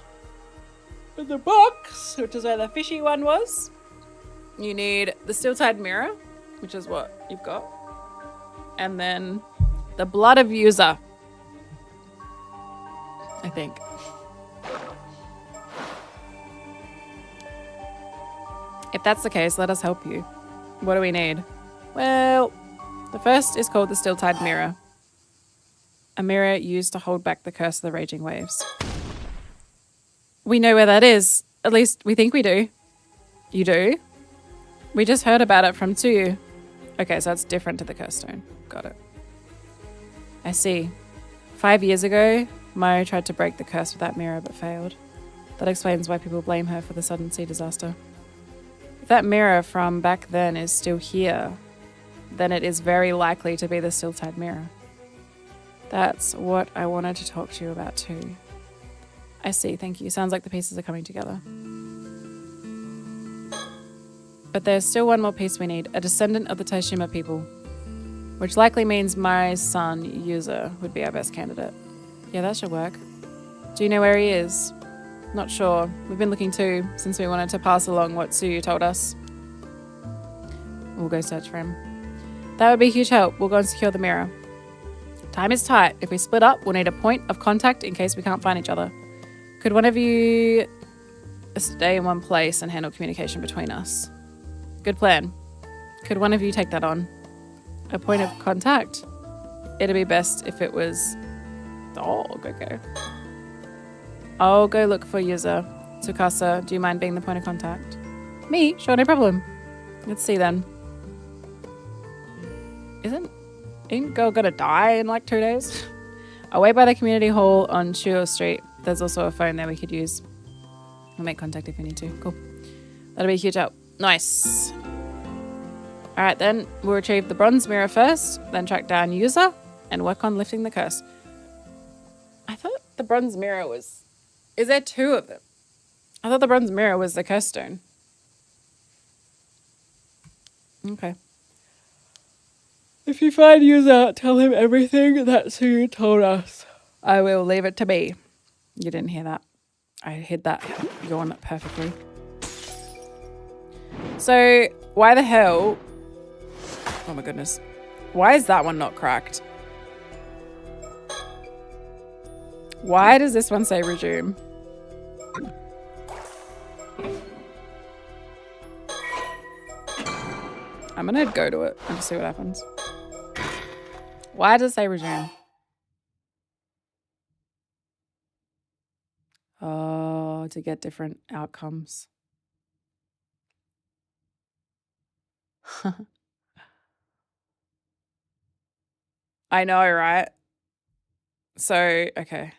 Speaker 1: in the box, which is where the fishy one was. You need the steel-tied mirror, which is what you've got. And then the blood of user, I think. If that's the case, let us help you. What do we need? Well, the first is called the steel-tied mirror. A mirror used to hold back the curse of the raging waves. We know where that is. At least we think we do. You do? We just heard about it from Tsuyu. Okay, so that's different to the curse stone. Got it. I see. 5 years ago, Mario tried to break the curse with that mirror but failed. That explains why people blame her for the sudden sea disaster. If that mirror from back then is still here, then it is very likely to be the steel-tied mirror. That's what I wanted to talk to you about too. I see, thank you. Sounds like the pieces are coming together. But there's still one more piece we need, a descendant of the Taishima people, which likely means my son, Yuza, would be our best candidate. Yeah, that should work. Do you know where he is? Not sure. We've been looking too, since we wanted to pass along what Tsuyu told us. We'll go search for him. That would be a huge help. We'll go and secure the mirror. Time is tight. If we split up, we'll need a point of contact in case we can't find each other. Could one of you stay in one place and handle communication between us? Good plan. Could one of you take that on? A point of contact? It'd be best if it was... dog, okay. I'll go look for Yuza. Tsukasa, do you mind being the point of contact? Me? Sure, no problem. Let's see then. Ain't girl gonna die in like 2 days? I'll wait by the community hall on Chuo Street. There's also a phone there we could use. We'll make contact if we need to. Cool. That'll be a huge help. Nice. Alright then, we'll retrieve the bronze mirror first, then track down Yuza, and work on lifting the curse. I thought the bronze mirror was... Is there 2 of them? I thought the bronze mirror was the curse stone. Okay. If you find Yuza, tell him everything that's who you told us. I will leave it to me. You didn't hear that. I hid that yawn perfectly. So, why the hell... Oh my goodness. Why is that one not cracked? Why does this one say resume? I'm gonna go to it and see what happens. Why does it say resume? Oh, to get different outcomes. I know, right? So, okay.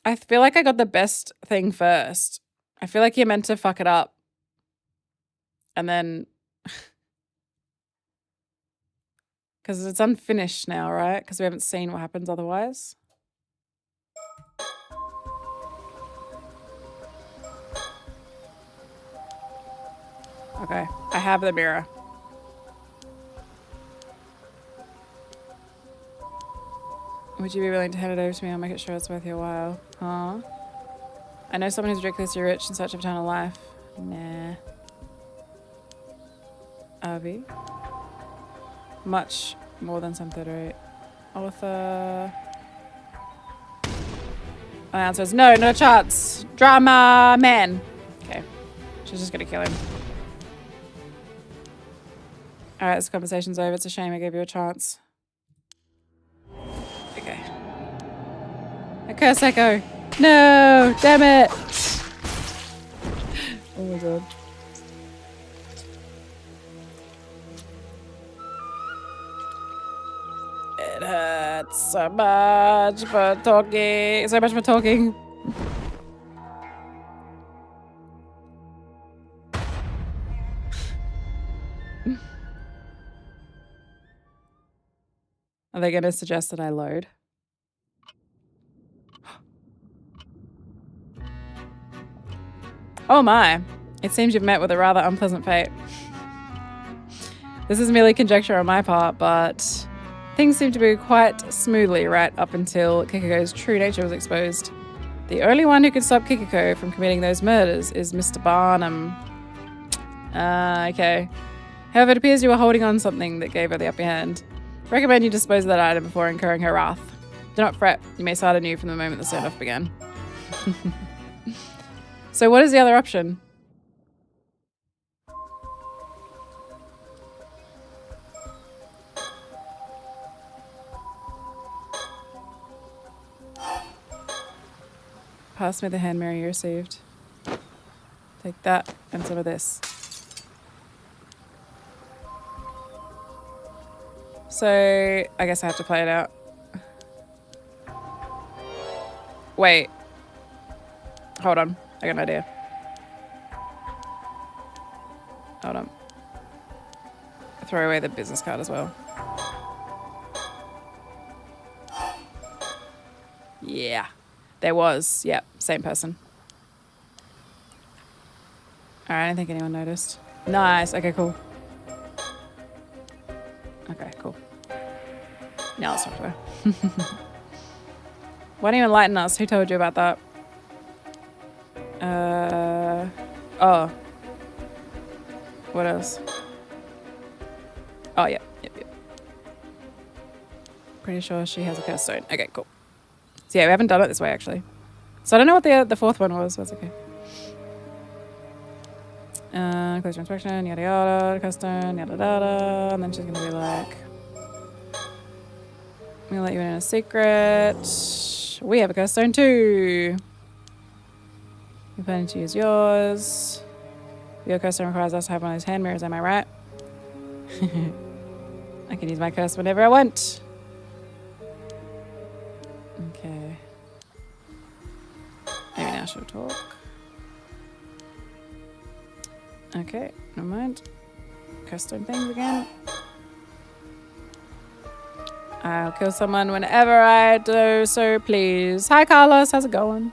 Speaker 1: I feel like I got the best thing first. I feel like you're meant to fuck it up. And then... Because it's unfinished now, right? Because we haven't seen what happens otherwise. Okay. I have the mirror. Would you be willing to hand it over to me? I'll make it sure it's worth your while. Huh? I know someone who's ridiculously rich in search of eternal life. Nah. Avi? Much more than some third rate. Author. My answer is no, no chance. Drama man. Okay. She's just gonna kill him. Alright, this conversation's over. It's a shame I gave you a chance. Okay. A curse echo. No! Damn it! Oh my god. It hurts so much for talking. So much for talking. Are they going to suggest that I load? Oh my. It seems you've met with a rather unpleasant fate. This is merely conjecture on my part, but things seem to be quite smoothly right up until Kikiko's true nature was exposed. The only one who could stop Kikiko from committing those murders is Mr. Barnum. Okay. However, it appears you were holding on something that gave her the upper hand. Recommend you dispose of that item before incurring her wrath. Do not fret. You may start anew from the moment the standoff began. So what is the other option? Pass me the hand mirror you received. Take that and some of this. So, I guess I have to play it out. Wait. Hold on. I got an idea. Hold on. Throw away the business card as well. Yeah. There was. Yep. Same person. Alright, I don't think anyone noticed. Nice. Okay, cool. Okay, cool. Now let's talk to her. Why don't you enlighten us? Who told you about that? Oh. What else? Oh, yeah. Yep. Pretty sure she has a curse stone. Okay, cool. So yeah, we haven't done it this way, actually. So I don't know what the fourth one was. That's okay. Close your inspection, yada yada, curse stone, yada yada. And then she's gonna be like, I'm gonna let you in a secret. We have a curse stone too. You're planning to use yours. Your curse stone requires us to have one of those hand mirrors, am I right? I can use my curse whenever I want. Okay. Maybe now she'll talk. Okay, never mind. Custom things again. I'll kill someone whenever I do so, please. Hi, Carlos. How's it going?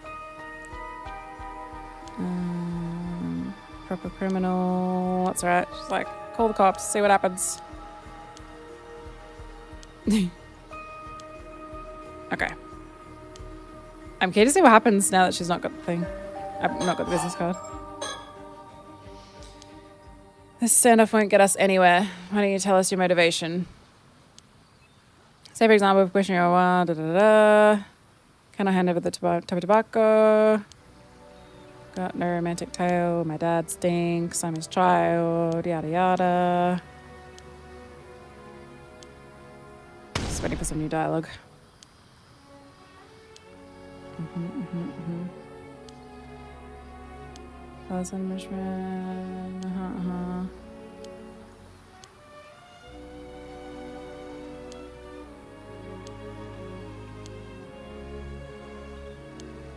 Speaker 1: Proper criminal. That's alright. She's like, call the cops. See what happens. Okay. I'm keen to see what happens now that she's not got the thing. I've not got the business card. This standoff won't get us anywhere. Why don't you tell us your motivation? Say, for example, if questioning your da da da. Can I hand over the tobacco? Got no romantic tale. My dad stinks. I'm his child. Yada yada. Just waiting for some new dialogue. Thousand Mishman.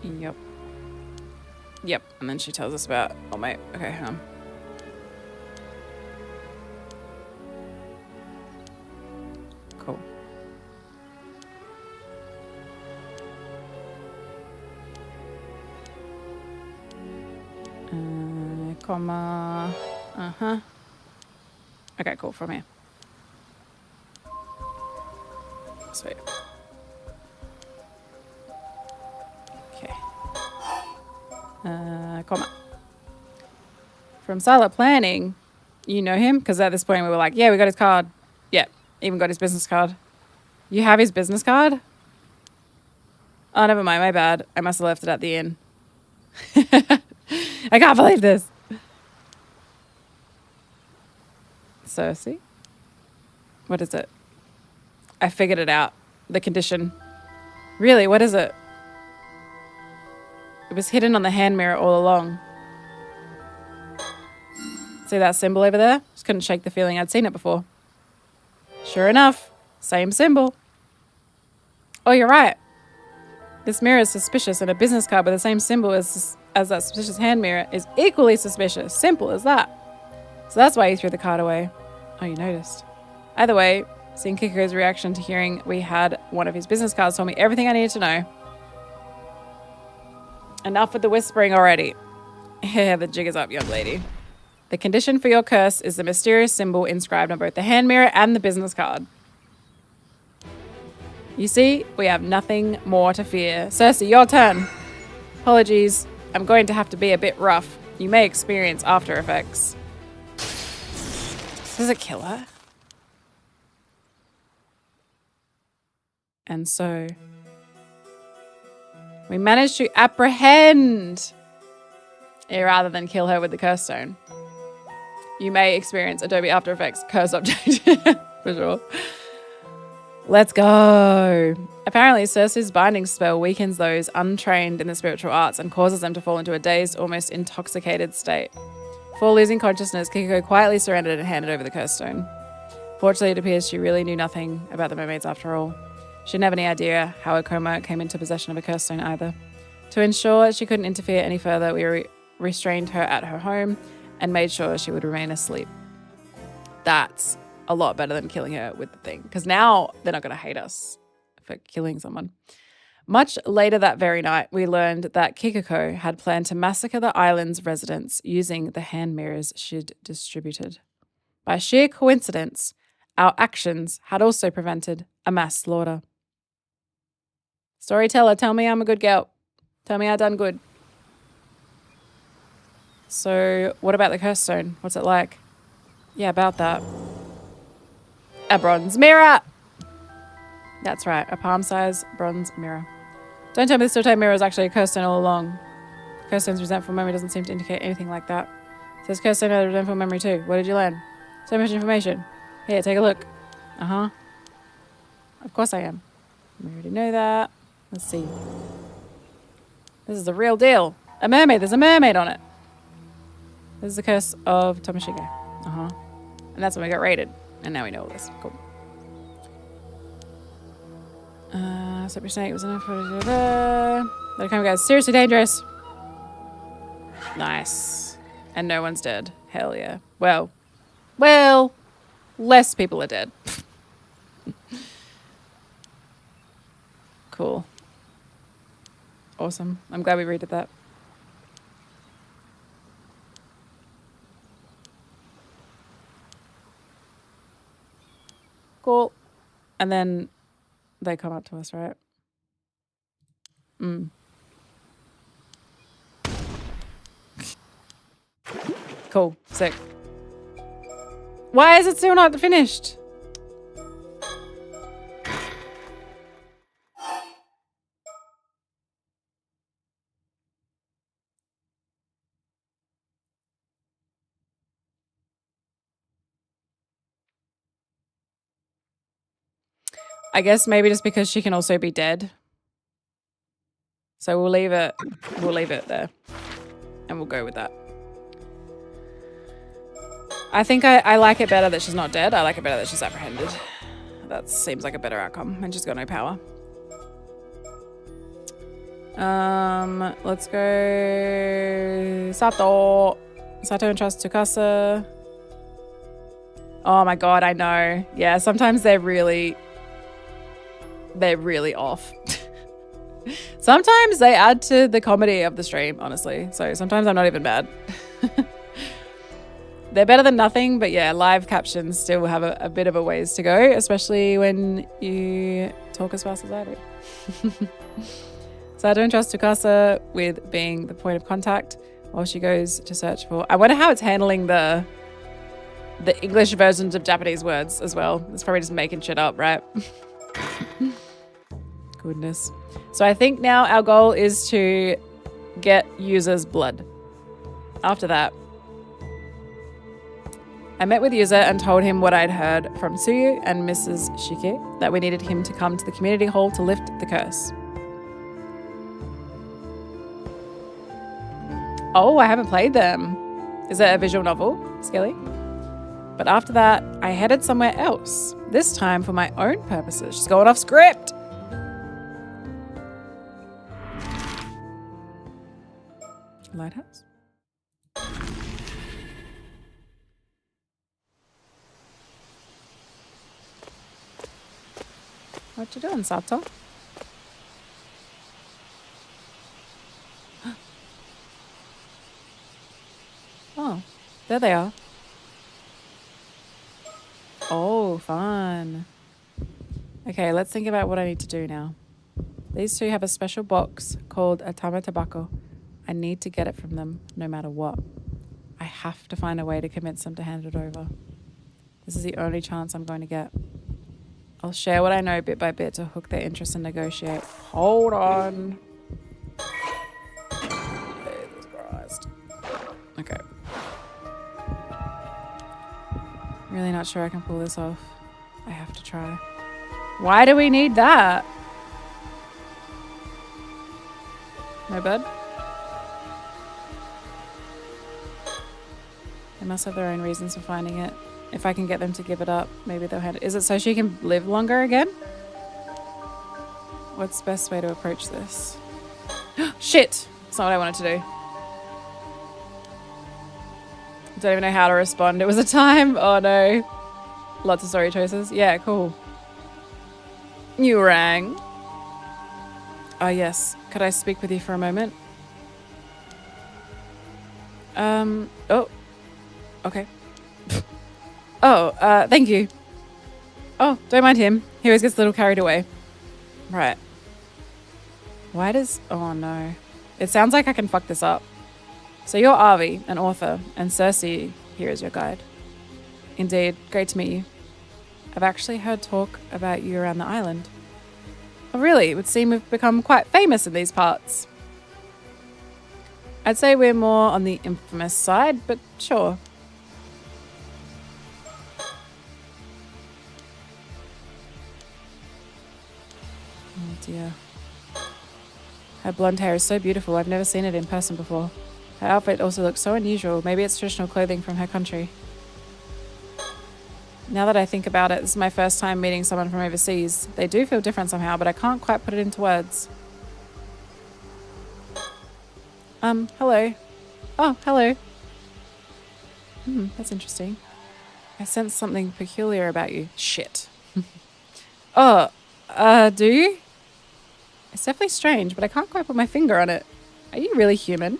Speaker 1: Yep. Yep. And then she tells us about. Oh mate. Okay. Cool. Comma. Uh-huh. Okay, cool. From here. Sweet. Okay. Comma. From Silent Planning, you know him? Because at this point we were like, yeah, we got his card. Yeah, even got his business card. You have his business card? Oh, never mind. My bad. I must have left it at the inn. I can't believe this. Cersei? What is it? I figured it out. The condition. Really? What is it? It was hidden on the hand mirror all along. See that symbol over there? Just couldn't shake the feeling I'd seen it before. Sure enough, same symbol. Oh, you're right. This mirror is suspicious, and a business card with the same symbol as that suspicious hand mirror is equally suspicious. Simple as that. So that's why you threw the card away. Oh, you noticed. Either way, seeing Kiko's reaction to hearing we had one of his business cards told me everything I needed to know. Enough with the whispering already. Yeah, the jig is up, young lady. The condition for your curse is the mysterious symbol inscribed on both the hand mirror and the business card. You see, we have nothing more to fear. Cersei, your turn. Apologies, I'm going to have to be a bit rough. You may experience after effects. Does it kill her? And so we managed to apprehend rather than kill her with the curse stone. You may experience Adobe After Effects curse object. For sure. Let's go. Apparently, Cersei's binding spell weakens those untrained in the spiritual arts and causes them to fall into a dazed, almost intoxicated state. Before losing consciousness, Kiko quietly surrendered and handed over the curse stone. Fortunately, it appears she really knew nothing about the mermaids after all. She didn't have any idea how Akoma came into possession of a curse stone either. To ensure she couldn't interfere any further, we restrained her at her home and made sure she would remain asleep. That's a lot better than killing her with the thing, because now they're not going to hate us for killing someone. Much later that very night, we learned that Kikiko had planned to massacre the island's residents using the hand mirrors she'd distributed. By sheer coincidence, our actions had also prevented a mass slaughter. Storyteller, tell me I'm a good girl. Tell me I done good. So, what about the curse stone? What's it like? Yeah, about that. A bronze mirror! That's right, a palm-sized bronze mirror. Don't tell me this two-type mirror is actually a curse stone all along. Curse stone's resentful memory doesn't seem to indicate anything like that. It says curse stone had a resentful memory too. What did you learn? So much information. Here, take a look. Uh-huh. Of course I am. We already know that. Let's see. This is the real deal. A mermaid. There's a mermaid on it. This is the curse of Tomoshige. Uh-huh. And that's when we got raided. And now we know all this. Cool. Slippery snake was enough for... Let it come, guys. Seriously dangerous. Nice. And no one's dead. Hell yeah. Well, less people are dead. Cool. Awesome. I'm glad we redid that. Cool. And then they come up to us, right? Cool. Sick. Why is it still not finished? I guess maybe just because she can also be dead. So we'll leave it there. And we'll go with that. I think I like it better that she's not dead. I like it better that she's apprehended. That seems like a better outcome. And she's got no power. Let's go Sato. Sato entrusts Tsukasa. Oh my god, I know. Yeah, sometimes they're really off. Sometimes they add to the comedy of the stream, honestly. So sometimes I'm not even mad. they're better than nothing, but yeah, live captions still have a bit of a ways to go, especially when you talk as fast as I do. So I don't trust Tukasa with being the point of contact while she goes to search for... I wonder how it's handling the English versions of Japanese words as well. It's probably just making shit up, right? Goodness. So I think now our goal is to get Yuza's blood. After that, I met with Yuza and told him what I'd heard from Tsuyu and Mrs. Shike, that we needed him to come to the community hall to lift the curse. Oh, I haven't played them. Is it a visual novel, Skelly? But after that, I headed somewhere else, this time for my own purposes. She's going off script. Lighthouse? What you doing, Sato? Oh, there they are. Oh, fun. Okay, let's think about what I need to do now. These two have a special box called a tama tobacco. I need to get it from them no matter what. I have to find a way to convince them to hand it over. This is the only chance I'm going to get. I'll share what I know bit by bit to hook their interest and negotiate. Hold on. Jesus Christ. Okay. Really not sure I can pull this off. I have to try. Why do we need that? No bud? They must have their own reasons for finding it. If I can get them to give it up, maybe they'll hand it. Is it so she can live longer again? What's the best way to approach this? Shit! That's not what I wanted to do. Don't even know how to respond. It was a time. Oh no. Lots of story choices. Yeah, cool. You rang. Oh yes. Could I speak with you for a moment? Oh. Okay. Oh, thank you. Oh, don't mind him. He always gets a little carried away. Right. Why does... Oh no. It sounds like I can fuck this up. So you're Avi, an author, and Cersei here is your guide. Indeed, great to meet you. I've actually heard talk about you around the island. Oh really? It would seem we've become quite famous in these parts. I'd say we're more on the infamous side, but sure. Oh dear. Her blonde hair is so beautiful. I've never seen it in person before. Her outfit also looks so unusual. Maybe it's traditional clothing from her country. Now that I think about it, this is my first time meeting someone from overseas. They do feel different somehow, but I can't quite put it into words. Hello. Oh, hello. That's interesting. I sense something peculiar about you. Shit. Oh, do you? It's definitely strange, but I can't quite put my finger on it. Are you really human?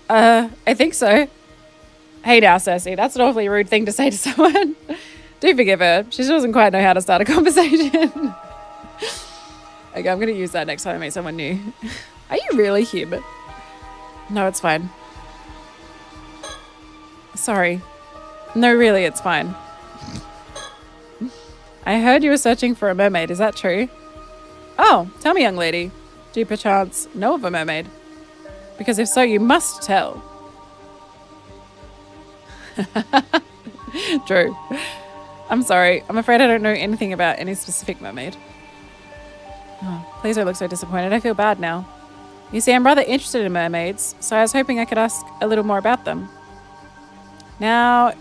Speaker 1: I think so. Hey now, Cersei, that's an awfully rude thing to say to someone. Do forgive her. She doesn't quite know how to start a conversation. Okay, I'm going to use that next time I meet someone new. Are you really human? No, it's fine. Sorry. No, really, it's fine. I heard you were searching for a mermaid. Is that true? Oh, tell me, young lady. Do you perchance know of a mermaid? Because if so, you must tell. True. I'm sorry. I'm afraid I don't know anything about any specific mermaid. Oh, please don't look so disappointed. I feel bad now. You see, I'm rather interested in mermaids, so I was hoping I could ask a little more about them. Now,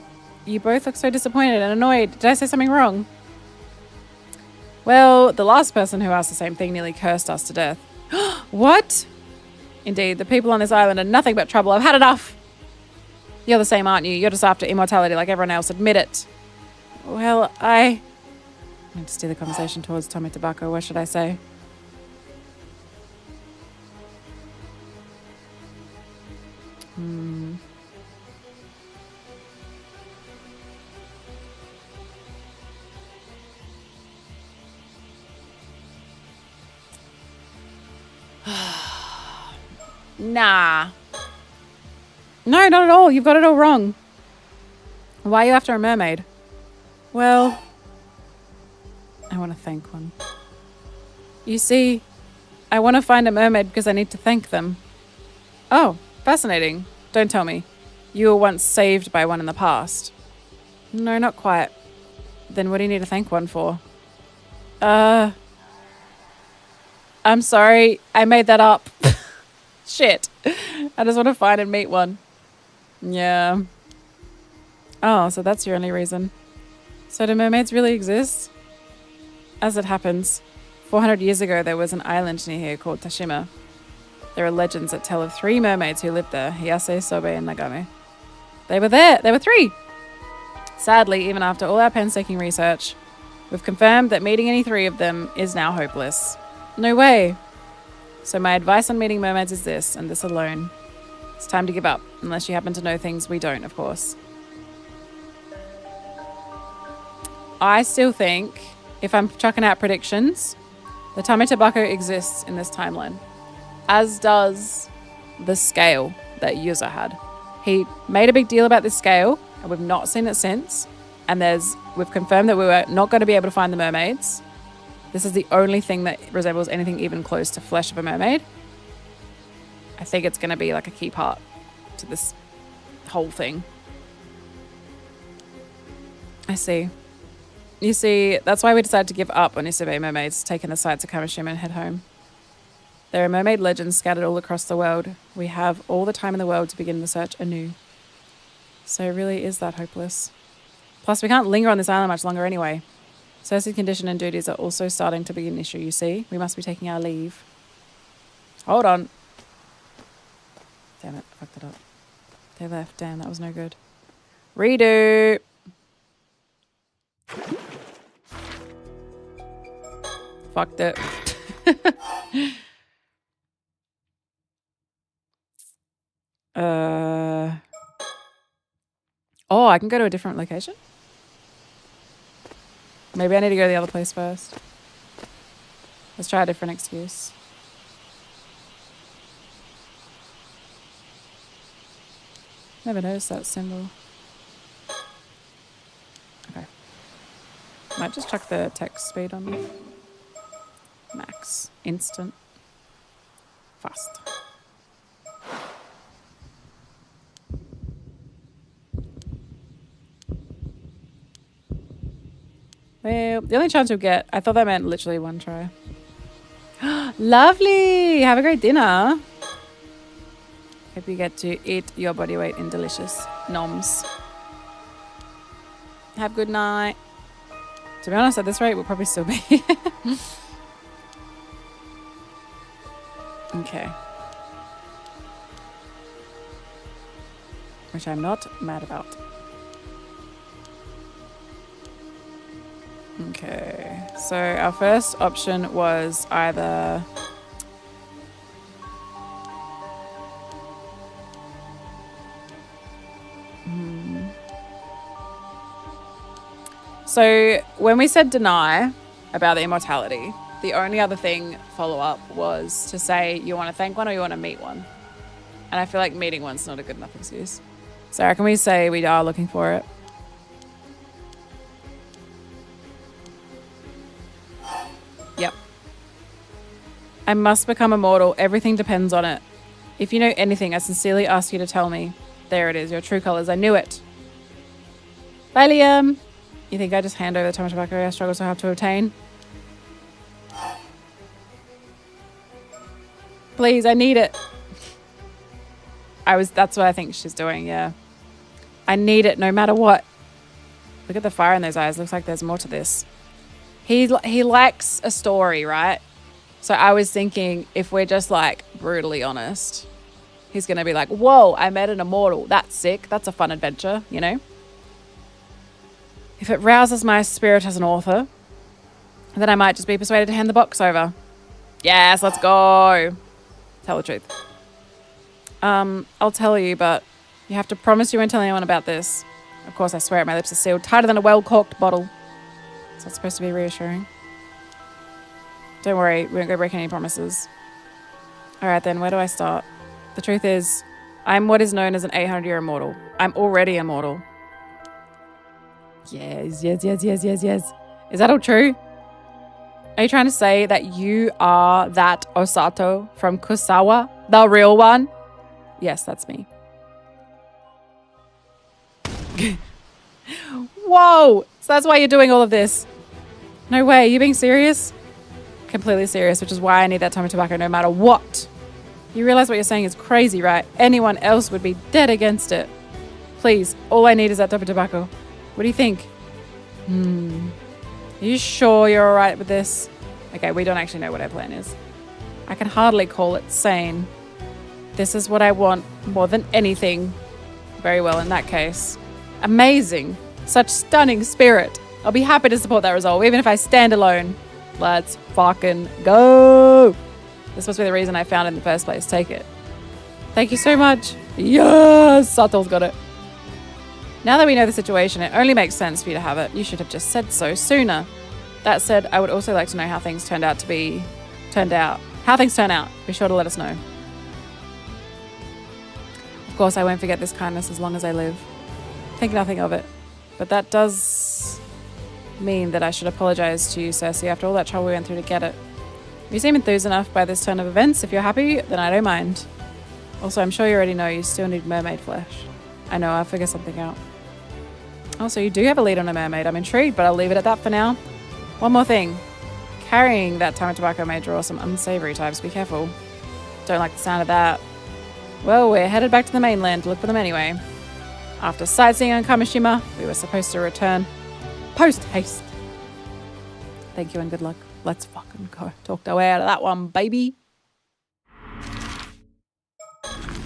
Speaker 1: you both look so disappointed and annoyed. Did I say something wrong? Well, the last person who asked the same thing nearly cursed us to death. What? Indeed, the people on this island are nothing but trouble. I've had enough. You're the same, aren't you? You're just after immortality like everyone else. Admit it. Well, I need to steer the conversation towards Tommy Tobacco. What should I say? Nah. No, not at all. You've got it all wrong. Why are you after a mermaid? Well, I want to thank one. You see, I want to find a mermaid because I need to thank them. Oh, fascinating. Don't tell me. You were once saved by one in the past. No, not quite. Then what do you need to thank one for? I'm sorry. I made that up. Shit. I just want to find and meet one. Yeah. Oh, so that's your only reason. So do mermaids really exist? As it happens, 400 years ago there was an island near here called Tashima. There are legends that tell of 3 mermaids who lived there, Hiyase, Sobe, and Nagame. They were there. There were 3. Sadly, even after all our painstaking research, we've confirmed that meeting any 3 of them is now hopeless. No way. So my advice on meeting mermaids is this, and this alone. It's time to give up, unless you happen to know things we don't, of course. I still think, if I'm chucking out predictions, the Tame Tobacco exists in this timeline, as does the scale that Yuza had. He made a big deal about this scale, and we've not seen it since. And we've confirmed that we were not going to be able to find the mermaids. This is the only thing that resembles anything even close to flesh of a mermaid. I think it's going to be like a key part to this whole thing. I see. You see, that's why we decided to give up on Isobe mermaids, taking the sights of Kamishima and head home. There are mermaid legends scattered all across the world. We have all the time in the world to begin the search anew. So it really is that hopeless. Plus, we can't linger on this island much longer anyway. Cersei's condition and duties are also starting to be an issue, you see. We must be taking our leave. Hold on. Damn it, I fucked it up. They left. Damn, that was no good. Redo. Fucked it. Oh, I can go to a different location? Maybe I need to go to the other place first. Let's try a different excuse. Never noticed that symbol. Okay. Might just chuck the text speed on. Max. Instant. Fast. Well, the only chance you'll get, I thought that meant literally one try. Lovely! Have a great dinner. Hope you get to eat your body weight in delicious noms. Have a good night. To be honest, at this rate, we'll probably still be. Okay. Which I'm not mad about. Okay, so our first option was either So when we said deny about the immortality, the only other thing follow-up was to say you want to thank one or you want to meet one. And I feel like meeting one's not a good enough excuse. So can we say we are looking for it? Yep. I must become immortal. Everything depends on it. If you know anything, I sincerely ask you to tell me. There it is, your true colors. I knew it. Bye, Liam. You think I just hand over the Tame Tobacco I struggle so hard to obtain? Please, I need it. That's what I think she's doing, yeah. I need it no matter what. Look at the fire in those eyes. Looks like there's more to this. He likes a story, right? So I was thinking if we're just like brutally honest, he's going to be like, whoa, I met an immortal. That's sick. That's a fun adventure, you know? If it rouses my spirit as an author, then I might just be persuaded to hand the box over. Yes, let's go. Tell the truth. I'll tell you, but you have to promise you won't tell anyone about this. Of course, I swear it, my lips are sealed tighter than a well-corked bottle. Is that supposed to be reassuring? Don't worry, we won't go break any promises. All right then, where do I start? The truth is, I'm what is known as an 800-year immortal. I'm already immortal. Yes. Is that all true? Are you trying to say that you are that Osato from Kusawa? The real one? Yes, that's me. Whoa! So that's why you're doing all of this. No way. Are you being serious? Completely serious, which is why I need that tummy tobacco no matter what. You realize what you're saying is crazy, right? Anyone else would be dead against it. Please, all I need is that tummy tobacco. What do you think? Are you sure you're all right with this? Okay, we don't actually know what our plan is. I can hardly call it sane. This is what I want more than anything. Very well, in that case. Amazing. Such stunning spirit. I'll be happy to support that resolve, even if I stand alone. Let's fucking go. This must be the reason I found it in the first place. Take it. Thank you so much. Yes, Sato's got it. Now that we know the situation, it only makes sense for you to have it. You should have just said so sooner. That said, I would also like to know how things turned out. How things turn out. Be sure to let us know. Of course, I won't forget this kindness as long as I live. Think nothing of it. But that does mean that I should apologize to you, Cersei, after all that trouble we went through to get it. You seem enthused enough by this turn of events. If you're happy, then I don't mind. Also, I'm sure you already know you still need mermaid flesh. I know, I'll figure something out. Also, you do have a lead on a mermaid. I'm intrigued, but I'll leave it at that for now. One more thing. Carrying that tummy tobacco may draw some unsavory types. Be careful. Don't like the sound of that. Well, we're headed back to the mainland to look for them anyway. After sightseeing on Kamishima, we were supposed to return post-haste. Thank you and good luck. Let's fucking go. Talked our way out of that one, baby.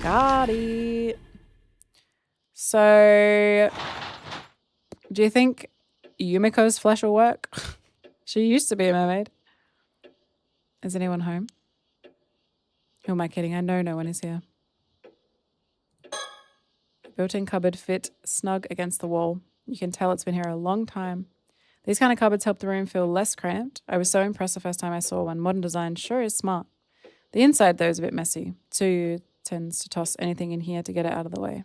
Speaker 1: Got it. So, do you think Yumiko's flesh will work? She used to be a mermaid. Is anyone home? Who am I kidding? I know no one is here. Built-in cupboard fit snug against the wall. You can tell it's been here a long time. These kind of cupboards help the room feel less cramped. I was so impressed the first time I saw one. Modern design sure is smart. The inside, though, is a bit messy. Too tends to toss anything in here to get it out of the way.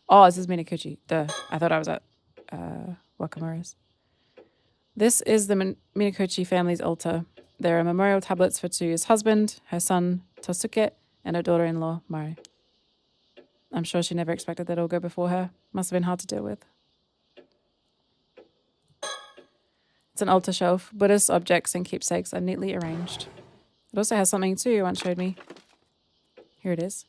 Speaker 1: Oh, this is Minakuchi. Duh. I thought I was at Wakamura's. This is the Minakuchi family's altar. There are memorial tablets for Tsuyo's husband, her son, Tosuke, and her daughter-in-law, Mari. I'm sure she never expected that all go before her. Must have been hard to deal with. It's an altar shelf. Buddhist objects and keepsakes are neatly arranged. It also has something too you once showed me. Here it is.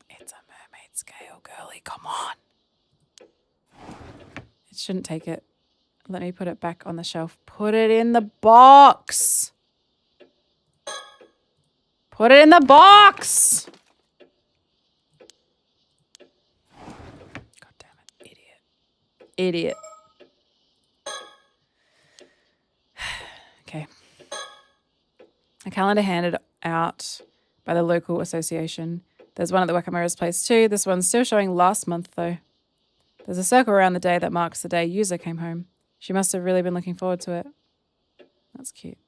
Speaker 1: It's a mermaid scale, girly. Come on. It shouldn't take it. Let me put it back on the shelf. Put it in the box. Put it in the box. God damn it. Idiot. Idiot. Okay. A calendar handed out by the local association. There's one at the Wakamura's place too. This one's still showing last month though. There's a circle around the day that marks the day Yuza came home. She must have really been looking forward to it. That's cute.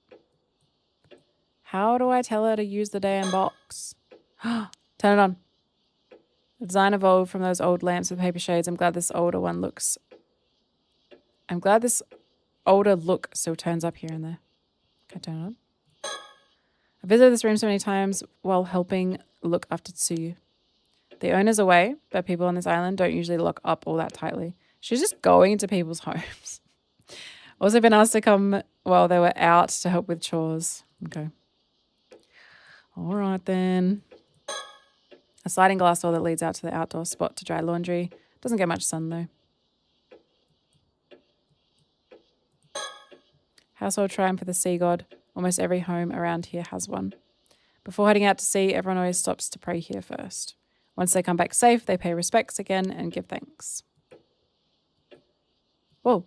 Speaker 1: How do I tell her to use the day in box? Turn it on. The design evolved from those old lamps with paper shades. I'm glad this older look still turns up here and there. Can I turn it on? I visited this room so many times while helping look after Tsuyu. The owner's away, but people on this island don't usually lock up all that tightly. She's just going into people's homes. Also been asked to come while they were out to help with chores. Okay. All right then. A sliding glass door that leads out to the outdoor spot to dry laundry. Doesn't get much sun though. Household shrine for the sea god. Almost every home around here has one. Before heading out to sea, everyone always stops to pray here first. Once they come back safe, they pay respects again and give thanks. Whoa.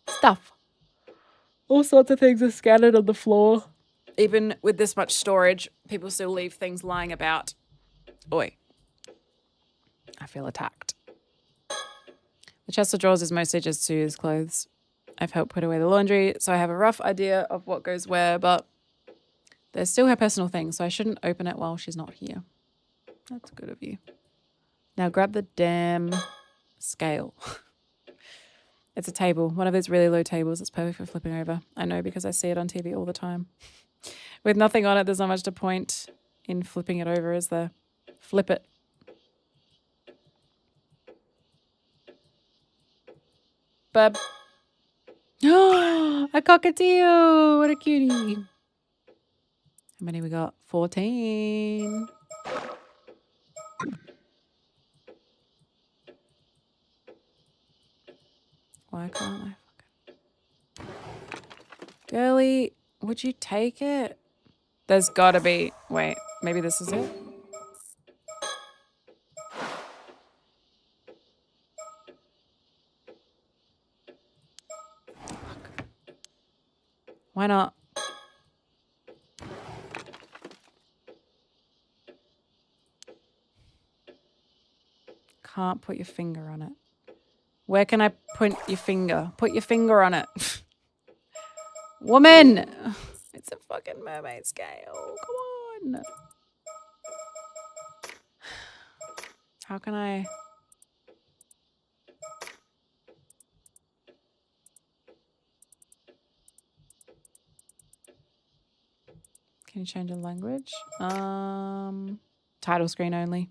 Speaker 1: Stuff. All sorts of things are scattered on the floor. Even with this much storage, people still leave things lying about. Oi. I feel attacked. The chest of drawers is mostly just Tsuyo's clothes. I've helped put away the laundry, so I have a rough idea of what goes where, but there's still her personal things, so I shouldn't open it while she's not here. That's good of you. Now grab the damn scale. It's a table, one of those really low tables. It's perfect for flipping over. I know because I see it on TV all the time. With nothing on it, there's not much to point in flipping it over, is there? Flip it. Bub. A cockatiel. What a cutie. How many we got? 14. Why can't I? Girly, would you take it? There's gotta be. Wait, maybe this is it? Fuck. Why not? Can't put your finger on it. Where can I point your finger? Put your finger on it. Woman! It's a fucking mermaid scale. Come on. How can I... Can you change the language? Title screen only.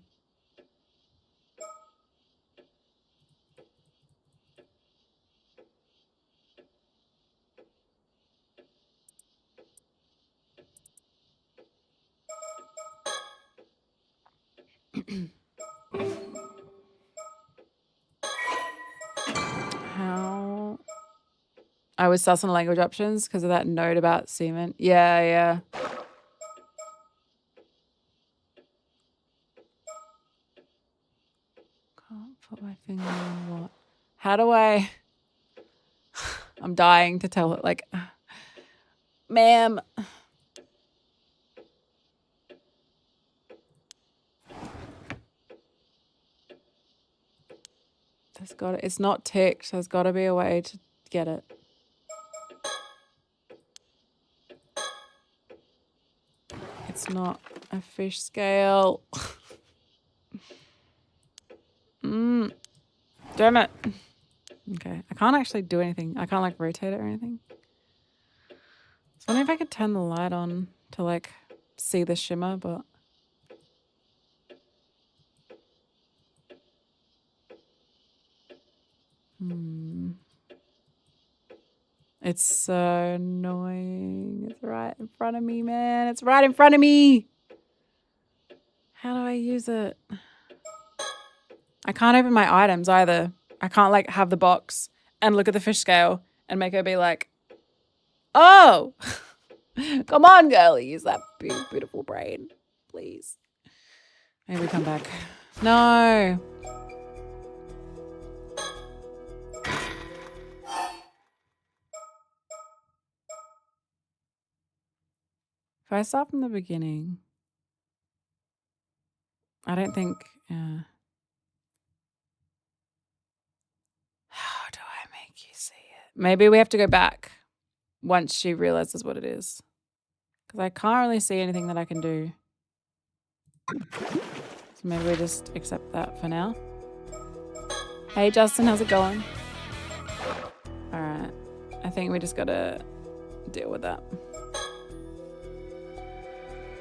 Speaker 1: How? I was sus on language options because of that note about semen. Yeah. Can't put my finger on what? How do I? I'm dying to tell it. Like, ma'am. It's not ticked. There's got to be a way to get it. It's not a fish scale. Damn it. Okay. I can't actually do anything. I can't like rotate it or anything. I was wondering if I could turn the light on to like see the shimmer, but... It's so annoying. It's right in front of me, man. It's right in front of me. How do I use it? I can't open my items either. I can't like have the box and look at the fish scale and make her be like, oh, come on, girlie. Use that big, beautiful brain, please. Maybe come back. No. If I start from the beginning, I don't think... How do I make you see it? Maybe we have to go back once she realizes what it is. Because I can't really see anything that I can do. So maybe we just accept that for now. Hey, Justin, how's it going? All right. I think we just got to deal with that.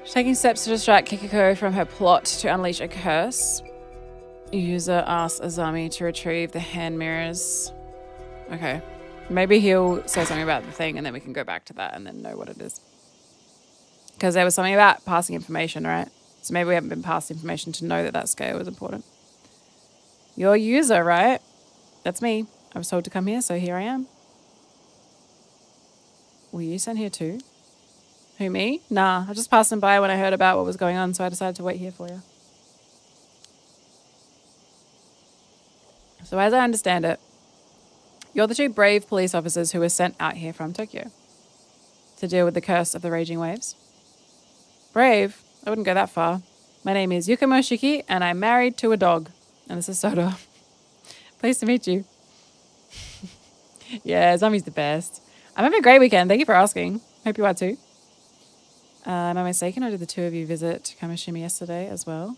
Speaker 1: She's taking steps to distract Kikiko from her plot to unleash a curse. User asks Azami to retrieve the hand mirrors. Okay. Maybe he'll say something about the thing and then we can go back to that and then know what it is. Because there was something about passing information, right? So maybe we haven't been passed information to know that that scale was important. Your user, right? That's me. I was told to come here, so here I am. Were you sent here too? Who, me? Nah, I just passed them by when I heard about what was going on, so I decided to wait here for you. So as I understand it, you're the two brave police officers who were sent out here from Tokyo to deal with the curse of the raging waves. Brave? I wouldn't go that far. My name is Yuka Moshiki, and I'm married to a dog. And this is Soda. Pleased to meet you. Yeah, zombie's the best. I'm having a great weekend. Thank you for asking. Hope you are too. Am I mistaken, or did the two of you visit Kamishima yesterday as well?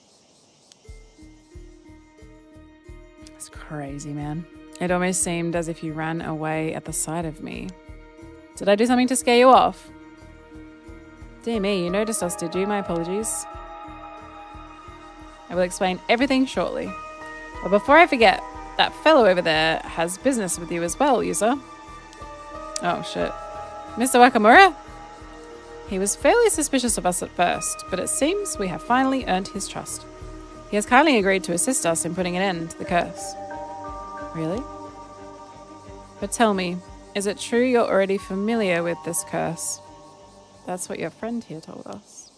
Speaker 1: That's crazy, man. It almost seemed as if you ran away at the sight of me. Did I do something to scare you off? Dear me, you noticed us, did you? My apologies. I will explain everything shortly. But before I forget, that fellow over there has business with you as well, user. Oh, shit. Mr. Wakamura? He was fairly suspicious of us at first, but it seems we have finally earned his trust. He has kindly agreed to assist us in putting an end to the curse. Really? But tell me, is it true you're already familiar with this curse? That's what your friend here told us.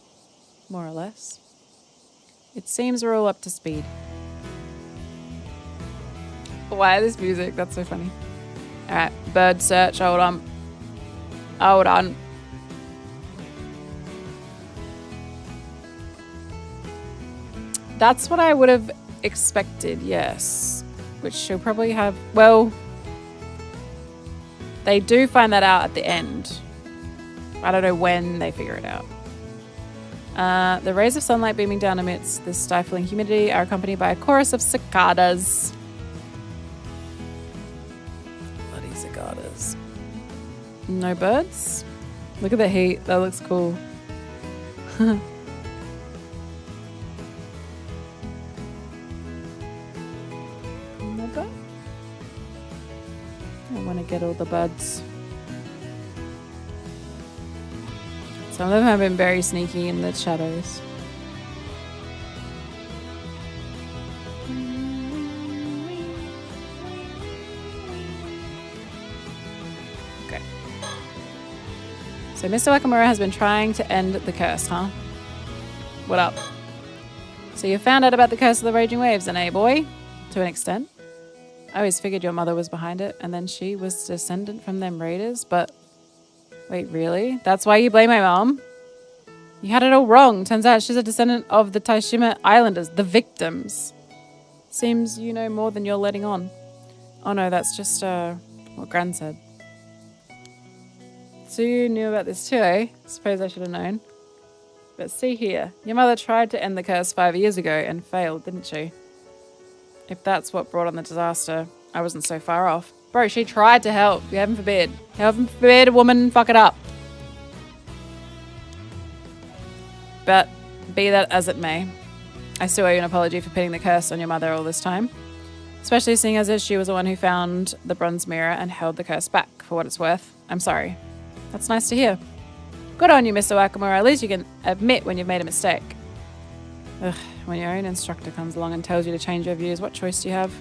Speaker 1: More or less. It seems we're all up to speed. Why this music? That's so funny. Alright, bird search. Hold on. Hold on. That's what I would have expected, yes. Which she'll probably have... Well, they do find that out at the end. I don't know when they figure it out. The rays of sunlight beaming down amidst this stifling humidity are accompanied by a chorus of cicadas. Bloody cicadas. No birds? Look at the heat. That looks cool. I want to get all the buds. Some of them have been very sneaky in the shadows. Okay. So Mr. Wakamura has been trying to end the curse, huh? What up? So you found out about the curse of the raging waves, then, eh, boy? To an extent. I always figured your mother was behind it, and then she was descendant from them raiders, but... Wait, really? That's why you blame my mom? You had it all wrong. Turns out she's a descendant of the Taishima Islanders, the victims. Seems you know more than you're letting on. Oh no, that's just what Gran said. So you knew about this too, eh? Suppose I should have known. But see here, your mother tried to end the curse 5 years ago and failed, didn't she? If that's what brought on the disaster, I wasn't so far off. Bro, she tried to help. Heaven forbid. Heaven forbid a woman fuck it up. But be that as it may, I still owe you an apology for pinning the curse on your mother all this time. Especially seeing as she was the one who found the bronze mirror and held the curse back. For what it's worth, I'm sorry. That's nice to hear. Good on you, Mr. Wakamura. At least you can admit when you've made a mistake. Ugh, when your own instructor comes along and tells you to change your views, what choice do you have?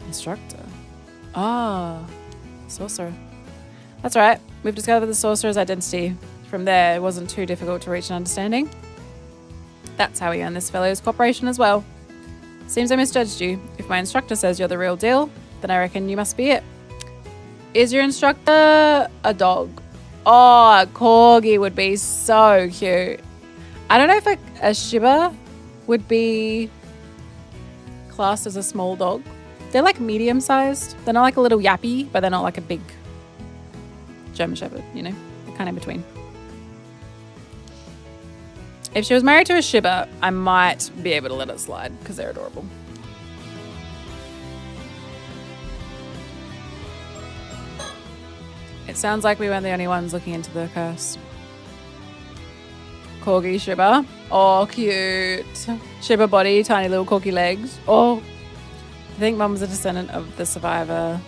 Speaker 1: Instructor? Ah, sorcerer. That's right. We've discovered the sorcerer's identity. From there, it wasn't too difficult to reach an understanding. That's how we earn this fellow's cooperation as well. Seems I misjudged you. If my instructor says you're the real deal, then I reckon you must be it. Is your instructor a dog? Oh, a corgi would be so cute. I don't know if a Shiba would be classed as a small dog. They're like medium-sized. They're not like a little yappy, but they're not like a big German Shepherd, you know? They're kind of in between. If she was married to a Shiba, I might be able to let it slide because they're adorable. It sounds like we weren't the only ones looking into the curse. Corgi Shiba. Oh, cute. Shiba body, tiny little corgi legs. Oh. I think Mum was a descendant of the survivor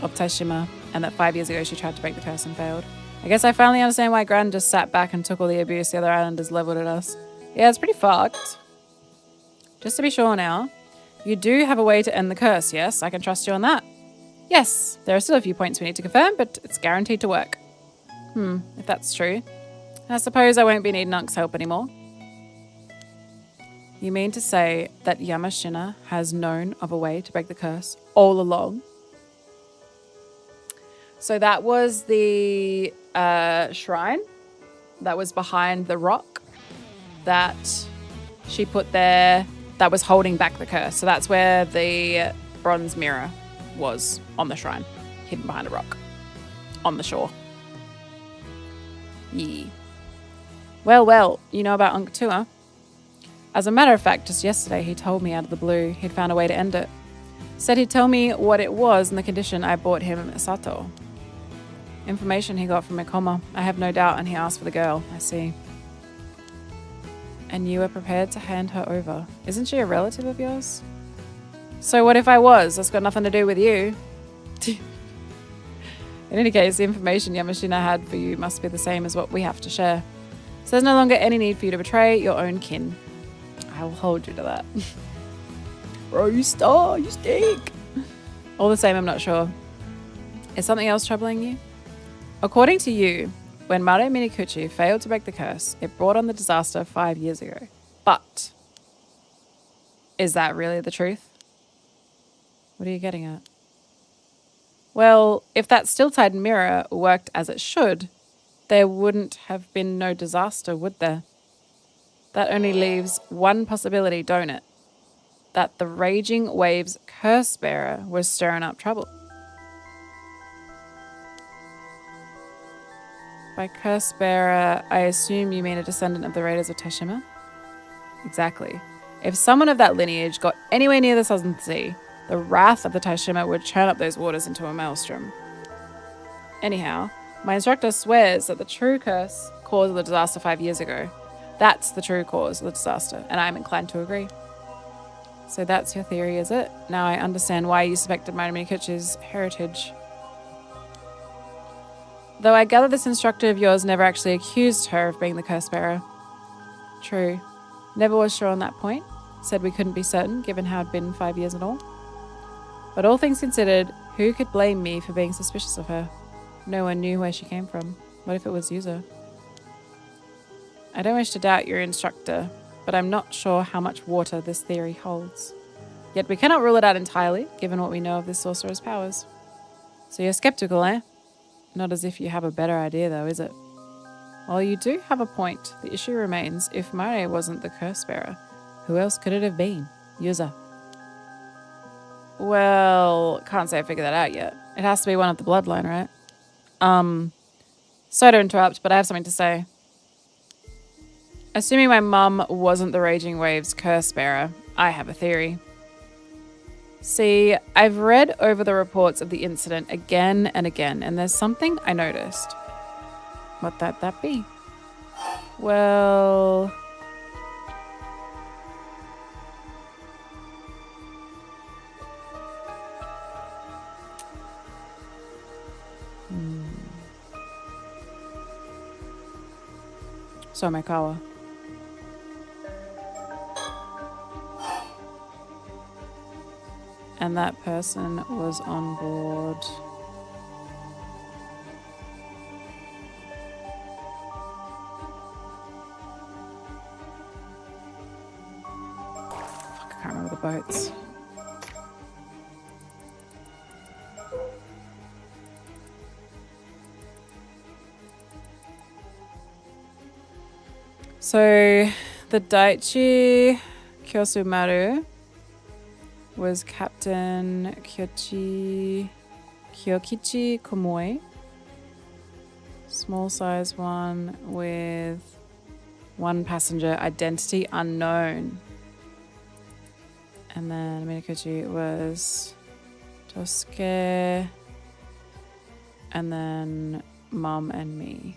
Speaker 1: of Taishima, and that 5 years ago she tried to break the curse and failed. I guess I finally understand why Gran just sat back and took all the abuse the other islanders leveled at us. Yeah, it's pretty fucked. Just to be sure now, you do have a way to end the curse, yes? I can trust you on that. Yes, there are still a few points we need to confirm, but it's guaranteed to work. If that's true. I suppose I won't be needing Unk's help anymore. You mean to say that Yamashina has known of a way to break the curse all along? So that was the shrine that was behind the rock that she put there that was holding back the curse. So that's where the bronze mirror was on the shrine, hidden behind a rock on the shore. Yeah. Well, you know about Unc too, huh? As a matter of fact, just yesterday he told me out of the blue he'd found a way to end it. Said he'd tell me what it was and the condition I bought him Sato. Information he got from Ikoma, I have no doubt, and he asked for the girl. I see. And you were prepared to hand her over. Isn't she a relative of yours? So what if I was? That's got nothing to do with you. In any case, the information Yamashina had for you must be the same as what we have to share. So there's no longer any need for you to betray your own kin. I will hold you to that. Bro, you stink. All the same, I'm not sure. Is something else troubling you? According to you, when Mare Minikuchi failed to break the curse, it brought on the disaster 5 years ago. But is that really the truth? What are you getting at? Well, if that still-tied mirror worked as it should, there wouldn't have been no disaster, would there? That only leaves one possibility, don't it? That the Raging Waves curse bearer was stirring up trouble. By curse bearer, I assume you mean a descendant of the Raiders of Tashima? Exactly. If someone of that lineage got anywhere near the Southern Sea, the wrath of the Tashima would churn up those waters into a maelstrom. Anyhow, my instructor swears that the true curse caused the disaster 5 years ago. That's the true cause of the disaster, and I'm inclined to agree. So that's your theory, is it? Now I understand why you suspected Mare Minikuchi's heritage. Though I gather this instructor of yours never actually accused her of being the curse bearer. True. Never was sure on that point. Said we couldn't be certain, given how it'd been 5 years and all. But all things considered, who could blame me for being suspicious of her? No one knew where she came from. What if it was Yuzo? I don't wish to doubt your instructor, but I'm not sure how much water this theory holds. Yet we cannot rule it out entirely, given what we know of this sorcerer's powers. So you're skeptical, eh? Not as if you have a better idea, though, is it? While you do have a point, the issue remains, if Mare wasn't the curse bearer, who else could it have been? Yuza. Well, can't say I figured that out yet. It has to be one of the bloodline, right? Sorry to interrupt, but I have something to say. Assuming my mum wasn't the Raging Waves curse bearer, I have a theory. See, I've read over the reports of the incident again and again, and there's something I noticed. What that be? Well... Somekawa. And that person was on board. Fuck, I can't remember the boats. So, the Daiichi Kyosumaru was Captain Kyokichi Komoi. Small size one with one passenger, identity unknown. And then Minikuchi was Tosuke, and then Mum and me.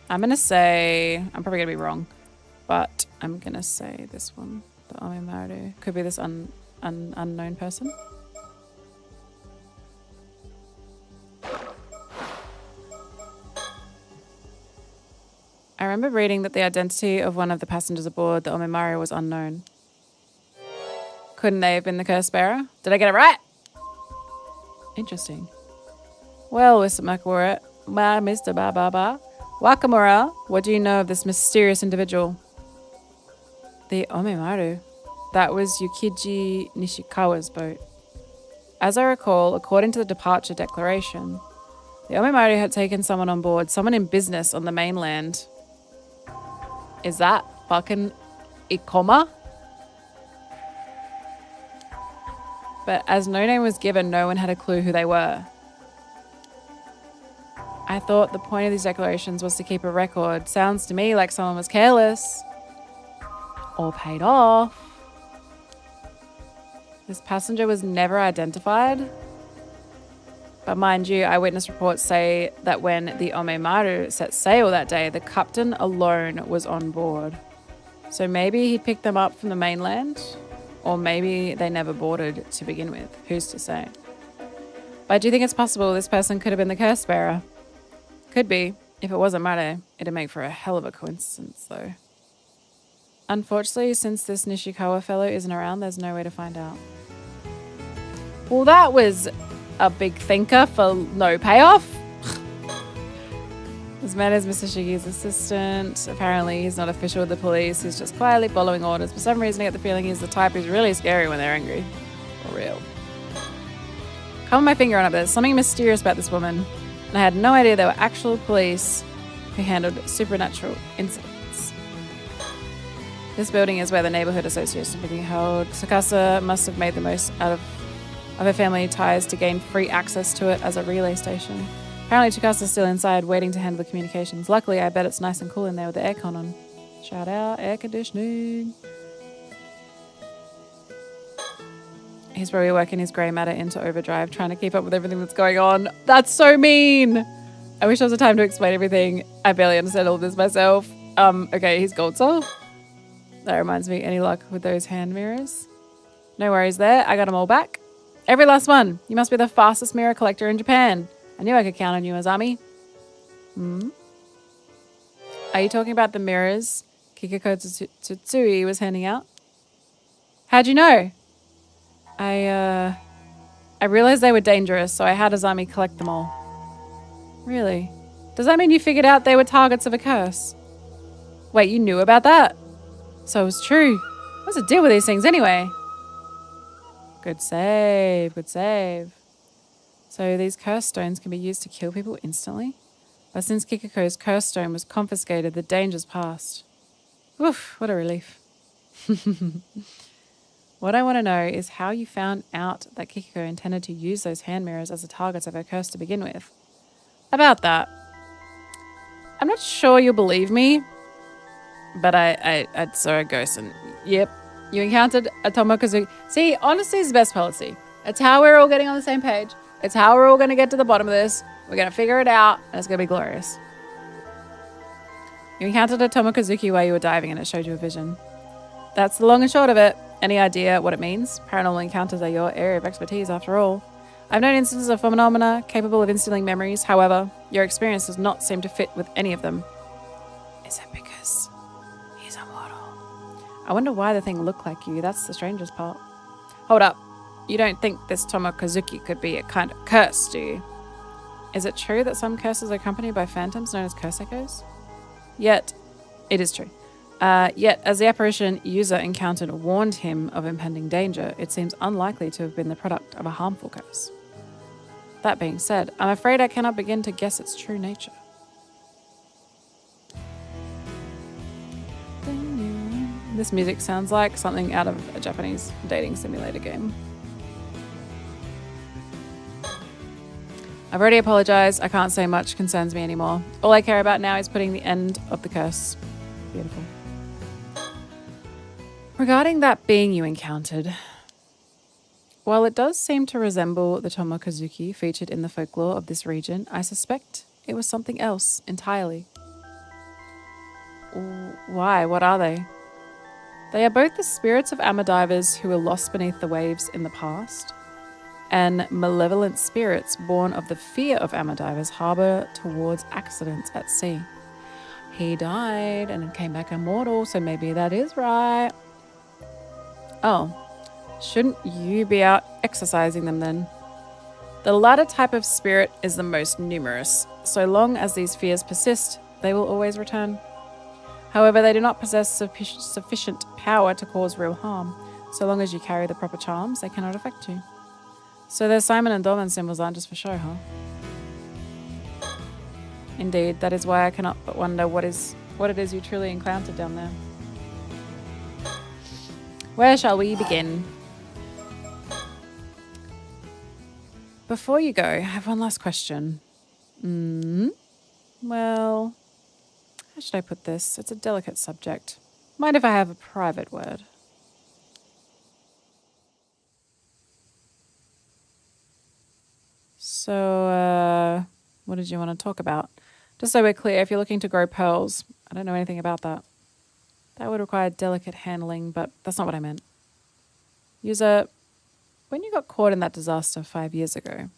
Speaker 1: I'm going to say, I'm probably going to be wrong, but I'm going to say this one, the Omimaru. Could be this unknown person. I remember reading that the identity of one of the passengers aboard the Omimaru was unknown. Couldn't they have been the curse bearer? Did I get it right? Interesting. Well, Mr. Mr. Wakamura, what do you know of this mysterious individual? The Omimaru. That was Yukiji Nishikawa's boat. As I recall, according to the departure declaration, the Omimaru had taken someone on board, someone in business on the mainland. Is that fucking Ikoma? But as no name was given, no one had a clue who they were. I thought the point of these declarations was to keep a record. Sounds to me like someone was careless. Or paid off. This passenger was never identified. But mind you, eyewitness reports say that when the Omemaru set sail that day, the captain alone was on board. So maybe he picked them up from the mainland, or maybe they never boarded to begin with. Who's to say? But I do think it's possible this person could have been the curse bearer. Could be. If it wasn't Mare, it'd make for a hell of a coincidence, though. Unfortunately, since this Nishikawa fellow isn't around, there's no way to find out. Well, that was a big thinker for no payoff. This man is Mr. Shigi's assistant. Apparently, he's not official with the police. He's just quietly following orders. For some reason, I get the feeling he's the type who's really scary when they're angry. For real. Come my finger on it, but there's something mysterious about this woman. And I had no idea there were actual police who handled supernatural incidents. This building is where the neighborhood association is being held. Tsukasa must have made the most out of her family ties to gain free access to it as a relay station. Apparently Tsukasa's still inside waiting to handle the communications. Luckily, I bet it's nice and cool in there with the aircon on. Shout out, air conditioning. He's probably working his grey matter into overdrive, trying to keep up with everything that's going on. That's so mean. I wish there was a time to explain everything. I barely understand all of this myself. Okay, he's gold soul. That reminds me, any luck with those hand mirrors? No worries there. I got them all back. Every last one. You must be the fastest mirror collector in Japan. I knew I could count on you, Azami. Are you talking about the mirrors Kikako Tsutsui was handing out? How'd you know? I realized they were dangerous, so I had Azami collect them all. Really? Does that mean you figured out they were targets of a curse? Wait, you knew about that? So it was true. What's the deal with these things anyway? Good save, good save. So these curse stones can be used to kill people instantly? But since Kikako's curse stone was confiscated, the danger's passed. Oof, what a relief. What I want to know is how you found out that Kikako intended to use those hand mirrors as the targets of her curse to begin with. About that, I'm not sure you'll believe me, but I saw a ghost and, yep, you encountered a Tomokazuki. See, honesty is the best policy. It's how we're all getting on the same page. It's how we're all going to get to the bottom of this. We're going to figure it out, and it's going to be glorious. You encountered a Tomokazuki while you were diving, and it showed you a vision. That's the long and short of it. Any idea what it means? Paranormal encounters are your area of expertise, after all. I've known instances of phenomena capable of instilling memories. However, your experience does not seem to fit with any of them. Is it because he's immortal? I wonder why the thing looked like you. That's the strangest part. Hold up. You don't think this Tomokazuki could be a kind of curse, do you? Is it true that some curses are accompanied by phantoms known as curse echoes? Yet, it is true. Yet, as the apparition user encountered warned him of impending danger, it seems unlikely to have been the product of a harmful curse. That being said, I'm afraid I cannot begin to guess its true nature. This music sounds like something out of a Japanese dating simulator game. I've already apologized. I can't say much concerns me anymore. All I care about now is putting the end of the curse. Beautiful. Regarding that being you encountered, while it does seem to resemble the Tomokazuki featured in the folklore of this region, I suspect it was something else entirely. Why? What are they? They are both the spirits of Amadivers who were lost beneath the waves in the past, and malevolent spirits born of the fear of Amadivers harbor towards accidents at sea. He died and came back immortal, so maybe that is right. Oh, shouldn't you be out exercising them then? The latter type of spirit is the most numerous. So long as these fears persist, they will always return. However, they do not possess sufficient power to cause real harm. So long as you carry the proper charms, they cannot affect you. So their Simon and Dolan symbols aren't just for show, huh? Indeed, that is why I cannot but wonder what it is you truly encountered down there. Where shall we begin? Before you go, I have one last question. Well, how should I put this? It's a delicate subject. Mind if I have a private word? So, what did you want to talk about? Just so we're clear, if you're looking to grow pearls, I don't know anything about that. That would require delicate handling, but that's not what I meant. User, when you got caught in that disaster 5 years ago,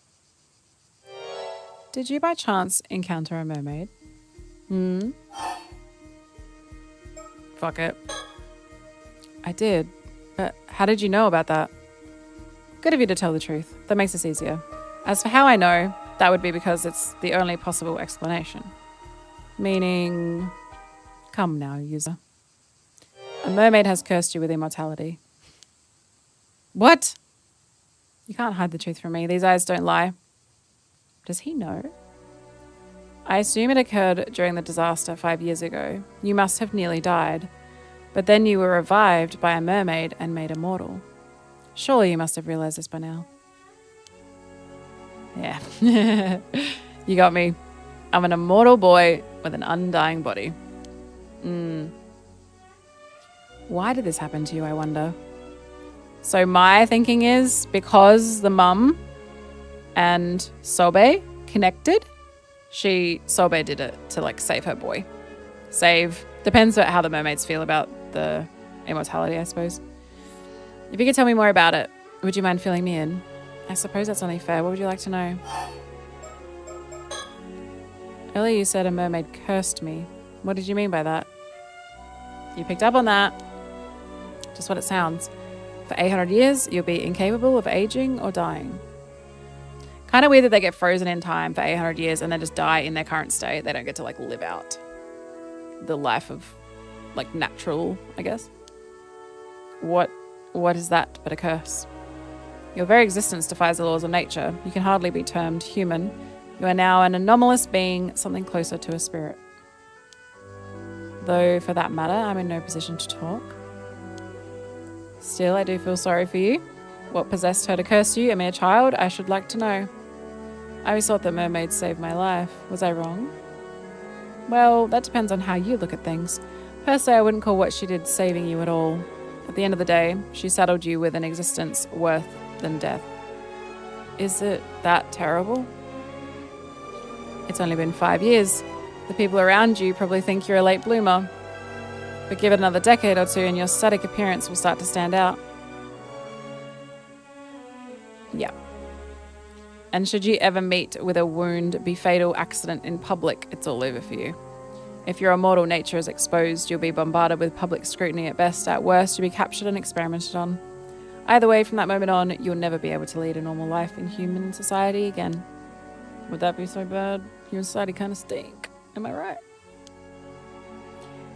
Speaker 1: did you by chance encounter a mermaid? Fuck it. I did, but how did you know about that? Good of you to tell the truth. That makes this easier. As for how I know, that would be because it's the only possible explanation. Meaning, come now, user. A mermaid has cursed you with immortality. What? You can't hide the truth from me. These eyes don't lie. Does he know? I assume it occurred during the disaster 5 years ago. You must have nearly died. But then you were revived by a mermaid and made immortal. Surely you must have realized this by now. Yeah. You got me. I'm an immortal boy with an undying body. Why did this happen to you, I wonder? So my thinking is because the mum and Sobe connected, Sobe did it to like save her boy. Depends on how the mermaids feel about the immortality, I suppose. If you could tell me more about it, would you mind filling me in? I suppose that's only fair. What would you like to know? Earlier you said a mermaid cursed me. What did you mean by that? You picked up on that. Just what it sounds. For 800 years, you'll be incapable of aging or dying. Kind of weird that they get frozen in time for 800 years and then just die in their current state. They don't get to like live out the life of like natural, I guess. What is that but a curse? Your very existence defies the laws of nature. You can hardly be termed human. You are now an anomalous being, something closer to a spirit. Though, for that matter, I'm in no position to talk. Still, I do feel sorry for you. What possessed her to curse you, a mere child? I should like to know. I always thought that mermaids saved my life. Was I wrong? Well, that depends on how you look at things. Personally, I wouldn't call what she did saving you at all. At the end of the day, she saddled you with an existence worse than death. Is it that terrible? It's only been 5 years. The people around you probably think you're a late bloomer. But give it another decade or two and your static appearance will start to stand out. Yeah. And should you ever meet with a wound, be fatal accident in public, it's all over for you. If your immortal nature is exposed, you'll be bombarded with public scrutiny at best. At worst, you'll be captured and experimented on. Either way, from that moment on, you'll never be able to lead a normal life in human society again. Would that be so bad? Human society kind of stink. Am I right?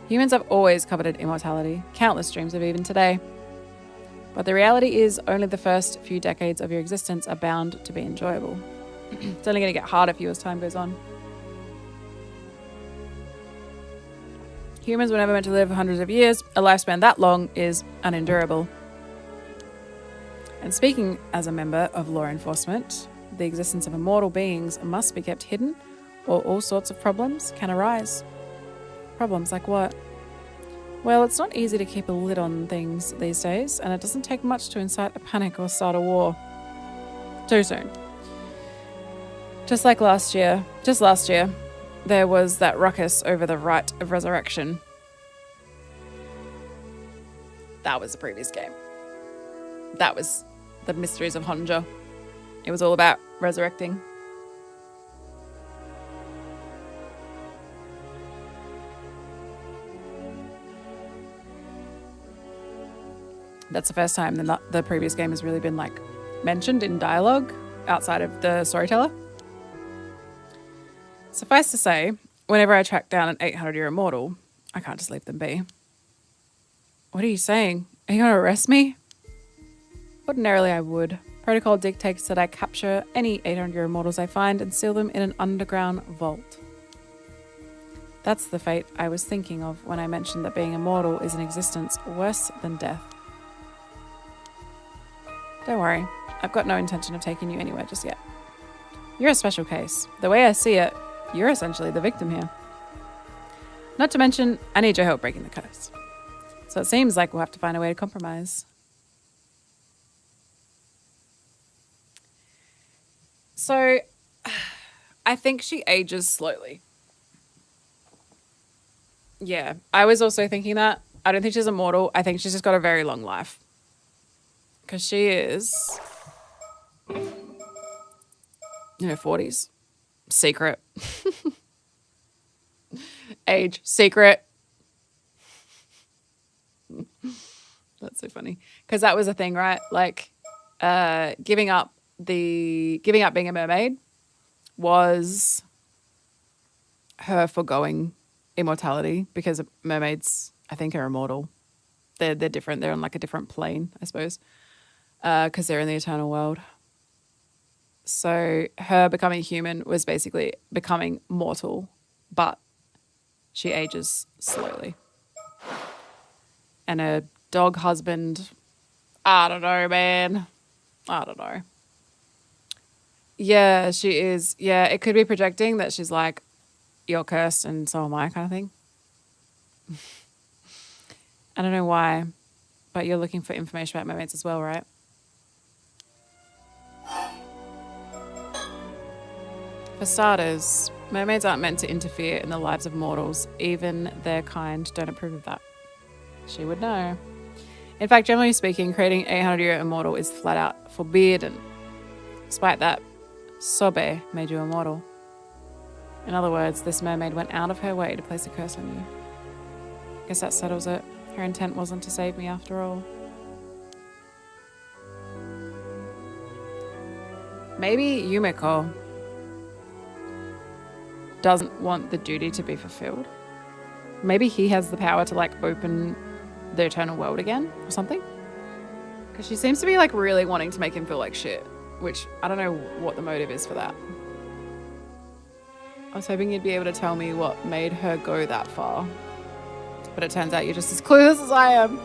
Speaker 1: Humans have always coveted immortality, countless dreams of even today. But the reality is only the first few decades of your existence are bound to be enjoyable. It's only going to get harder for you as time goes on. Humans were never meant to live hundreds of years. A lifespan that long is unendurable. And speaking as a member of law enforcement, the existence of immortal beings must be kept hidden, or all sorts of problems can arise. Problems like what? Well, it's not easy to keep a lid on things these days, and it doesn't take much to incite a panic or start a war. Too soon. Just last year, there was that ruckus over the right of resurrection. That was the previous game. That was the Mysteries of Honja. It was all about resurrecting. That's the first time the previous game has really been like mentioned in dialogue outside of the storyteller. Suffice to say, whenever I track down an 800-year immortal, I can't just leave them be. What are you saying? Are you going to arrest me? Ordinarily I would. Protocol dictates that I capture any 800-year immortals I find and seal them in an underground vault. That's the fate I was thinking of when I mentioned that being immortal is an existence worse than death. Don't worry, I've got no intention of taking you anywhere just yet. You're a special case. The way I see it, you're essentially the victim here. Not to mention, I need your help breaking the curse. So it seems like we'll have to find a way to compromise. So, I think she ages slowly. Yeah, I was also thinking that. I don't think she's immortal. I think she's just got a very long life. Because she is in her 40s. Secret. Age. Secret. That's so funny. Because that was a thing, right? Like, giving up being a mermaid was her foregoing immortality, because mermaids, I think, are immortal. They're different. They're on like a different plane, I suppose, because they're in the eternal world. So her becoming human was basically becoming mortal, but she ages slowly. And her dog husband, I don't know, man. I don't know. Yeah, she is. Yeah, it could be projecting that she's like, you're cursed and so am I, kind of thing. I don't know why, but you're looking for information about mermaids as well, right? For starters, mermaids aren't meant to interfere in the lives of mortals. Even their kind don't approve of that. She would know. In fact, generally speaking, creating 800-year immortal is flat out forbidden. Despite that, Sobe made you immortal. In other words, this mermaid went out of her way to place a curse on you. Guess that settles it. Her intent wasn't to save me after all. Maybe Yumiko doesn't want the duty to be fulfilled. Maybe he has the power to like open the eternal world again or something. Because she seems to be like really wanting to make him feel like shit, which I don't know what the motive is for that. I was hoping you'd be able to tell me what made her go that far. But it turns out you're just as clueless as I am.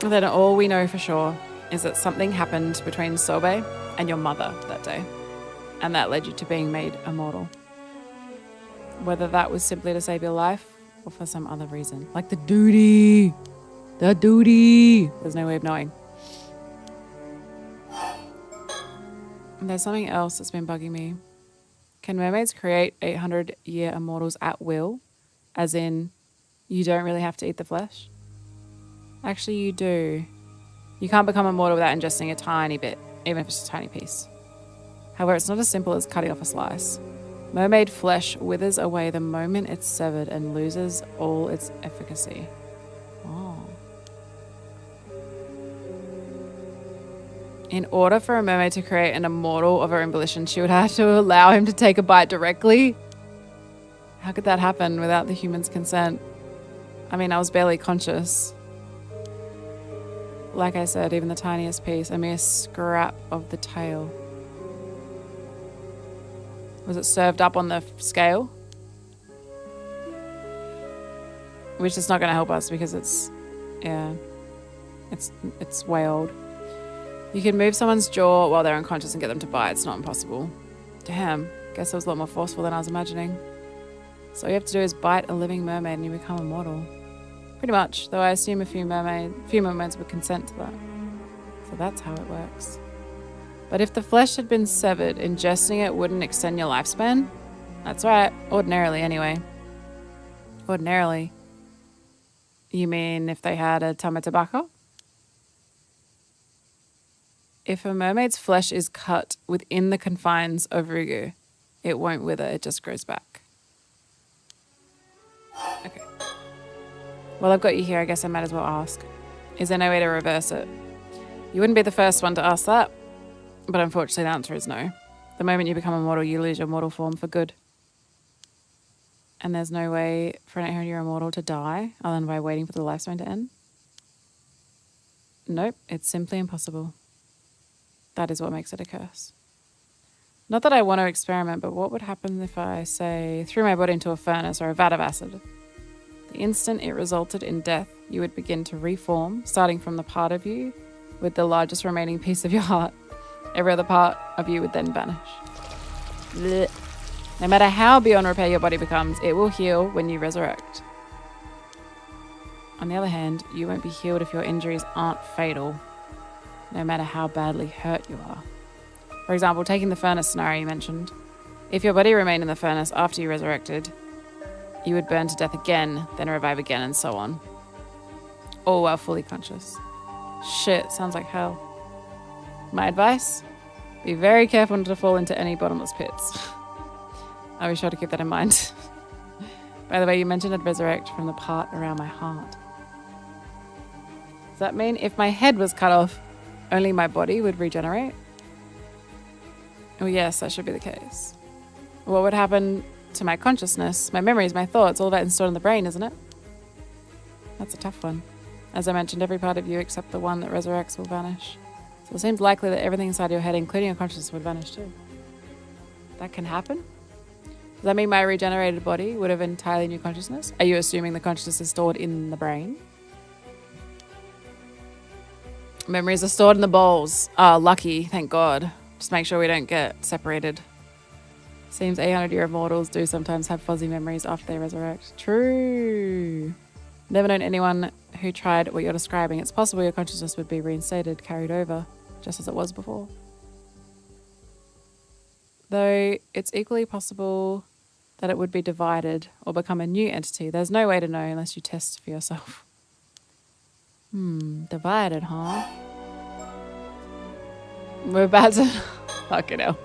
Speaker 1: And then all we know for sure is that something happened between Sobe and your mother that day. And that led you to being made immortal. Whether that was simply to save your life or for some other reason. Like the duty. The duty. There's no way of knowing. And there's something else that's been bugging me. Can mermaids create 800-year immortals at will? As in, you don't really have to eat the flesh? Actually, you do. You can't become immortal without ingesting a tiny bit, even if it's just a tiny piece. However, it's not as simple as cutting off a slice. Mermaid flesh withers away the moment it's severed and loses all its efficacy. Oh. In order for a mermaid to create an immortal of her own volition, she would have to allow him to take a bite directly. How could that happen without the human's consent? I mean, I was barely conscious. Like I said, even the tiniest piece, a mere scrap of the tail. Was it served up on the scale? Which is not going to help us because it's way old. You can move someone's jaw while they're unconscious and get them to bite. It's not impossible. Damn, guess it was a lot more forceful than I was imagining. So all you have to do is bite a living mermaid and you become immortal. Pretty much, though I assume a few mermaids would consent to that. So that's how it works. But if the flesh had been severed, ingesting it wouldn't extend your lifespan? That's right, ordinarily anyway. Ordinarily? You mean if they had a tamatobako? If a mermaid's flesh is cut within the confines of Rugu, it won't wither, it just grows back. Okay. Well, I've got you here, I guess I might as well ask. Is there no way to reverse it? You wouldn't be the first one to ask that, but unfortunately the answer is no. The moment you become immortal, you lose your mortal form for good. And there's no way for an 800-year immortal to die other than by waiting for the lifespan to end? Nope, it's simply impossible. That is what makes it a curse. Not that I want to experiment, but what would happen if I, say, threw my body into a furnace or a vat of acid? The instant it resulted in death, you would begin to reform, starting from the part of you with the largest remaining piece of your heart. Every other part of you would then vanish. Blech. No matter how beyond repair your body becomes, it will heal when you resurrect. On the other hand, you won't be healed if your injuries aren't fatal, no matter how badly hurt you are. For example, taking the furnace scenario you mentioned. If your body remained in the furnace after you resurrected, you would burn to death again, then revive again, and so on. All while fully conscious. Shit, sounds like hell. My advice? Be very careful not to fall into any bottomless pits. I'll be sure to keep that in mind. By the way, you mentioned I'd resurrect from the part around my heart. Does that mean if my head was cut off, only my body would regenerate? Oh yes, that should be the case. What would happen to my consciousness, my memories, my thoughts, all that stored in the brain, isn't it? That's a tough one. As I mentioned, every part of you except the one that resurrects will vanish. So it seems likely that everything inside your head, including your consciousness, would vanish too. That can happen? Does that mean my regenerated body would have entirely new consciousness? Are you assuming the consciousness is stored in the brain? Memories are stored in the bowls. Oh, lucky, thank God. Just make sure we don't get separated. Seems 800-year-old mortals do sometimes have fuzzy memories after they resurrect. True. Never known anyone who tried what you're describing. It's possible your consciousness would be reinstated, carried over, just as it was before. Though it's equally possible that it would be divided or become a new entity. There's no way to know unless you test for yourself. Divided, huh? We're about to... Fucking hell.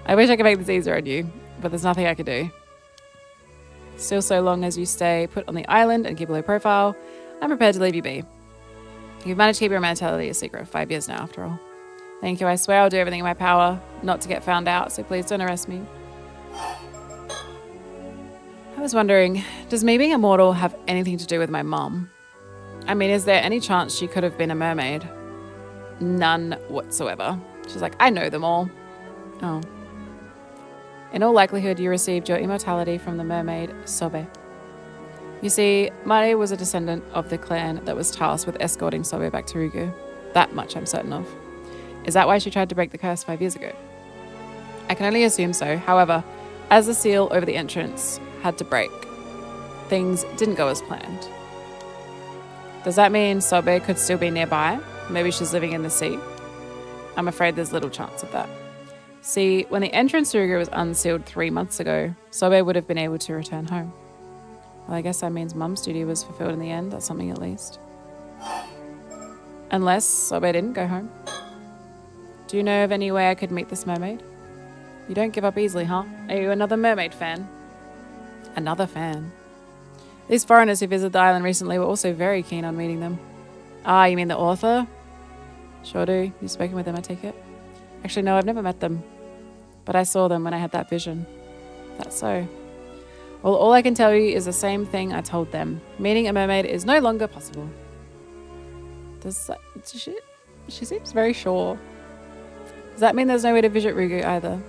Speaker 1: I wish I could make this easier on you, but there's nothing I could do. Still, so long as you stay put on the island and keep a low profile, I'm prepared to leave you be. You've managed to keep your mentality a secret for 5 years now, after all. Thank you. I swear I'll do everything in my power not to get found out, so please don't arrest me. I was wondering, does me being immortal have anything to do with my mum? I mean, is there any chance she could have been a mermaid? None whatsoever. She's like, I know them all. Oh. In all likelihood, you received your immortality from the mermaid Sobe. You see, Mare was a descendant of the clan that was tasked with escorting Sobe back to Rugu. That much I'm certain of. Is that why she tried to break the curse 5 years ago? I can only assume so. However, as the seal over the entrance had to break, things didn't go as planned. Does that mean Sobe could still be nearby? Maybe she's living in the sea? I'm afraid there's little chance of that. See, when the entrance to Rugu was unsealed 3 months ago, Sobe would have been able to return home. Well, I guess that means Mum's duty was fulfilled in the end. That's something at least. Unless Sobe didn't go home. Do you know of any way I could meet this mermaid? You don't give up easily, huh? Are you another mermaid fan? Another fan? These foreigners who visited the island recently were also very keen on meeting them. Ah, you mean the author? Sure do. You've spoken with them, I take it? Actually, no, I've never met them. But I saw them when I had that vision. That's so. Well, all I can tell you is the same thing I told them. Meeting a mermaid is no longer possible. She seems very sure. Does that mean there's no way to visit Rugu either?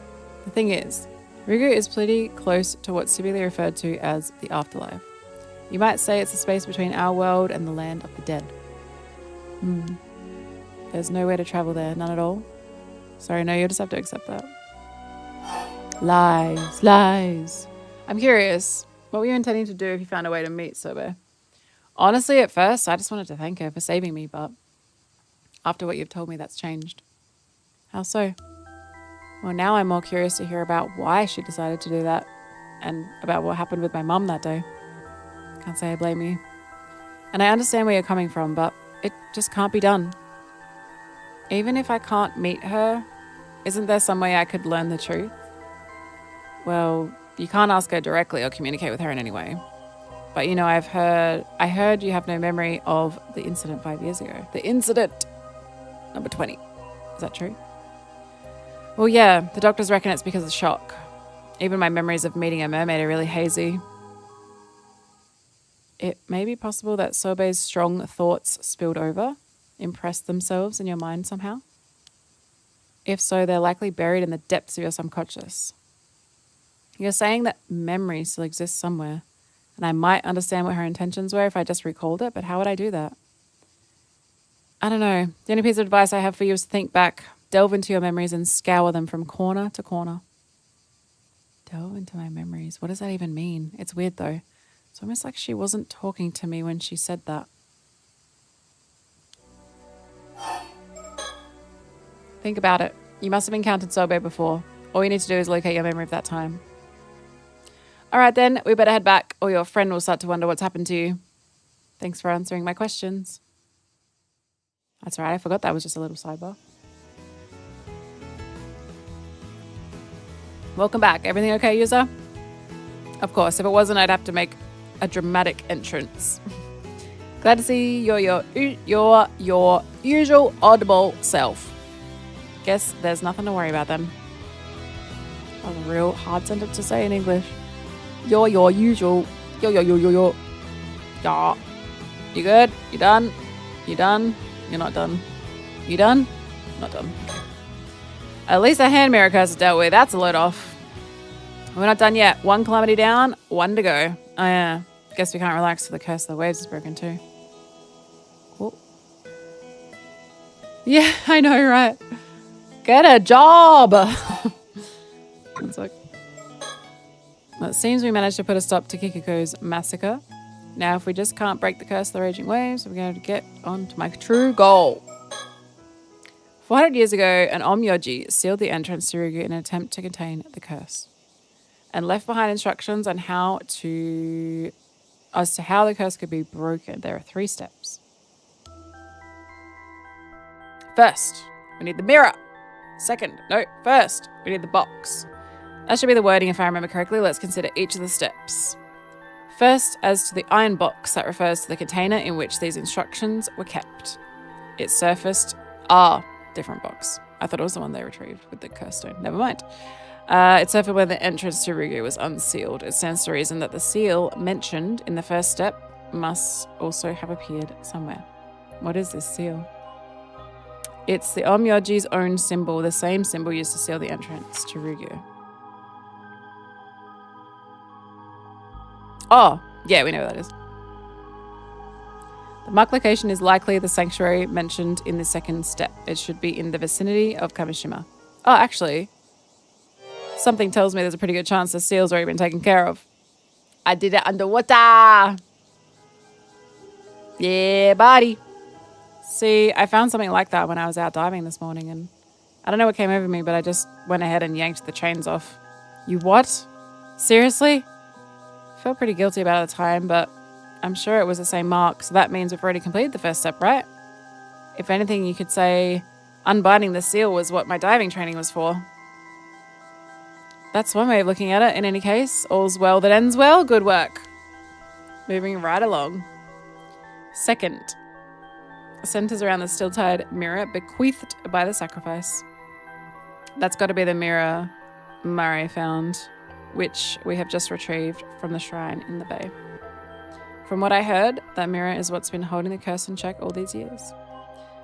Speaker 1: The thing is, Rugu is pretty close to what's typically referred to as the afterlife. You might say it's the space between our world and the land of the dead. There's no way to travel there, none at all. Sorry, no, you'll just have to accept that. Lies, lies. I'm curious, what were you intending to do if you found a way to meet Sobe? Honestly, at first, I just wanted to thank her for saving me, but after what you've told me, that's changed. How so? Well, now I'm more curious to hear about why she decided to do that and about what happened with my mum that day. Can't say I blame you. And I understand where you're coming from, but it just can't be done. Even if I can't meet her, isn't there some way I could learn the truth? Well, you can't ask her directly or communicate with her in any way. But you know, I heard you have no memory of the incident 5 years ago. The incident number 20. Is that true? Well, yeah, the doctors reckon it's because of shock. Even my memories of meeting a mermaid are really hazy. It may be possible that Sobe's strong thoughts spilled over, impressed themselves in your mind somehow. If so, they're likely buried in the depths of your subconscious. You're saying that memory still exists somewhere, and I might understand what her intentions were if I just recalled it, but how would I do that? I don't know. The only piece of advice I have for you is to think back Delve into your memories and scour them from corner to corner. Delve into my memories. What does that even mean? It's weird though. It's almost like she wasn't talking to me when she said that. Think about it. You must have encountered Sobe before. All you need to do is locate your memory of that time. All right, then. We better head back or your friend will start to wonder what's happened to you. Thanks for answering my questions. That's all right. I forgot that was just a little sidebar. Welcome back. Everything okay, user? Of course. If it wasn't, I'd have to make a dramatic entrance. Glad to see your usual audible self. Guess there's nothing to worry about then. That was a real hard sentence to say in English. Your usual. Yo. Yeah. You good? You done? You done? You're not done. You done? Not done. At least the hand mirror curse is dealt with. That's a load off. We're not done yet. 1 calamity down, 1 to go. Oh yeah. Guess we can't relax till the curse of the waves is broken too. Cool. Yeah, I know, right? Get a job! It's like... Well, it seems we managed to put a stop to Kikiko's massacre. Now, if we just can't break the curse of the raging waves, we're going to get on to my true goal. 400 years ago, an Onmyoji sealed the entrance to Ryugu in an attempt to contain the curse, and left behind instructions on as to how the curse could be broken. There are 3 steps. First, we need the mirror. First, we need the box. That should be the wording if I remember correctly. Let's consider each of the steps. First, as to the iron box, that refers to the container in which these instructions were kept. It surfaced... different box. I thought it was the one they retrieved with the curse stone. Never mind. It surfaced when the entrance to Ryugu was unsealed. It stands to reason that the seal mentioned in the first step must also have appeared somewhere. What is this seal? It's the Onmyoji's own symbol, the same symbol used to seal the entrance to Ryugu. Oh, yeah, we know what that is. The mark location is likely the sanctuary mentioned in the second step. It should be in the vicinity of Kamishima. Oh, actually, something tells me there's a pretty good chance the seal's already been taken care of. I did it underwater. Yeah, buddy. See, I found something like that when I was out diving this morning, and I don't know what came over me, but I just went ahead and yanked the chains off. You what? Seriously? I felt pretty guilty about it at the time, but I'm sure it was the same mark, so that means we've already completed the first step, right? If anything, you could say unbinding the seal was what my diving training was for. That's one way of looking at it. In any case, all's well that ends well. Good work. Moving right along. Second, centers around the still-tied mirror bequeathed by the sacrifice. That's got to be the mirror Murray found, which we have just retrieved from the shrine in the bay. From what I heard, that mirror is what's been holding the curse in check all these years.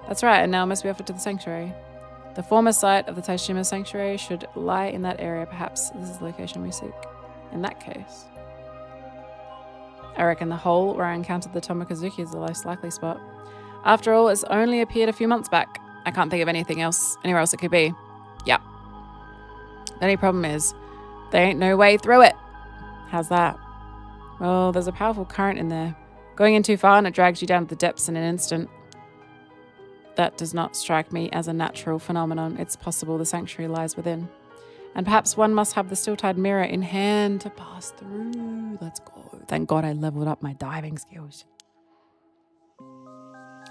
Speaker 1: That's right, and now it must be offered to the sanctuary. The former site of the Taishima sanctuary should lie in that area. Perhaps this is the location we seek. In that case, I reckon the hole where I encountered the Tomokazuki is the most likely spot. After all, it's only appeared a few months back. I can't think of anywhere else it could be. Yep. The only problem is, there ain't no way through it. How's that? Well, there's a powerful current in there. Going in too far and it drags you down to the depths in an instant. That does not strike me as a natural phenomenon. It's possible the sanctuary lies within. And perhaps one must have the still-tied mirror in hand to pass through. Let's go. Thank God I leveled up my diving skills.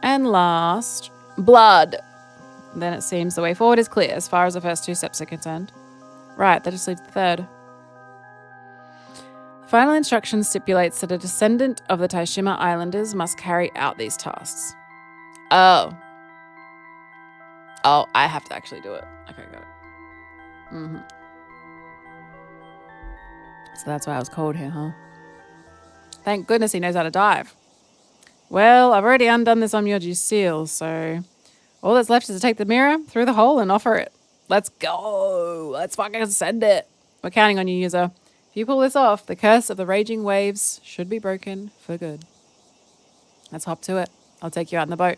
Speaker 1: And last, blood. Then it seems the way forward is clear as far as the first 2 steps are concerned. Right, that just leaves the third. The final instruction stipulates that a descendant of the Taishima Islanders must carry out these tasks. Oh, I have to actually do it. Okay, got it. So that's why I was called here, huh? Thank goodness he knows how to dive. Well, I've already undone this Onmyoji seal, so all that's left is to take the mirror through the hole and offer it. Let's go. Let's fucking send it. We're counting on you, user. If you pull this off, the curse of the raging waves should be broken for good. Let's hop to it. I'll take you out in the boat.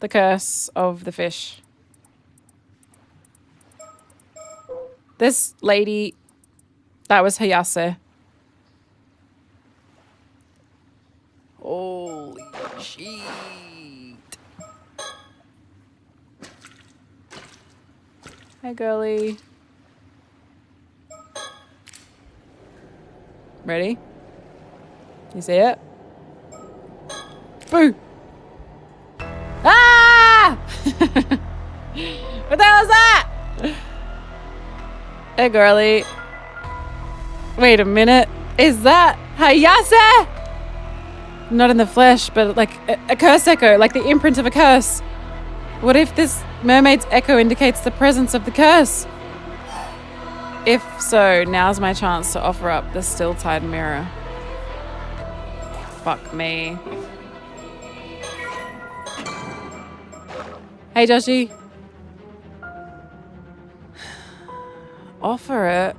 Speaker 1: The curse of the fish. This lady, that was Hayase. Holy shit. Hey, girly. Ready? You see it? Boo! Ah! What the hell is that? Hey, girly. Wait a minute. Is that Hayase? Not in the flesh, but like a curse echo, like the imprint of a curse. What if this mermaid's echo indicates the presence of the curse? If so, now's my chance to offer up the still-tide mirror. Fuck me. Hey, Joshi. Offer it.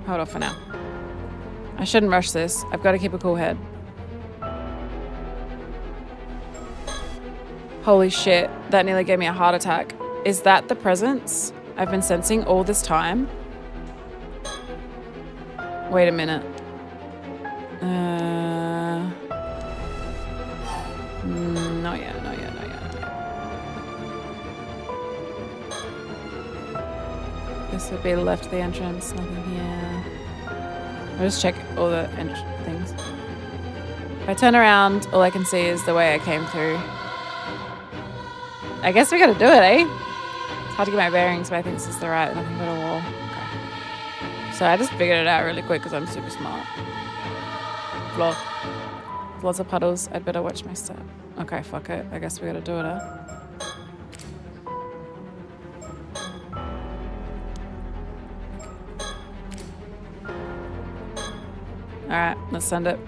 Speaker 1: Hold off for now. I shouldn't rush this. I've got to keep a cool head. Holy shit, that nearly gave me a heart attack. Is that the presence I've been sensing all this time? Wait a minute. Not yet, not yet, not yet. This would be left of the entrance, nothing here. I'll just check all the things. If I turn around, all I can see is the way I came through. I guess we gotta do it, eh? It's hard to get my bearings, but I think this is the right. Nothing but a wall. Okay. So I just figured it out really quick because I'm super smart. Vlog. Lots of puddles. I'd better watch my step. Okay, fuck it. I guess we gotta do it, huh? Alright, let's send it.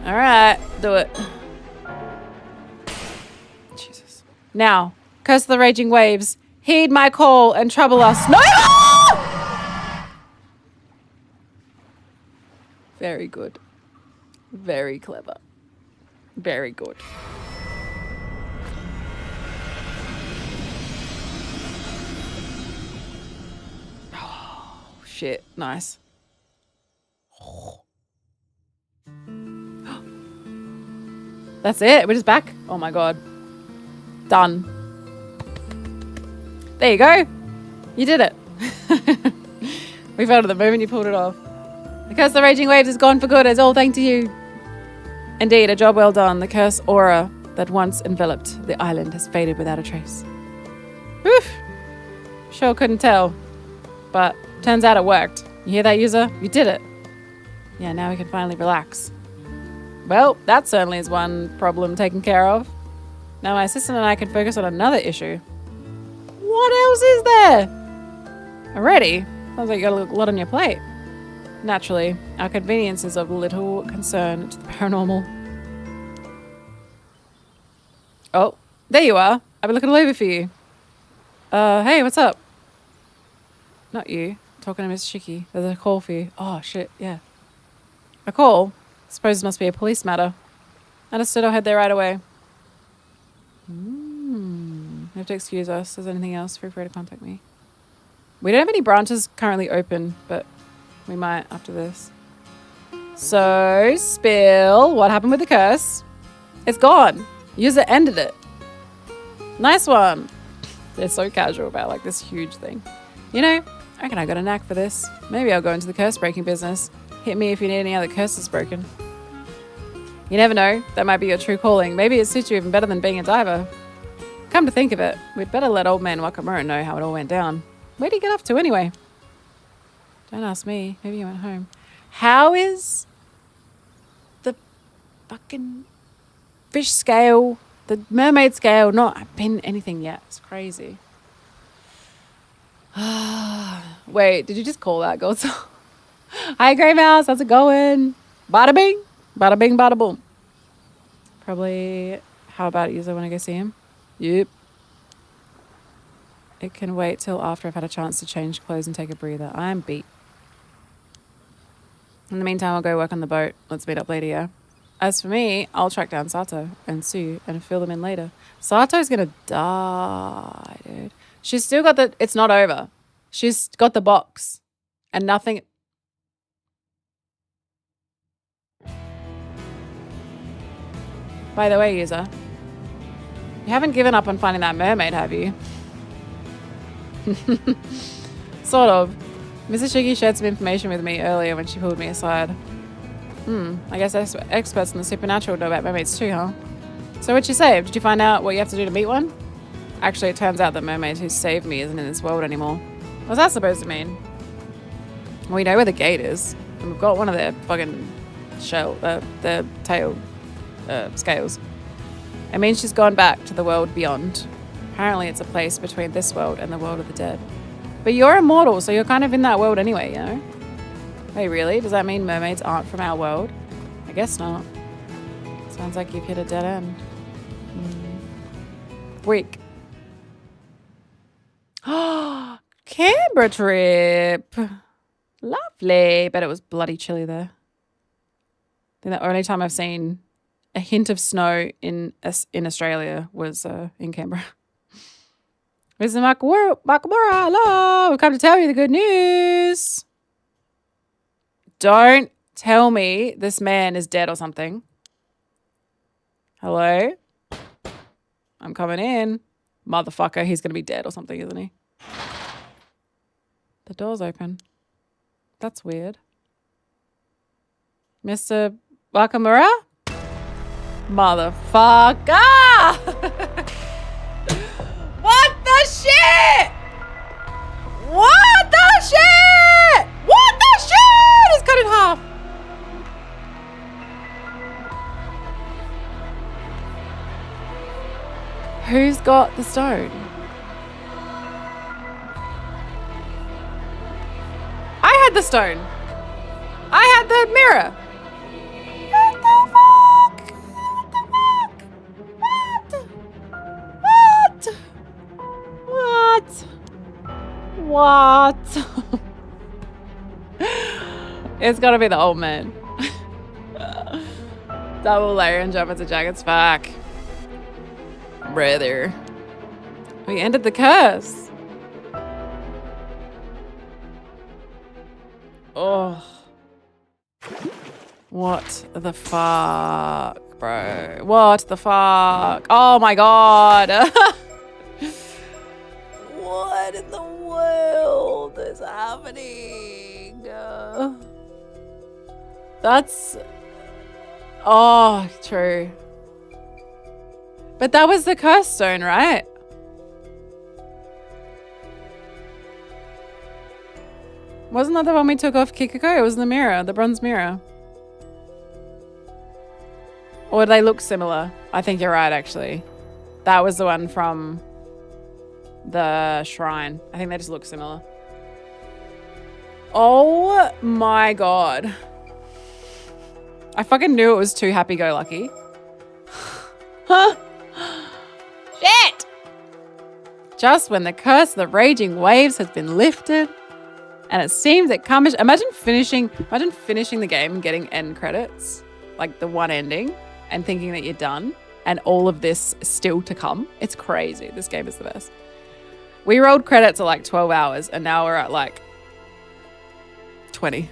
Speaker 1: Alright, do it. Jesus. Now, curse the raging waves. Heed my call and trouble us. No! Very good. Very clever. Very good. Oh, shit. Nice. That's it. We're just back. Oh my god. Done. There you go. You did it. We felt it the moment you pulled it off. The curse of the raging waves is gone for good. It's all thanks to you. Indeed, a job well done. The curse aura that once enveloped the island has faded without a trace. Oof. Sure couldn't tell. But turns out it worked. You hear that, user? You did it. Yeah, now we can finally relax. Well, that certainly is one problem taken care of. Now my assistant and I can focus on another issue. What else is there? Already? Sounds like you got a lot on your plate. Naturally, our convenience is of little concern to the paranormal. Oh, there you are. I've been looking all over for you. Hey, what's up? Not you. Talking to Miss Shiki. There's a call for you. Oh, shit, yeah. A call? Suppose it must be a police matter. Understood, I'll head there right away. You have to excuse us. If there's anything else, feel free to contact me. We don't have any branches currently open, but we might after this. So, spill. What happened with the curse? It's gone. User ended it. Nice one. They're so casual about like this huge thing. You know, I reckon I got a knack for this. Maybe I'll go into the curse breaking business. Hit me if you need any other curses broken. You never know. That might be your true calling. Maybe it suits you even better than being a diver. Come to think of it, we'd better let old man Wakamura know how it all went down. Where'd he get off to anyway? Don't ask me. Maybe he went home. How is the fucking fish scale, the mermaid scale, not been anything yet? It's crazy. Wait, did you just call that, Gold? Hi, Grey Mouse. How's it going? Bada bing. Bada bing, bada boom. Probably, how about it, user? Want to go see him? Yep. It can wait till after I've had a chance to change clothes and take a breather. I'm beat. In the meantime, I'll go work on the boat. Let's meet up later, yeah? As for me, I'll track down Sato and Sue and fill them in later. Sato's gonna die, dude. She's still got the... It's not over. She's got the box. And nothing... By the way, user, you haven't given up on finding that mermaid, have you? Sort of. Mrs. Shiggy shared some information with me earlier when she pulled me aside. I guess experts in the supernatural know about mermaids too, huh? So what'd she say? Did you find out what you have to do to meet one? Actually, it turns out the mermaid who saved me isn't in this world anymore. What's that supposed to mean? We know where the gate is. And we've got one of their fucking their tail scales. It means she's gone back to the world beyond. Apparently it's a place between this world and the world of the dead. But you're immortal, so you're kind of in that world anyway, you know? Wait, really? Does that mean mermaids aren't from our world? I guess not. Sounds like you've hit a dead end. Weak. Canberra trip. Lovely. But it was bloody chilly there. I think the only time I've seen a hint of snow in Australia was in Canberra. Mr. Makamura, hello. We've come to tell you the good news. Don't tell me this man is dead or something. Hello? I'm coming in. Motherfucker, he's going to be dead or something, isn't he? The door's open. That's weird. Mr. Makamura? Motherfucker! What the shit? What the shit? What the shit? It's cut in half. Who's got the stone? I had the stone. I had the mirror. What the fuck? What? It's gotta be the old man. Double layer and jump into jackets. Fuck. Brother. We ended the curse. Oh. What the fuck, bro? What the fuck? Oh my god. What in the world is happening? That's... Oh, true. But that was the curse stone, right? Wasn't that the one we took off Kikiko? It was the mirror, the bronze mirror. Or do they look similar? I think you're right, actually. That was the one from the shrine. I think they just look similar. Oh my god. I fucking knew it was too happy-go-lucky. Huh? Shit! Just when the curse of the raging waves has been lifted, and it seems that imagine finishing the game and getting end credits, like the one ending, and thinking that you're done, and all of this still to come. It's crazy. This game is the best. We rolled credits at like 12 hours, and now we're at like 20.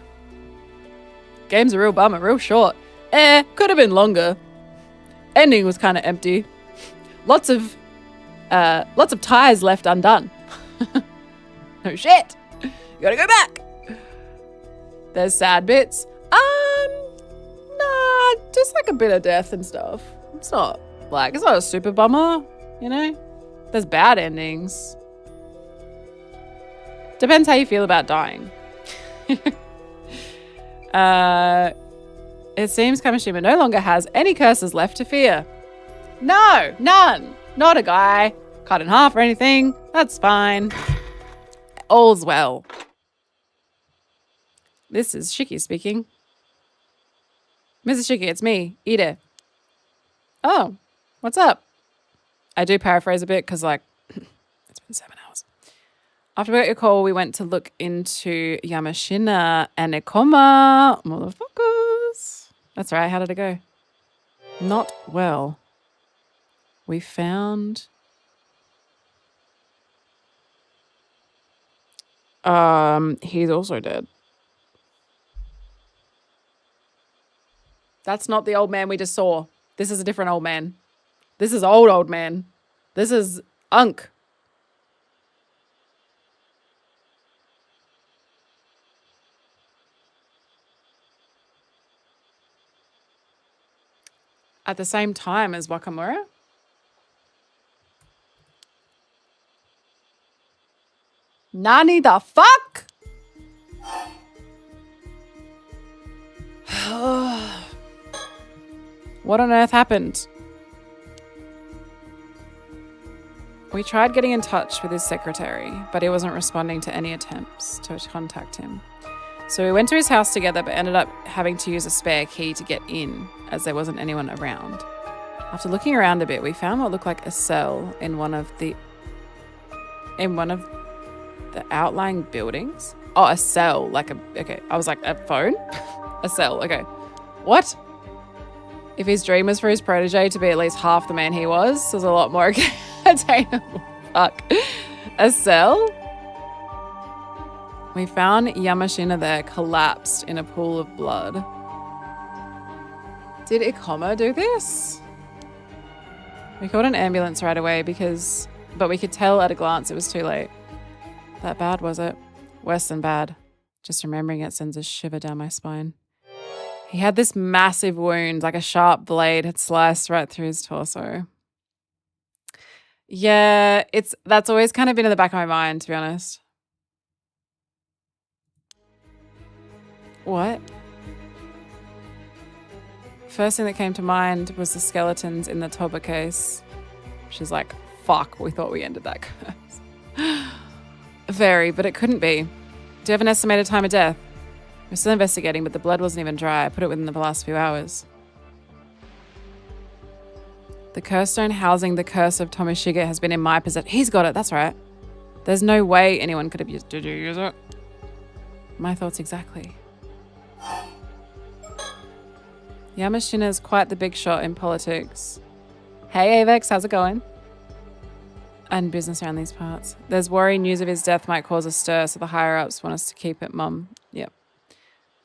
Speaker 1: Game's a real bummer, real short. Could have been longer. Ending was kind of empty. Lots of ties left undone. No shit. You gotta go back. There's sad bits. Nah, just like a bit of death and stuff. It's not a super bummer, you know? There's bad endings. Depends how you feel about dying. It seems Kamishima no longer has any curses left to fear. No, none. Not a guy cut in half or anything. That's fine. All's well. This is Shiki speaking. Mrs. Shiki, it's me, Ida. Oh, what's up? I do paraphrase a bit because, like, it's been 7 hours. After we got your call, we went to look into Yamashina and Nekoma. Motherfuckers. That's right. How did it go? Not well. We found... he's also dead. That's not the old man we just saw. This is a different old man. This is old man. This is Unk. At the same time as Wakamura? Nani the fuck? What on earth happened? We tried getting in touch with his secretary, but he wasn't responding to any attempts to contact him. So we went to his house together, but ended up having to use a spare key to get in, as there wasn't anyone around. After looking around a bit, we found what looked like a cell in one of the outlying buildings. Oh, a cell, okay. I was like, a phone? A cell, okay. What? If his dream was for his protege to be at least half the man he was, there's a lot more attainable. Fuck. A cell? We found Yamashina there, collapsed in a pool of blood. Did Ikoma do this? We called an ambulance right away but we could tell at a glance it was too late. That bad, was it? Worse than bad. Just remembering it sends a shiver down my spine. He had this massive wound, like a sharp blade had sliced right through his torso. Yeah, that's always kind of been in the back of my mind, to be honest. What? First thing that came to mind was the skeletons in the Toba case. She's like, fuck, we thought we ended that curse. Very, but it couldn't be. Do you have an estimated time of death? We're still investigating, but the blood wasn't even dry. I put it within the last few hours. The curse stone housing the curse of Tomoshiga has been in my possession. He's got it, that's right. There's no way anyone could have used it. Did you use it? My thoughts exactly. Yamashina's quite the big shot in politics. Hey Avex, how's it going? And business around these parts. There's worry news of his death might cause a stir, so the higher-ups want us to keep it mum. Yep.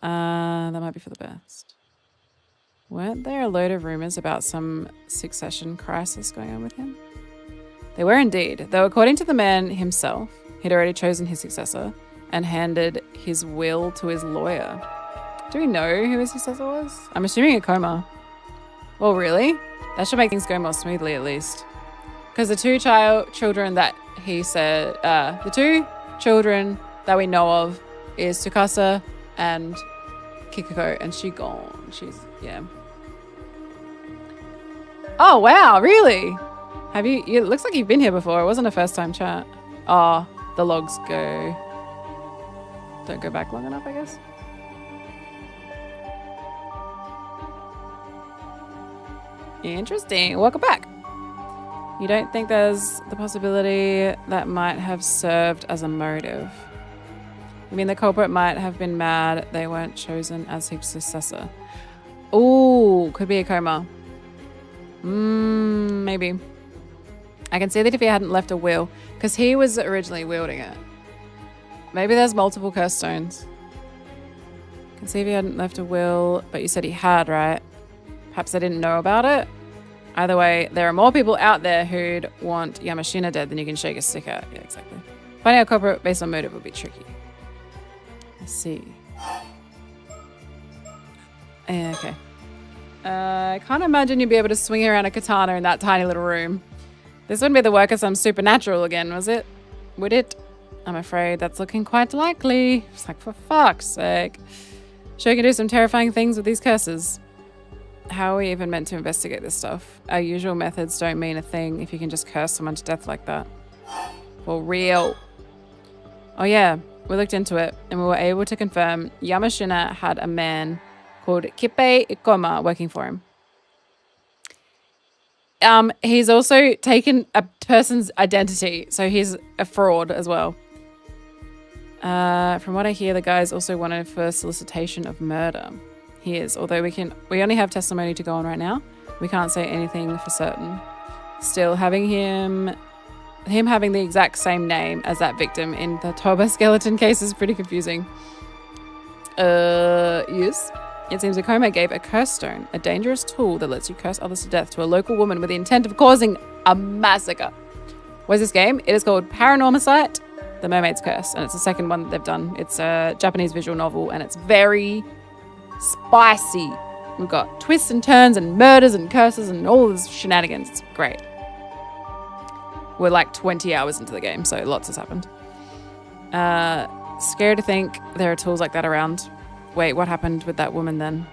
Speaker 1: That might be for the best. Weren't there a load of rumors about some succession crisis going on with him? They were indeed, though according to the man himself, he'd already chosen his successor and handed his will to his lawyer. Do we know who his successor was? I'm assuming Ikoma. Well, really? That should make things go more smoothly at least. Because the two children that he said, the two children that we know of is Tsukasa and Kikuko, and she gone. She's, yeah. Oh, wow, really? Have you, it looks like you've been here before. It wasn't a first time chat. Oh, the logs don't go back long enough, I guess. Interesting. Welcome back. You don't think there's the possibility that might have served as a motive? I mean, the culprit might have been mad they weren't chosen as his successor. Ooh, could be a coma. Maybe. I can see that if he hadn't left a will, because he was originally wielding it. Maybe there's multiple curse stones. I can see if he hadn't left a will, but you said he had, right? Perhaps they didn't know about it. Either way, there are more people out there who'd want Yamashina dead than you can shake a stick at. Yeah, exactly. Finding a culprit based on motive would be tricky. Let's see. Yeah, okay. I can't imagine you'd be able to swing around a katana in that tiny little room. This wouldn't be the work of some supernatural again, was it? Would it? I'm afraid that's looking quite likely. It's like, for fuck's sake. Sure can do some terrifying things with these curses. How are we even meant to investigate this stuff? Our usual methods don't mean a thing if you can just curse someone to death like that. For real. Oh yeah, we looked into it and we were able to confirm Yamashina had a man called Kippei Ikoma working for him. He's also taken a person's identity, so he's a fraud as well. From what I hear, the guy's also wanted for solicitation of murder. He is, although we only have testimony to go on right now. We can't say anything for certain. Still, having him having the exact same name as that victim in the Toba skeleton case is pretty confusing. Yes. It seems Akoma gave a curse stone, a dangerous tool that lets you curse others to death, to a local woman with the intent of causing a massacre. Where's this game? It is called PARANORMASIGHT, The Mermaid's Curse, and it's the second one that they've done. It's a Japanese visual novel, and it's very spicy. We've got twists and turns and murders and curses and all this shenanigans. It's great. We're like 20 hours into the game, so lots has happened. Scary to think there are tools like that around. Wait, what happened with that woman then?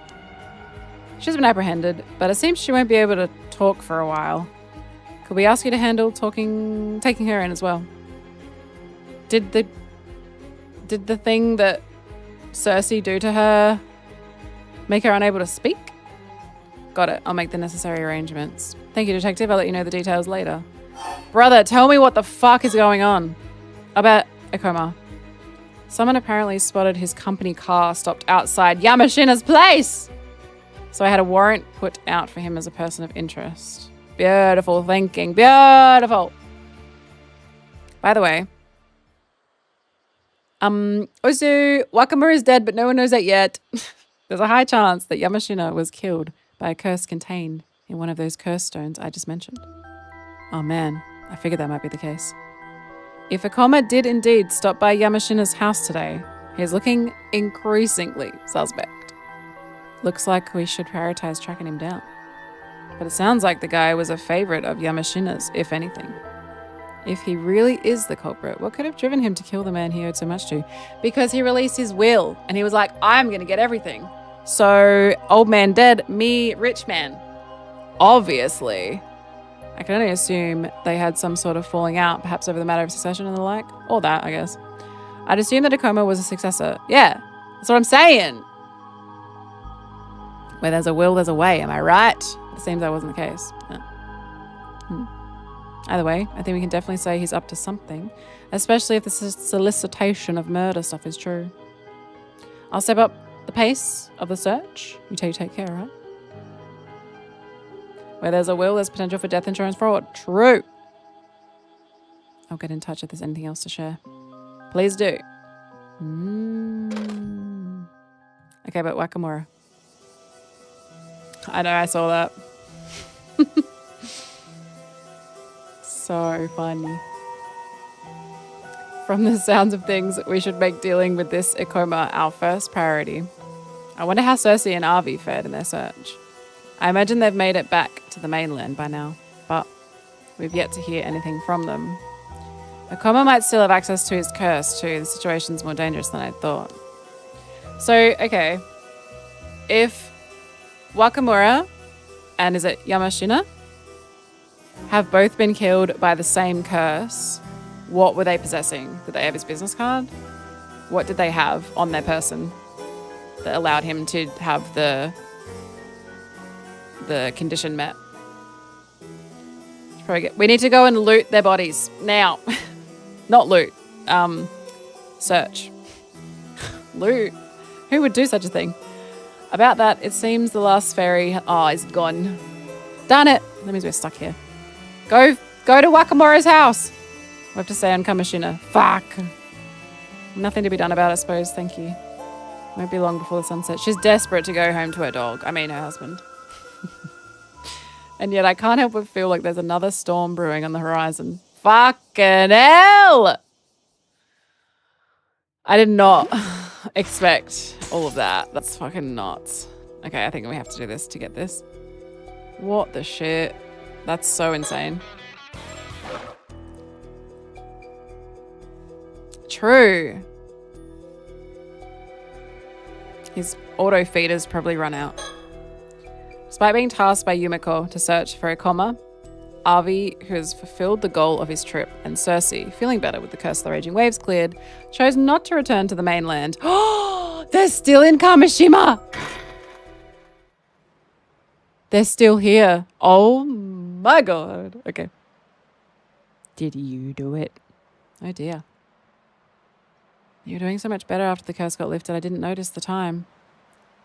Speaker 1: She's been apprehended, but it seems she won't be able to talk for a while. Could we ask you to handle taking her in as well? Did the thing that Cersei do to her make her unable to speak? Got it. I'll make the necessary arrangements. Thank you, Detective. I'll let you know the details later. Brother, tell me what the fuck is going on. About Akoma. Someone apparently spotted his company car stopped outside Yamashina's place. So I had a warrant put out for him as a person of interest. Beautiful thinking. Beautiful. By the way, also, Wakamura is dead, but no one knows that yet. There's a high chance that Yamashina was killed by a curse contained in one of those curse stones I just mentioned. Oh man, I figured that might be the case. If Akoma did indeed stop by Yamashina's house today, he's looking increasingly suspect. Looks like we should prioritize tracking him down. But it sounds like the guy was a favorite of Yamashina's, if anything. If he really is the culprit, what could have driven him to kill the man he owed so much to? Because he released his will and he was like, I'm going to get everything. So, old man dead, me rich man. Obviously. I can only assume they had some sort of falling out, perhaps over the matter of succession and the like. Or that, I guess. I'd assume that Akoma was a successor. Yeah, that's what I'm saying. Where there's a will, there's a way. Am I right? It seems that wasn't the case. Yeah. Either way, I think we can definitely say he's up to something, especially if the solicitation of murder stuff is true. I'll step up the pace of the search. You take care, right? Where there's a will, there's potential for death insurance fraud. True. I'll get in touch if there's anything else to share. Please do. Okay, but Wakamura. I know, I saw that. So funny. From the sounds of things, we should make dealing with this Akoma our first priority. I wonder how Cersei and Arvi fared in their search. I imagine they've made it back to the mainland by now, but we've yet to hear anything from them. Akoma might still have access to his curse too. The situation's more dangerous than I thought. So, okay. If Wakamura and is it Yamashina have both been killed by the same curse, what were they possessing? Did they have his business card? What did they have on their person that allowed him to have the condition met? We need to go and loot their bodies now. Not loot. Search. Loot. Who would do such a thing? About that, it seems the last ferry is gone. Darn it. That means we're stuck here. Go to Wakamura's house. We have to stay on Kamishina. Fuck. Nothing to be done about it, I suppose. Thank you. Won't be long before the sunset. She's desperate to go home to her dog. I mean, her husband. And yet I can't help but feel like there's another storm brewing on the horizon. Fucking hell! I did not expect all of that. That's fucking nuts. Okay, I think we have to do this to get this. What the shit? That's so insane. True. His auto feeder's probably run out. Despite being tasked by Yumiko to search for Akoma, Arvi, who has fulfilled the goal of his trip, and Cersei, feeling better with the curse of the raging waves cleared, chose not to return to the mainland. Oh, they're still in Kamishima! They're still here. Oh my god. Okay. Did you do it? Oh dear. You were doing so much better after the curse got lifted. I didn't notice the time.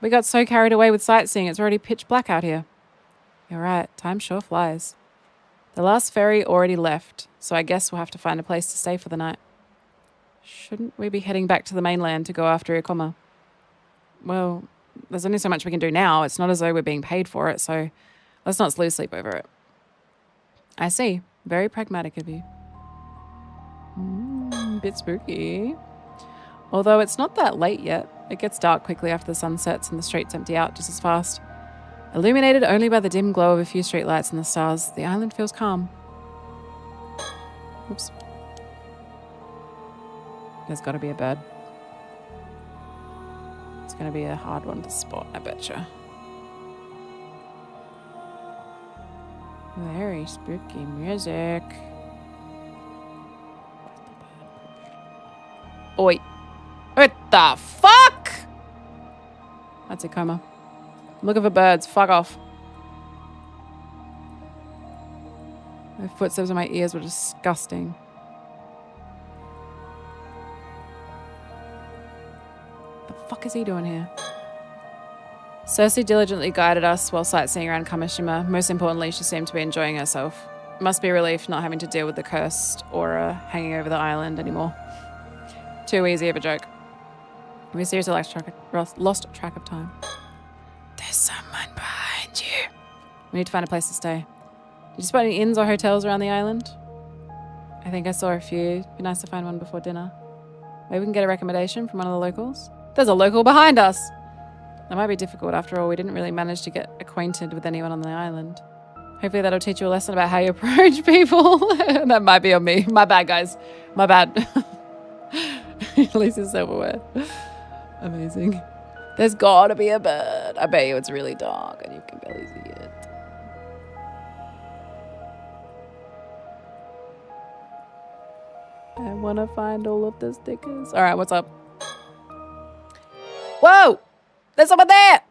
Speaker 1: We got so carried away with sightseeing. It's already pitch black out here. You're right. Time sure flies. The last ferry already left, so I guess we'll have to find a place to stay for the night. Shouldn't we be heading back to the mainland to go after Ikoma? Well, there's only so much we can do now. It's not as though we're being paid for it, so let's not lose sleep over it. I see. Very pragmatic of you. Bit spooky. Although it's not that late yet. It gets dark quickly after the sun sets and the streets empty out just as fast. Illuminated only by the dim glow of a few streetlights and the stars, the island feels calm. Oops. There's got to be a bird. It's going to be a hard one to spot, I betcha. Very spooky music. Oi. What the fuck? That's Ikoma. I'm looking for birds. Fuck off. The footsteps in my ears were disgusting. The fuck is he doing here? Cersei diligently guided us while sightseeing around Kamishima. Most importantly, she seemed to be enjoying herself. It must be a relief not having to deal with the cursed aura hanging over the island anymore. Too easy of a joke. We seriously lost track of time. There's someone behind you. We need to find a place to stay. Did you spot any inns or hotels around the island? I think I saw a few. It'd be nice to find one before dinner. Maybe we can get a recommendation from one of the locals. There's a local behind us. That might be difficult. After all, we didn't really manage to get acquainted with anyone on the island. Hopefully that'll teach you a lesson about how you approach people. That might be on me. My bad, guys. My bad. At least you're self-aware. Amazing. There's gotta be a bird. I bet you it's really dark and you can barely see it. I want to find all of the stickers. All right, what's up? Whoa! There's someone there!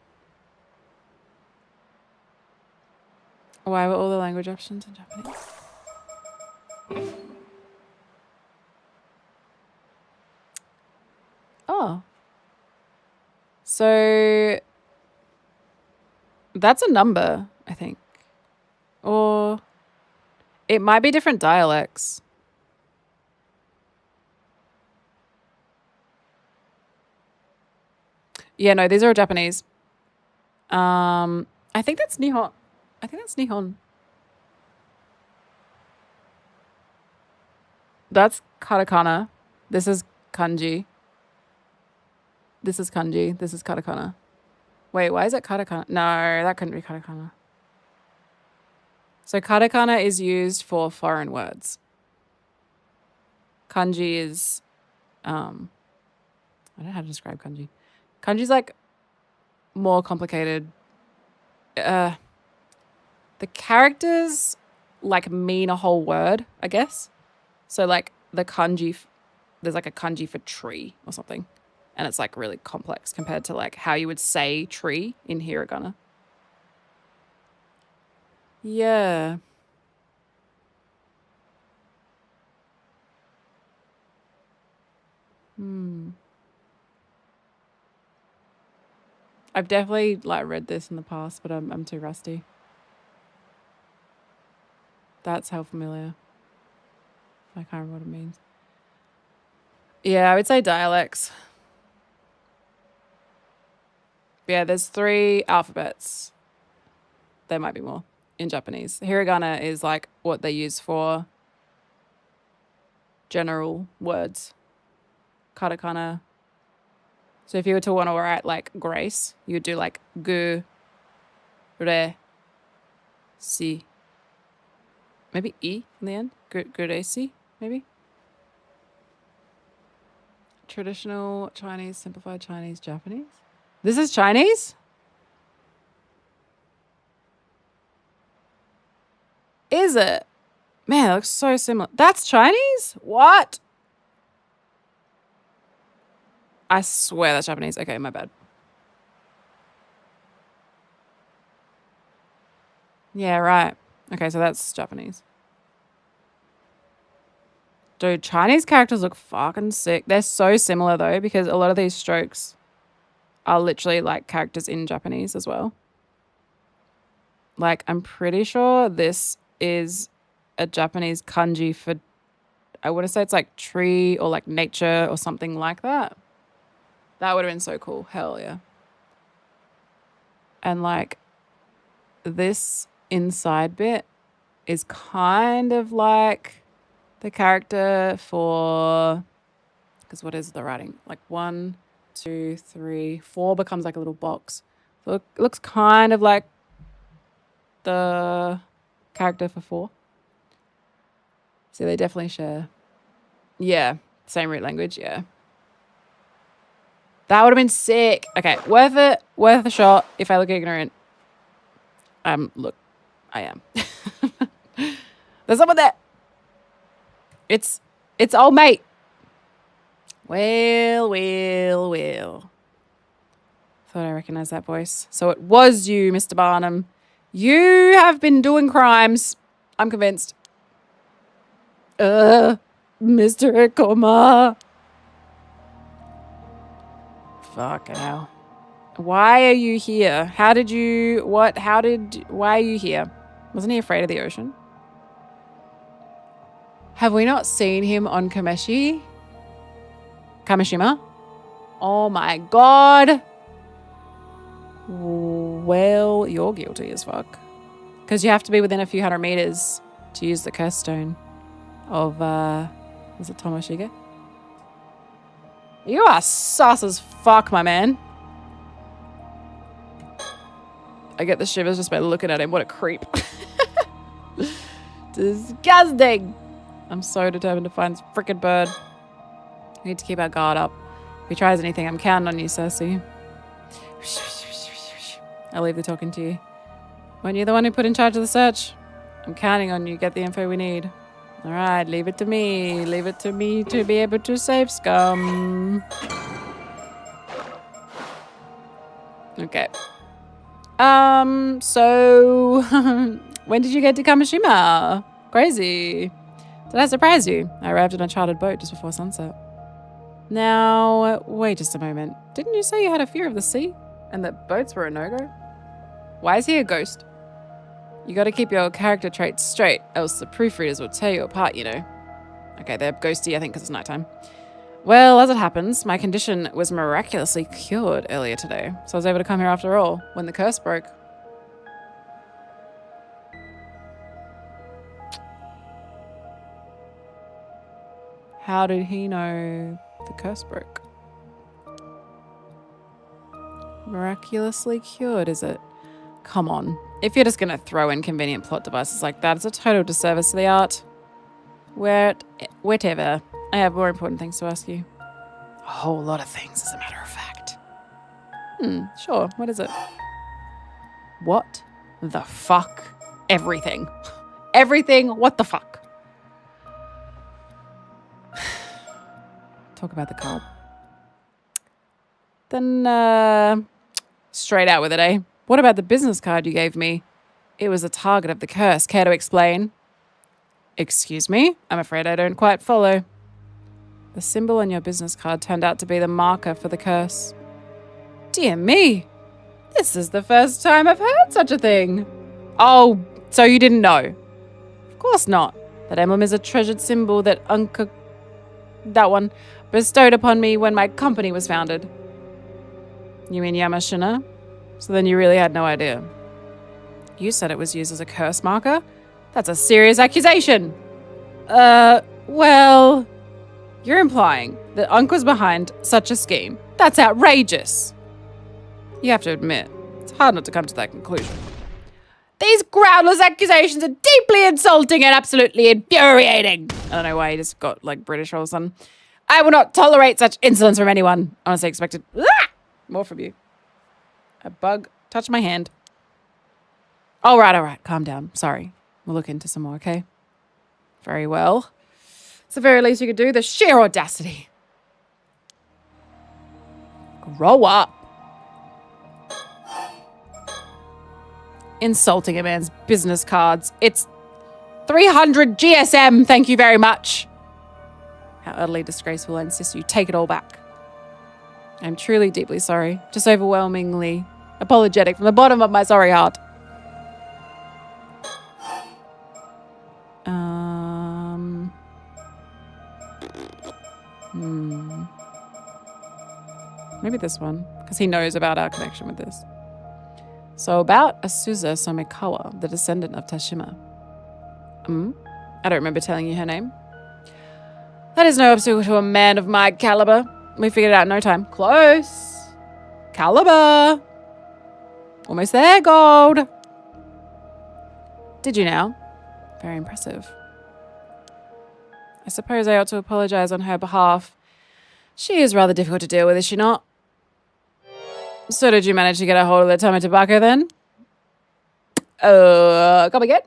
Speaker 1: Why were all the language options in Japanese? Oh. So that's a number, I think. Or it might be different dialects. Yeah, no, these are all Japanese. I think that's Nihon. I think that's Nihon. That's katakana. This is kanji. This is kanji. This is katakana. Wait, why is it katakana? No, that couldn't be katakana. So katakana is used for foreign words. Kanji is, I don't know how to describe kanji. Kanji's like more complicated. The characters like mean a whole word, I guess. So like the kanji, there's like a kanji for tree or something. And it's like really complex compared to like how you would say tree in hiragana. Yeah. I've definitely like read this in the past, but I'm too rusty. That's how familiar. I can't remember what it means. Yeah, I would say dialects. Yeah, there's 3 alphabets. There might be more in Japanese. Hiragana is like what they use for general words. Katakana. So if you were to want to write like grace, you would do like gu, re, si. Maybe e in the end. Guresi, maybe. Traditional Chinese, simplified Chinese, Japanese. This is Chinese? Is it? Man, it looks so similar. That's Chinese? What? I swear that's Japanese. Okay, my bad. Yeah, right. Okay, so that's Japanese. Dude, Chinese characters look fucking sick. They're so similar though, because a lot of these strokes are literally like characters in Japanese as well. Like, I'm pretty sure this is a Japanese kanji for, I want to say it's like tree or like nature or something like that. That would have been so cool. Hell yeah. And like this inside bit is kind of like the character for, because what is the writing? Like 1, 2, 3, 4 becomes like a little box. So it looks kind of like the character for 4. So they definitely share. Yeah, same root language, yeah. That would have been sick. Okay, worth it. Worth a shot. If I look ignorant, look, I am. There's someone there. It's old mate. Well. Thought I recognized that voice. So it was you, Mr. Barnum. You have been doing crimes. I'm convinced. Mr. Ekoma. Fucking hell. Why are you here? Why are you here? Wasn't he afraid of the ocean? Have we not seen him on Kamishima? Oh my God. Well, you're guilty as fuck. Because you have to be within a few hundred meters to use the curse stone of, was it Tomoshige? You are sus as fuck, my man. I get the shivers just by looking at him. What a creep. Disgusting. I'm so determined to find this frickin' bird. We need to keep our guard up. If he tries anything, I'm counting on you, Cersei. I'll leave the talking to you. Weren't you the one who put in charge of the search? I'm counting on you. Get the info we need. All right, leave it to me. Leave it to me to be able to save scum. Okay. So when did you get to Kamishima? Crazy. Did I surprise you? I arrived on a chartered boat just before sunset. Now, wait just a moment. Didn't you say you had a fear of the sea? And that boats were a no-go? Why is he a ghost? You gotta keep your character traits straight, else the proofreaders will tear you apart, you know. Okay, they're ghosty, I think, because it's nighttime. Well, as it happens, my condition was miraculously cured earlier today, so I was able to come here after all, when the curse broke. How did he know the curse broke? Miraculously cured, is it? Come on. If you're just going to throw in convenient plot devices like that, it's a total disservice to the art. Whatever. I have more important things to ask you. A whole lot of things, as a matter of fact. Sure. What is it? What the fuck? Everything. Everything. What the fuck? Talk about the card. Then, straight out with it, eh? What about the business card you gave me? It was a target of the curse. Care to explain? Excuse me? I'm afraid I don't quite follow. The symbol on your business card turned out to be the marker for the curse. Dear me. This is the first time I've heard such a thing. Oh, so you didn't know? Of course not. That emblem is a treasured symbol that that one bestowed upon me when my company was founded. You mean Yamashina? So then you really had no idea. You said it was used as a curse marker? That's a serious accusation. Well, you're implying that Unc was behind such a scheme. That's outrageous. You have to admit, it's hard not to come to that conclusion. These groundless accusations are deeply insulting and absolutely infuriating. I don't know why he just got like British all of a sudden. I will not tolerate such insolence from anyone. Honestly expected more from you. A bug touched my hand. All right. Calm down. Sorry. We'll look into some more, okay? Very well. It's the very least you could do. The sheer audacity. Grow up. Insulting a man's business cards. It's 300 GSM. Thank you very much. How utterly disgraceful. I insist you take it all back. I'm truly deeply sorry. Just overwhelmingly apologetic from the bottom of my sorry heart. Maybe this one, because he knows about our connection with this. So about Asuza Somikawa, the descendant of Tashima. I don't remember telling you her name. That is no obstacle to a man of my caliber. We figured it out in no time. Close. Caliber. Almost there, gold. Did you now? Very impressive. I suppose I ought to apologize on her behalf. She is rather difficult to deal with, is she not? So did you manage to get a hold of the Tama Tobacco then? Come again?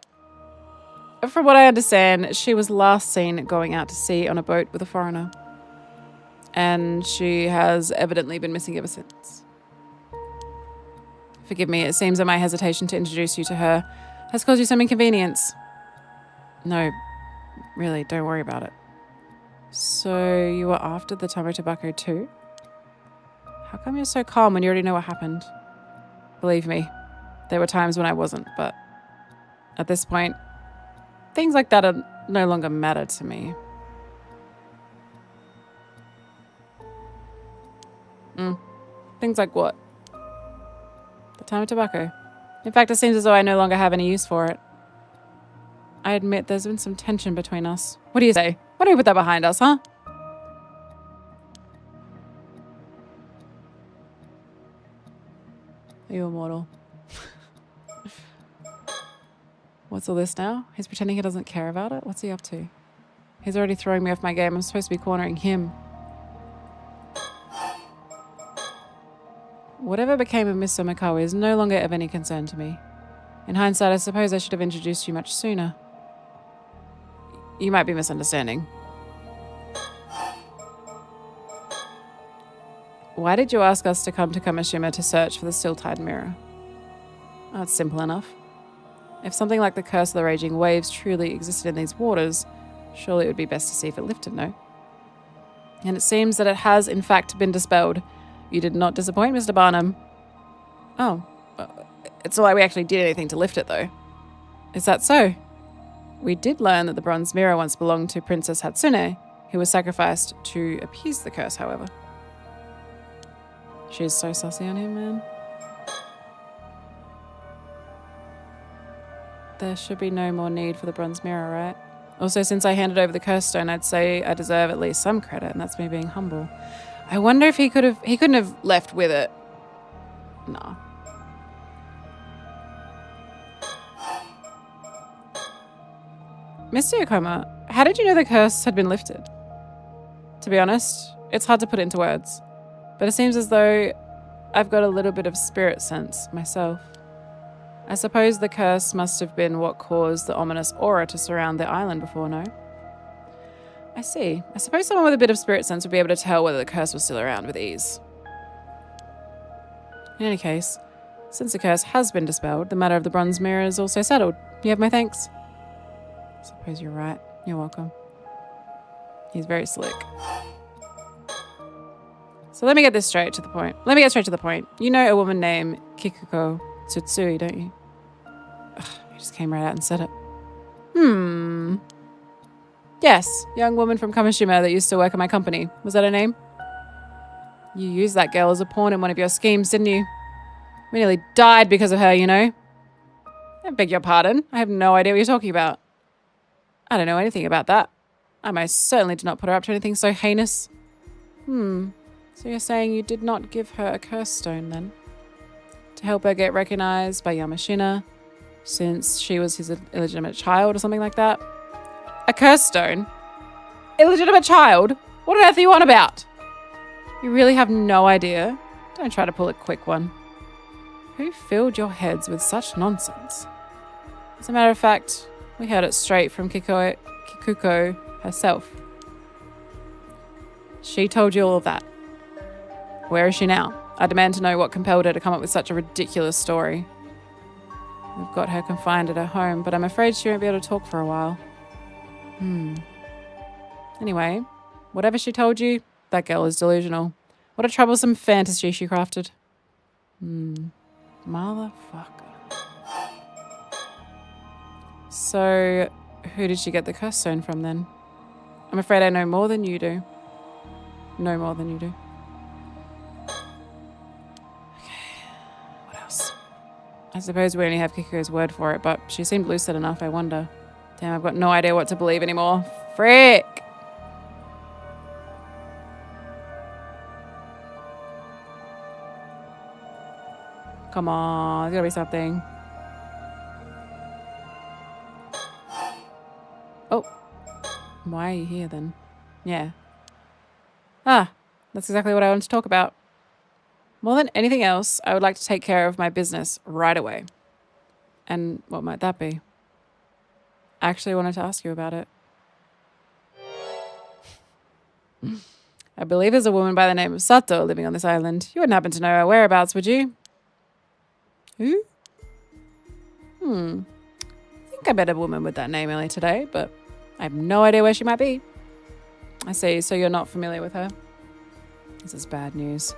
Speaker 1: From what I understand, she was last seen going out to sea on a boat with a foreigner. And she has evidently been missing ever since. Forgive me, it seems that my hesitation to introduce you to her has caused you some inconvenience. No, really, don't worry about it. So you were after the Tama Tobacco too? How come you're so calm when you already know what happened? Believe me, there were times when I wasn't, but at this point, things like that are no longer matter to me. Things like what? The Tama Tobacco. In fact, it seems as though I no longer have any use for it. I admit there's been some tension between us. What do you say? Why don't we put that behind us, huh? Are you immortal? What's all this now? He's pretending he doesn't care about it? What's he up to? He's already throwing me off my game. I'm supposed to be cornering him. Whatever became of Miss Somikawa is no longer of any concern to me. In hindsight, I suppose I should have introduced you much sooner. You might be misunderstanding. Why did you ask us to come to Kamishima to search for the still-tide mirror? Oh, it's simple enough. If something like the curse of the raging waves truly existed in these waters, surely it would be best to see if it lifted, no? And it seems that it has, in fact, been dispelled. You did not disappoint, Mr. Barnum. Oh, it's not like we actually did anything to lift it, though. Is that so? We did learn that the bronze mirror once belonged to Princess Hatsune, who was sacrificed to appease the curse, however. She's so sussy on him, man. There should be no more need for the bronze mirror, right? Also, since I handed over the curse stone, I'd say I deserve at least some credit, and that's me being humble. I wonder if he couldn't have left with it. Nah. Mr. Yokoma, how did you know the curse had been lifted? To be honest, it's hard to put into words, but it seems as though I've got a little bit of spirit sense myself. I suppose the curse must have been what caused the ominous aura to surround the island before, no? I see. I suppose someone with a bit of spirit sense would be able to tell whether the curse was still around with ease. In any case, since the curse has been dispelled, the matter of the bronze mirror is also settled. You have my thanks. I suppose you're right. You're welcome. He's very slick. So let me get straight to the point. You know a woman named Kikuko Tsutsui, don't you? Ugh, you just came right out and said it. Yes, young woman from Kamishima that used to work at my company. Was that her name? You used that girl as a pawn in one of your schemes, didn't you? We nearly died because of her, you know. I beg your pardon. I have no idea what you're talking about. I don't know anything about that. I most certainly did not put her up to anything so heinous. So you're saying you did not give her a curse stone, then? To help her get recognized by Yamashina, since she was his illegitimate child or something like that? A curse stone? Illegitimate child? What on earth are you on about? You really have no idea? Don't try to pull a quick one. Who filled your heads with such nonsense? As a matter of fact, we heard it straight from Kikuko herself. She told you all of that. Where is she now? I demand to know what compelled her to come up with such a ridiculous story. We've got her confined at her home, but I'm afraid she won't be able to talk for a while. Anyway, whatever she told you, that girl is delusional. What a troublesome fantasy she crafted. Motherfucker. So, who did she get the curse stone from then? I'm afraid I know more than you do. No more than you do. What else? I suppose we only have Kiko's word for it, but she seemed lucid enough, I wonder. Damn, I've got no idea what to believe anymore. Frick! Come on, there's gotta be something. Oh. Why are you here then? Yeah. Ah, that's exactly what I wanted to talk about. More than anything else, I would like to take care of my business right away. And what might that be? I actually wanted to ask you about it. I believe there's a woman by the name of Sato living on this island. You wouldn't happen to know her whereabouts, would you? Who? I think I met a woman with that name earlier today, but I have no idea where she might be. I see, so you're not familiar with her? This is bad news.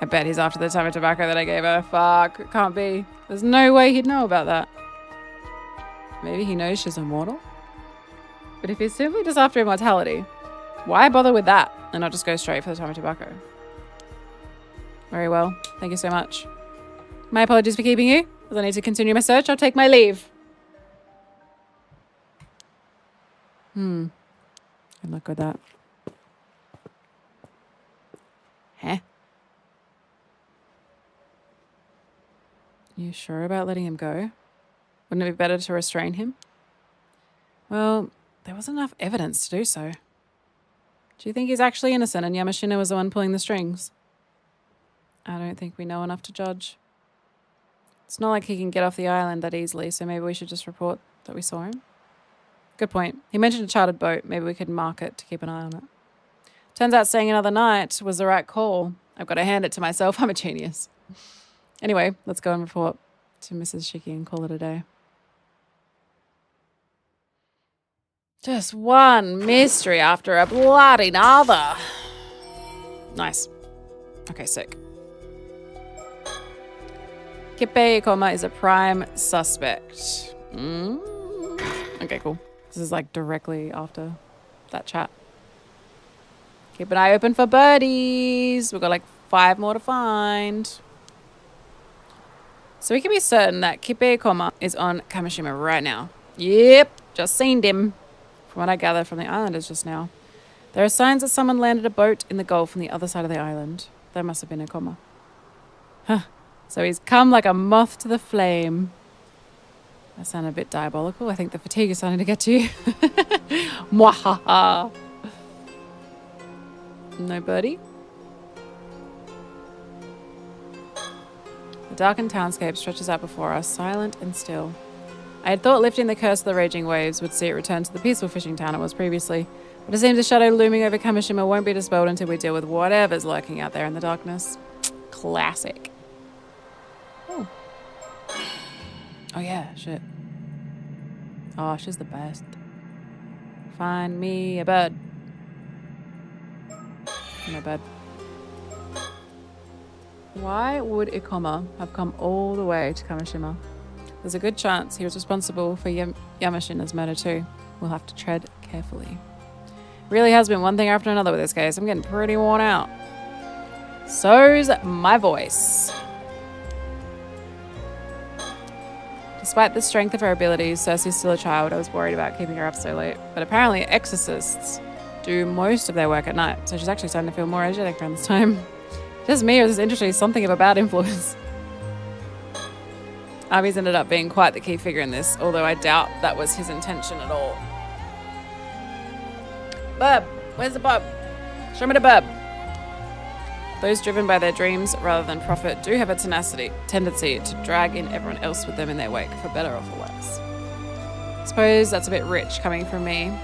Speaker 1: I bet he's after the time of tobacco that I gave her. Fuck, it can't be. There's no way he'd know about that. Maybe he knows she's immortal? But if he's simply just after immortality, why bother with that and not just go straight for the time of tobacco? Very well. Thank you so much. My apologies for keeping you. As I need to continue my search, I'll take my leave. Good luck with that. Huh? You sure about letting him go? Wouldn't it be better to restrain him? Well, there wasn't enough evidence to do so. Do you think he's actually innocent and Yamashina was the one pulling the strings? I don't think we know enough to judge. It's not like he can get off the island that easily, so maybe we should just report that we saw him. Good point. He mentioned a chartered boat. Maybe we could mark it to keep an eye on it. Turns out staying another night was the right call. I've got to hand it to myself. I'm a genius. Anyway, let's go and report to Mrs. Shiki and call it a day. Just one mystery after a bloody another. Nice. Okay, sick. Kippe Ikoma is a prime suspect. Okay, cool. This is like directly after that chat. Keep an eye open for birdies. We've got like 5 more to find. So we can be certain that Kippe Ikoma is on Kamishima right now. Yep, just seen him. From what I gather from the islanders just now. There are signs that someone landed a boat in the gulf on the other side of the island. That must have been Ikoma. Huh. So he's come like a moth to the flame. That sounded a bit diabolical. I think the fatigue is starting to get to you. Mwahaha. No birdie. The darkened townscape stretches out before us, silent and still. I had thought lifting the curse of the raging waves would see it return to the peaceful fishing town it was previously, but it seems the shadow looming over Kamishima won't be dispelled until we deal with whatever's lurking out there in the darkness. Classic. Oh. Oh yeah, shit. Oh, she's the best. Find me a bird. No bird. Why would Ikoma have come all the way to Kamishima? There's a good chance he was responsible for Yamashina's murder too. We'll have to tread carefully. Really has been one thing after another with this case. I'm getting pretty worn out. So's my voice. Despite the strength of her abilities, Cersei's still a child. I was worried about keeping her up so late. But apparently exorcists do most of their work at night, so she's actually starting to feel more energetic around this time. Just me, or is this industry something of a bad influence? Arby's ended up being quite the key figure in this, although I doubt that was his intention at all. Bub! Where's the bub? Show me the bub! Those driven by their dreams rather than profit do have a tendency to drag in everyone else with them in their wake, for better or for worse. I suppose that's a bit rich coming from me.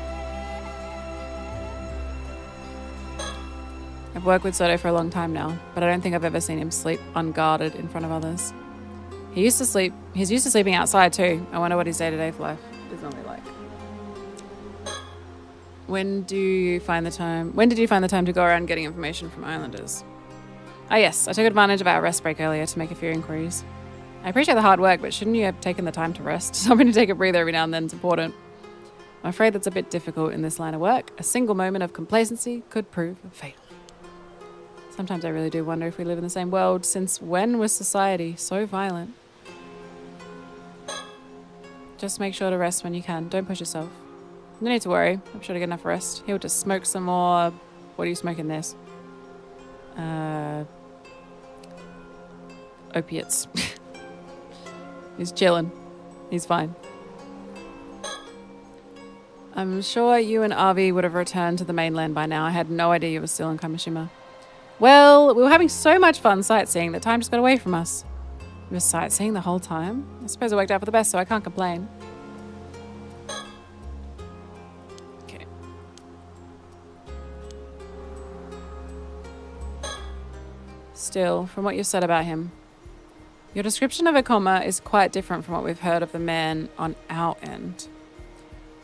Speaker 1: I've worked with Soto for a long time now, but I don't think I've ever seen him sleep unguarded in front of others. He's used to sleeping outside too. I wonder what his day-to-day life is normally like. When did you find the time to go around getting information from islanders? Ah yes, I took advantage of our rest break earlier to make a few inquiries. I appreciate the hard work, but shouldn't you have taken the time to rest? Something to take a breather every now and then is important. I'm afraid that's a bit difficult in this line of work. A single moment of complacency could prove fatal. Sometimes I really do wonder if we live in the same world. Since when was society so violent? Just make sure to rest when you can. Don't push yourself. No need to worry. I'm sure to get enough rest. He'll just smoke some more. What are you smoking this? Opiates. He's chilling. He's fine. I'm sure you and Avi would have returned to the mainland by now. I had no idea you were still in Kamishima. Well, we were having so much fun sightseeing that time just got away from us. We were sightseeing the whole time. I suppose it worked out for the best, so I can't complain. Okay. Still, from what you've said about him, your description of Akoma is quite different from what we've heard of the man on our end.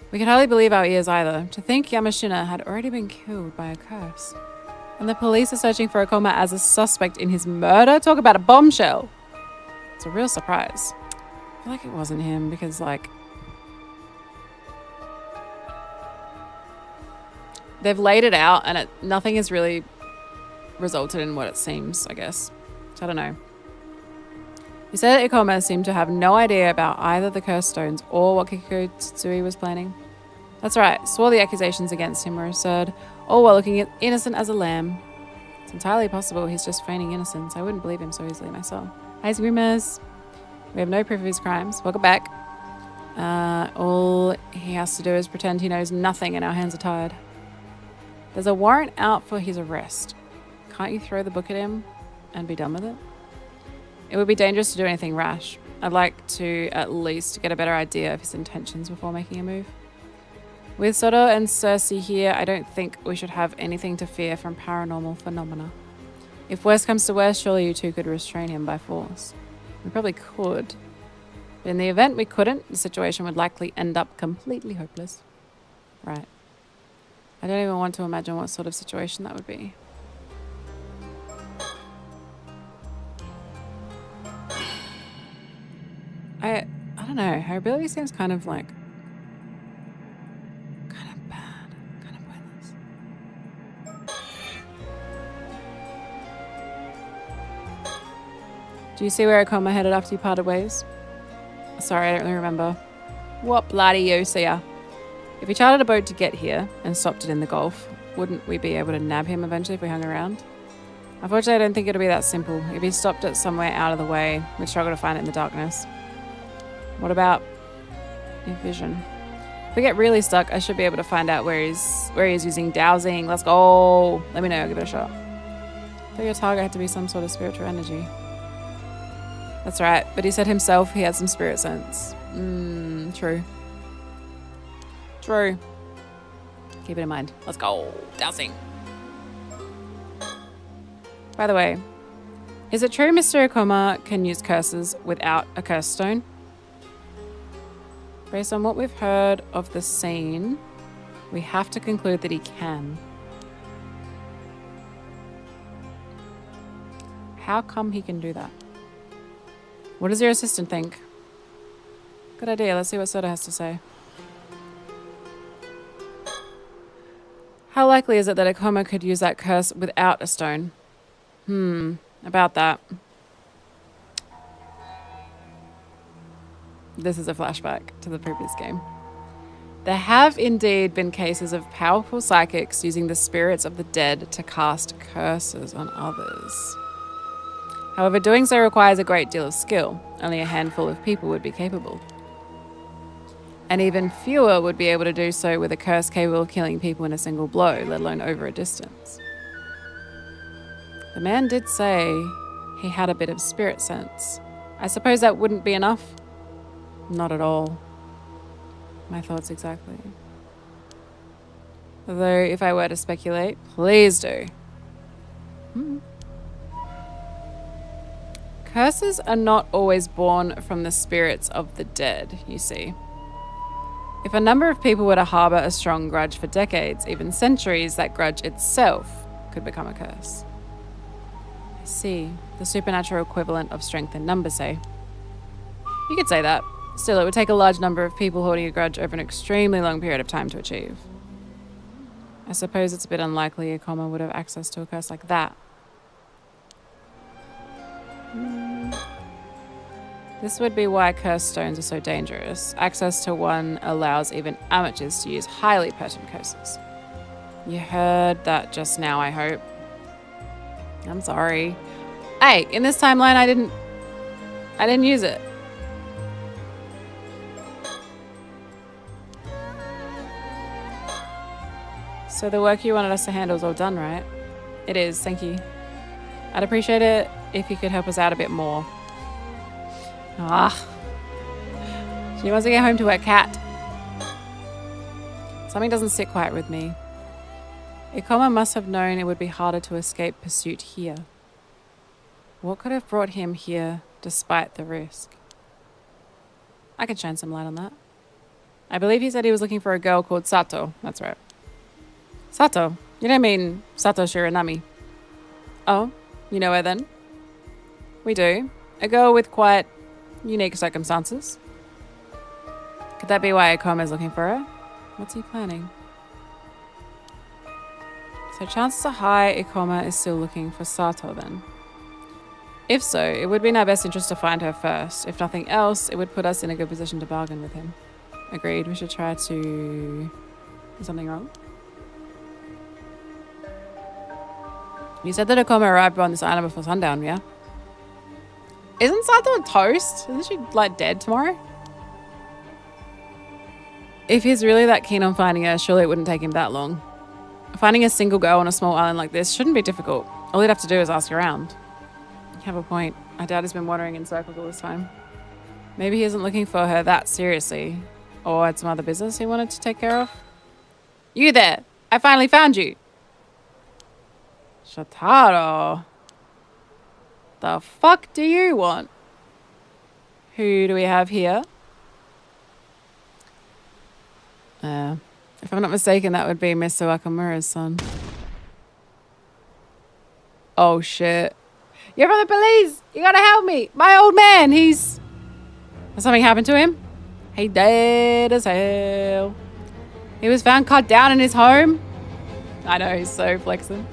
Speaker 1: We could hardly believe our ears either. To think Yamashina had already been killed by a curse. And the police are searching for Akoma as a suspect in his murder? Talk about a bombshell. It's a real surprise. I feel like it wasn't him because, like, they've laid it out and nothing has really resulted in what it seems, I guess. So I don't know. You said that Akoma seemed to have no idea about either the cursed stones or what Kikuko Tsutsui was planning. That's right. Swore the accusations against him were absurd, all while looking innocent as a lamb. It's entirely possible he's just feigning innocence. I wouldn't believe him so easily myself. Hi, Screamers. We have no proof of his crimes. Welcome back. All he has to do is pretend he knows nothing and our hands are tied. There's a warrant out for his arrest. Can't you throw the book at him and be done with it? It would be dangerous to do anything rash. I'd like to at least get a better idea of his intentions before making a move. With Soto and Cersei here, I don't think we should have anything to fear from paranormal phenomena. If worst comes to worst, surely you two could restrain him by force. We probably could. But in the event we couldn't, the situation would likely end up completely hopeless. Right. I don't even want to imagine what sort of situation that would be. I don't know. Her ability seems kind of like... kind of bad. Kind of pointless. Do you see where Akoma headed after you parted ways? Sorry, I don't really remember. What bloody you see ya? If he chartered a boat to get here and stopped it in the Gulf, wouldn't we be able to nab him eventually if we hung around? Unfortunately, I don't think it'll be that simple. If he stopped it somewhere out of the way, we'd struggle to find it in the darkness. What about your vision? If we get really stuck, I should be able to find out where he's using dowsing. Let's go. Let me know. I'll give it a shot. I thought your target had to be some sort of spiritual energy. That's right. But he said himself he had some spirit sense. True. True. Keep it in mind. Let's go. Dowsing. By the way, is it true Mr. Akoma can use curses without a curse stone? Based on what we've heard of the scene, we have to conclude that he can. How come he can do that? What does your assistant think? Good idea. Let's see what Soda has to say. How likely is it that Akoma could use that curse without a stone? About that. This is a flashback to the previous game. There have indeed been cases of powerful psychics using the spirits of the dead to cast curses on others. However, doing so requires a great deal of skill. Only a handful of people would be capable. And even fewer would be able to do so with a curse capable of killing people in a single blow, let alone over a distance. The man did say he had a bit of spirit sense. I suppose that wouldn't be enough? Not at all. My thoughts exactly. Though, if I were to speculate, please do. Curses are not always born from the spirits of the dead, you see. If a number of people were to harbour a strong grudge for decades, even centuries, that grudge itself could become a curse. I see. The supernatural equivalent of strength in numbers, say. You could say that. Still, it would take a large number of people holding a grudge over an extremely long period of time to achieve. I suppose it's a bit unlikely Akoma would have access to a curse like that. This would be why cursed stones are so dangerous. Access to one allows even amateurs to use highly potent curses. You heard that just now, I hope. I'm sorry. Hey, in this timeline, I didn't use it. So the work you wanted us to handle is all done, right? It is, thank you. I'd appreciate it if you could help us out a bit more. Ah. She wants to get home to her cat. Something doesn't sit quite with me. Ikoma must have known it would be harder to escape pursuit here. What could have brought him here despite the risk? I can shine some light on that. I believe he said he was looking for a girl called Sato. That's right. Sato? You don't mean Sato Shiranami? Oh, you know her then? We do. A girl with quite unique circumstances. Could that be why Ikoma is looking for her? What's he planning? So chances are high Ikoma is still looking for Sato then. If so, it would be in our best interest to find her first. If nothing else, it would put us in a good position to bargain with him. Agreed, we should try to... Is something wrong? You said that Ikoma arrived on this island before sundown, yeah? Isn't Sato a toast? Isn't she, like, dead tomorrow? If he's really that keen on finding her, surely it wouldn't take him that long. Finding a single girl on a small island like this shouldn't be difficult. All he'd have to do is ask around. You have a point. I doubt he's been wandering in circles all this time. Maybe he isn't looking for her that seriously. Or had some other business he wanted to take care of. You there! I finally found you! Shotaro. The fuck do you want? Who do we have here? If I'm not mistaken, that would be Mr. Wakamura's son. Oh shit. You're from the police! You gotta help me! My old man, Has something happened to him? He dead as hell. He was found cut down in his home. I know, he's so flexing.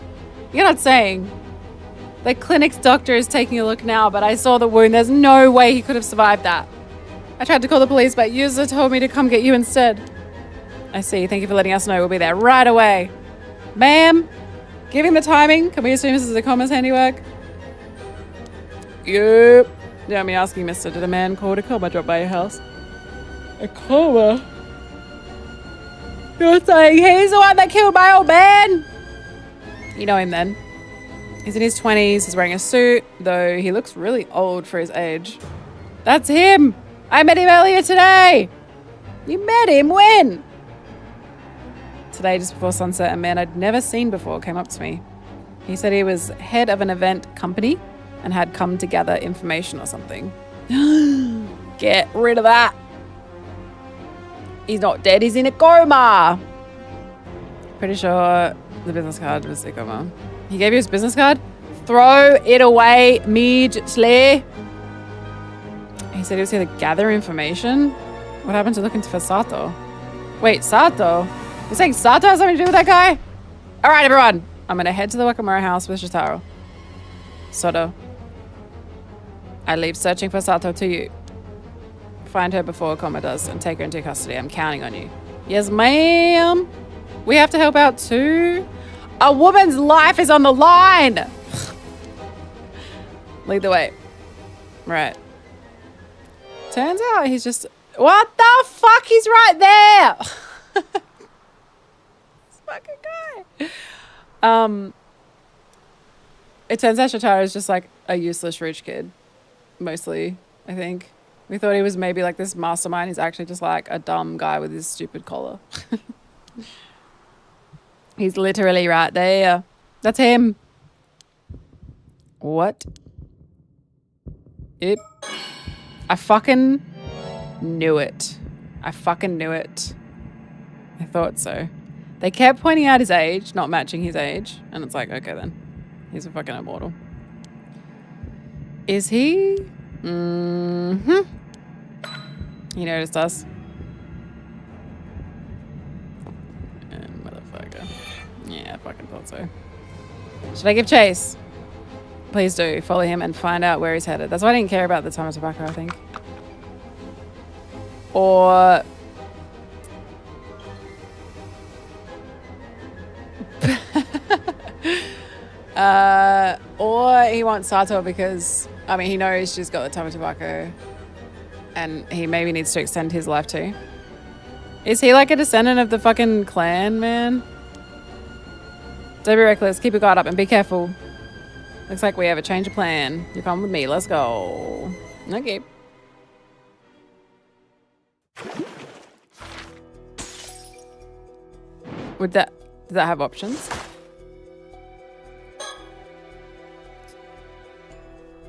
Speaker 1: You're not saying. The clinic's doctor is taking a look now, but I saw the wound. There's no way he could have survived that. I tried to call the police, but Yuza told me to come get you instead. I see. Thank you for letting us know. We'll be there right away. Ma'am, given the timing, can we assume this is Ikoma's handiwork? Yep. Yeah, me asking, mister, did a man called Ikoma drop by your house? Ikoma? You're saying he's the one that killed my old man? You know him then. He's in his 20s, he's wearing a suit, though he looks really old for his age. That's him! I met him earlier today! You met him when? Today, just before sunset, a man I'd never seen before came up to me. He said he was head of an event company and had come to gather information or something. Get rid of that! He's not dead, he's in a coma! Pretty sure the business card was Ikoma. He gave you his business card? Throw it away immediately. He said he was here to gather information? What happened to looking for Sato? Wait, Sato? You're saying Sato has something to do with that guy? Alright, everyone. I'm gonna head to the Wakamura house with Shotaro. Soto. I leave searching for Sato to you. Find her before Ikoma does and take her into custody. I'm counting on you. Yes, ma'am. We have to help out too. A woman's life is on the line. Lead the way. Right. Turns out he's just... What the fuck? He's right there. This fucking guy. It turns out Shotaro is just like a useless rich kid. Mostly, I think. We thought he was maybe like this mastermind. He's actually just like a dumb guy with his stupid collar. He's literally right there. That's him. What? I fucking knew it. I fucking knew it. I thought so. They kept pointing out his age, not matching his age. And it's like, okay then. He's a fucking immortal. Is he? Mm-hmm. He noticed us. Motherfucker. Yeah, I fucking thought so. Should I give chase? Please do. Follow him and find out where he's headed. That's why I didn't care about the Tamatabaka, I think. Or or he wants Sato because, I mean, he knows she's got the Tamatubako and he maybe needs to extend his life too. Is he like a descendant of the fucking clan, man? Don't be reckless, keep your guard up and be careful. Looks like we have a change of plan. You come with me, let's go. Okay. Does that have options?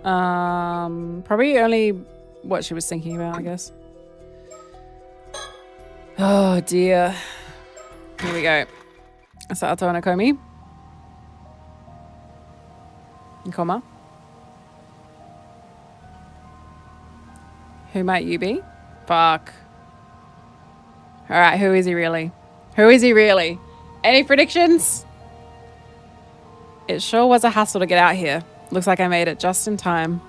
Speaker 1: Probably only what she was thinking about, I guess. Oh dear. Here we go. Sato and Akomi. Nkoma. Who might you be? Fuck. Alright, who is he really? Who is he really? Any predictions? It sure was a hassle to get out here. Looks like I made it just in time.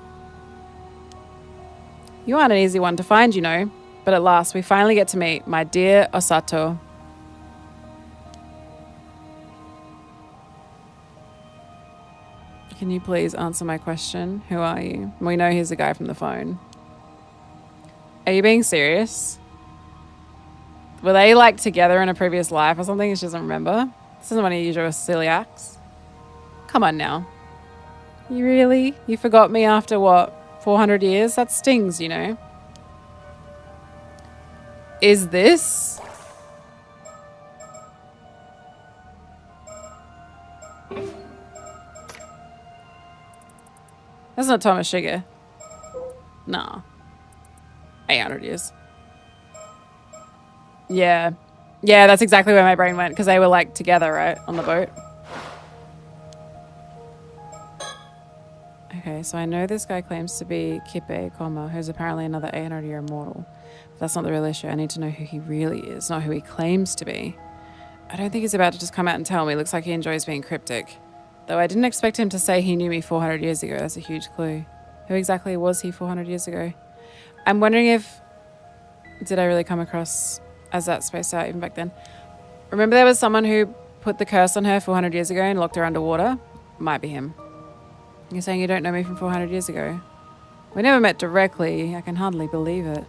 Speaker 1: You aren't an easy one to find, you know. But at last, we finally get to meet my dear Osato. Can you please answer my question? Who are you? We know he's the guy from the phone. Are you being serious? Were they like together in a previous life or something she doesn't remember? This isn't one of your usual silly acts. Come on now. You really? You forgot me after what? 400 years? That stings, you know. Is this? That's not Thomas Sugar. Nah. 800 years. Yeah. Yeah, that's exactly where my brain went because they were like together, right? On the boat. Okay, so I know this guy claims to be Kippe Koma, who's apparently another 800-year immortal. But that's not the real issue. I need to know who he really is, not who he claims to be. I don't think he's about to just come out and tell me. Looks like he enjoys being cryptic. Though I didn't expect him to say he knew me 400 years ago. That's a huge clue. Who exactly was he 400 years ago? I'm wondering if... Did I really come across as that spaced out even back then? Remember there was someone who put the curse on her 400 years ago and locked her underwater? Might be him. You're saying you don't know me from 400 years ago? We never met directly. I can hardly believe it.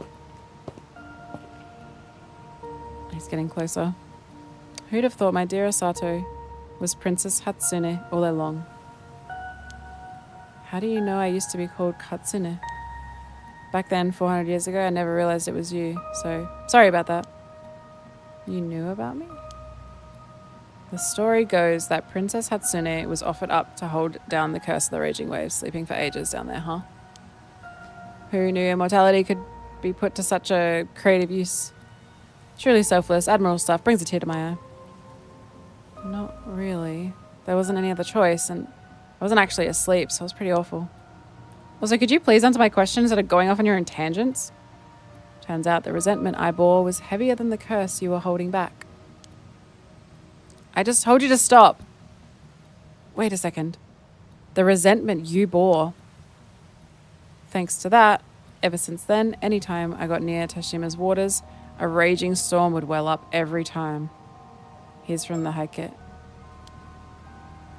Speaker 1: He's getting closer. Who'd have thought my dear Osato was Princess Hatsune all along? How do you know I used to be called Katsune? Back then, 400 years ago, I never realized it was you. So, sorry about that. You knew about me? The story goes that Princess Hatsune was offered up to hold down the curse of the raging waves, sleeping for ages down there, huh? Who knew immortality could be put to such a creative use? Truly selfless, admirable stuff, brings a tear to my eye. Not really. There wasn't any other choice, and I wasn't actually asleep, so it was pretty awful. Also, could you please answer my questions that are going off on your own tangents? Turns out the resentment I bore was heavier than the curse you were holding back. I just told you to stop. Wait a second. The resentment you bore. Thanks to that, ever since then, anytime I got near Tashima's waters, a raging storm would well up every time. Here's from the Haiket.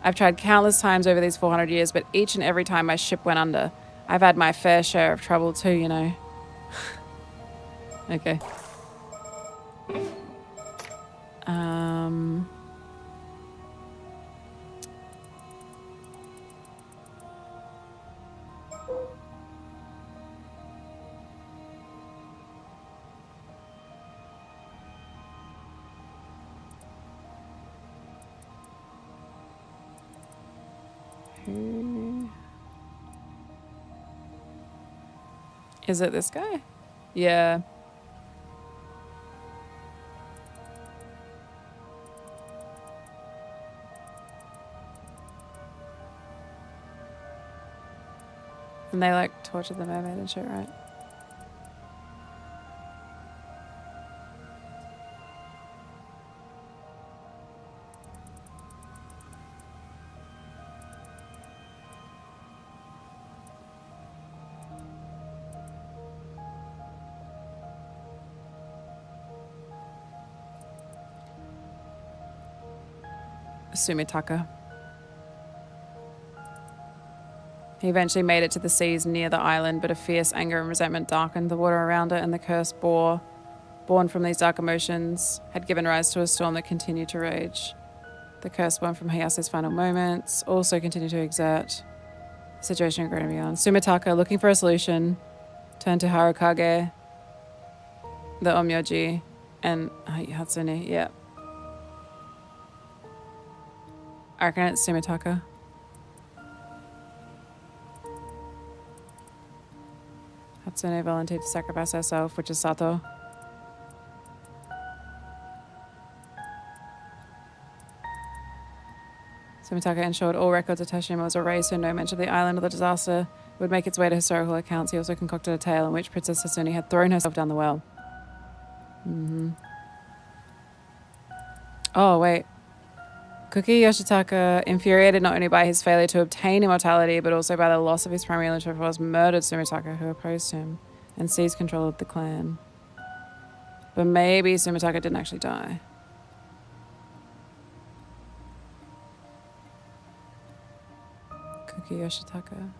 Speaker 1: I've tried countless times over these 400 years, but each and every time my ship went under, I've had my fair share of trouble too, you know. Okay. Is it this guy? Yeah. And they like tortured the mermaid and shit, right? Sumitaka. He eventually made it to the seas near the island, but a fierce anger and resentment darkened the water around it, and the curse born from these dark emotions, had given rise to a storm that continued to rage. The curse born from Hayase's final moments also continued to exert the situation greater beyond. Sumitaka, looking for a solution, turned to Harukage, the Onmyoji, and Hatsune. Yeah. I reckon it's Sumitaka. Hatsune volunteered to sacrifice herself, which is Sato. Sumitaka ensured all records of Tashima was erased and no mention of the island or the disaster would make its way to historical accounts. He also concocted a tale in which Princess Hasune had thrown herself down the well. Oh, wait. Kuki Yoshitaka, infuriated not only by his failure to obtain immortality, but also by the loss of his primary lineage, was murdered Sumitaka, who opposed him, and seized control of the clan. But maybe Sumitaka didn't actually die. Kuki Yoshitaka.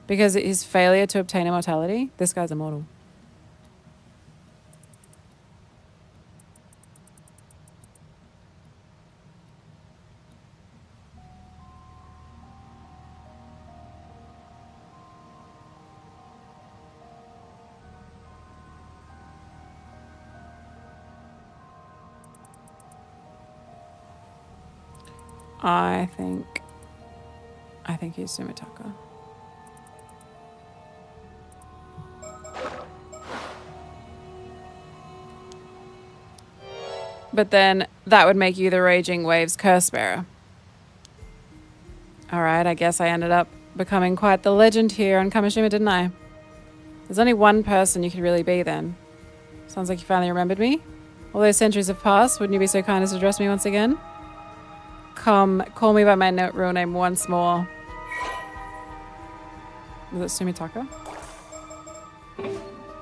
Speaker 1: Because his failure to obtain immortality, this guy's immortal. I think he's Sumitaka. But then that would make you the Raging Waves curse bearer. Alright, I guess I ended up becoming quite the legend here on Kamishima, didn't I? There's only one person you could really be then. Sounds like you finally remembered me. All those centuries have passed, wouldn't you be so kind as to address me once again? Come, call me by my real name once more. Was it Sumitaka?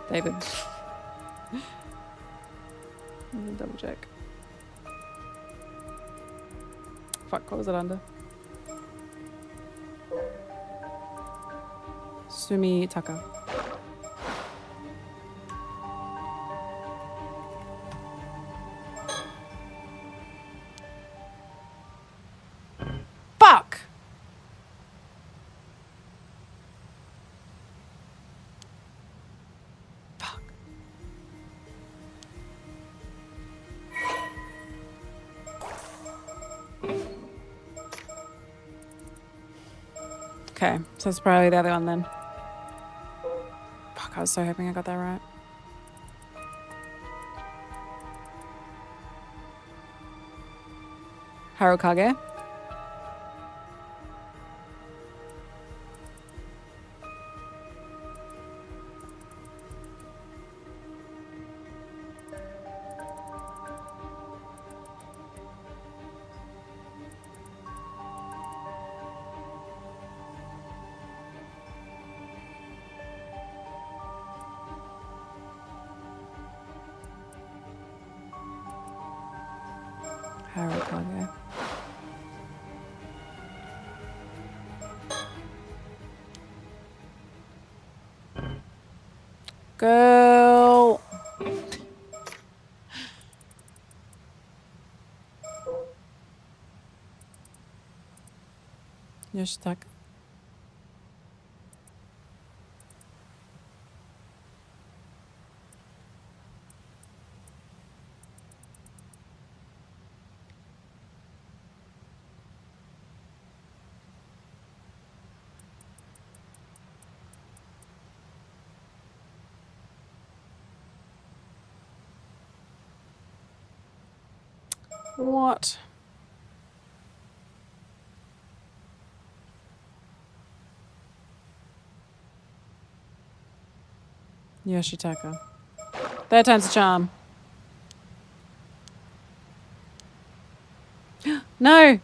Speaker 1: David. Let me double check. Fuck, what was it under? Sumitaka. Fuck! Fuck. Okay, so it's probably the other one then. Fuck, I was so hoping I got that right. Harukage. Harukage. Girl. Yoshitaka. What? Yoshitaka. Third time's a charm. No!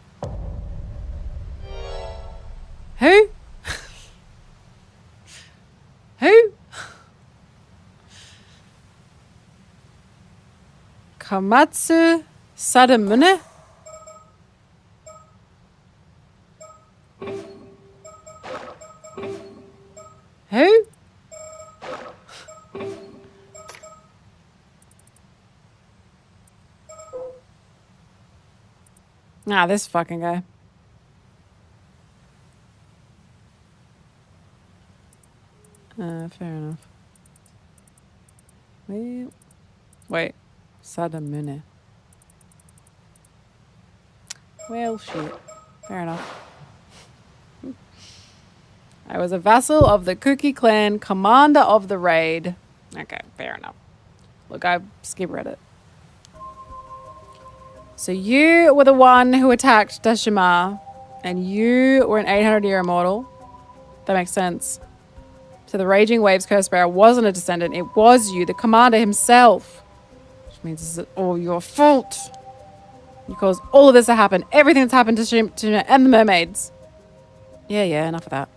Speaker 1: Who? Who? Kamatsu Sadamune? Who? Nah, this fucking guy. Fair enough. Wait. Sadamune. Well, shit. Fair enough. I was a vassal of the Cookie Clan, commander of the raid. Okay, fair enough. Look, I skip read it. So you were the one who attacked Dashima, and you were an 800-year immortal. That makes sense. So the Raging Waves curse bearer wasn't a descendant. It was you, the commander himself. Which means it's all your fault. You caused all of this to happen. Everything that's happened to Shima and the mermaids. Yeah, enough of that.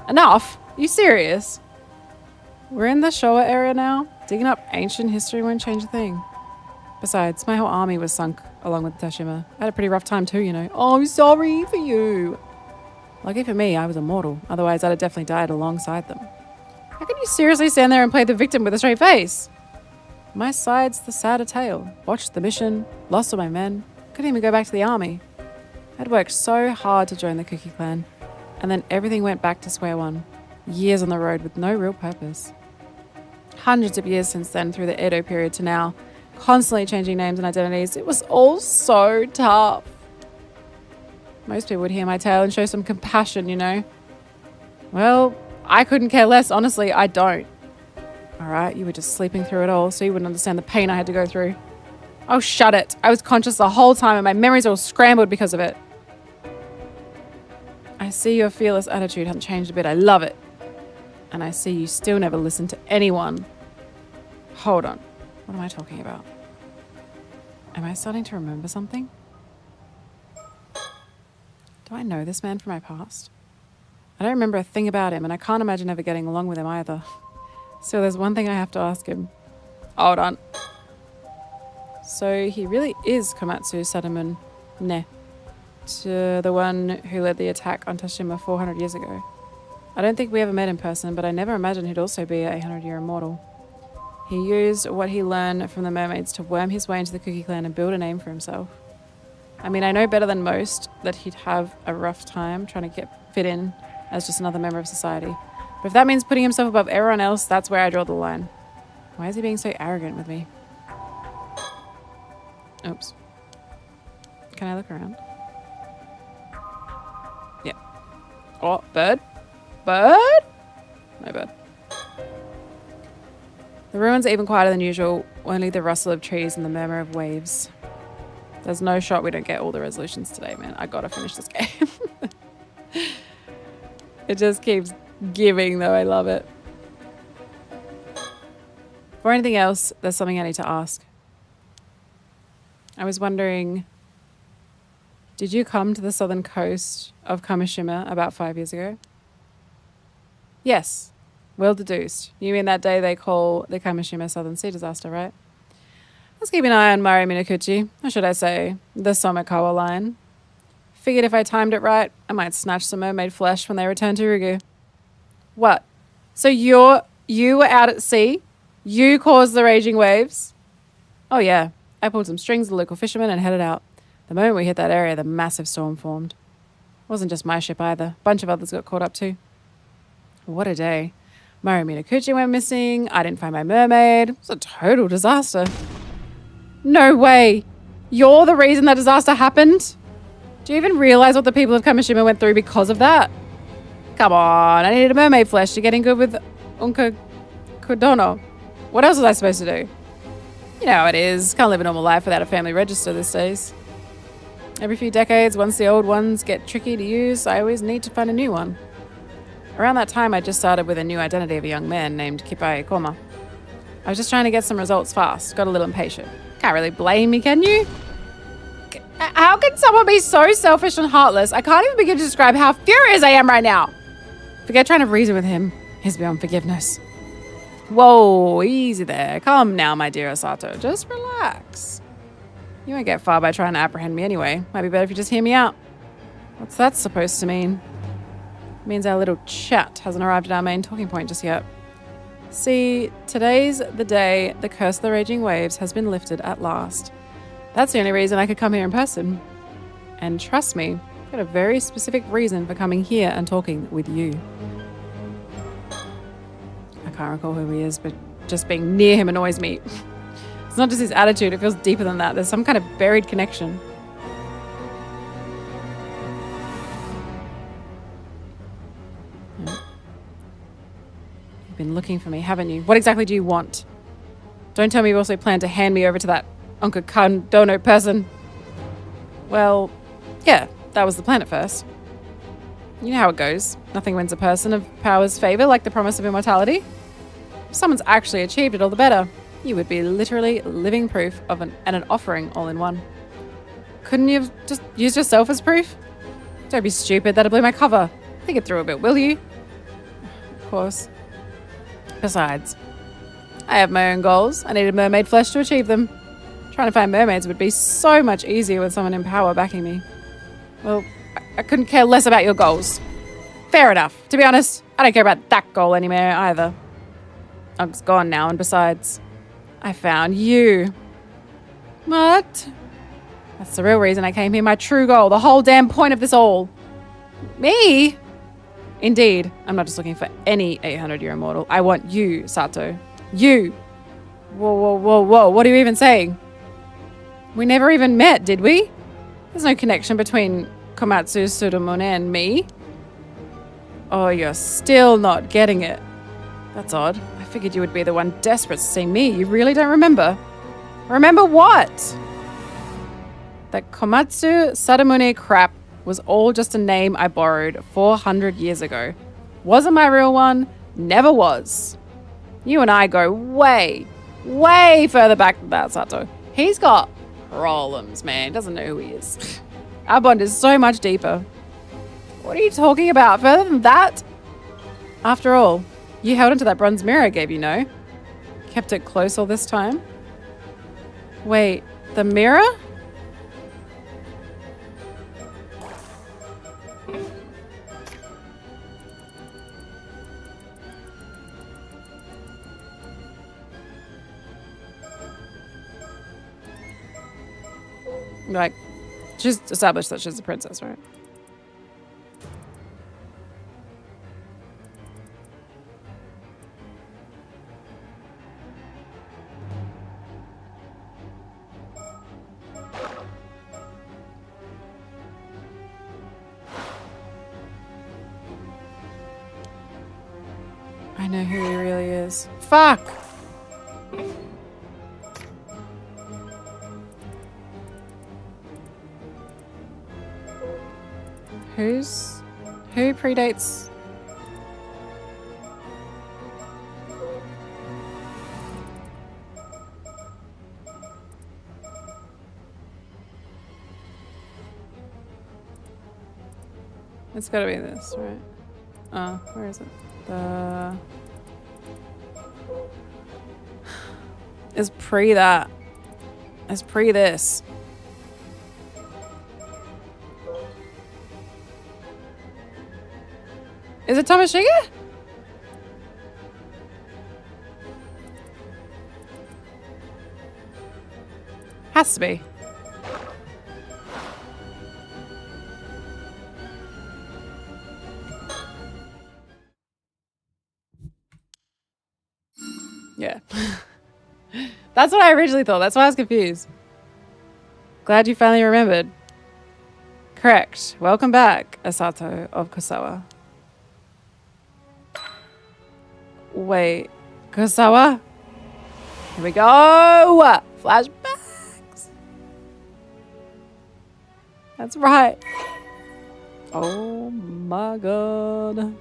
Speaker 1: Enough? Are you serious? We're in the Showa area now. Digging up ancient history won't change a thing. Besides, my whole army was sunk along with Tashima. I had a pretty rough time too, you know. Oh, I'm sorry for you. Lucky for me, I was immortal. Otherwise, I'd have definitely died alongside them. How can you seriously stand there and play the victim with a straight face? My side's the sadder tale. Watched the mission, lost all my men, couldn't even go back to the army. I'd worked so hard to join the Cookie Clan, and then everything went back to square one. Years on the road with no real purpose. Hundreds of years since then, through the Edo period to now, constantly changing names and identities. It was all so tough. Most people would hear my tale and show some compassion, you know. Well, I couldn't care less, honestly, I don't. Alright, you were just sleeping through it all, so you wouldn't understand the pain I had to go through. Oh, shut it. I was conscious the whole time and my memories are all scrambled because of it. I see your fearless attitude hasn't changed a bit. I love it. And I see you still never listen to anyone. Hold on. What am I talking about? Am I starting to remember something? Do I know this man from my past? I don't remember a thing about him, and I can't imagine ever getting along with him either. So there's one thing I have to ask him. Hold on. So he really is Komatsu Sadamune Ne, to the one who led the attack on Tashima 400 years ago. I don't think we ever met in person, but I never imagined he'd also be an 800-year immortal. He used what he learned from the mermaids to worm his way into the Cookie Clan and build a name for himself. I mean, I know better than most that he'd have a rough time trying to fit in as just another member of society. But if that means putting himself above everyone else, that's where I draw the line. Why is he being so arrogant with me? Oops. Can I look around? Yeah. Oh, bird? Bird? No bird. The ruins are even quieter than usual, only the rustle of trees and the murmur of waves. There's no shot we don't get all the resolutions today, man. I gotta finish this game. It just keeps giving, though. I love it. For anything else, there's something I need to ask. I was wondering, did you come to the southern coast of Kamishima about 5 years ago? Yes. Well deduced. You mean that day they call the Kamishima Southern Sea disaster, right? Let's keep an eye on Mari Minakuchi, or should I say, the Somikawa line. Figured if I timed it right, I might snatch some mermaid flesh when they return to Rugu. What? So you were out at sea? You caused the raging waves? Oh yeah, I pulled some strings of the local fishermen and headed out. The moment we hit that area, the massive storm formed. It wasn't just my ship either. A bunch of others got caught up too. What a day. Mari Minakuchi went missing. I didn't find my mermaid. It was a total disaster. No way. You're the reason that disaster happened? Do you even realize what the people of Kamishima went through because of that? Come on, I needed a mermaid flesh to get in good with Unka Kodono. What else was I supposed to do? You know how it is. Can't live a normal life without a family register these days. Every few decades, once the old ones get tricky to use, I always need to find a new one. Around that time, I just started with a new identity of a young man named Kippai Koma. I was just trying to get some results fast. Got a little impatient. Can't really blame me, can you? How can someone be so selfish and heartless? I can't even begin to describe how furious I am right now. Forget trying to reason with him. He's beyond forgiveness. Whoa, easy there. Come now, my dear Osato. Just relax. You won't get far by trying to apprehend me anyway. Might be better if you just hear me out. What's that supposed to mean? Means our little chat hasn't arrived at our main talking point just yet. See, today's the day the curse of the raging waves has been lifted at last. That's the only reason I could come here in person. And trust me, I've got a very specific reason for coming here and talking with you. I can't recall who he is, but just being near him annoys me. It's not just his attitude, it feels deeper than that. There's some kind of buried connection. You've been looking for me, haven't you? What exactly do you want? Don't tell me you also plan to hand me over to that Uncle Condono person. Well, yeah, that was the plan at first. You know how it goes. Nothing wins a person of power's favor like the promise of immortality. If someone's actually achieved it, all the better. You would be literally living proof of an offering all in one. Couldn't you have just used yourself as proof? Don't be stupid, that'll blow my cover. Think it through a bit, will you? Of course. Besides, I have my own goals. I needed mermaid flesh to achieve them. Trying to find mermaids would be so much easier with someone in power backing me. Well, I couldn't care less about your goals. Fair enough. To be honest, I don't care about that goal anymore either. Unk's gone now, and besides, I found you. What? That's the real reason I came here, my true goal, the whole damn point of this all. Me? Indeed, I'm not just looking for any 800-year immortal. I want you, Sato. You. Whoa, whoa, whoa, whoa. What are you even saying? We never even met, did we? There's no connection between Komatsu Sudamune and me. Oh, you're still not getting it. That's odd. I figured you would be the one desperate to see me. You really don't remember? Remember what? That Komatsu Sadamune crap was all just a name I borrowed 400 years ago. Wasn't my real one. Never was. You and I go way, way further back than that, Sato. He's got problems, man. Doesn't know who he is. Our bond is so much deeper. What are you talking about? Further than that? After all, you held onto that bronze mirror I gave you, no? Kept it close all this time? Wait, the mirror? Like, she's established that she's a princess, right? I know who he really is. Fuck! Who predates? It's gotta be this, right? Oh, where is it? It's pre that. It's pre this. Is it Tomashiga? Has to be. Yeah. That's what I originally thought. That's why I was confused. Glad you finally remembered. Correct. Welcome back, Asato of Kosawa. Wait, Kosawa? Here we go! Flashbacks! That's right. Oh my god.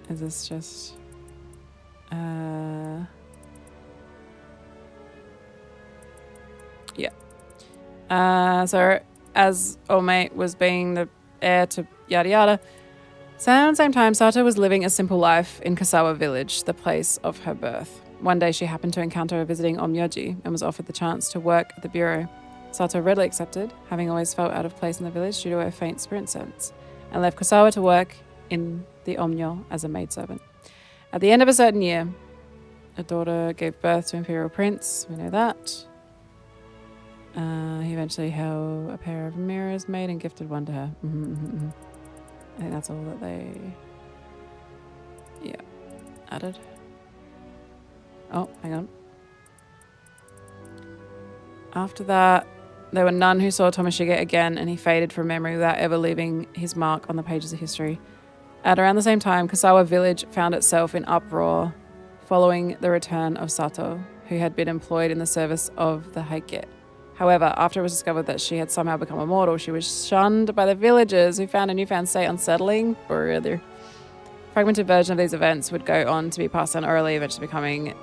Speaker 1: Is this just... Yeah. So, as old mate was being the heir to yada yada, so at the same time, Sato was living a simple life in Kosawa village, the place of her birth. One day she happened to encounter a visiting Omyoji and was offered the chance to work at the bureau. Sato readily accepted, having always felt out of place in the village due to her faint spirit sense. and left Kosawa to work in the Omnyo as a maidservant. At the end of a certain year, a daughter gave birth to Imperial Prince. We know that. He eventually held a pair of mirrors made and gifted one to her. I think that's all that they... Yeah. Added. Oh, hang on. After that, there were none who saw Tomoshige again, and he faded from memory without ever leaving his mark on the pages of history. At around the same time, Kosawa village found itself in uproar following the return of Sato, who had been employed in the service of the Heike. However, after it was discovered that she had somehow become immortal, she was shunned by the villagers, who found a newfound state unsettling. Brother. Fragmented version of these events would go on to be passed on orally, eventually becoming...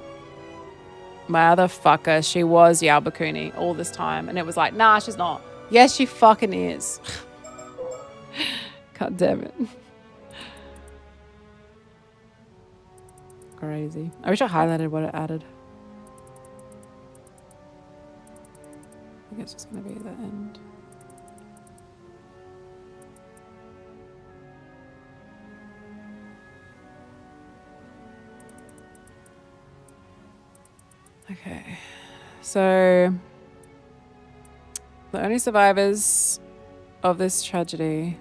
Speaker 1: Motherfucker, she was Yao Bakuni all this time. And it was like, nah, she's not. Yes, she fucking is. God damn it. Crazy. I wish I highlighted what it added. I think it's just going to be the end. Okay, so the only survivors of this tragedy...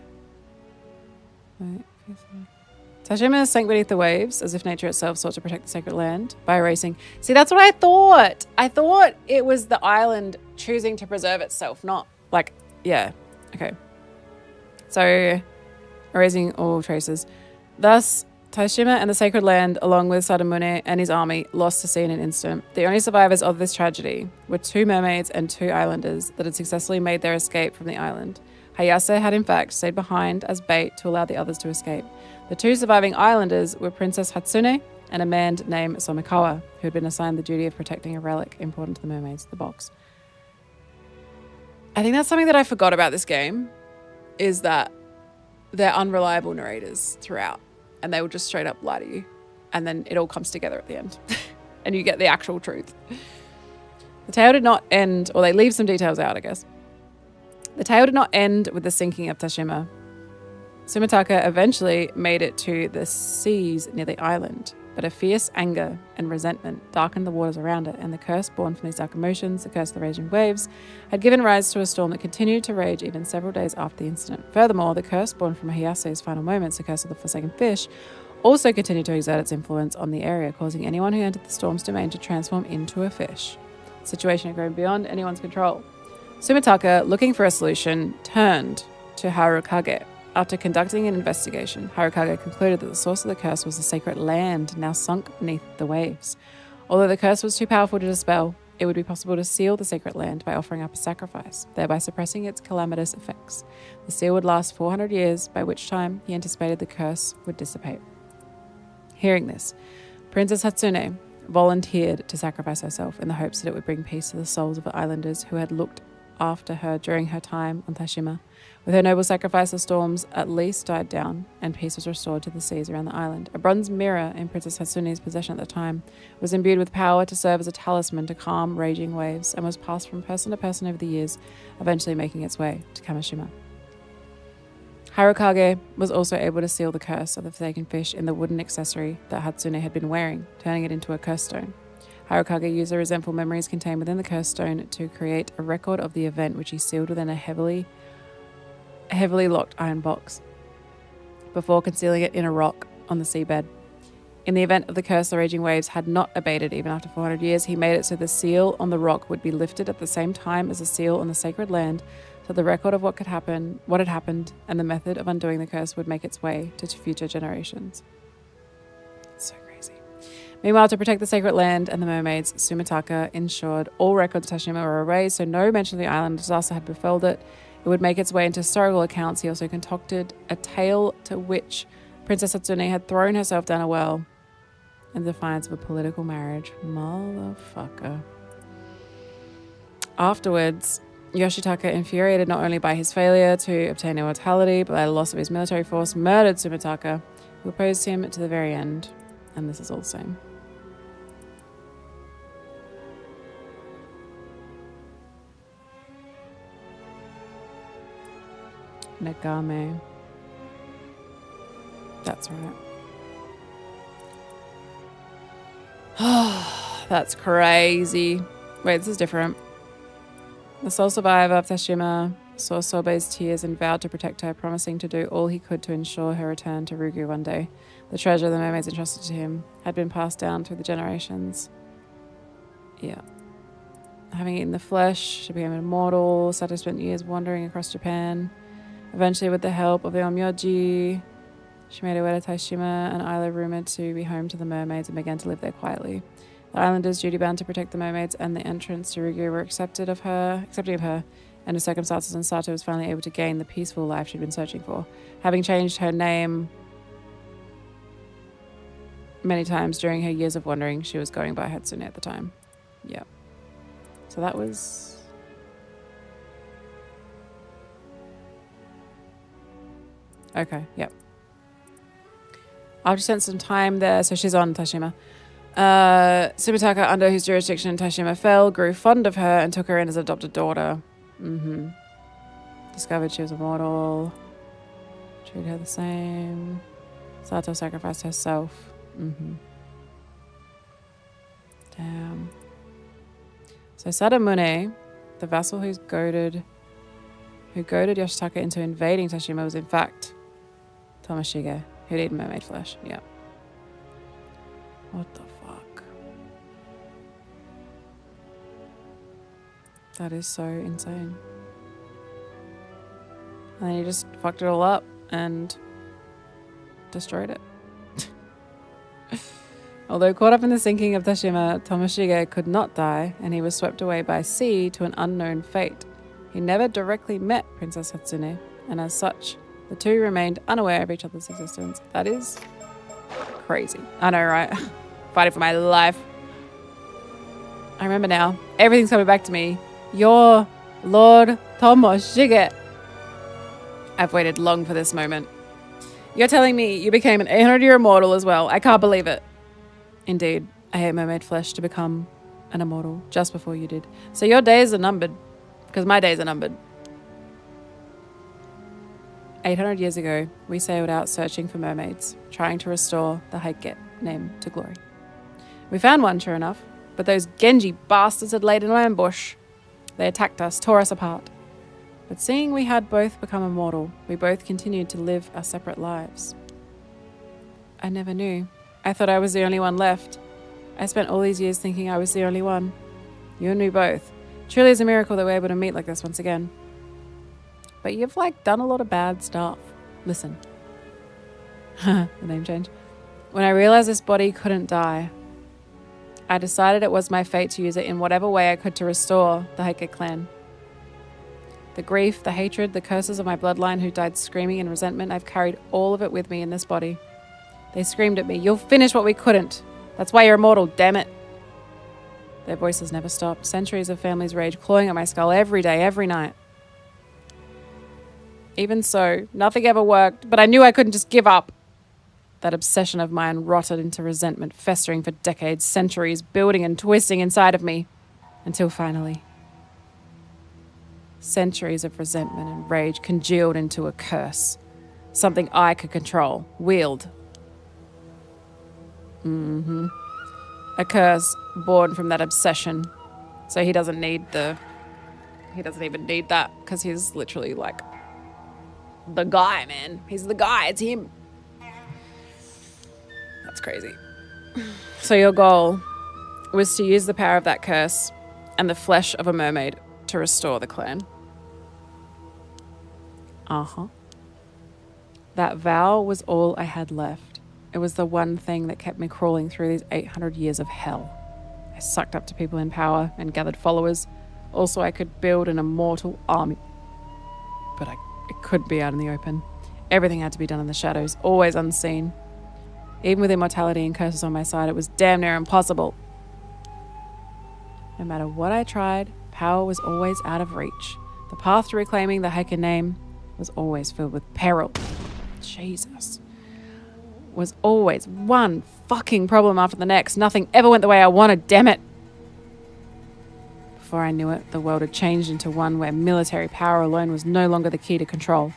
Speaker 1: Tashima sank beneath the waves as if nature itself sought to protect the sacred land by erasing... See, that's what I thought! I thought it was the island choosing to preserve itself, not like... Yeah, okay. So, erasing all traces. Thus... Tashima and the sacred land, along with Sadamune and his army, lost to sea in an instant. The only survivors of this tragedy were 2 mermaids and 2 islanders that had successfully made their escape from the island. Hayase had in fact stayed behind as bait to allow the others to escape. The 2 surviving islanders were Princess Hatsune and a man named Somikawa, who had been assigned the duty of protecting a relic important to the mermaids, the box. I think that's something that I forgot about this game, is that they're unreliable narrators throughout. And they will just straight up lie to you. And then it all comes together at the end. And you get the actual truth. The tale did not end, or they leave some details out, I guess. The tale did not end with the sinking of Tashima. Sumitaka eventually made it to the seas near the island, but a fierce anger and resentment darkened the waters around it, and the curse born from these dark emotions, the curse of the raging waves, had given rise to a storm that continued to rage even several days after the incident. Furthermore, the curse born from Hayase's final moments, the curse of the Forsaken Fish, also continued to exert its influence on the area, causing anyone who entered the storm's domain to transform into a fish. The situation had grown beyond anyone's control. Sumitaka, looking for a solution, turned to Harukage. After conducting an investigation, Harukage concluded that the source of the curse was the sacred land now sunk beneath the waves. Although the curse was too powerful to dispel, it would be possible to seal the sacred land by offering up a sacrifice, thereby suppressing its calamitous effects. The seal would last 400 years, by which time he anticipated the curse would dissipate. Hearing this, Princess Hatsune volunteered to sacrifice herself in the hopes that it would bring peace to the souls of the islanders who had looked after her during her time on Tashima. With her noble sacrifice, the storms at least died down, and peace was restored to the seas around the island. A bronze mirror in Princess Hatsune's possession at the time was imbued with power to serve as a talisman to calm raging waves, and was passed from person to person over the years, eventually making its way to Kamishima. Harukage was also able to seal the curse of the Forsaken Fish in the wooden accessory that Hatsune had been wearing, turning it into a curse stone. Harukage used the resentful memories contained within the curse stone to create a record of the event, which he sealed within a heavily locked iron box before concealing it in a rock on the seabed. In the event of the curse, the raging waves had not abated even after 400 years. He made it so the seal on the rock would be lifted at the same time as the seal on the sacred land, so the record of what had happened, and the method of undoing the curse would make its way to future generations. It's so crazy. Meanwhile, to protect the sacred land and the mermaids, Sumitaka ensured all records of Tashima were erased, so no mention of the island disaster had befelled it. It would make its way into historical accounts. He also concocted a tale to which Princess Hatsune had thrown herself down a well in defiance of a political marriage. Motherfucker. Afterwards, Yoshitaka, infuriated not only by his failure to obtain immortality, but by the loss of his military force, murdered Sumitaka, who opposed him to the very end. And this is all the same. Negame. That's right. That's crazy. Wait, this is different. The sole survivor of Tashima saw Sobe's tears and vowed to protect her, promising to do all he could to ensure her return to Rugu one day. The treasure the mermaids entrusted to him had been passed down through the generations. Yeah. Having eaten the flesh, she became immortal. Sato spent years wandering across Japan. Eventually, with the help of the Onmyoji, she made her way to Taishima, an island rumored to be home to the mermaids, and began to live there quietly. The islanders, duty-bound to protect the mermaids and the entrance to Rugu, were accepting of her, and the circumstances, and Sato was finally able to gain the peaceful life she'd been searching for. Having changed her name many times during her years of wandering, she was going by Hatsune at the time. Yeah. So that was... Okay, yep. After spent some time there, so she's on Tashima. Sumitaka, under whose jurisdiction Tashima fell, grew fond of her and took her in as adopted daughter. Discovered she was immortal. Treated her the same. Sato sacrificed herself. Damn. So Sadamune, the vassal who goaded Yoshitaka into invading Tashima, was in fact Tomoshige, who'd eaten mermaid flesh. Yeah. What the fuck? That is so insane. And then he just fucked it all up and destroyed it. Although caught up in the sinking of Tashima, Tomoshige could not die, and he was swept away by sea to an unknown fate. He never directly met Princess Hatsune, and as such, the two remained unaware of each other's existence. That is crazy. I know, right? Fighting for my life. I remember now. Everything's coming back to me. You're Lord Tomoshige. I've waited long for this moment. You're telling me you became an 800-year immortal as well. I can't believe it. Indeed, I ate mermaid flesh to become an immortal just before you did. So your days are numbered, because my days are numbered. 800 years ago, we sailed out searching for mermaids, trying to restore the Heike name to glory. We found one, sure enough, but those Genji bastards had laid an ambush. They attacked us, tore us apart. But seeing we had both become immortal, we both continued to live our separate lives. I never knew. I thought I was the only one left. I spent all these years thinking I was the only one. You and me both. Truly is a miracle that we're able to meet like this once again. But you've, done a lot of bad stuff. Listen. The name change. When I realized this body couldn't die, I decided it was my fate to use it in whatever way I could to restore the Heike clan. The grief, the hatred, the curses of my bloodline who died screaming in resentment, I've carried all of it with me in this body. They screamed at me, "You'll finish what we couldn't. That's why you're immortal, damn it." Their voices never stopped. Centuries of family's rage clawing at my skull every day, every night. Even so, nothing ever worked, but I knew I couldn't just give up. That obsession of mine rotted into resentment, festering for decades, centuries, building and twisting inside of me. Until finally, centuries of resentment and rage congealed into a curse. Something I could control, wield. A curse born from that obsession. So he doesn't even need that, because he's literally the guy, man. He's the guy, it's him. That's crazy. So your goal was to use the power of that curse and the flesh of a mermaid to restore the clan. That vow was all I had left. It was the one thing that kept me crawling through these 800 years of hell. I sucked up to people in power and gathered followers. Also, I could build an immortal army. But it couldn't be out in the open. Everything had to be done in the shadows, always unseen. Even with immortality and curses on my side, it was damn near impossible. No matter what I tried, power was always out of reach. The path to reclaiming the Heike name was always filled with peril. Jesus. Was always one fucking problem after the next. Nothing ever went the way I wanted, damn it. Before I knew it, the world had changed into one where military power alone was no longer the key to control.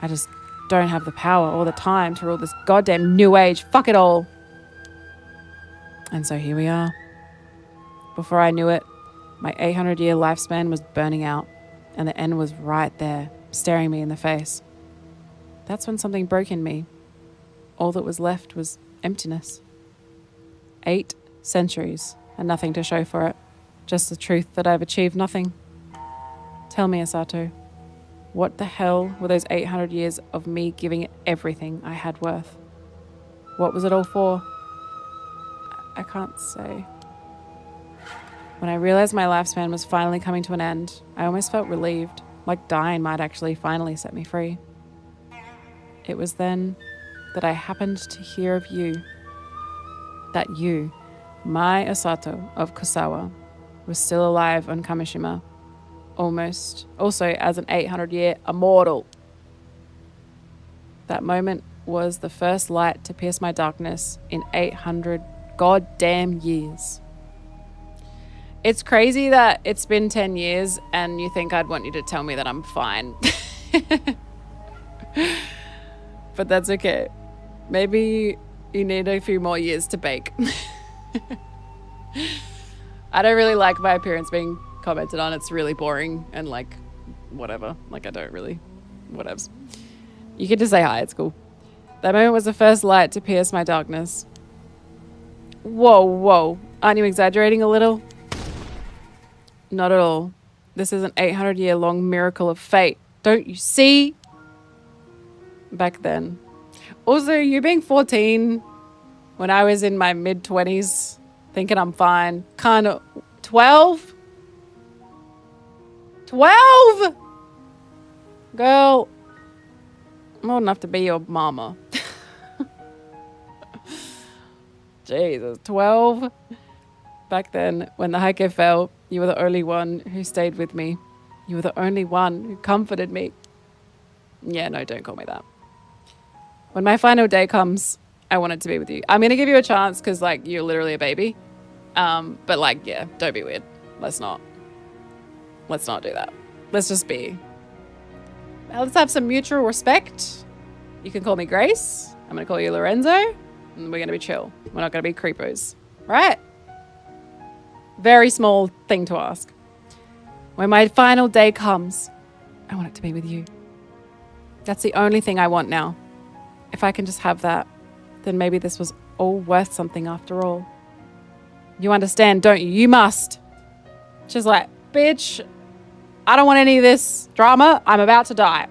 Speaker 1: I just don't have the power or the time to rule this goddamn new age. Fuck it all. And so here we are. Before I knew it, my 800-year lifespan was burning out, and the end was right there, staring me in the face. That's when something broke in me. All that was left was emptiness. 8 centuries and nothing to show for it. Just the truth that I've achieved nothing. Tell me, Asato, what the hell were those 800 years of me giving it everything I had worth? What was it all for? I can't say. When I realized my lifespan was finally coming to an end, I almost felt relieved, like dying might actually finally set me free. It was then that I happened to hear of you. That you, my Asato of Kosawa, was still alive on Kamishima, almost, also as an 800-year immortal. That moment was the first light to pierce my darkness in 800 goddamn years. It's crazy that it's been 10 years and you think I'd want you to tell me that I'm fine. But that's okay. Maybe you need a few more years to bake. I don't really like my appearance being commented on. It's really boring and like, whatever. Like, I don't really, whatevs. You can just say hi, it's cool. That moment was the first light to pierce my darkness. Whoa. Aren't you exaggerating a little? Not at all. This is an 800-year-long miracle of fate. Don't you see? Back then. Also, you being 14 when I was in my mid-20s, thinking I'm fine. Kind of 12? 12? Girl, I'm old enough to be your mama. Jesus, 12? Back then, when the Heike fell, you were the only one who stayed with me. You were the only one who comforted me. Yeah, no, don't call me that. When my final day comes, I want it to be with you. I'm going to give you a chance because, like, you're literally a baby. But, like, yeah, don't be weird. Let's not do that. Let's just be. Let's have some mutual respect. You can call me Grace. I'm going to call you Lorenzo. And we're going to be chill. We're not going to be creepos. Right? Very small thing to ask. When my final day comes, I want it to be with you. That's the only thing I want now. If I can just have that, then maybe this was all worth something after all. You understand, don't you? You must. She's like, bitch, I don't want any of this drama. I'm about to die.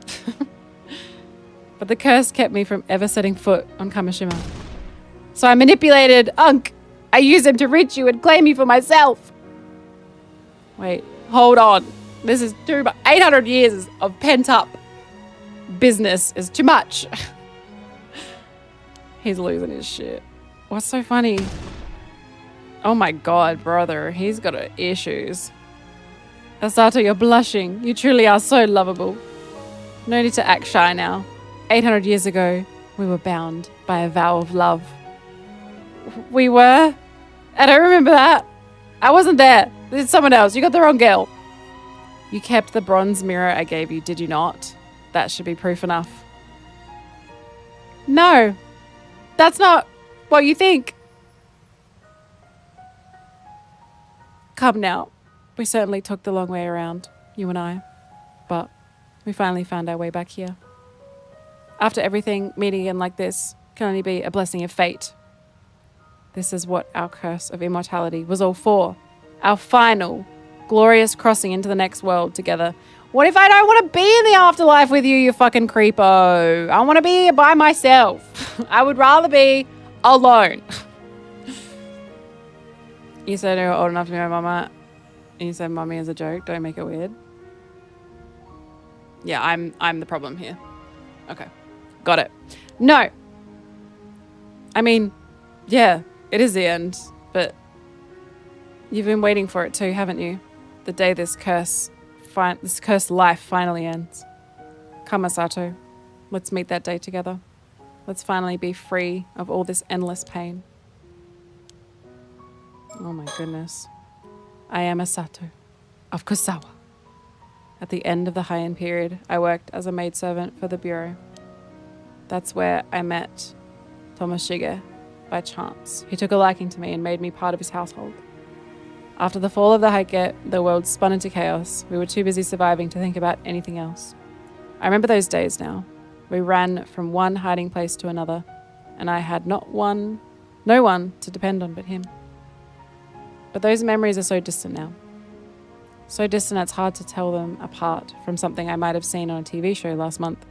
Speaker 1: But the curse kept me from ever setting foot on Kamishima. So I manipulated Unk. I used him to reach you and claim you for myself. Wait, hold on. This is too much. 800 years of pent-up business is too much. He's losing his shit. What's so funny? Oh my god, brother. He's got issues. Asato, you're blushing. You truly are so lovable. No need to act shy now. 800 years ago, we were bound by a vow of love. We were? I don't remember that. I wasn't there. It's someone else. You got the wrong girl. You kept the bronze mirror I gave you, did you not? That should be proof enough. No. That's not what you think. Come now. We certainly took the long way around, you and I. But we finally found our way back here. After everything, meeting again like this can only be a blessing of fate. This is what our curse of immortality was all for. Our final, glorious crossing into the next world together. What if I don't want to be in the afterlife with you, you fucking creepo? I want to be by myself. I would rather be alone. You said you were old enough to be my mama. And you said mommy as a joke. Don't make it weird. Yeah, I'm the problem here. Okay. Got it. No. I mean, yeah, it is the end. But you've been waiting for it too, haven't you? The day this cursed life finally ends. Come, Asato. Let's meet that day together. Let's finally be free of all this endless pain. Oh my goodness. I am Asato of Kosawa. At the end of the Heian period, I worked as a maidservant for the bureau. That's where I met Tomoshige by chance. He took a liking to me and made me part of his household. After the fall of the Heike, the world spun into chaos. We were too busy surviving to think about anything else. I remember those days now. We ran from one hiding place to another, and I had no one to depend on but him. But those memories are so distant now. So distant it's hard to tell them apart from something I might have seen on a TV show last month.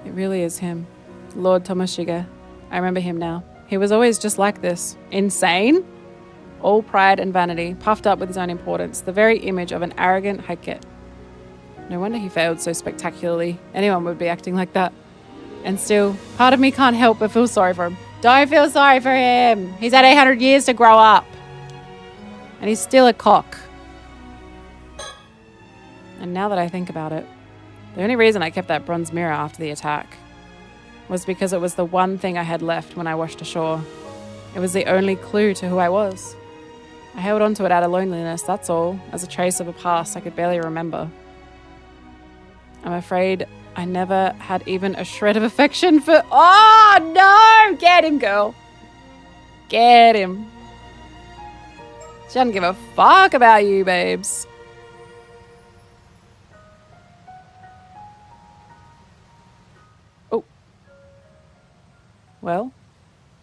Speaker 1: It really is him, Lord Tomoshige. I remember him now. He was always just like this. Insane? All pride and vanity, puffed up with his own importance, the very image of an arrogant Heike. No wonder he failed so spectacularly. Anyone would be acting like that. And still, part of me can't help but feel sorry for him. Don't feel sorry for him. He's had 800 years to grow up. And he's still a cock. And now that I think about it, the only reason I kept that bronze mirror after the attack was because it was the one thing I had left when I washed ashore. It was the only clue to who I was. I held on to it out of loneliness, that's all, as a trace of a past I could barely remember. I'm afraid I never had even a shred of affection for... Oh, no! Get him, girl. Get him. She doesn't give a fuck about you, babes. Oh. Well,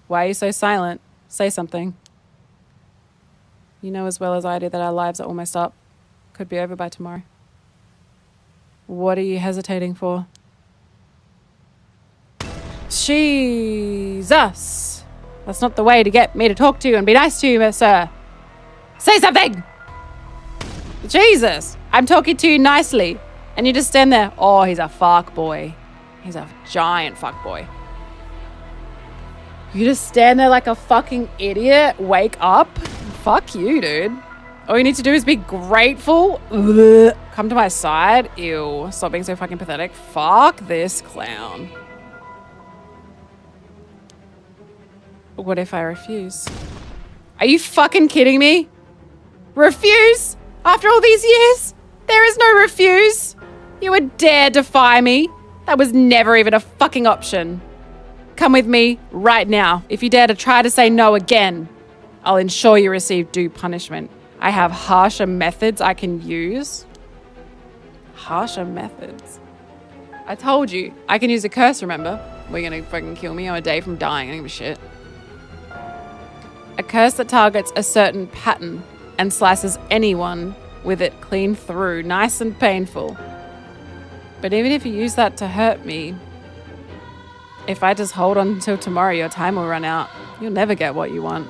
Speaker 1: why are you so silent? Say something. You know as well as I do that our lives are almost up. Could be over by tomorrow. What are you hesitating for? Jesus! That's not the way to get me to talk to you and be nice to you, sir. Say something! Jesus! I'm talking to you nicely. And you just stand there. Oh, he's a fuck boy. He's a giant fuck boy. You just stand there like a fucking idiot. Wake up. Fuck you, dude. All you need to do is be grateful. Ugh. Come to my side. Ew. Stop being so fucking pathetic. Fuck this clown. What if I refuse? Are you fucking kidding me? Refuse? After all these years? There is no refuse. You would dare defy me? That was never even a fucking option. Come with me right now. If you dare to try to say no again, I'll ensure you receive due punishment. I have harsher methods I can use. Harsher methods? I told you. I can use a curse, remember? We're gonna fucking kill me. I'm a day from dying. I don't give a shit. A curse that targets a certain pattern and slices anyone with it clean through. Nice and painful. But even if you use that to hurt me, if I just hold on until tomorrow, your time will run out. You'll never get what you want.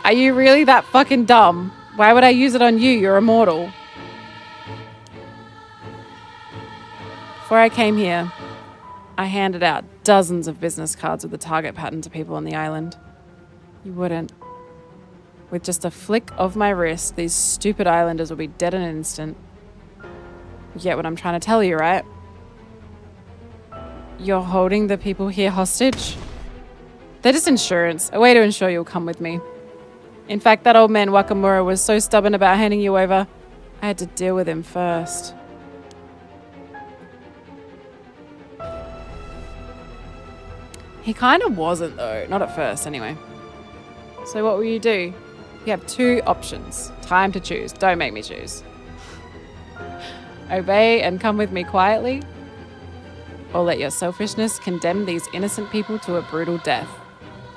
Speaker 1: Are you really that fucking dumb? Why would I use it on you? You're immortal. Before I came here, I handed out dozens of business cards with the target pattern to people on the island. You wouldn't. With just a flick of my wrist, these stupid islanders will be dead in an instant. You get what I'm trying to tell you, right? You're holding the people here hostage? They're just insurance, a way to ensure you'll come with me. In fact, that old man Wakamura was so stubborn about handing you over, I had to deal with him first. He kind of wasn't though, not at first anyway. So what will you do? You have two options. Time to choose. Don't make me choose. Obey and come with me quietly, or let your selfishness condemn these innocent people to a brutal death,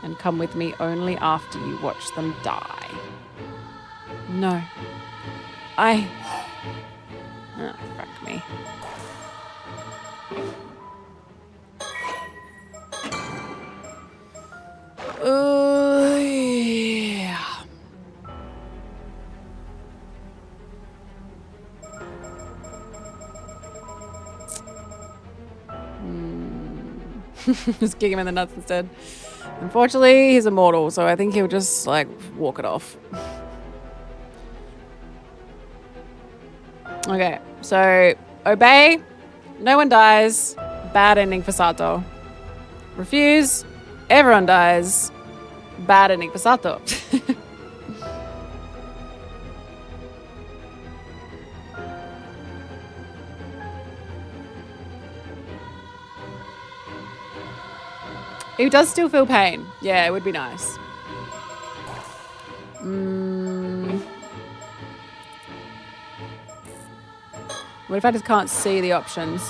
Speaker 1: and come with me only after you watch them die. No. Oh, fuck me. Yeah. Just kick him in the nuts instead. Unfortunately, he's immortal, so I think he'll just, like, walk it off. Okay, so obey, no one dies, bad ending for Sato. Refuse, everyone dies, bad ending for Sato. He does still feel pain. Yeah, it would be nice. What if I just can't see the options?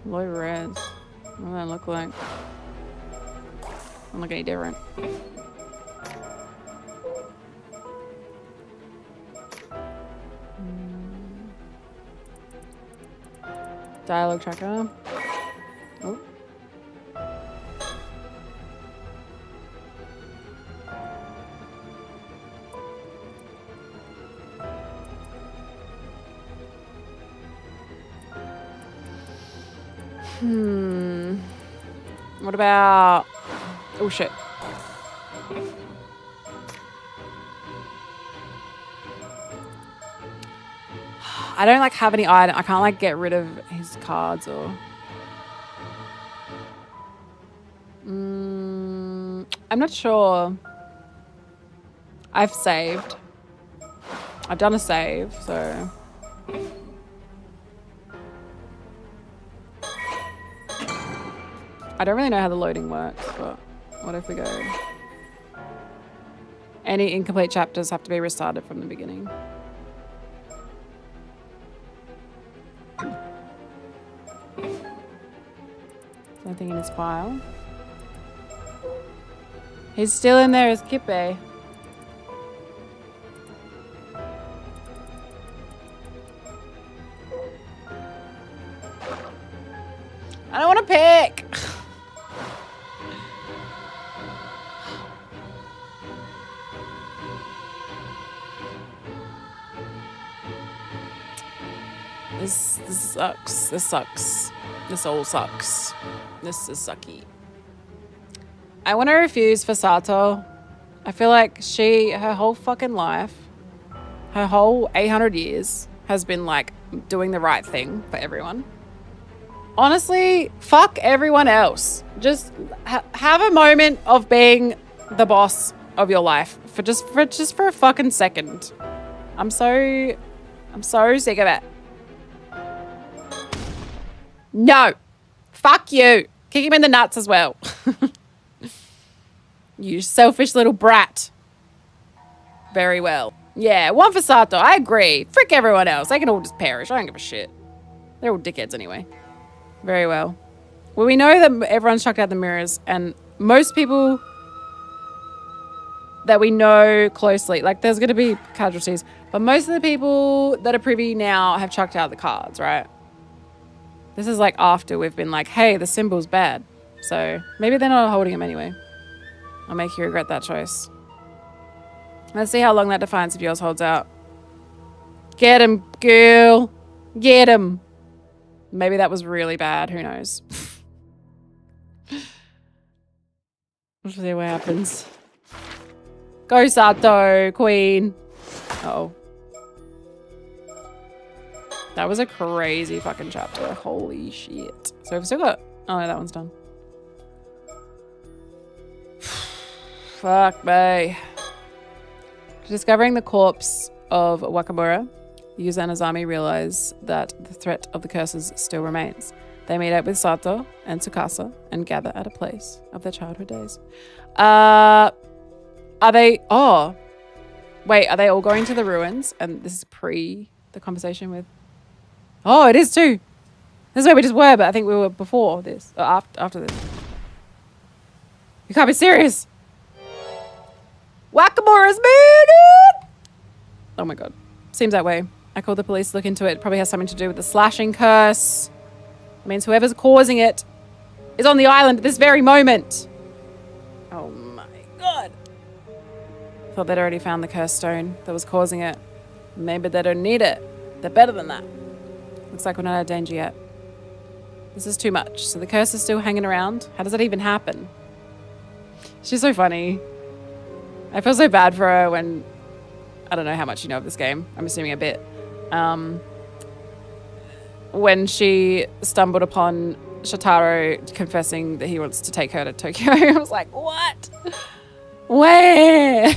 Speaker 1: Low res. What does that look like? Doesn't look any different. Dialogue tracker. Oh. What about... Oh, shit. I don't, like, have any item. I can't, like, get rid of his cards or... I'm not sure. I've saved. I've done a save, so... I don't really know how the loading works, but what if we go... Any incomplete chapters have to be restarted from the beginning. Nothing in his file. He's still in there as Kippe. I don't want to pick. This sucks. This sucks. This all sucks. This is sucky. I want to refuse for Sato. I feel like her whole fucking life, her whole 800 years has been like doing the right thing for everyone. Honestly, fuck everyone else. Just have a moment of being the boss of your life for just for a fucking second. I'm so sick of it. No. Fuck you. Kick him in the nuts as well. You selfish little brat. Very well. Yeah, one for Sato. I agree. Frick everyone else. They can all just perish. I don't give a shit. They're all dickheads anyway. Very well. Well, we know that everyone's chucked out the mirrors, and most people that we know closely, like there's going to be casualties, but most of the people that are privy now have chucked out the cards, right? This is like after we've been like, hey, the symbol's bad. So maybe they're not holding him anyway. I'll make you regret that choice. Let's see how long that defiance of yours holds out. Get him, girl. Get him. Maybe that was really bad. Who knows? We'll see what happens. Go, Sato, queen. Uh-oh. That was a crazy fucking chapter. Holy shit. So we've still got... Oh, no, that one's done. Fuck me. Discovering the corpse of Wakamura, Yuza and Azami realize that the threat of the curses still remains. They meet up with Sato and Tsukasa and gather at a place of their childhood days. Are they... Oh. Wait, are they all going to the ruins? And this is pre the conversation with... Oh, it is too. This is where we just were, but I think we were before this. Or after this. You can't be serious. Wakamura's murdered! Oh my god. Seems that way. I called the police to look into it. It probably has something to do with the slashing curse. It means whoever's causing it is on the island at this very moment. Oh my god. Thought they'd already found the cursed stone that was causing it. Maybe they don't need it. They're better than that. Looks like we're not out of danger yet. This is too much. So the curse is still hanging around? How does that even happen? She's so funny. I feel so bad for her when... I don't know how much you know of this game. I'm assuming a bit. When she stumbled upon Shotaro confessing that he wants to take her to Tokyo, I was like, what? Where?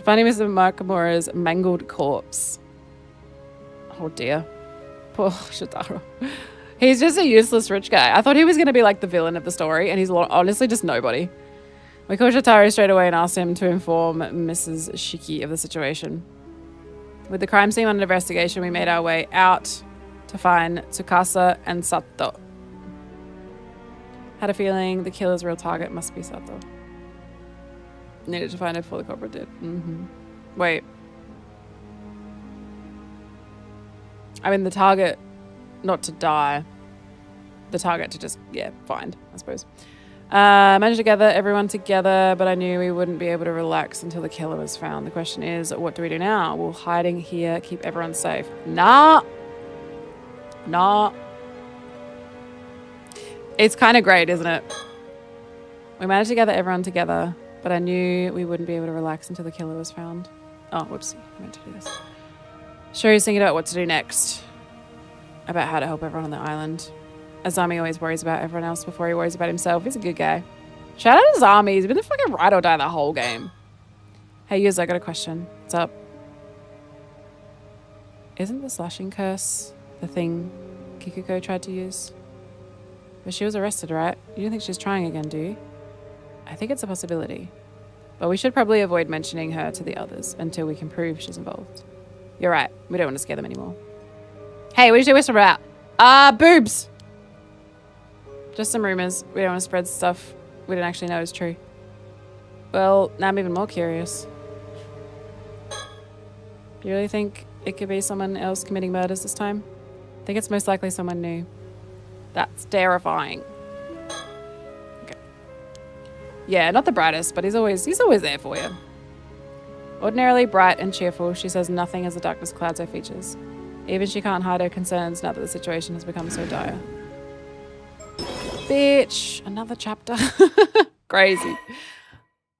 Speaker 1: Finding Mr. Nakamura's mangled corpse. Oh dear. Poor Shotaro. He's just a useless rich guy. I thought he was going to be like the villain of the story, and he's honestly just nobody. We called Shotaro straight away and asked him to inform Mrs. Shiki of the situation. With the crime scene under investigation, we made our way out to find Tsukasa and Sato. Had a feeling the killer's real target must be Sato. Needed to find it before the culprit did. Wait. I mean, the target not to die. The target to just, yeah, find, I suppose. Managed to gather everyone together, but I knew we wouldn't be able to relax until the killer was found. The question is, what do we do now? Will hiding here keep everyone safe? Nah. Nah. It's kind of great, isn't it? We managed to gather everyone together, but I knew we wouldn't be able to relax until the killer was found. Oh, whoopsie. I meant to do this. Sure, he's thinking about what to do next. About how to help everyone on the island. Azami always worries about everyone else before he worries about himself. He's a good guy. Shout out to Azami. He's been the fucking ride or die the whole game. Hey, Yuzo, I got a question. What's up? Isn't the slashing curse the thing Kikuko tried to use? But she was arrested, right? You don't think she's trying again, do you? I think it's a possibility. But we should probably avoid mentioning her to the others until we can prove she's involved. You're right. We don't want to scare them anymore. Hey, what did you whisper about? Boobs! Just some rumors. We don't want to spread stuff we don't actually know is true. Well, now I'm even more curious. Do you really think it could be someone else committing murders this time? I think it's most likely someone new. That's terrifying. Okay. Yeah, not the brightest, but he's always there for you. Ordinarily bright and cheerful, she says nothing as the darkness clouds her features. Even she can't hide her concerns now that the situation has become so dire. Bitch, another chapter. Crazy.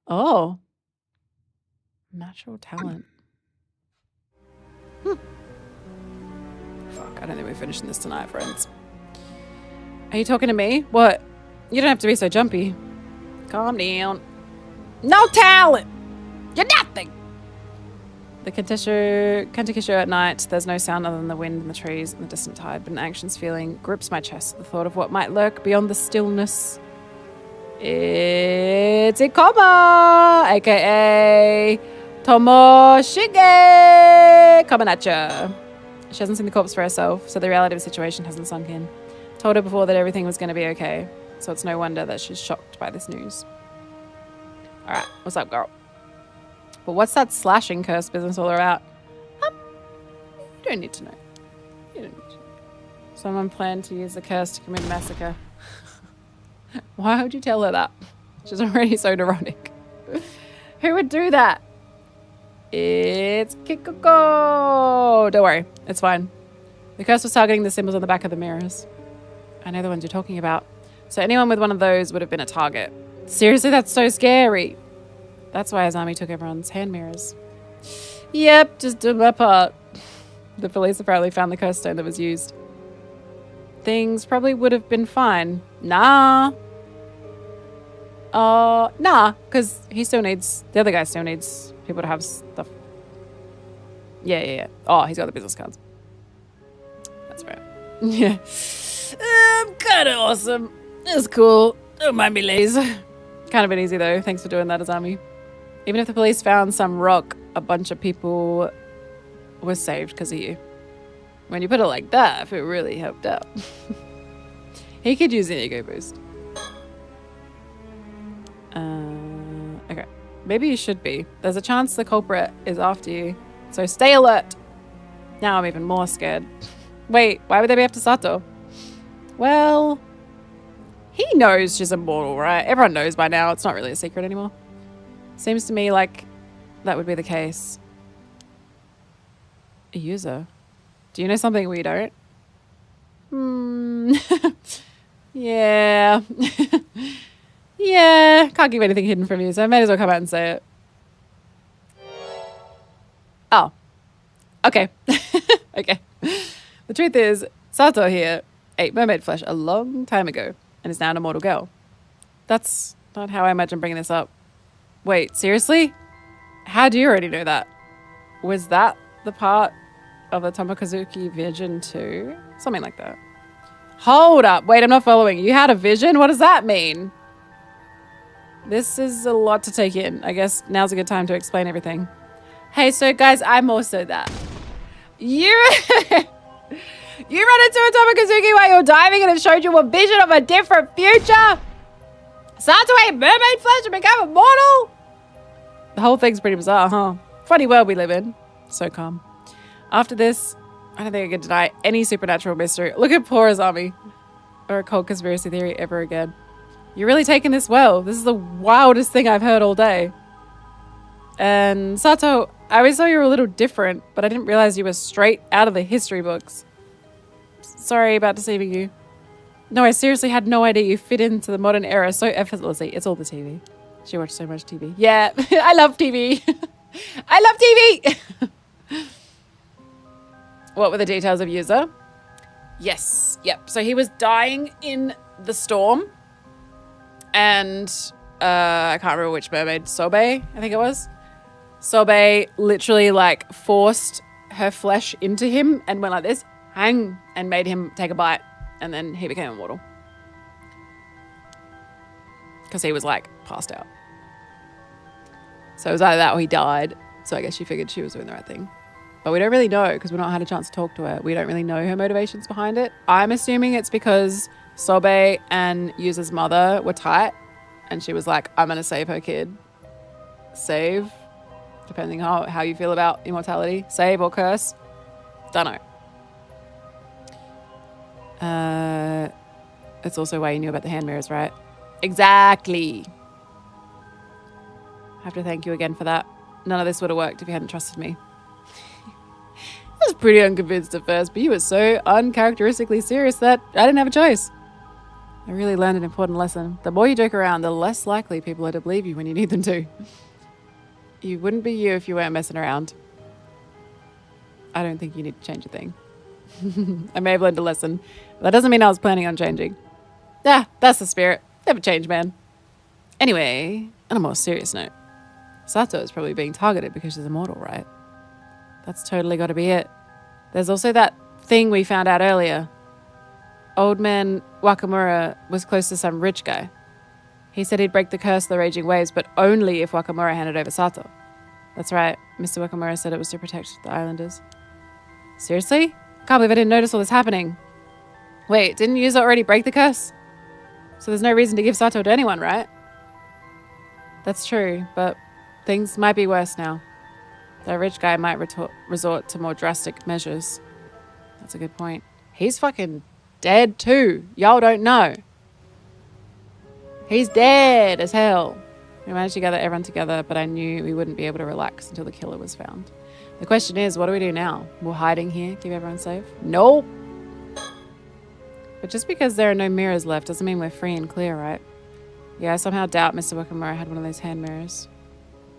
Speaker 1: Oh. Natural talent. Fuck, I don't think we're finishing this tonight, friends. Are you talking to me? What? You don't have to be so jumpy. Calm down. No talent! You're nothing! The Kantakisho at night, there's no sound other than the wind and the trees and the distant tide, but an anxious feeling grips my chest at the thought of what might lurk beyond the stillness. It's Ikoma, aka Tomoshige, coming at ya. She hasn't seen the corpse for herself, so the reality of the situation hasn't sunk in. Told her before that everything was going to be okay, so it's no wonder that she's shocked by this news. Alright, what's up, girl? But what's that slashing curse business all about? You don't need to know. You don't need to know. Someone planned to use the curse to commit a massacre. Why would you tell her that? She's already so neurotic. Who would do that? It's Kikuko. Don't worry, it's fine. The curse was targeting the symbols on the back of the mirrors. I know the ones you're talking about. So anyone with one of those would have been a target. Seriously, that's so scary. That's why Azami took everyone's hand mirrors. Yep, just did my part. The police apparently found the curse stone that was used. Things probably would have been fine. Nah. Nah, because he still needs, the other guy still needs people to have stuff. Yeah. Oh, he's got the business cards. That's right. Yeah. Kind of awesome. It's cool. Don't mind me, ladies. Kind of been easy though. Thanks for doing that, Azami. Even if the police found some rock, a bunch of people were saved because of you. When you put it like that, it really helped out. He could use an ego boost. Okay. Maybe you should be. There's a chance the culprit is after you, so stay alert. Now I'm even more scared. Wait, why would they be after Sato? Well, he knows she's immortal, right? Everyone knows by now. It's not really a secret anymore. Seems to me like that would be the case. A user. Do you know something we don't? Yeah. Yeah. Can't keep anything hidden from you, so I may as well come out and say it. Oh. Okay. Okay. The truth is, Sato here ate mermaid flesh a long time ago and is now an immortal girl. That's not how I imagine bringing this up. Wait, seriously? How do you already know that? Was that the part of the Tomokazuki vision too? Something like that. Hold up. Wait, I'm not following. You had a vision? What does that mean? This is a lot to take in. I guess now's a good time to explain everything. Hey, so guys, I'm also that. You run into a Tomokazuki while you're diving and it showed you a vision of a different future? Start to eat mermaid flesh and become immortal? The whole thing's pretty bizarre, huh? Funny world we live in. So calm. After this, I don't think I can deny any supernatural mystery. Look at poor Azami. Or a cold conspiracy theory ever again. You're really taking this well. This is the wildest thing I've heard all day. And Sato, I always thought you were a little different, but I didn't realize you were straight out of the history books. Sorry about deceiving you. No, I seriously had no idea you fit into the modern era so effortlessly. It's all the TV. She watched so much TV. Yeah, I love TV. I love TV. What were the details of Yuza? Yes, yep. So he was dying in the storm. And I can't remember which mermaid. Sobe, I think it was. Sobe literally like forced her flesh into him and went like this, hang, and made him take a bite. And then he became immortal. Because he was like passed out. So it was either that or he died. So I guess she figured she was doing the right thing. But we don't really know because we've not had a chance to talk to her. We don't really know her motivations behind it. I'm assuming it's because Sobe and Yuza's mother were tight. And she was like, I'm going to save her kid. Save. Depending how you feel about immortality. Save or curse. Don't know. It's also why you knew about the hand mirrors, right? Exactly. I have to thank you again for that. None of this would have worked if you hadn't trusted me. I was pretty unconvinced at first, but you were so uncharacteristically serious that I didn't have a choice. I really learned an important lesson. The more you joke around, the less likely people are to believe you when you need them to. You wouldn't be you if you weren't messing around. I don't think you need to change a thing. I may have learned a lesson, but that doesn't mean I was planning on changing. Yeah, that's the spirit. Never change, man. Anyway, on a more serious note, Sato is probably being targeted because she's immortal, right? That's totally got to be it. There's also that thing we found out earlier. Old man Wakamura was close to some rich guy. He said he'd break the curse of the raging waves, but only if Wakamura handed over Sato. That's right. Mr. Wakamura said it was to protect the islanders. Seriously? Can't believe I didn't notice all this happening. Wait, didn't Yuza already break the curse? So there's no reason to give Sato to anyone, right? That's true, but things might be worse now. The rich guy might resort to more drastic measures. That's a good point. He's fucking dead too. Y'all don't know. He's dead as hell. We managed to gather everyone together, but I knew we wouldn't be able to relax until the killer was found. The question is, what do we do now? We're hiding here, keep everyone safe? Nope. But just because there are no mirrors left doesn't mean we're free and clear, right? Yeah, I somehow doubt Mr. Wakamura had one of those hand mirrors.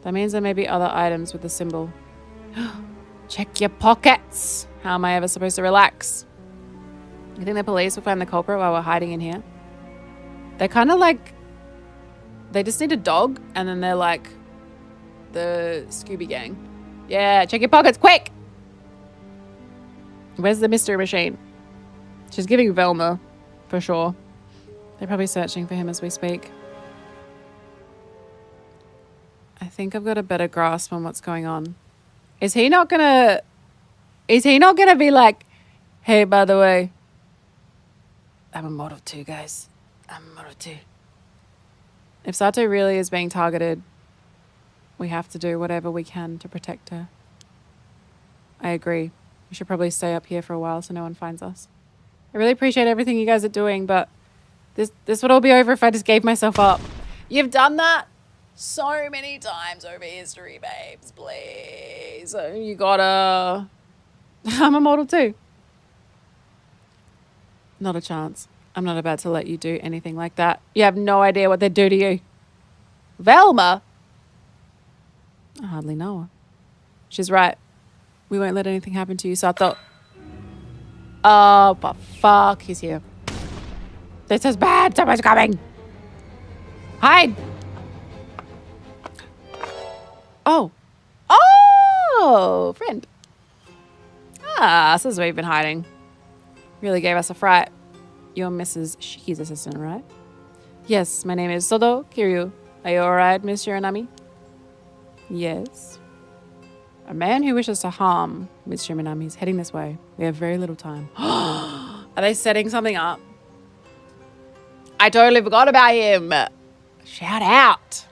Speaker 1: That means there may be other items with the symbol. Check your pockets! How am I ever supposed to relax? You think the police will find the culprit while we're hiding in here? They're kind of like... They just need a dog, and then they're like the Scooby Gang. Yeah, check your pockets, quick! Where's the mystery machine? She's giving Velma, for sure. They're probably searching for him as we speak. I think I've got a better grasp on what's going on. Is he not gonna be like, hey, by the way, I'm immortal too, guys. I'm immortal too. If Sato really is being targeted, we have to do whatever we can to protect her. I agree. We should probably stay up here for a while so no one finds us. I really appreciate everything you guys are doing, but this would all be over if I just gave myself up. You've done that so many times over history, babes. Please. You gotta... I'm immortal too. Not a chance. I'm not about to let you do anything like that. You have no idea what they'd do to you. Velma? I hardly know her. She's right. We won't let anything happen to you, Sato. Oh, but fuck, he's here. This is bad. Someone's coming. Hide. old friend. Ah, so this is where you've been hiding. Really gave us a fright. You're Mrs. Shiki's assistant, right? Yes, my name is Sodo Kiryu. Are you alright, Miss Shiranami? Yes. A man who wishes to harm Miss Shiranami is heading this way. We have very little time. Are they setting something up? I totally forgot about him. Shout out.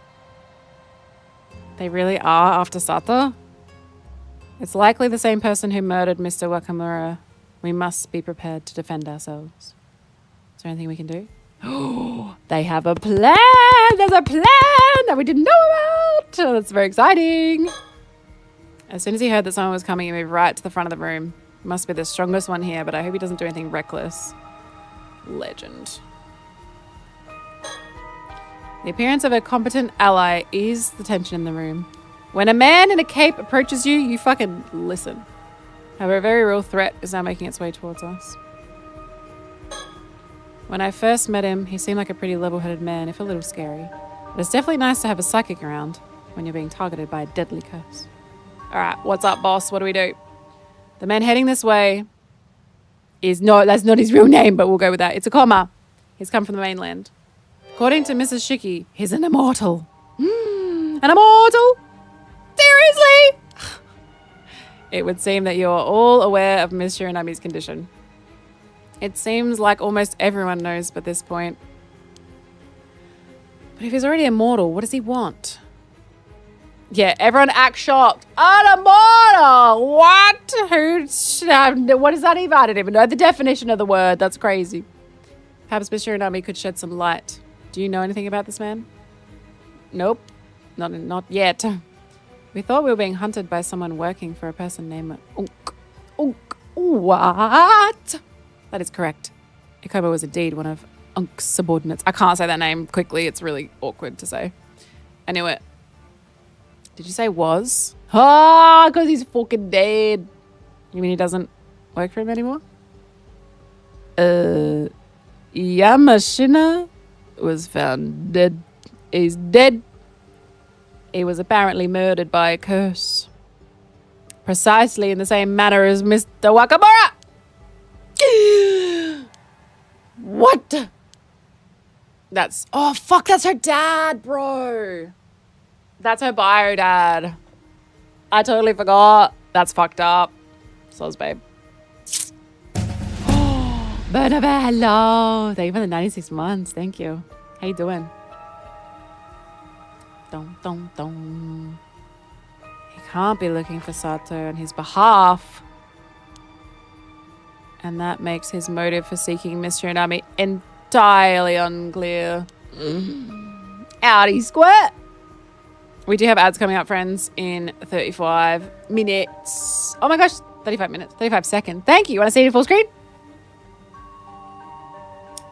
Speaker 1: They really are after Sato? It's likely the same person who murdered Mr. Wakamura. We must be prepared to defend ourselves. Is there anything we can do? Oh, they have a plan. There's a plan that we didn't know about. Oh, that's very exciting. As soon as he heard that someone was coming, he moved right to the front of the room. Must be the strongest one here, but I hope he doesn't do anything reckless. Legend. The appearance of a competent ally eased the tension in the room. When a man in a cape approaches you, you fucking listen. However, a very real threat is now making its way towards us. When I first met him, he seemed like a pretty level-headed man, if a little scary. But it's definitely nice to have a psychic around when you're being targeted by a deadly curse. Alright, what's up, boss? What do we do? The man heading this way is that's not his real name, but we'll go with that. It's a comma. He's come from the mainland. According to Mrs. Shiki, he's an immortal. An immortal? Seriously? It would seem that you're all aware of Miss Shiranami's condition. It seems like almost everyone knows by this point. But if he's already immortal, what does he want? Yeah, everyone act shocked. An immortal! What? What is that even? I don't even know the definition of the word. That's crazy. Perhaps Miss Shiranami could shed some light. Do you know anything about this man? Nope. Not yet. We thought we were being hunted by someone working for a person named Unk. What? That is correct. Ikobo was indeed one of Unk's subordinates. I can't say that name quickly. It's really awkward to say. I knew it. Did you say was? Ah, because he's fucking dead. You mean he doesn't work for him anymore? Yamashina was found dead. He's dead. He was apparently murdered by a curse. Precisely in the same manner as Mr. Wakamura. What? Oh fuck, that's her dad, bro. That's her bio dad. I totally forgot. That's fucked up. Soz, babe. Bernabé, hello. Thank you for the 96 months. Thank you. How you doing? Dum. He can't be looking for Sato on his behalf. And that makes his motive for seeking Miss Shiranami entirely unclear. Outie squirt. We do have ads coming up, friends, in 35 minutes. Oh my gosh, 35 minutes, 35 seconds. Thank you. You want to see it in full screen?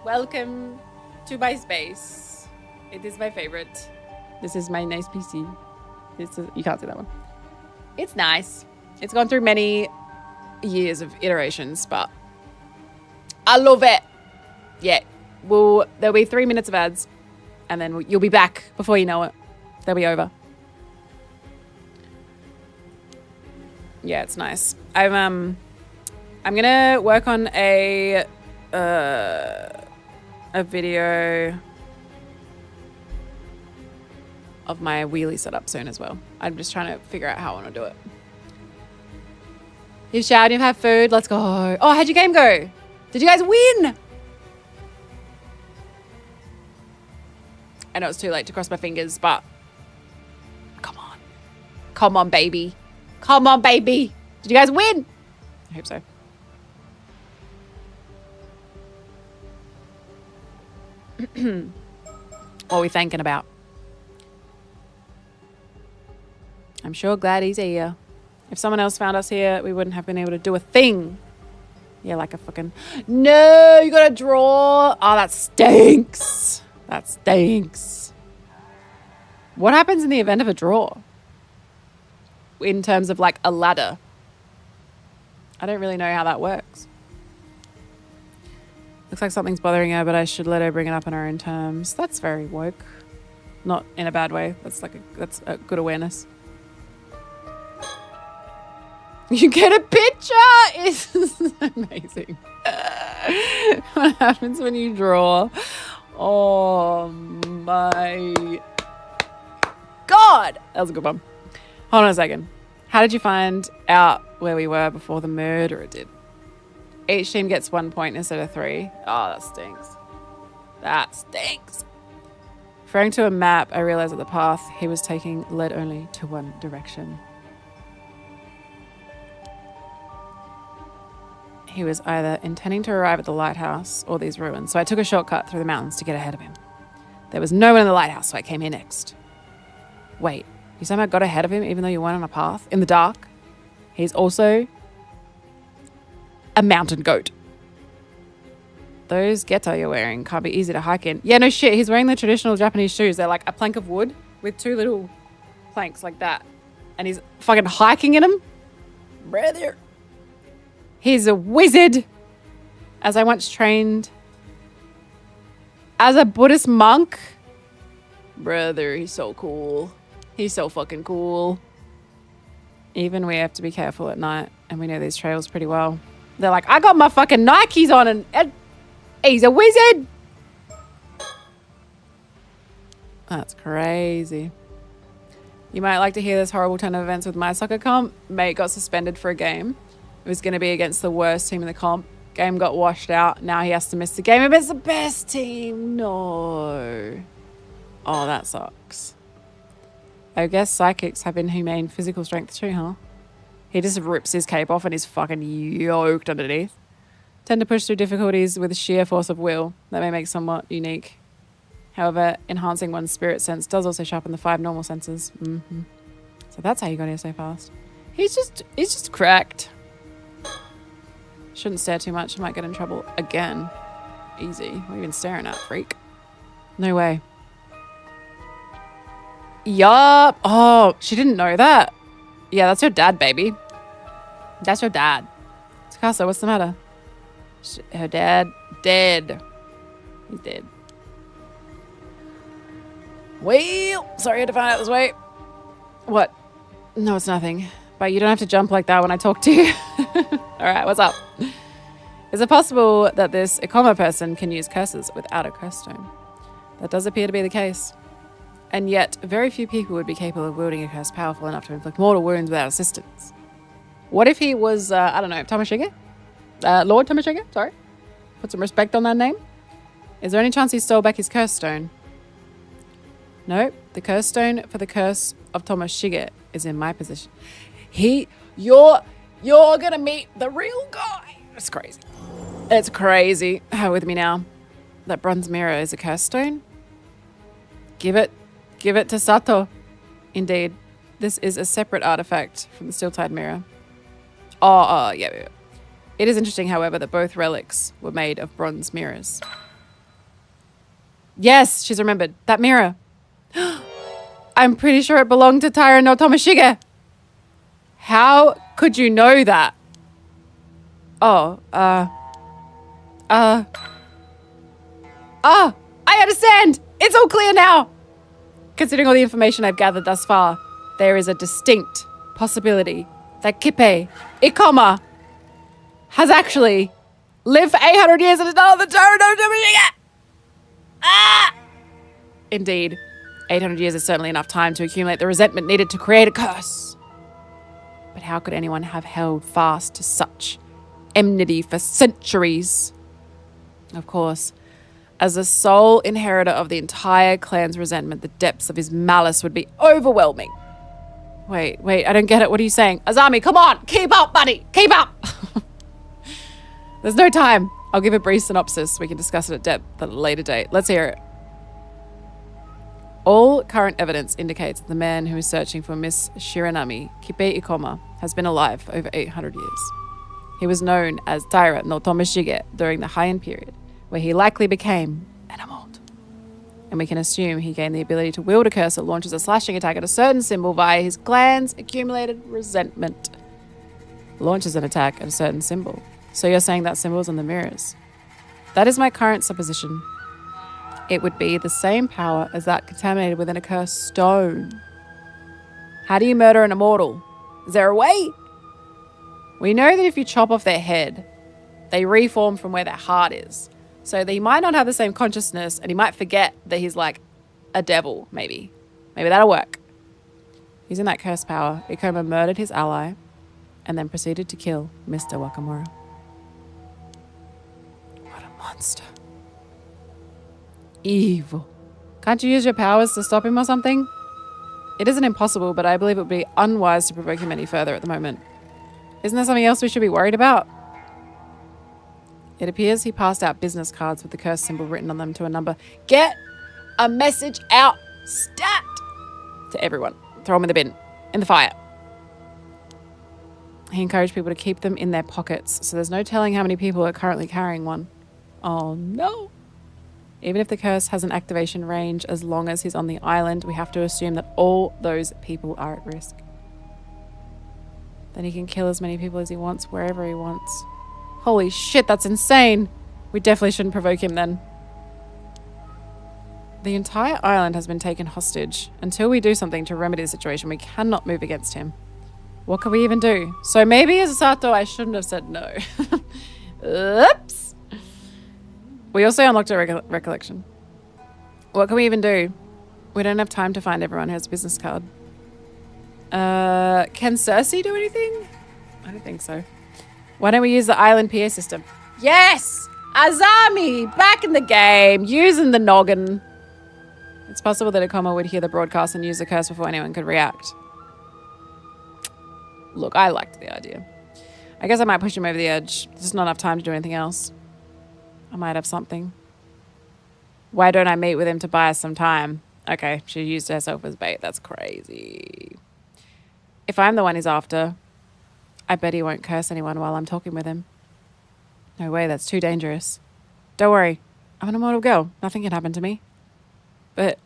Speaker 1: Welcome to my space. It is my favorite. This is my nice PC. You can't see that one. It's nice. It's gone through many years of iterations, but I love it. Yeah, there'll be 3 minutes of ads, and then you'll be back before you know it. They'll be over. Yeah, it's nice. I'm gonna work on a video of my wheelie setup soon as well. I'm just trying to figure out how I want to do it. You've showered, you've had food, let's go. Oh, how'd your game go? Did you guys win? I know it's too late to cross my fingers, but come on. Come on, baby. Come on, baby. Did you guys win? I hope so. What are we thinking about? I'm sure glad he's here. If someone else found us here, we wouldn't have been able to do a thing. Yeah, like a fucking... No, you gotta draw. Oh, that stinks. That stinks. What happens in the event of a draw? In terms of like a ladder. I don't really know how that works. Looks like something's bothering her, but I should let her bring it up on her own terms. That's very woke. Not in a bad way. That's a good awareness. You get a picture! It's amazing. What happens when you draw? Oh my God! That was a good one. Hold on a second. How did you find out where we were before the murderer did? Each team gets 1 point instead of 3. Oh, that stinks. That stinks. Referring to a map, I realized that the path he was taking led only to one direction. He was either intending to arrive at the lighthouse or these ruins, so I took a shortcut through the mountains to get ahead of him. There was no one in the lighthouse, so I came here next. Wait, you somehow got ahead of him even though you weren't on a path? In the dark? He's also a mountain goat. Those geto you're wearing can't be easy to hike in. Yeah, no shit, he's wearing the traditional Japanese shoes. They're like a plank of wood with 2 little planks like that. And he's fucking hiking in them. Brother. He's a wizard. As I once trained as a Buddhist monk. Brother, he's so cool. He's so fucking cool. Even we have to be careful at night, and we know these trails pretty well. They're like, I got my fucking Nikes on, and he's a wizard. That's crazy. You might like to hear this horrible turn of events with my soccer comp. Mate got suspended for a game. It was going to be against the worst team in the comp. Game got washed out. Now he has to miss the game against the best team. No. Oh, that sucks. I guess psychics have inhumane physical strength too, huh? He just rips his cape off and he's fucking yoked underneath. Tend to push through difficulties with sheer force of will. That may make somewhat unique. However, enhancing one's spirit sense does also sharpen the 5 normal senses. So that's how you got here so fast. He's just cracked. Shouldn't stare too much. I might get in trouble again. Easy. What are you even staring at, freak? No way. Yup. Oh, she didn't know that. Yeah, that's your dad, baby. That's your dad. Takasa, what's the matter? Her dad, dead. He's dead. Well, sorry I had to find out this way. What? No, it's nothing. But you don't have to jump like that when I talk to you. All right, what's up? Is it possible that this Ikoma person can use curses without a curse stone? That does appear to be the case. And yet, very few people would be capable of wielding a curse powerful enough to inflict mortal wounds without assistance. What if he was, I don't know, Tamashige? Lord Tamashige? Sorry. Put some respect on that name. Is there any chance he stole back his curse stone? No, the curse stone for the curse of Tamashige is in my possession. You're gonna meet the real guy. It's crazy. It's crazy. How with me now? That bronze mirror is a curse stone? Give it to Sato. Indeed, this is a separate artifact from the steel-tied mirror. Yeah. It is interesting, however, that both relics were made of bronze mirrors. Yes, she's remembered. That mirror. I'm pretty sure it belonged to Taira no Tamashige. How could you know that? I understand. It's all clear now. Considering all the information I've gathered thus far, there is a distinct possibility that Kippe Ikoma has actually lived for 800 years and is not on the Taira no Tamashige. Indeed, 800 years is certainly enough time to accumulate the resentment needed to create a curse. But how could anyone have held fast to such enmity for centuries? Of course, as the sole inheritor of the entire clan's resentment, the depths of his malice would be overwhelming. Wait, I don't get it. What are you saying? Azami, come on! Keep up, buddy! Keep up! There's no time. I'll give a brief synopsis. We can discuss it at depth at a later date. Let's hear it. All current evidence indicates that the man who is searching for Miss Shiranami, Kippe Ikoma, has been alive for over 800 years. He was known as Taira no Tamashige during the Heian period, where he likely became an immort. And we can assume he gained the ability to wield a curse that launches a slashing attack at a certain symbol via his clan's accumulated resentment. Launches an attack at a certain symbol. So you're saying that symbol is on the mirrors? That is my current supposition. It would be the same power as that contaminated within a cursed stone. How do you murder an immortal? Is there a way? We know that if you chop off their head, they reform from where their heart is. So that he might not have the same consciousness and he might forget that he's like a devil, maybe. Maybe that'll work. Using that curse power, Ikoma murdered his ally and then proceeded to kill Mr. Wakamura. What a monster. Evil. Can't you use your powers to stop him or something? It isn't impossible, but I believe it would be unwise to provoke him any further at the moment. Isn't there something else we should be worried about? It appears he passed out business cards with the curse symbol written on them to a number. Get a message out stat to everyone. Throw them in the bin, in the fire. He encouraged people to keep them in their pockets, so there's no telling how many people are currently carrying one. Oh no. Even if the curse has an activation range, as long as he's on the island, we have to assume that all those people are at risk. Then he can kill as many people as he wants, wherever he wants. Holy shit, that's insane. We definitely shouldn't provoke him then. The entire island has been taken hostage. Until we do something to remedy the situation, we cannot move against him. What can we even do? So maybe as Sato, I shouldn't have said no. Oops. We also unlocked a recollection. What can we even do? We don't have time to find everyone who has a business card. Can Cersei do anything? I don't think so. Why don't we use the island PA system? Yes! Azami! Back in the game! Using the noggin. It's possible that Ikoma would hear the broadcast and use the curse before anyone could react. Look, I liked the idea. I guess I might push him over the edge. There's just not enough time to do anything else. I might have something. Why don't I meet with him to buy us some time? Okay, she used herself as bait. That's crazy. If I'm the one he's after, I bet he won't curse anyone while I'm talking with him. No way, that's too dangerous. Don't worry, I'm an immortal girl. Nothing can happen to me. But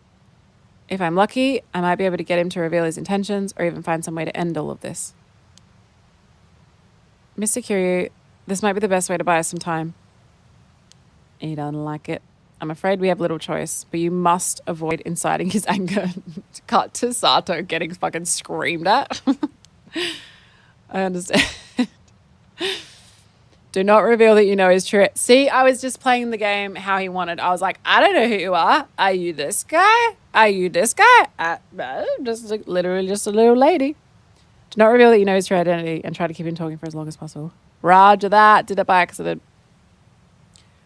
Speaker 1: if I'm lucky, I might be able to get him to reveal his intentions or even find some way to end all of this. Mr. Kiryu, this might be the best way to buy us some time. He doesn't like it. I'm afraid we have little choice, but you must avoid inciting his anger. Cut to Sato getting fucking screamed at. I understand. Do not reveal that you know his true. See, I was just playing the game how he wanted. I was like, I don't know who you are. Are you this guy? Are you this guy? Literally just a little lady. Do not reveal that you know his true identity and try to keep him talking for as long as possible. Roger that. Did it by accident.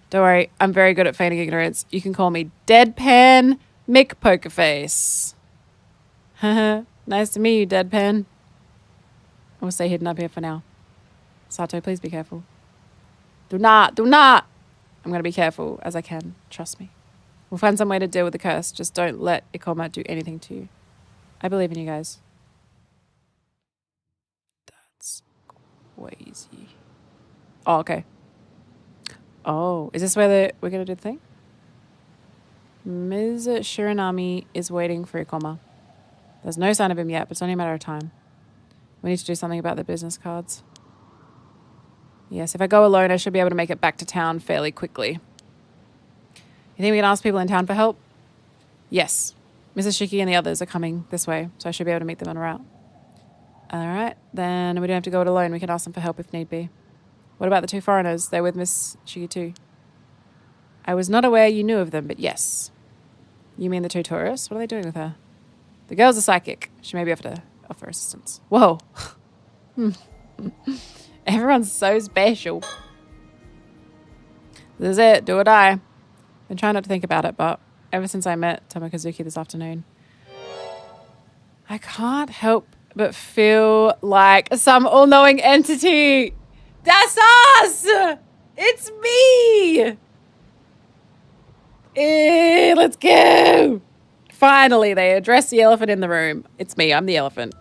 Speaker 1: Don't worry, I'm very good at feigning ignorance. You can call me Deadpan Mick Pokerface. Nice to meet you, Deadpan. We'll stay hidden up here for now. Sato, please be careful. Do not. I'm going to be careful as I can. Trust me. We'll find some way to deal with the curse. Just don't let Ikoma do anything to you. I believe in you guys. That's crazy. Oh, okay. Oh, is this where we're going to do the thing? Ms. Shiranami is waiting for Ikoma. There's no sign of him yet, but it's only a matter of time. We need to do something about the business cards. Yes, if I go alone, I should be able to make it back to town fairly quickly. You think we can ask people in town for help? Yes. Mrs. Shiki and the others are coming this way, so I should be able to meet them en route. All right, then we don't have to go it alone. We can ask them for help if need be. What about the two foreigners? They're with Miss Shiki too. I was not aware you knew of them, but yes. You mean the two tourists? What are they doing with her? The girl's a psychic. She may be able to offer assistance. Whoa. Everyone's so special. This is it. Do or die. Been trying not to think about it, but ever since I met Tomokazuki this afternoon, I can't help but feel like some all-knowing entity. That's us! It's me! Let's go! Finally, they address the elephant in the room. It's me. I'm the elephant.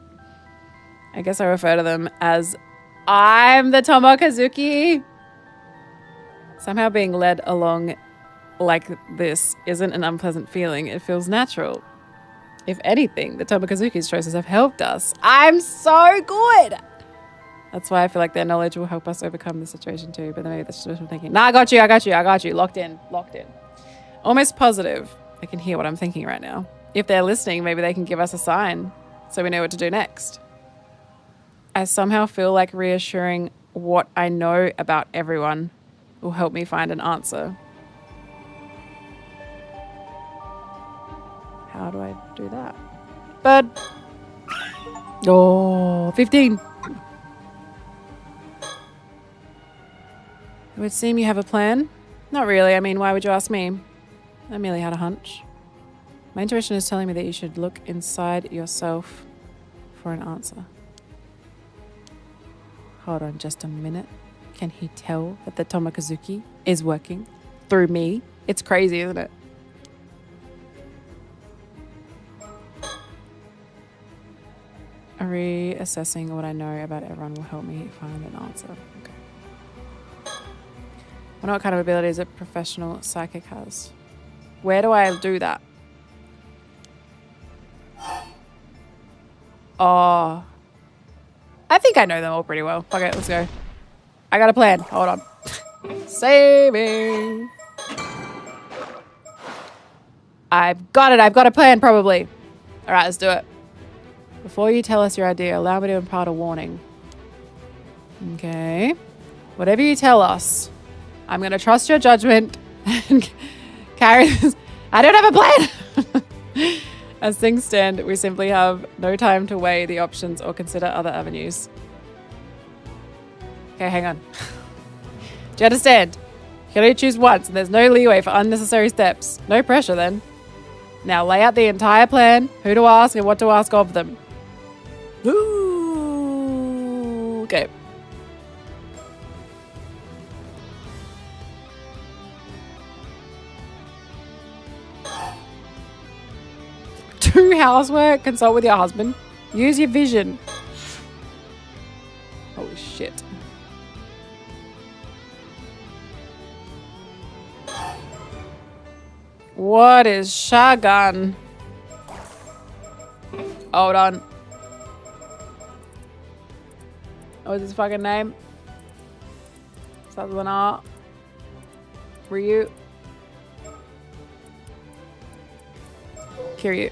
Speaker 1: I guess I refer to them as I'm the Tomokazuki. Somehow being led along like this isn't an unpleasant feeling. It feels natural. If anything, the Tomokazuki's choices have helped us. I'm so good! That's why I feel like their knowledge will help us overcome the situation too. But then maybe that's just what I'm thinking. Nah, I got you. Locked in. Almost positive they can hear what I'm thinking right now. If they're listening, maybe they can give us a sign so we know what to do next. I somehow feel like reassuring what I know about everyone will help me find an answer. How do I do that? Bird. Oh, 15. It would seem you have a plan. Not really. I mean, why would you ask me? I merely had a hunch. My intuition is telling me that you should look inside yourself for an answer. Hold on just a minute. Can he tell that the Tomokazuki is working through me? It's crazy, isn't it? Reassessing what I know about everyone will help me find an answer. Okay. I wonder what kind of abilities a professional psychic has. Where do I do that? Oh. I think I know them all pretty well. Okay, let's go. I got a plan. Hold on. Saving. I've got it. I've got a plan, probably. All right, let's do it. Before you tell us your idea, allow me to impart a warning. Okay. Whatever you tell us, I'm going to trust your judgment and carry this. I don't have a plan. As things stand, we simply have no time to weigh the options or consider other avenues. Okay, hang on. Do you understand? You can only choose once, and there's no leeway for unnecessary steps. No pressure, then. Now lay out the entire plan, who to ask and what to ask of them. Ooh, okay. Do housework, consult with your husband, use your vision. Holy shit. What is Shagun? Hold on. What's his fucking name? Starts with an R. Ryu. Kiryu.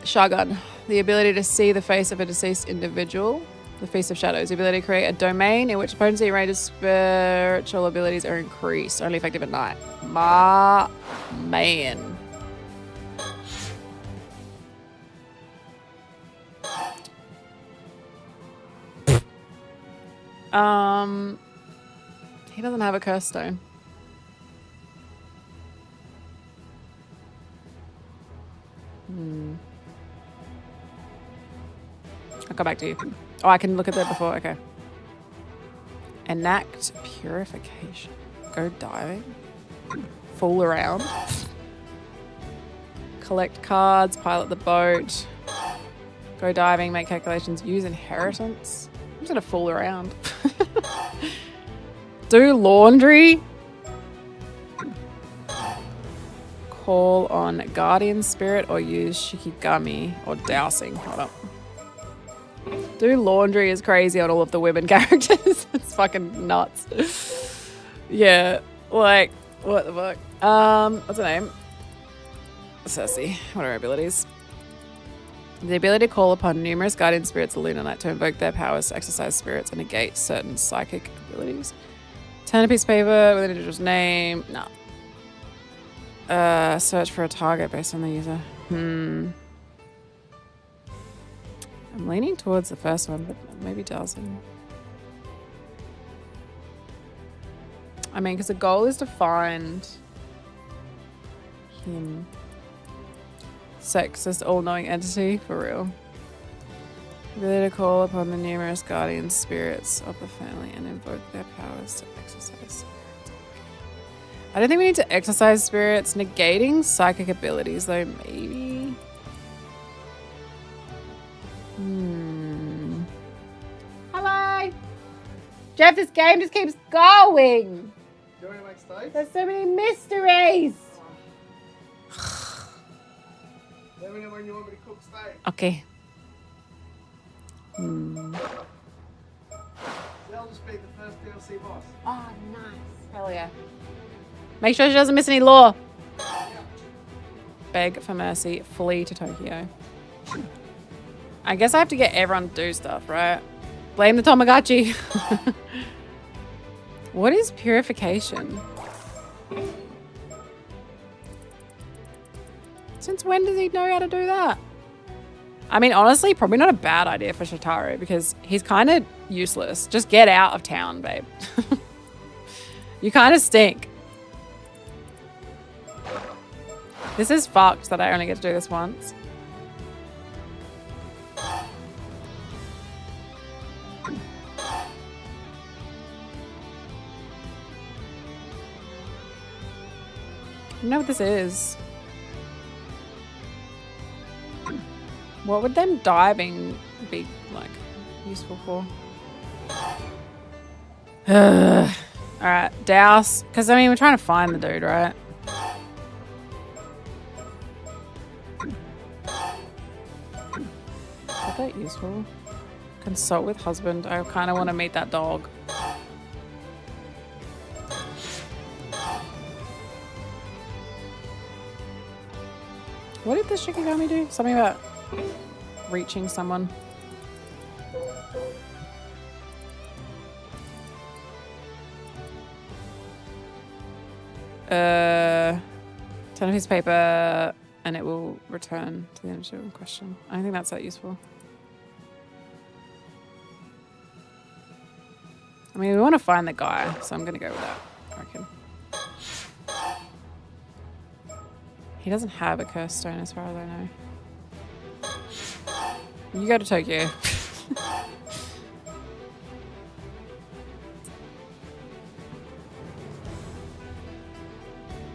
Speaker 1: Shagun. The ability to see the face of a deceased individual. The Feast of Shadows. The ability to create a domain in which potency and range of spiritual abilities are increased. Only effective at night. My man. He doesn't have a curse stone. I'll come back to you. Oh, I can look at that before. Okay. Enact purification. Go diving. Fool around. Collect cards. Pilot the boat. Go diving. Make calculations. Use inheritance. I'm just gonna fool around. Do laundry. Call on guardian spirit or use shikigami or dowsing. Hold up. Do laundry is crazy on all of the women characters. It's fucking nuts. Yeah, like, what the fuck? What's her name? Cersei. What are her abilities? The ability to call upon numerous guardian spirits of Lunar Night to invoke their powers to exercise spirits and negate certain psychic abilities. Turn a piece of paper with an individual's name. No. Search for a target based on the user. I'm leaning towards the first one, but maybe dowsing. I mean, because the goal is to find him. Sex is all-knowing entity, for real. Ability to call upon the numerous guardian spirits of the family and invoke their powers to exercise spirits. I don't think we need to exercise spirits. Negating psychic abilities, though, maybe. Hello! Jeff, this game just keeps going!
Speaker 2: Do you want to make steak?
Speaker 1: There's so many mysteries!
Speaker 2: Let me know when you want me to cook steak.
Speaker 1: Okay.
Speaker 2: They'll just be the first DLC boss.
Speaker 1: Oh, nice. Hell yeah. Make sure she doesn't miss any lore.
Speaker 2: Yeah.
Speaker 1: Beg for mercy. Flee to Tokyo. I guess I have to get everyone to do stuff, right? Blame the Tamagotchi. What is purification? Since when does he know how to do that? I mean, honestly, probably not a bad idea for Shotaro because he's kind of useless. Just get out of town, babe. You kind of stink. This is fucked that I only get to do this once. I don't know what this is. What would them diving be like useful for? Alright, douse. Because I mean we're trying to find the dude, right? Is that useful? Consult with husband. I kind of want to meet that dog. What did the Shikigami do? Something about reaching someone. Turn a piece of paper and it will return to the individual in question. I don't think that's that useful. I mean, we want to find the guy, so I'm going to go with that, I reckon. He doesn't have a cursed stone as far as I know. You go to Tokyo.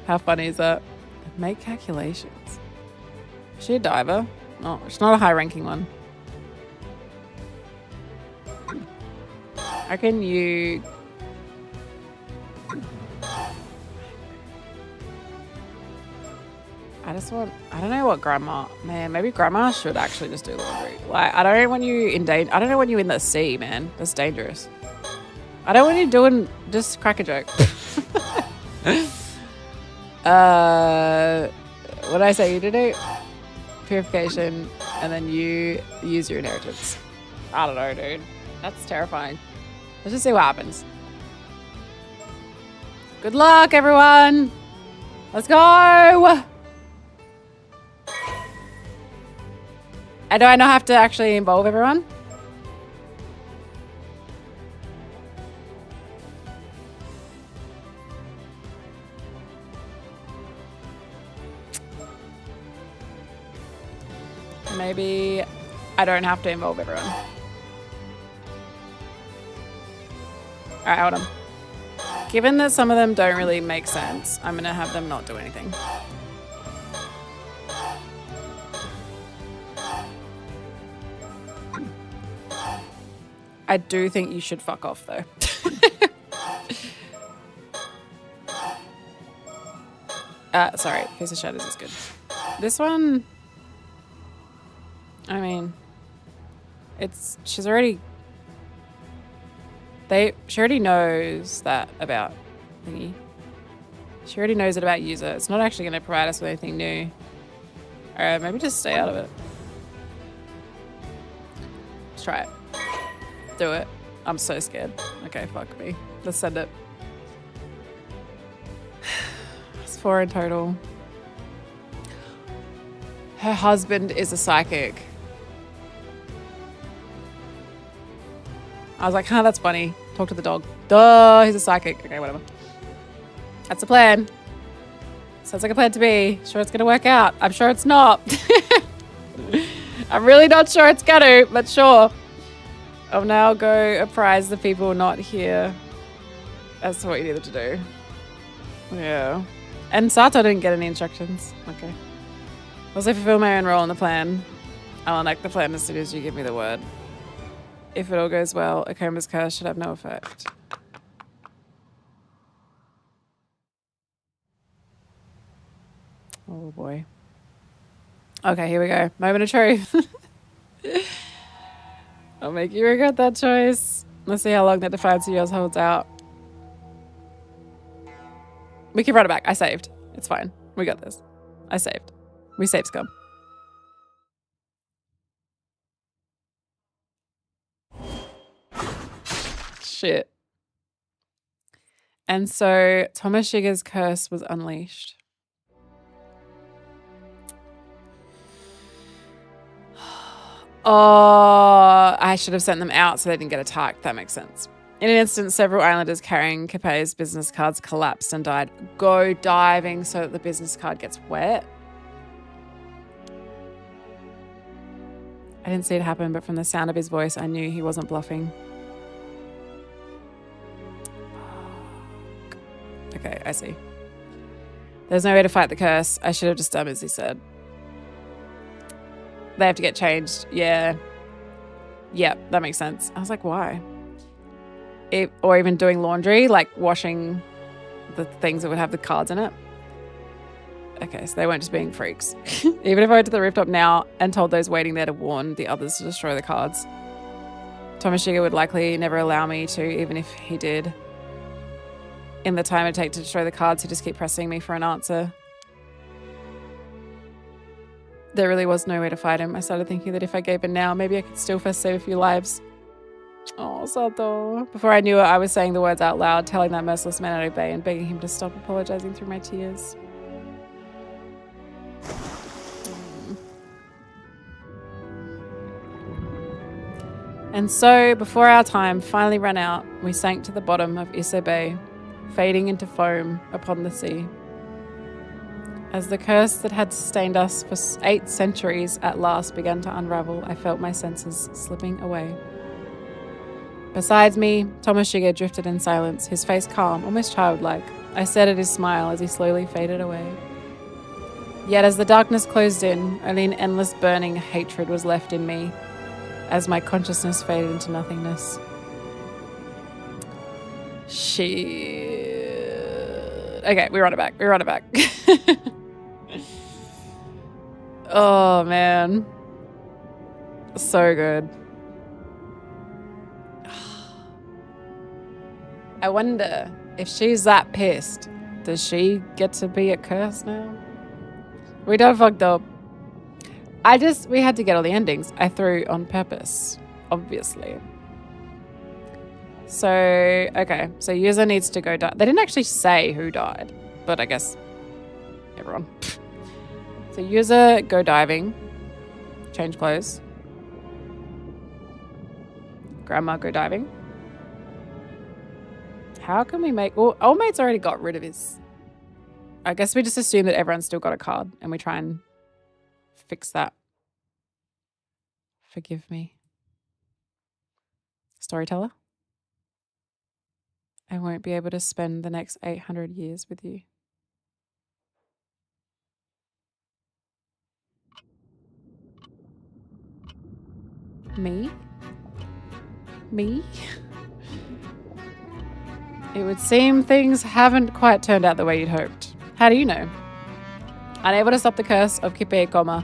Speaker 1: How funny is that? Make calculations. Is she a diver? No, she's not a high-ranking one. How can you... I don't know what grandma, man, maybe grandma should actually just do laundry. Like, I don't want you in danger. I don't know when you're in the sea, man. That's dangerous. I don't want you doing, just crack a joke. What did I say you to do? Purification, and then you use your inheritance. I don't know, dude. That's terrifying. Let's just see what happens. Good luck, everyone. Let's go. And do I not have to actually involve everyone? Maybe I don't have to involve everyone. Alright, hold on. Given that some of them don't really make sense, I'm gonna have them not do anything. I do think you should fuck off, though. Sorry, Face of Shadows is good. This one, I mean, she's already, she already knows that about thingy. She already knows it about user. It's not actually going to provide us with anything new. Alright, maybe just stay out of it. Let's try it. Do it. I'm so scared. Okay, fuck me. Let's send it. It's 4 in total. Her husband is a psychic. I was like, huh, that's funny. Talk to the dog. Duh, he's a psychic. Okay, whatever. That's a plan. Sounds like a plan to me. Sure it's gonna work out. I'm sure it's not. I'm really not sure it's gonna, but sure. I'll now go apprise the people not here. That's what you needed to do. Yeah. And Sato didn't get any instructions. Okay. Also fulfill my own role in the plan. I'll enact the plan as soon as you give me the word. If it all goes well, a coma's curse should have no effect. Oh boy. Okay, here we go. Moment of truth. I'll make you regret that choice. Let's see how long that defiance of yours holds out. We can run it back. I saved. It's fine. We got this. I saved. We saved scum. Shit. And so Tomoshige's curse was unleashed. Oh, I should have sent them out so they didn't get attacked. That makes sense. In an instant, several islanders carrying Kipei's business cards collapsed and died. Go diving so that the business card gets wet. I didn't see it happen, but from the sound of his voice, I knew he wasn't bluffing. Okay, I see. There's no way to fight the curse. I should have just done as he said. They have to get changed. Yeah. Yep, that makes sense. I was like, why? Or even doing laundry, like washing the things that would have the cards in it. Okay, so they weren't just being freaks. Even if I went to the rooftop now and told those waiting there to warn the others to destroy the cards, Tomoshige would likely never allow me to, even if he did. In the time it'd take to destroy the cards, he'd just keep pressing me for an answer. There really was no way to fight him. I started thinking that if I gave in now, maybe I could still first save a few lives. Oh, Sato. Before I knew it, I was saying the words out loud, telling that merciless man I'd obey and begging him to stop, apologizing through my tears. And so, before our time finally ran out, we sank to the bottom of Ise Bay, fading into foam upon the sea. As the curse that had sustained us for 8 centuries at last began to unravel, I felt my senses slipping away. Besides me, Tomoshige drifted in silence, his face calm, almost childlike. I stared at his smile as he slowly faded away. Yet as the darkness closed in, only an endless burning hatred was left in me, as my consciousness faded into nothingness. Shit. Okay, we run it back. We run it back. Oh, man. So good. I wonder if she's that pissed, does she get to be a curse now? We done fucked up. We had to get all the endings. I threw on purpose, obviously. So, okay. So user needs to go die. They didn't actually say who died, but I guess everyone. So user, go diving. Change clothes. Grandma, go diving. How can we make... Well, old mate's already got rid of his... I guess we just assume that everyone's still got a card and we try and fix that. Forgive me. Storyteller? I won't be able to spend the next 800 years with you. Me? Me? It would seem things haven't quite turned out the way you'd hoped. How do you know? Unable to stop the curse of Kipei Koma,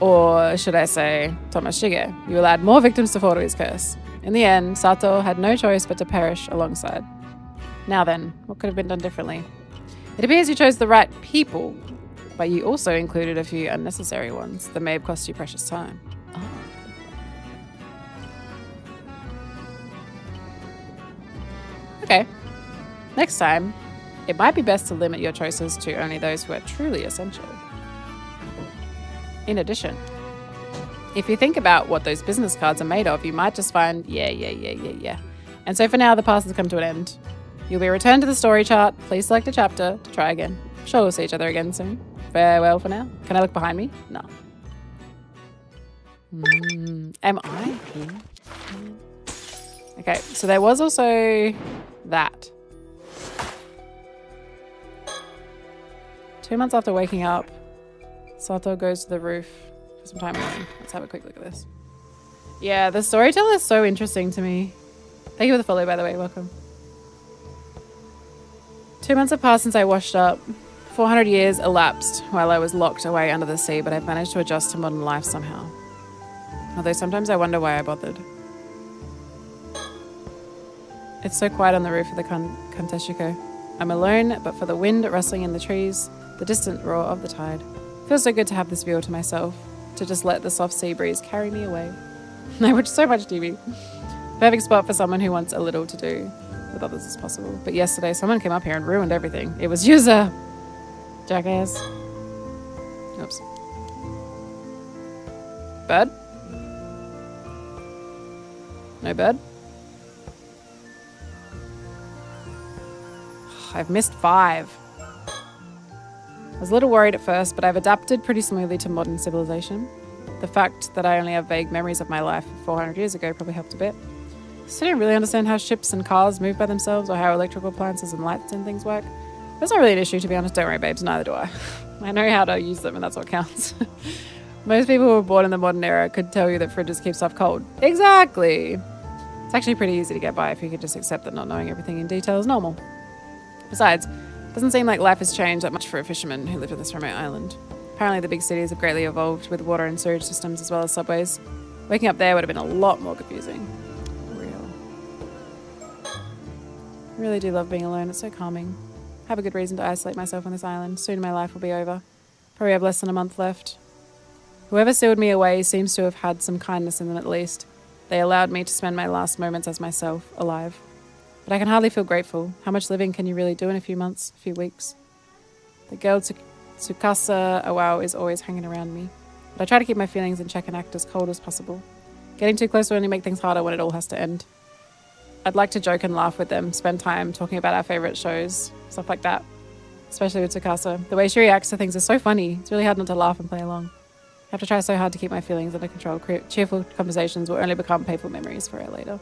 Speaker 1: or should I say Tomoshige, you allowed more victims to fall to his curse. In the end, Sato had no choice but to perish alongside. Now then, what could have been done differently? It appears you chose the right people, but you also included a few unnecessary ones that may have cost you precious time. Oh. Okay. Next time, it might be best to limit your choices to only those who are truly essential. In addition, if you think about what those business cards are made of, you might just find, yeah. And so for now, the past has come to an end. You'll be returned to the story chart. Please select a chapter to try again. Sure, we'll see each other again soon. Farewell for now. Can I look behind me? No. Am I here? Okay, so there was also that. 2 months after waking up, Sato goes to the roof for some time alone. Let's have a quick look at this. Yeah, the storyteller is so interesting to me. Thank you for the follow, by the way. Welcome. 2 months have passed since I washed up. 400 years elapsed while I was locked away under the sea, but I've managed to adjust to modern life somehow. Although sometimes I wonder why I bothered. It's so quiet on the roof of the Kanteshiko. I'm alone, but for the wind rustling in the trees, the distant roar of the tide. Feels so good to have this view to myself, to just let the soft sea breeze carry me away. I watch so much TV. Perfect spot for someone who wants a little to do with others as possible. But yesterday, someone came up here and ruined everything. It was User. Jackass. Oops. Bird? No bird? I've missed 5. I was a little worried at first, but I've adapted pretty smoothly to modern civilization. The fact that I only have vague memories of my life 400 years ago probably helped a bit. So I didn't really understand how ships and cars move by themselves or how electrical appliances and lights and things work. That's not really an issue, to be honest. Don't worry, babes. Neither do I. I know how to use them, and that's what counts. Most people who were born in the modern era could tell you that fridges keep stuff cold. Exactly. It's actually pretty easy to get by if you could just accept that not knowing everything in detail is normal. Besides, it doesn't seem like life has changed that much for a fisherman who lived on this remote island. Apparently the big cities have greatly evolved with water and sewage systems as well as subways. Waking up there would have been a lot more confusing. Real. I really do love being alone. It's so calming. I have a good reason to isolate myself on this island. Soon my life will be over. Probably have less than a month left. Whoever sealed me away seems to have had some kindness in them at least. They allowed me to spend my last moments as myself, alive. But I can hardly feel grateful. How much living can you really do in a few months, a few weeks? The girl Tsukasa Awao is always hanging around me. But I try to keep my feelings in check and act as cold as possible. Getting too close will only make things harder when it all has to end. I'd like to joke and laugh with them, spend time talking about our favourite shows, stuff like that. Especially with Tsukasa. The way she reacts to things is so funny. It's really hard not to laugh and play along. I have to try so hard to keep my feelings under control. Cheerful conversations will only become painful memories for her later.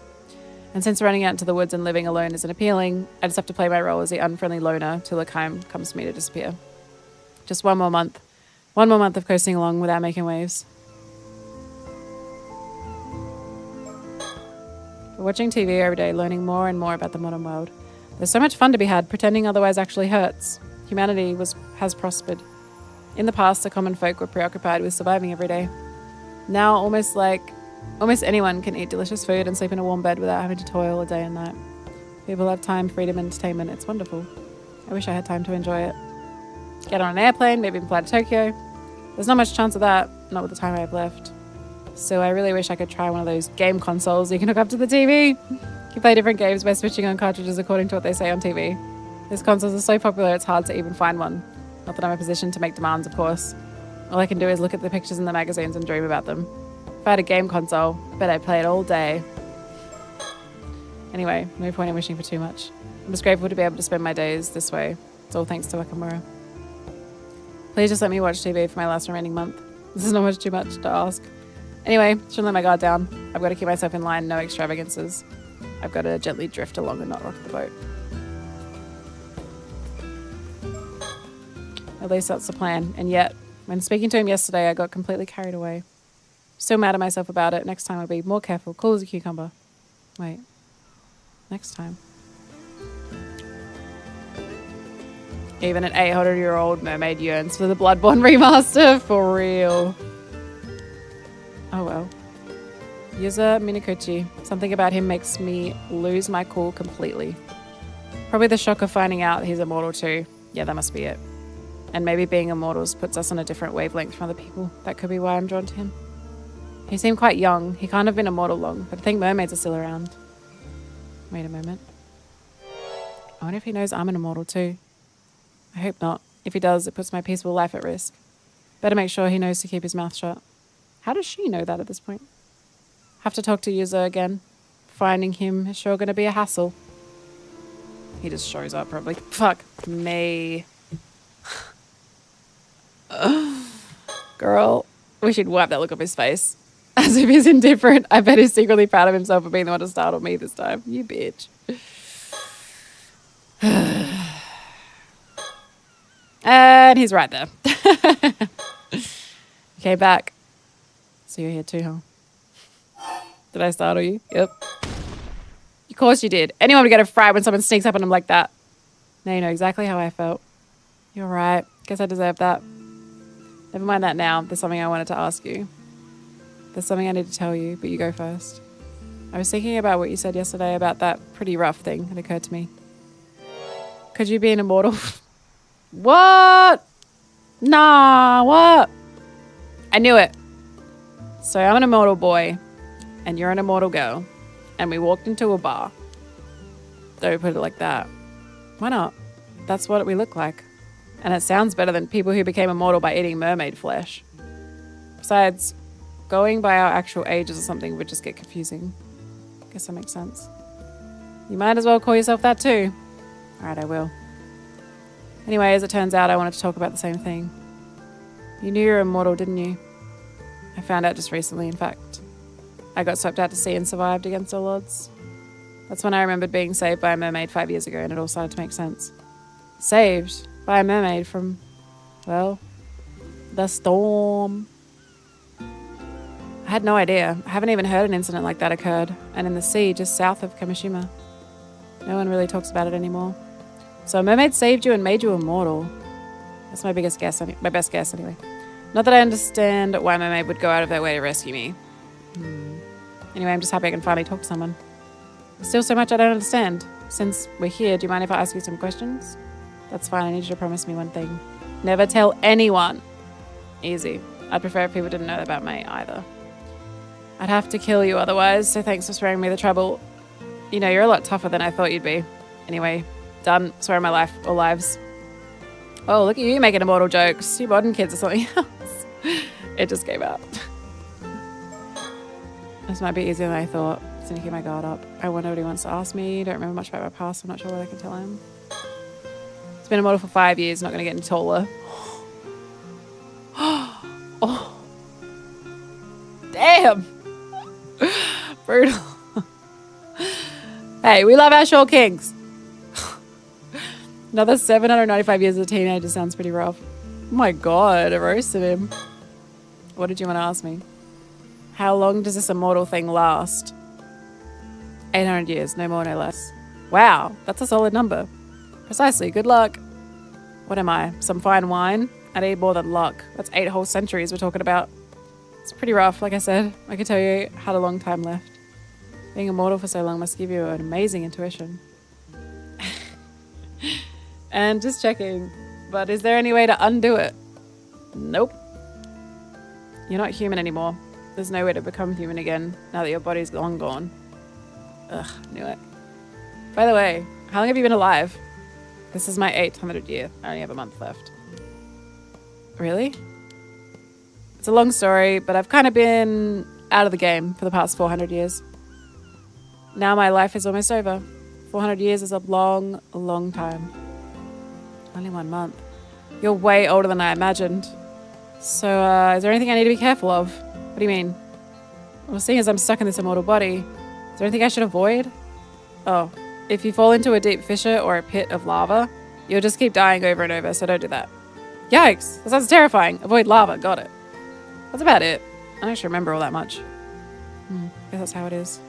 Speaker 1: And since running out into the woods and living alone isn't appealing, I just have to play my role as the unfriendly loner till the time comes for me to disappear. Just one more month. One more month of coasting along without making waves. But watching TV every day, learning more and more about the modern world. There's so much fun to be had. Pretending otherwise actually hurts. Humanity has prospered. In the past, the common folk were preoccupied with surviving every day. Now, almost anyone can eat delicious food and sleep in a warm bed without having to toil a day and night. People have time, freedom, and entertainment. It's wonderful. I wish I had time to enjoy it. Get on an airplane, maybe even fly to Tokyo. There's not much chance of that, not with the time I have left. So I really wish I could try one of those game consoles you can hook up to the TV. You can play different games by switching on cartridges according to what they say on TV. These consoles are so popular it's hard to even find one. Not that I'm in a position to make demands, of course. All I can do is look at the pictures in the magazines and dream about them. If I had a game console, I bet I'd play it all day. Anyway, no point in wishing for too much. I'm just grateful to be able to spend my days this way. It's all thanks to Wakamura. Please just let me watch TV for my last remaining month. This is not much too much to ask. Anyway, shouldn't let my guard down. I've got to keep myself in line, no extravagances. I've got to gently drift along and not rock the boat. At least that's the plan. And yet, when speaking to him yesterday, I got completely carried away. Still mad at myself about it. Next time I'll be more careful. Cool as a cucumber. Wait. Next time. Even an 800-year-old mermaid yearns for the Bloodborne remaster. For real. Oh well. Yuza Minakuchi. Something about him makes me lose my cool completely. Probably the shock of finding out he's immortal too. Yeah, that must be it. And maybe being immortals puts us on a different wavelength from other people. That could be why I'm drawn to him. He seemed quite young. He can't have been immortal long, but I think mermaids are still around. Wait a moment. I wonder if he knows I'm an immortal too. I hope not. If he does, it puts my peaceful life at risk. Better make sure he knows to keep his mouth shut. How does she know that at this point? Have to talk to Yuza again. Finding him is sure going to be a hassle. He just shows up probably. Fuck me. Girl, we should wipe that look off his face. As if he's indifferent. I bet he's secretly proud of himself for being the one to startle me this time. You bitch. And he's right there. Okay, back. So you're here too, huh? Did I startle you? Yep. Of course you did. Anyone would get a fright when someone sneaks up on them like that. Now you know exactly how I felt. You're right. Guess I deserve that. Never mind that now. There's something I wanted to ask you. There's something I need to tell you, but you go first. I was thinking about what you said yesterday about that pretty rough thing. It occurred to me. Could you be an immortal? What? Nah, what? I knew it. So I'm an immortal boy, and you're an immortal girl. And and we walked into a bar. Don't put it like that. Why not? That's what we look like. And it sounds better than people who became immortal by eating mermaid flesh. Besides, going by our actual ages or something would just get confusing. Guess that makes sense. You might as well call yourself that too. Alright, I will. Anyway, as it turns out, I wanted to talk about the same thing. You knew you were immortal, didn't you? I found out just recently, in fact. I got swept out to sea and survived against all odds. That's when I remembered being saved by a mermaid 5 years ago, and it all started to make sense. Saved by a mermaid from, well, the storm. I had no idea. I haven't even heard an incident like that occurred, and in the sea just south of Kamishima. No one really talks about it anymore. So a mermaid saved you and made you immortal. That's my best guess anyway. Not that I understand why a mermaid would go out of their way to rescue me. Anyway, I'm just happy I can finally talk to someone. There's still so much I don't understand. Since we're here, do you mind if I ask you some questions? That's fine. I need you to promise me one thing. Never tell anyone. Easy. I'd prefer if people didn't know about me either. I'd have to kill you otherwise, so thanks for sparing me the trouble. You know, you're a lot tougher than I thought you'd be. Anyway, done. Swearing my life or lives. Oh, look at you making immortal jokes. You modern kids or something else. It just came out. This might be easier than I thought. So to keep my guard up. I wonder what he wants to ask me. Don't remember much about my past. I'm not sure what I can tell him. It's been immortal for 5 years. Not going to get any taller. Oh. Damn. Brutal. Hey, we love our short kings. Another 795 years as a teenager sounds pretty rough. Oh my god, I roasted him. What did you want to ask me? How long does this immortal thing last? 800 years, no more, no less. Wow, that's a solid number. Precisely, good luck. What am I, some fine wine? I need more than luck. That's 8 whole centuries we're talking about. It's pretty rough, like I said. I could tell you had a long time left. Being immortal for so long must give you an amazing intuition. And just checking, but is there any way to undo it? Nope. You're not human anymore. There's no way to become human again now that your body's long gone. Ugh, knew it. By the way, how long have you been alive? This is my 800th year. I only have a month left. Really? It's a long story, but I've kind of been out of the game for the past 400 years. Now my life is almost over. 400 years is a long, long time. Only 1 month. You're way older than I imagined. So, is there anything I need to be careful of? What do you mean? Well, seeing as I'm stuck in this immortal body, is there anything I should avoid? Oh, if you fall into a deep fissure or a pit of lava, you'll just keep dying over and over, so don't do that. Yikes, that sounds terrifying. Avoid lava, got it. That's about it. I don't actually remember all that much. Guess that's how it is.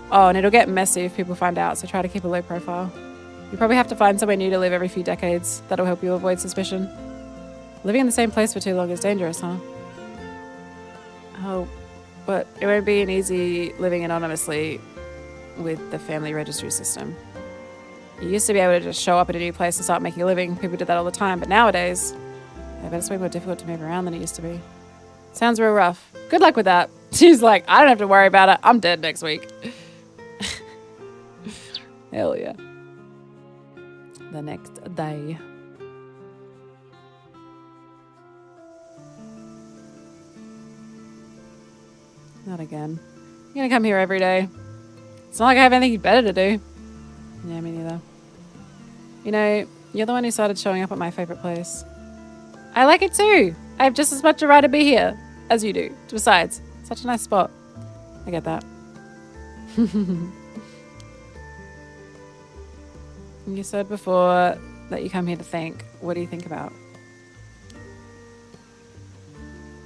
Speaker 1: Oh, and it'll get messy if people find out, so try to keep a low profile. You probably have to find somewhere new to live every few decades. That'll help you avoid suspicion. Living in the same place for too long is dangerous, huh? Oh, but it won't be an easy living anonymously with the family registry system. You used to be able to just show up at a new place and start making a living. People did that all the time, but nowadays, I bet it's way more difficult to move around than it used to be. Sounds real rough. Good luck with that. She's like, I don't have to worry about it. I'm dead next week. Hell yeah. The next day. Not again. I'm gonna come here every day. It's not like I have anything better to do. Yeah, me neither. You know, you're the one who started showing up at my favorite place. I like it too. I have just as much a right to be here as you do. Besides, such a nice spot. I get that. You said before that you come here to think. What do you think about?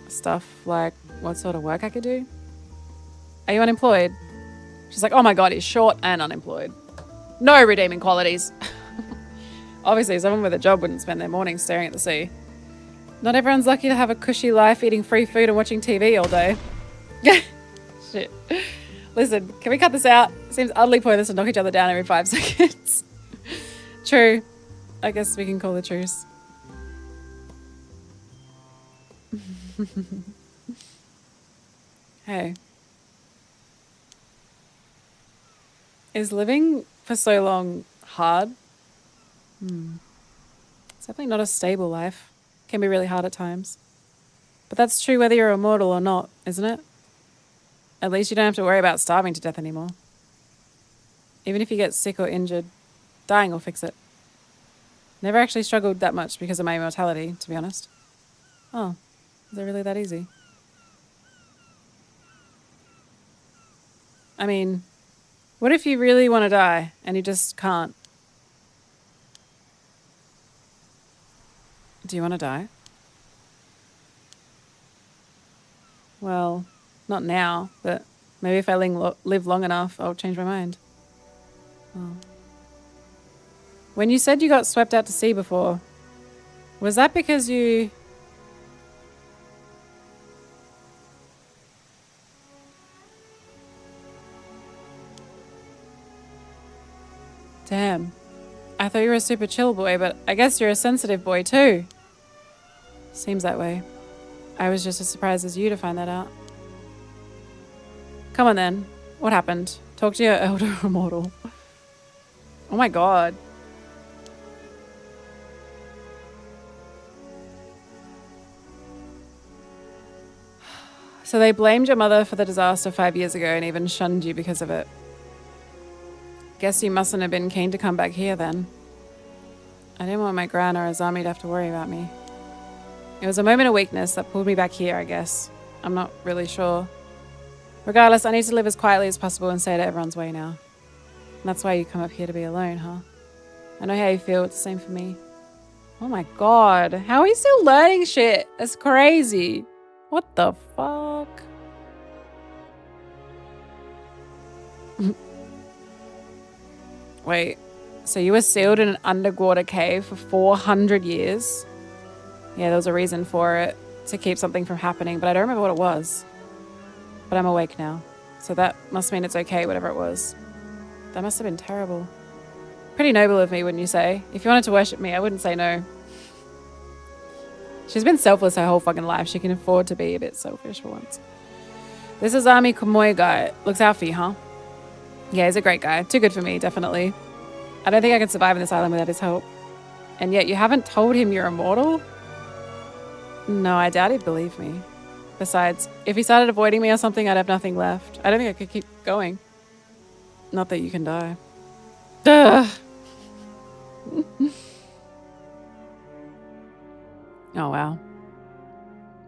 Speaker 1: Stuff like what sort of work I could do? Are you unemployed? She's like, oh my god, he's short and unemployed. No redeeming qualities. Obviously, someone with a job wouldn't spend their mornings staring at the sea. Not everyone's lucky to have a cushy life eating free food and watching TV all day. Shit. Listen, can we cut this out? It seems utterly pointless to knock each other down every 5 seconds. True. I guess we can call it truce. Is living for so long hard? It's definitely not a stable life. Can be really hard at times. But that's true whether you're immortal or not, isn't it? At least you don't have to worry about starving to death anymore. Even if you get sick or injured, dying will fix it. Never actually struggled that much because of my immortality, to be honest. Oh, is it really that easy? I mean, what if you really want to die and you just can't? Do you want to die? Well, not now, but maybe if I live long enough, I'll change my mind. Oh. When you said you got swept out to sea before, was that because you... Damn. I thought you were a super chill boy, but I guess you're a sensitive boy too. Seems that way. I was just as surprised as you to find that out. Come on then. What happened? Talk to your elder immortal. Oh my god. So they blamed your mother for the disaster 5 years ago and even shunned you because of it. Guess you mustn't have been keen to come back here then. I didn't want my gran or Azami to have to worry about me. It was a moment of weakness that pulled me back here, I guess. I'm not really sure. Regardless, I need to live as quietly as possible and stay out of everyone's way now. And that's why you come up here to be alone, huh? I know how you feel. It's the same for me. Oh my god. How are you still learning shit? That's crazy. What the fuck? Wait. So you were sealed in an underwater cave for 400 years? Yeah, there was a reason for it. To keep something from happening, but I don't remember what it was. But I'm awake now. So that must mean it's okay, whatever it was. That must have been terrible. Pretty noble of me, wouldn't you say? If you wanted to worship me, I wouldn't say no. She's been selfless her whole fucking life. She can afford to be a bit selfish for once. This is Army Komoi guy. Looks out for you, huh? Yeah, he's a great guy. Too good for me, definitely. I don't think I could survive in this island without his help. And yet you haven't told him you're immortal? No, I doubt he'd believe me. Besides, if he started avoiding me or something, I'd have nothing left. I don't think I could keep going. Not that you can die. Duh. Oh, wow.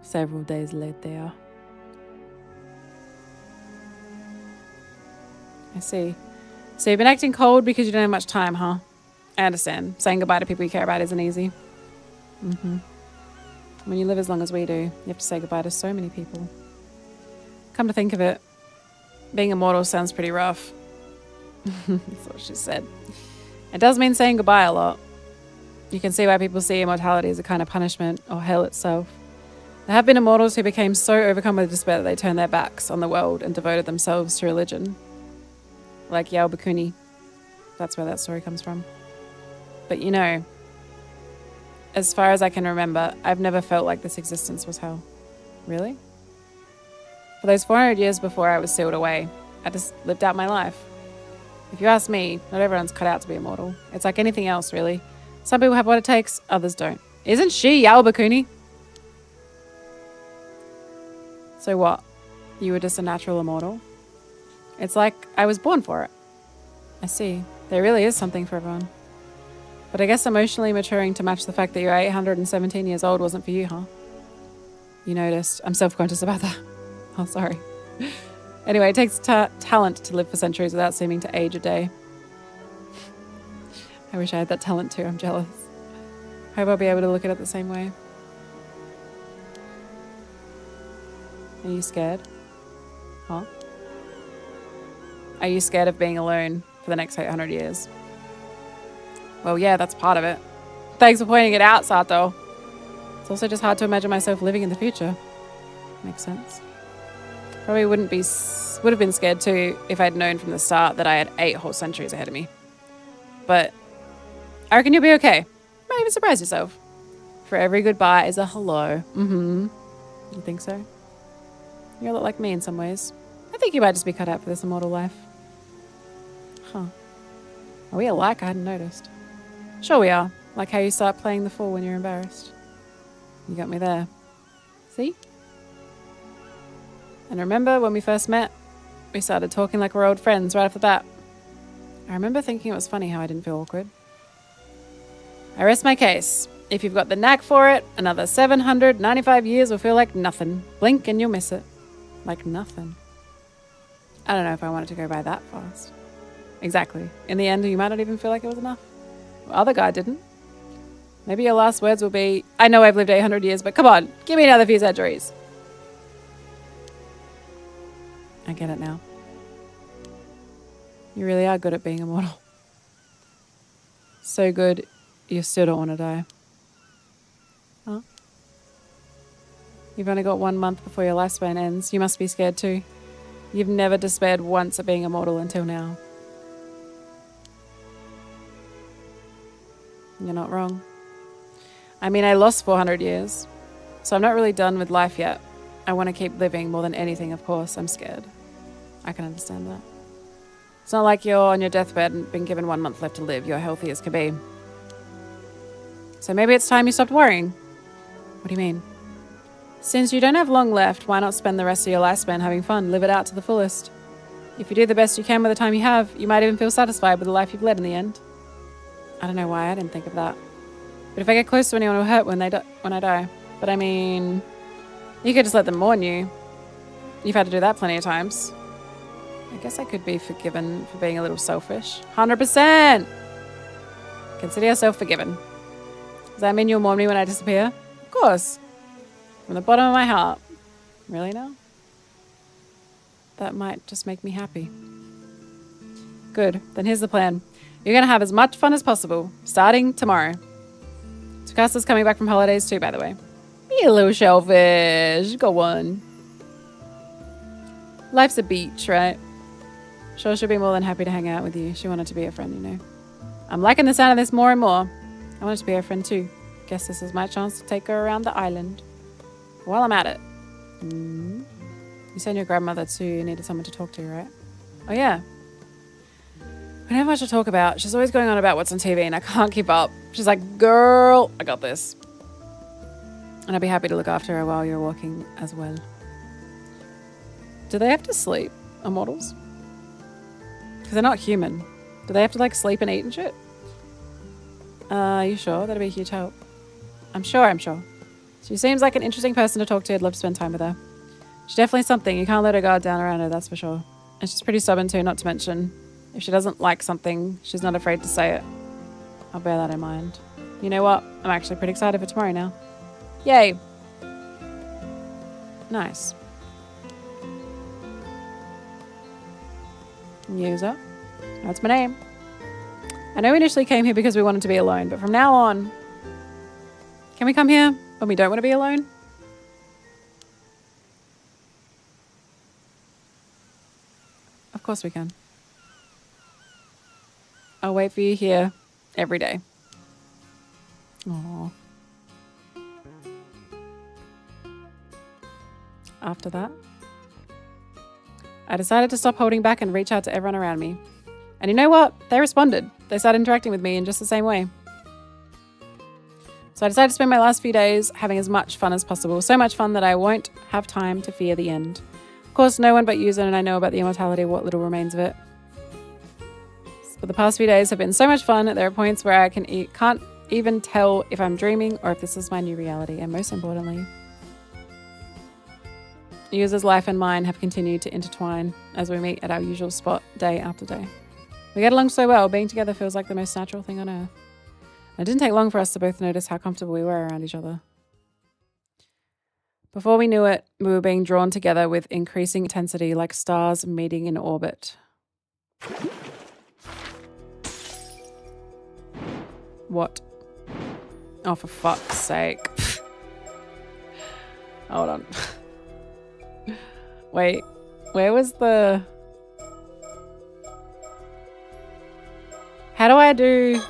Speaker 1: Several days later. I see. So you've been acting cold because you don't have much time, huh? I understand. Saying goodbye to people you care about isn't easy. When you live as long as we do, you have to say goodbye to so many people. Come to think of it, being immortal sounds pretty rough. That's what she said. It does mean saying goodbye a lot. You can see why people see immortality as a kind of punishment, or hell itself. There have been immortals who became so overcome with despair that they turned their backs on the world and devoted themselves to religion. Like Yao Bakuni. That's where that story comes from. But you know, as far as I can remember, I've never felt like this existence was hell. Really? For those 400 years before I was sealed away, I just lived out my life. If you ask me, not everyone's cut out to be immortal. It's like anything else, really. Some people have what it takes, others don't. Isn't she Yao Bakuni? So what? You were just a natural immortal? It's like I was born for it. I see. There really is something for everyone. But I guess emotionally maturing to match the fact that you're 817 years old wasn't for you, huh? You noticed. I'm self-conscious about that. Oh, sorry. Anyway, it takes talent to live for centuries without seeming to age a day. I wish I had that talent too. I'm jealous. Hope I'll be able to look at it the same way. Are you scared? Huh? Are you scared of being alone for the next 800 years? Well, yeah, that's part of it. Thanks for pointing it out, Sato. It's also just hard to imagine myself living in the future. Makes sense. Probably would have been scared too if I'd known from the start that I had 8 whole centuries ahead of me. But I reckon you'll be okay. You might even surprise yourself. For every goodbye is a hello. You think so? You're a lot like me in some ways. I think you might just be cut out for this immortal life. Huh. Are we alike? I hadn't noticed. Sure we are. Like how you start playing the fool when you're embarrassed. You got me there. See? And remember when we first met? We started talking like we're old friends right off the bat. I remember thinking it was funny how I didn't feel awkward. I rest my case. If you've got the knack for it, another 795 years will feel like nothing. Blink and you'll miss it. Like nothing. I don't know if I wanted to go by that fast. Exactly. In the end, you might not even feel like it was enough. Well, other guy didn't. Maybe your last words will be, I know I've lived 800 years, but come on, give me another few centuries. I get it now. You really are good at being immortal. So good, you still don't want to die. Huh? You've only got 1 month before your lifespan ends. You must be scared too. You've never despaired once at being immortal until now. You're not wrong. I mean, I lost 400 years, so I'm not really done with life yet. I want to keep living more than anything, of course. I'm scared. I can understand that. It's not like you're on your deathbed and been given 1 month left to live. You're healthy as can be. So maybe it's time you stopped worrying. What do you mean? Since you don't have long left, why not spend the rest of your lifespan having fun? Live it out to the fullest. If you do the best you can with the time you have, you might even feel satisfied with the life you've led in the end. I don't know why I didn't think of that. But if I get close to anyone who hurt when I die. But I mean, you could just let them mourn you. You've had to do that plenty of times. I guess I could be forgiven for being a little selfish. 100%! Consider yourself forgiven. Does that mean you'll mourn me when I disappear? Of course. From the bottom of my heart. Really now? That might just make me happy. Good. Then here's the plan. You're going to have as much fun as possible, starting tomorrow. Takasa's coming back from holidays too, by the way. Be a little shellfish. Go on. Life's a beach, right? Sure, she'll be more than happy to hang out with you. She wanted to be a friend, you know. I'm liking the sound of this more and more. I wanted to be her friend too. Guess this is my chance to take her around the island. While I'm at it. You said your grandmother too needed someone to talk to, right? Oh yeah. We don't have much to talk about. She's always going on about what's on TV and I can't keep up. She's like, girl, I got this. And I'd be happy to look after her while you're walking as well. Do they have to sleep, immortals? Because they're not human. Do they have to like sleep and eat and shit? Are you sure? That'd be a huge help. I'm sure. She seems like an interesting person to talk to. I'd love to spend time with her. She's definitely something. You can't let her guard down around her, that's for sure. And she's pretty stubborn too, not to mention. If she doesn't like something, she's not afraid to say it. I'll bear that in mind. You know what? I'm actually pretty excited for tomorrow now. Yay! Nice. User. That's my name. I know we initially came here because we wanted to be alone, but from now on, can we come here when we don't want to be alone? Of course we can. I'll wait for you here every day. Aww. After that, I decided to stop holding back and reach out to everyone around me. And you know what? They responded. They started interacting with me in just the same way. So I decided to spend my last few days having as much fun as possible. So much fun that I won't have time to fear the end. Of course, no one but Yuzen and I know about the immortality of what little remains of it. But the past few days have been so much fun. There are points where I can't even tell if I'm dreaming or if this is my new reality. And most importantly, Yuzen's life and mine have continued to intertwine as we meet at our usual spot day after day. We get along so well. Being together feels like the most natural thing on earth. It didn't take long for us to both notice how comfortable we were around each other. Before we knew it, we were being drawn together with increasing intensity like stars meeting in orbit. What? Oh, for fuck's sake. Hold on. Wait, where was the... How do I do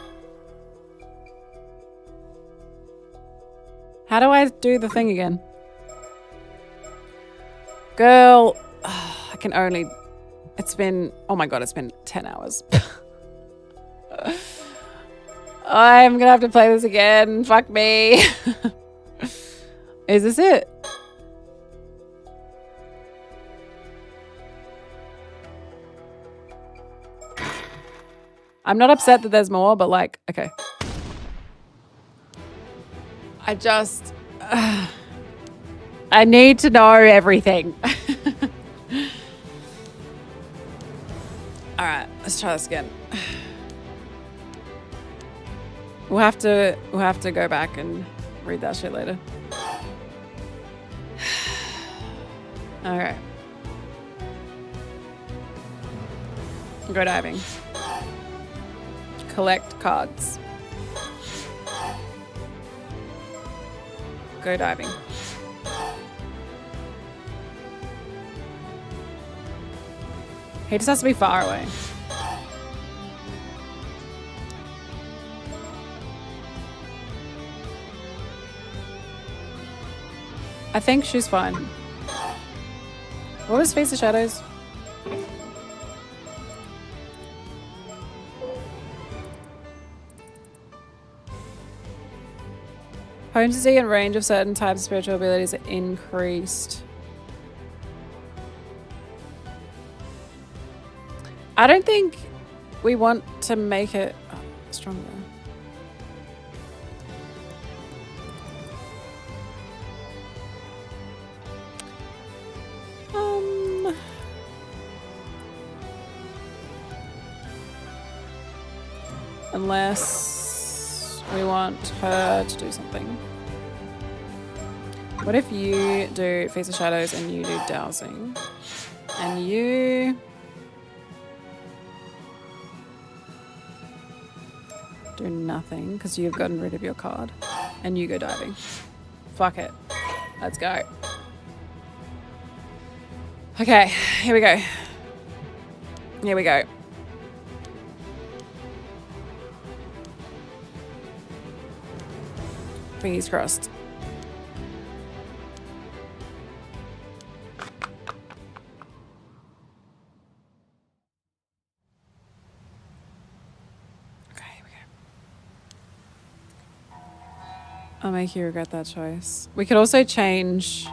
Speaker 1: the thing again? Girl, I can only... It's been, oh my God, it's been 10 hours. I'm gonna have to play this again. Fuck me. Is this it? I'm not upset that there's more, but like, okay. I just, I need to know everything. All right, let's try this again. We'll have to go back and read that shit later. All right. Go diving. Collect cards. Go diving. He just has to be far away. I think she's fine. What was Face of Shadows? Potency and range of certain types of spiritual abilities are increased. I don't think we want to make it stronger. Unless we want her to do something. What if you do Face of Shadows and you do Dowsing? And you... do nothing because you've gotten rid of your card. And you go diving. Fuck it. Let's go. Okay, here we go. Here we go. Fingers crossed. Okay, here we go. I'll make you regret that choice. We could also change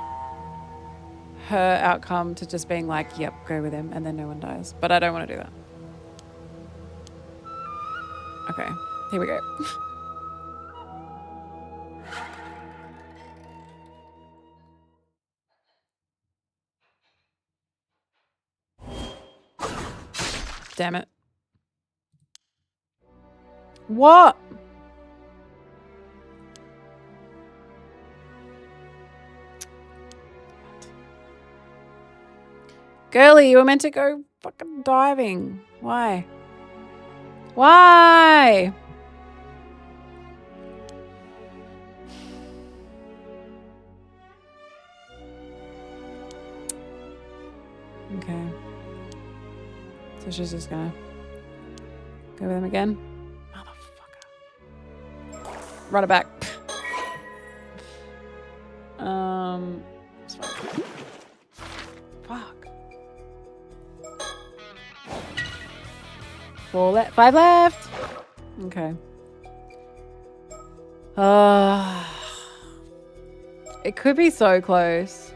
Speaker 1: her outcome to just being like, yep, go with him, and then no one dies. But I don't want to do that. Okay, here we go. Damn it. What? Girlie, you were meant to go fucking diving. Why? Why? Okay. So she's just gonna go with him again. Motherfucker. Run it back. It's fine. Fuck. 5 left. Okay. It could be so close.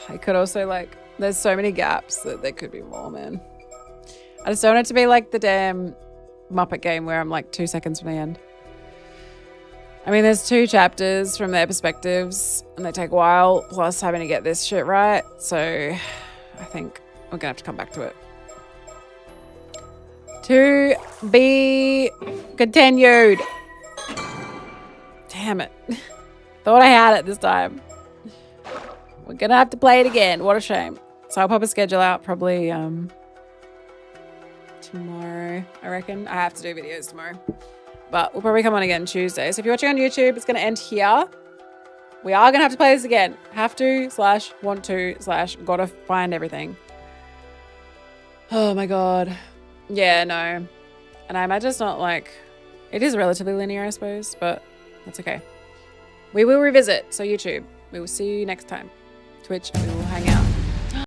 Speaker 1: I could also, like, there's so many gaps that there could be more, man. I just don't want it to be like the damn Muppet game where I'm like 2 seconds from the end. I mean, there's 2 chapters from their perspectives and they take a while, plus having to get this shit right. So I think we're gonna have to come back to it. To be continued. Damn it. Thought I had it this time. We're gonna have to play it again. What a shame. So I'll pop a schedule out probably tomorrow, I reckon. I have to do videos tomorrow. But we'll probably come on again Tuesday. So if you're watching on YouTube, it's gonna end here. We are gonna have to play this again. Have to / want to / gotta find everything. Oh my god. Yeah, no. And I imagine it's not like... It is relatively linear, I suppose, but that's okay. we will revisit. So YouTube, we will see you next time. Twitch, we will hang out.